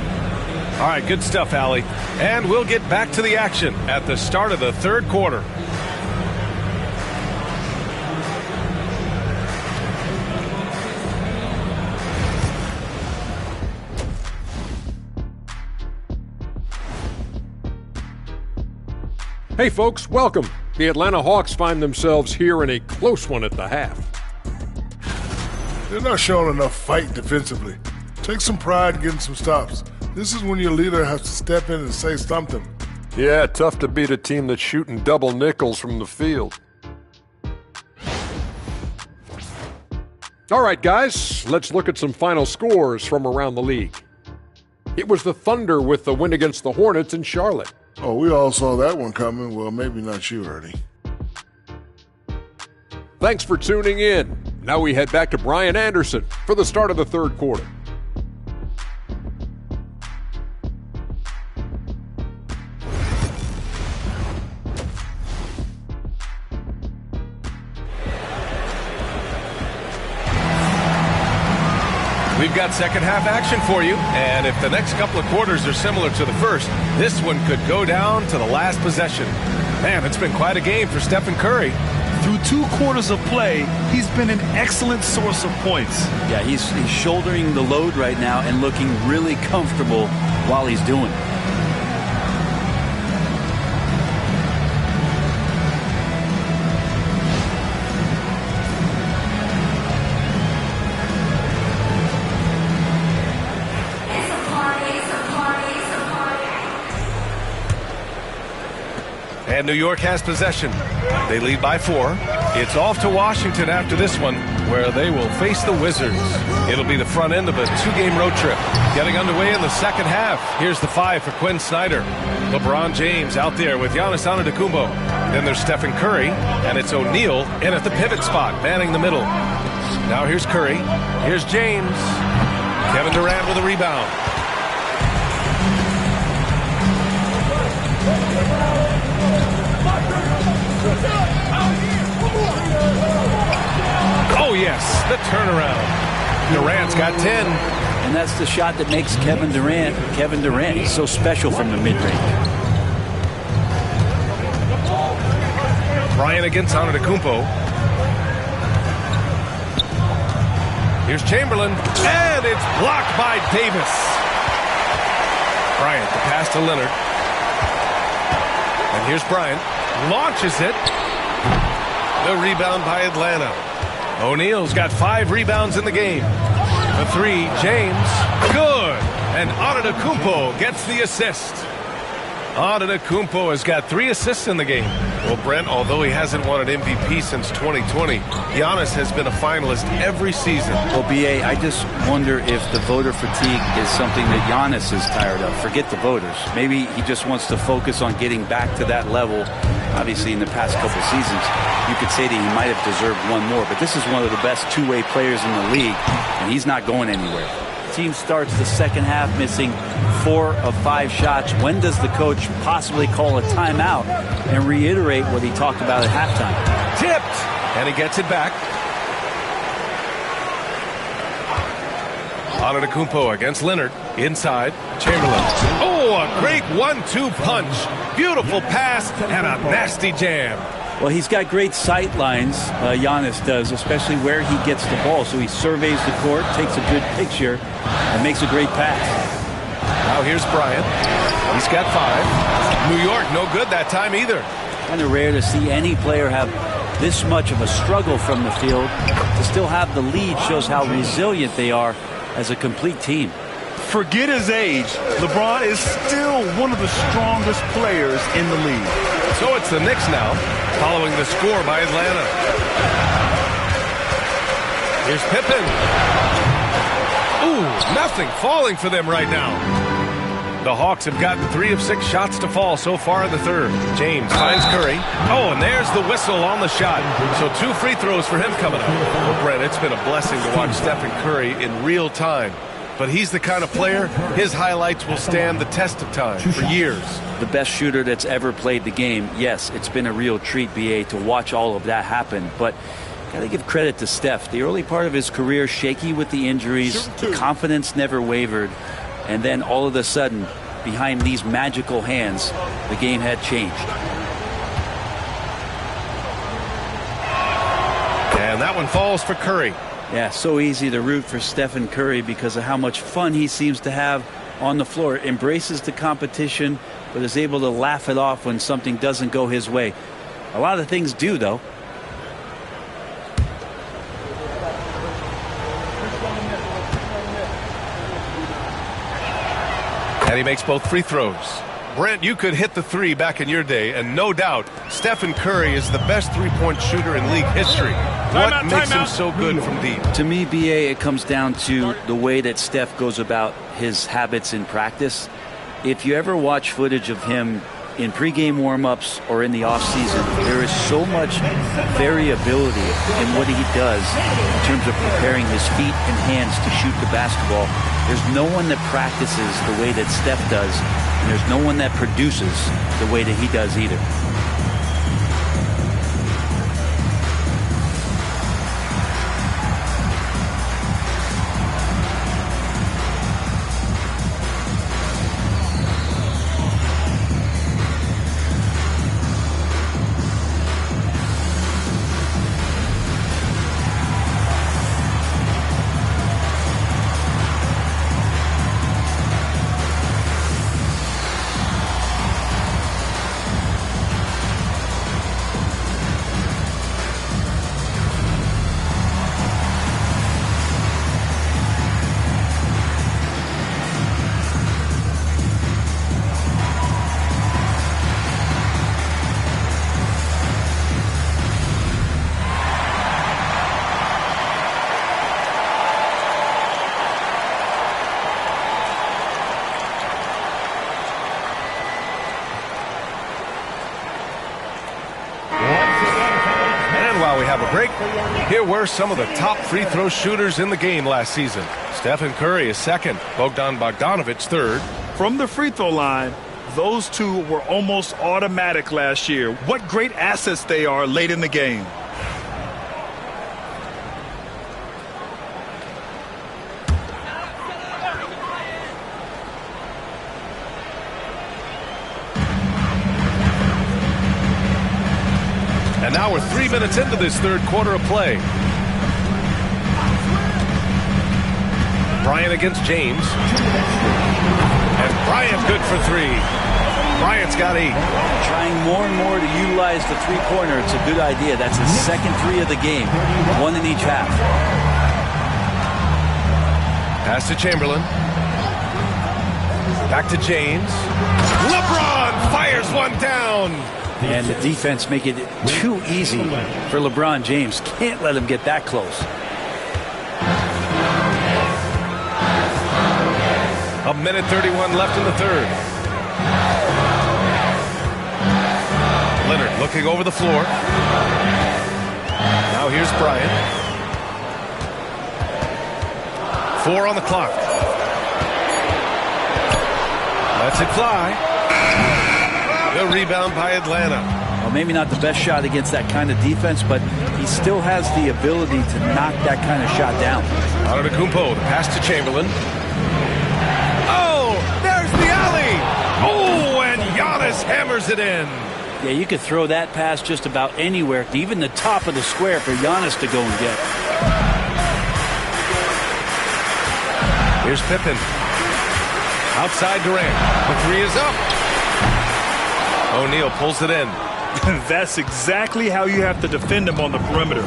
All right, good stuff, Allie. And we'll get back to the action at the start of the third quarter. Hey folks, welcome. The Atlanta Hawks find themselves here in a close one at the half. They're not showing enough fight defensively. Take some pride getting some stops. This is when your leader has to step in and say something. Yeah, tough to beat a team that's shooting double nickels from the field. All right, guys, let's look at some final scores from around the league. It was the Thunder with the win against the Hornets in Charlotte. Oh, we all saw that one coming. Well, maybe not you, Ernie. Thanks for tuning in. Now we head back to Brian Anderson for the start of the third quarter. We've got second half action for you, and if the next couple of quarters are similar to the first, this one could go down to the last possession. Man, it's been quite a game for Stephen Curry. Through 2 quarters of play, he's been an excellent source of points. Yeah, he's shouldering the load right now and looking really comfortable while he's doing it. And New York has possession. They lead by 4. It's off to Washington after this one, where they will face the Wizards. It'll be the front end of a 2-game road trip. Getting underway in the second half. Here's the 5 for Quinn Snyder. LeBron James out there with Giannis Antetokounmpo. Then there's Stephen Curry, and it's O'Neal in at the pivot spot, manning the middle. Now here's Curry. Here's James. Kevin Durant with a rebound. Oh, yes, the turnaround. Durant's got 10. And that's the shot that makes Kevin Durant. He's so special from the mid-range. Bryant against Antetokounmpo. Here's Chamberlain, and it's blocked by Davis. Bryant, the pass to Leonard. And here's Bryant. Launches it. The rebound by Atlanta. O'Neal's got 5 rebounds in the game. The 3, James. Good. And Antetokounmpo gets the assist. Antetokounmpo has got 3 assists in the game. Well, Brent, although he hasn't won an MVP since 2020, Giannis has been a finalist every season. Well, B.A., I just wonder if the voter fatigue is something that Giannis is tired of. Forget the voters. Maybe he just wants to focus on getting back to that level, obviously, in the past couple seasons. you could say that he might have deserved one more. But this is one of the best two-way players in the league, and he's not going anywhere. The team starts the second half missing 4 of 5 shots. When does the coach possibly call a timeout and reiterate what he talked about at halftime? Tipped, and he gets it back. Antetokounmpo against Leonard. Inside, Chamberlain. Oh, a great 1-2 punch. Beautiful pass and a nasty jam. Well, he's got great sight lines, Giannis does, especially where he gets the ball. So he surveys the court, takes a good picture, and makes a great pass. Now here's Bryant. He's got 5. New York, no good that time either. Kind of rare to see any player have this much of a struggle from the field. To still have the lead shows how resilient they are as a complete team. Forget his age. LeBron is still one of the strongest players in the league. So it's the Knicks now, following the score by Atlanta. Here's Pippen. Ooh, nothing falling for them right now. The Hawks have gotten 3 of 6 shots to fall so far in the third. James finds Curry. Oh, and there's the whistle on the shot. So 2 free throws for him coming up. Well, Brett, it's been a blessing to watch Stephen Curry in real time. But he's the kind of player, his highlights will stand the test of time for years. The best shooter that's ever played the game. Yes, it's been a real treat, BA, to watch all of that happen. But got to give credit to Steph. The early part of his career, shaky with the injuries, the confidence never wavered. And then all of a sudden, behind these magical hands, the game had changed. And that one falls for Curry. Yeah, so easy to root for Stephen Curry because of how much fun he seems to have on the floor. Embraces the competition, but is able to laugh it off when something doesn't go his way. A lot of things do, though. And he makes both free throws. Brent, you could hit the 3 back in your day, and no doubt, Stephen Curry is the best 3-point shooter in league history. What makes him so good from deep? To me, BA, it comes down to the way that Steph goes about his habits in practice. If you ever watch footage of him in pregame warm-ups or in the offseason, there is so much variability in what he does in terms of preparing his feet and hands to shoot the basketball. There's no one that practices the way that Steph does, and there's no one that produces the way that he does either. Here were some of the top free throw shooters in the game last season. Stephen Curry is second, Bogdan Bogdanovic third. From the free throw line, those two were almost automatic last year. What great assets they are late in the game. And now we're 3 minutes into this third quarter of play. Bryant against James. And Bryant good for 3. Bryant's got 8. Trying more and more to utilize the three-pointer. It's a good idea. That's his second 3 of the game. 1 in each half. Pass to Chamberlain. Back to James. LeBron fires one down. And the defense make it too easy for LeBron James. Can't let him get that close. A minute 31 left in the third. Leonard looking over the floor. Now here's Bryant. 4 on the clock. Lets it fly. The rebound by Atlanta. Well, maybe not the best shot against that kind of defense, but he still has the ability to knock that kind of shot down. Antetokounmpo, the pass to Chamberlain. Oh, there's the alley. Oh, and Giannis hammers it in. Yeah, you could throw that pass just about anywhere, even the top of the square for Giannis to go and get. Here's Pippen. Outside Durant. The three is up. O'Neal pulls it in. That's exactly how you have to defend him on the perimeter.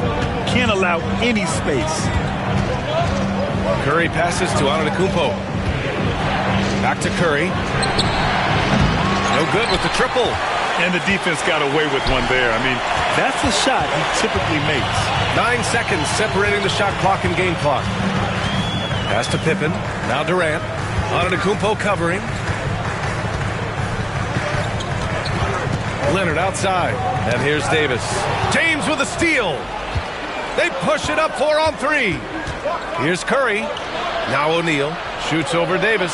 Can't allow any space. Curry passes to Antetokounmpo. Back to Curry. No good with the triple. And the defense got away with one there. I mean, that's the shot he typically makes. 9 seconds separating the shot clock and game clock. Pass to Pippen. Now Durant. Antetokounmpo covering. Leonard outside. And here's Davis. James with a steal. They push it up 4 on 3. Here's Curry. Now O'Neal shoots over Davis.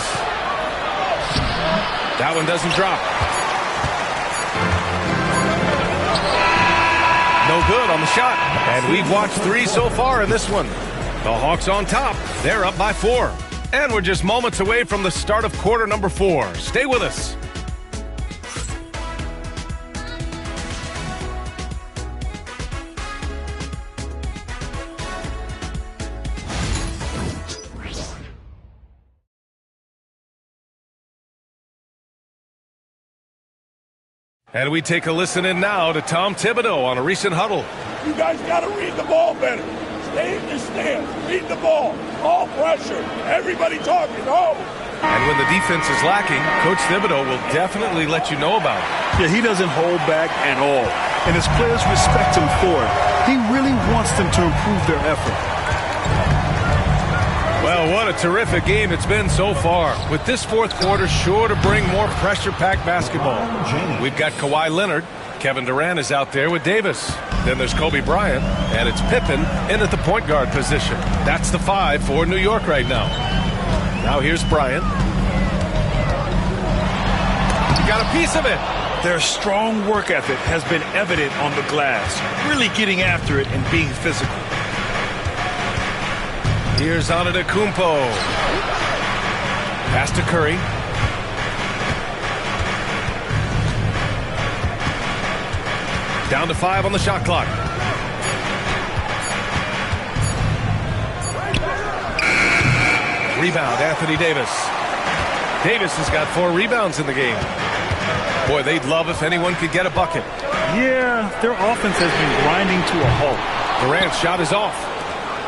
That one doesn't drop. No good on the shot. And we've watched 3 so far in this one. The Hawks on top. They're up by 4. And we're just moments away from the start of quarter number 4. Stay with us. And we take a listen in now to Tom Thibodeau on a recent huddle. You guys got to read the ball better. Stay in your stance. Read the ball. All pressure. Everybody talking. Oh. And when the defense is lacking, Coach Thibodeau will definitely let you know about it. Yeah, he doesn't hold back at all. And his players respect him for it. He really wants them to improve their effort. Well, what a terrific game it's been so far. With this fourth quarter sure to bring more pressure-packed basketball. We've got Kawhi Leonard. Kevin Durant is out there with Davis. Then there's Kobe Bryant, and it's Pippen in at the point guard position. That's the 5 for New York right now. Now here's Bryant. He got a piece of it. Their strong work ethic has been evident on the glass, really getting after it and being physical. Here's Antetokounmpo. Pass to Curry. Down to 5 on the shot clock. Rebound, Anthony Davis. Davis has got 4 rebounds in the game. Boy, they'd love if anyone could get a bucket. Yeah, their offense has been grinding to a halt. Durant's shot is off.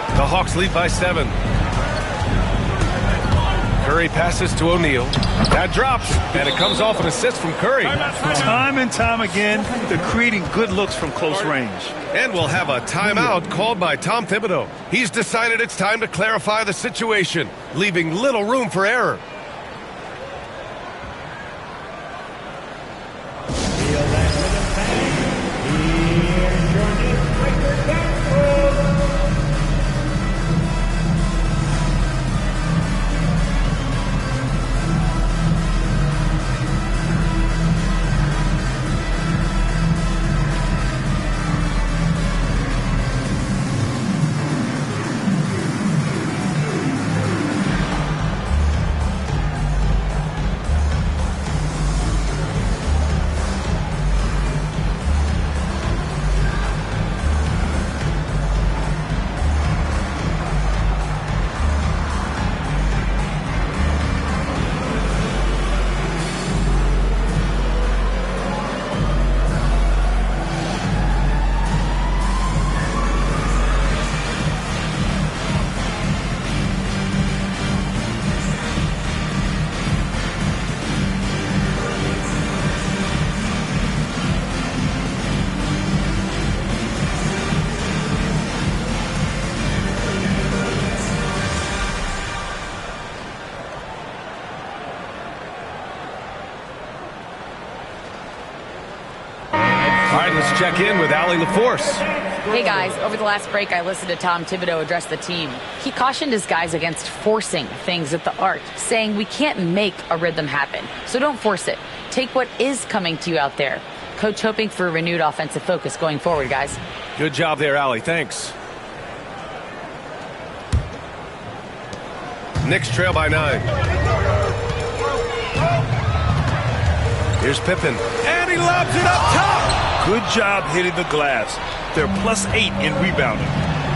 The Hawks lead by 7. Curry passes to O'Neal. That drops, and it comes off an assist from Curry. Time and time again, they're creating good looks from close range. And we'll have a timeout called by Tom Thibodeau. He's decided it's time to clarify the situation, leaving little room for error. All right, let's check in with Allie LaForce. Hey guys, over the last break I listened to Tom Thibodeau address the team. He cautioned his guys against forcing things at the arc, saying we can't make a rhythm happen, so don't force it. Take what is coming to you out there. Coach hoping for a renewed offensive focus going forward, guys. Good job there, Allie. Thanks. Knicks trail by 9. Here's Pippen. And he lobs it up top. Good job hitting the glass. They're +8 in rebounding.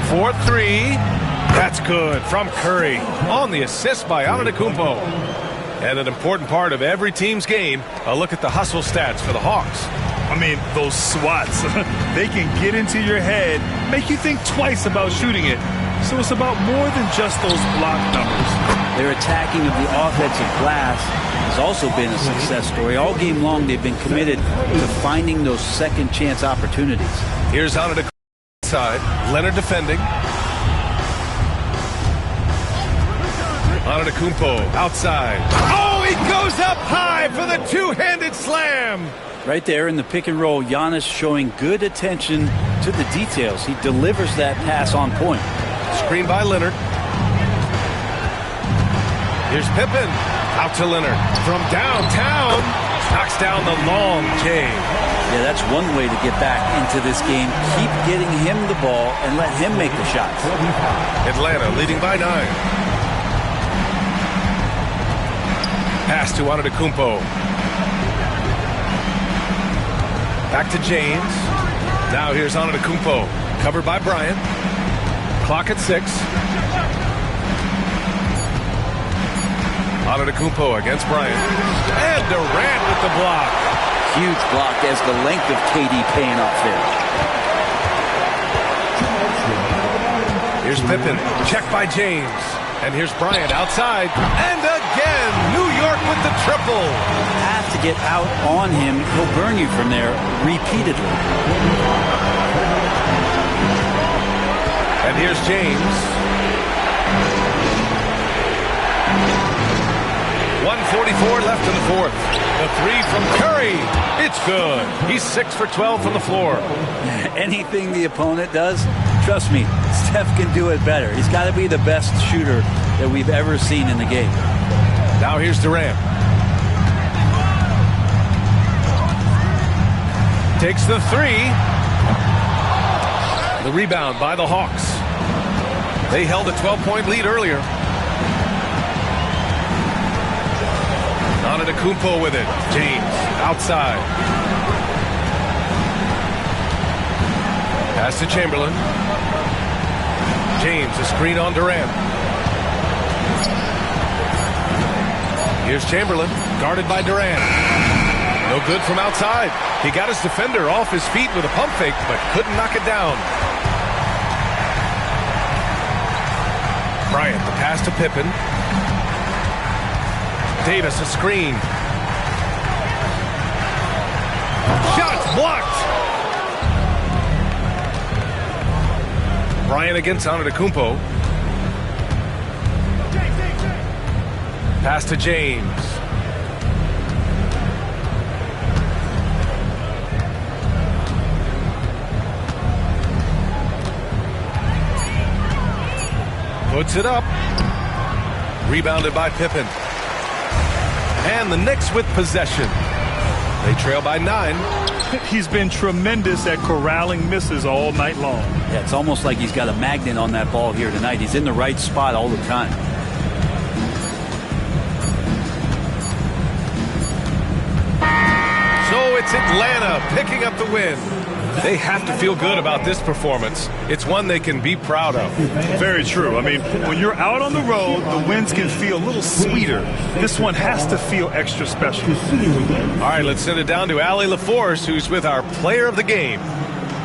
4-3. That's good from Curry. On the assist by Antetokounmpo. And an important part of every team's game, a look at the hustle stats for the Hawks. I mean, those swats, they can get into your head, make you think twice about shooting it. So it's about more than just those block numbers. Their attacking of the offensive glass has also been a success story. All game long, they've been committed to finding those second chance opportunities. Here's Antetokounmpo side. Leonard defending. Antetokounmpo outside. Oh, he goes up high for the two-handed slam. Right there in the pick and roll, Giannis showing good attention to the details. He delivers that pass on point. Screen by Leonard. Here's Pippen. Out to Leonard. From downtown. Knocks down the long J. Yeah, that's one way to get back into this game. Keep getting him the ball and let him make the shots. Atlanta leading by 9. Pass to Antetokounmpo. Back to James. Now here's Antetokounmpo. Covered by Bryant. Clock at 6. Antetokounmpo against Bryant. And Durant with the block. Huge block as the length of KD paying off there. Here's Pippen. Check by James. And here's Bryant outside. And again, New York with the triple. Have to get out on him. He'll burn you from there repeatedly. And here's James. 1:44 left in the fourth. The three from Curry. It's good. He's 6 for 12 from the floor. Anything the opponent does, trust me, Steph can do it better. He's got to be the best shooter that we've ever seen in the game. Now here's Durant. Takes the three. The rebound by the Hawks. They held a 12-point lead earlier. Antetokounmpo with it. James outside. Pass to Chamberlain. James, a screen on Durant. Here's Chamberlain, guarded by Durant. No good from outside. He got his defender off his feet with a pump fake, but couldn't knock it down. Bryant, the pass to Pippen. Davis, a screen. Shots blocked. Bryant against Antetokounmpo. Pass to James. Puts it up. Rebounded by Pippen. And the Knicks with possession. They trail by 9. He's been tremendous at corralling misses all night long. Yeah, it's almost like he's got a magnet on that ball here tonight. He's in the right spot all the time. So it's Atlanta picking up the win. They have to feel good about this performance. It's one they can be proud of. Very true. I mean, when you're out on the road, the wins can feel a little sweeter. This one has to feel extra special. All right, let's send it down to Allie LaForce, who's with our player of the game.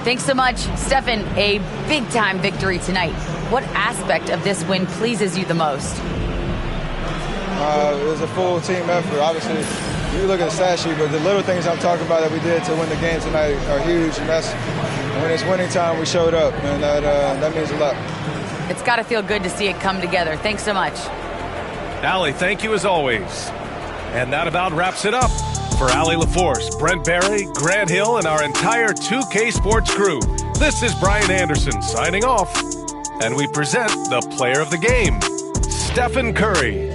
Thanks so much, Stephen. A big-time victory tonight. What aspect of this win pleases you the most? It was a full team effort. Obviously, you look at the stat sheet, but the little things I'm talking about that we did to win the game tonight are huge, and that's when it's winning time, we showed up, and that means a lot. It's got to feel good to see it come together. Thanks so much. Allie, thank you as always. And that about wraps it up. For Allie LaForce, Brent Barry, Grant Hill, and our entire 2K Sports crew, This is Brian Anderson signing off, and we present the player of the game, Stephen Curry.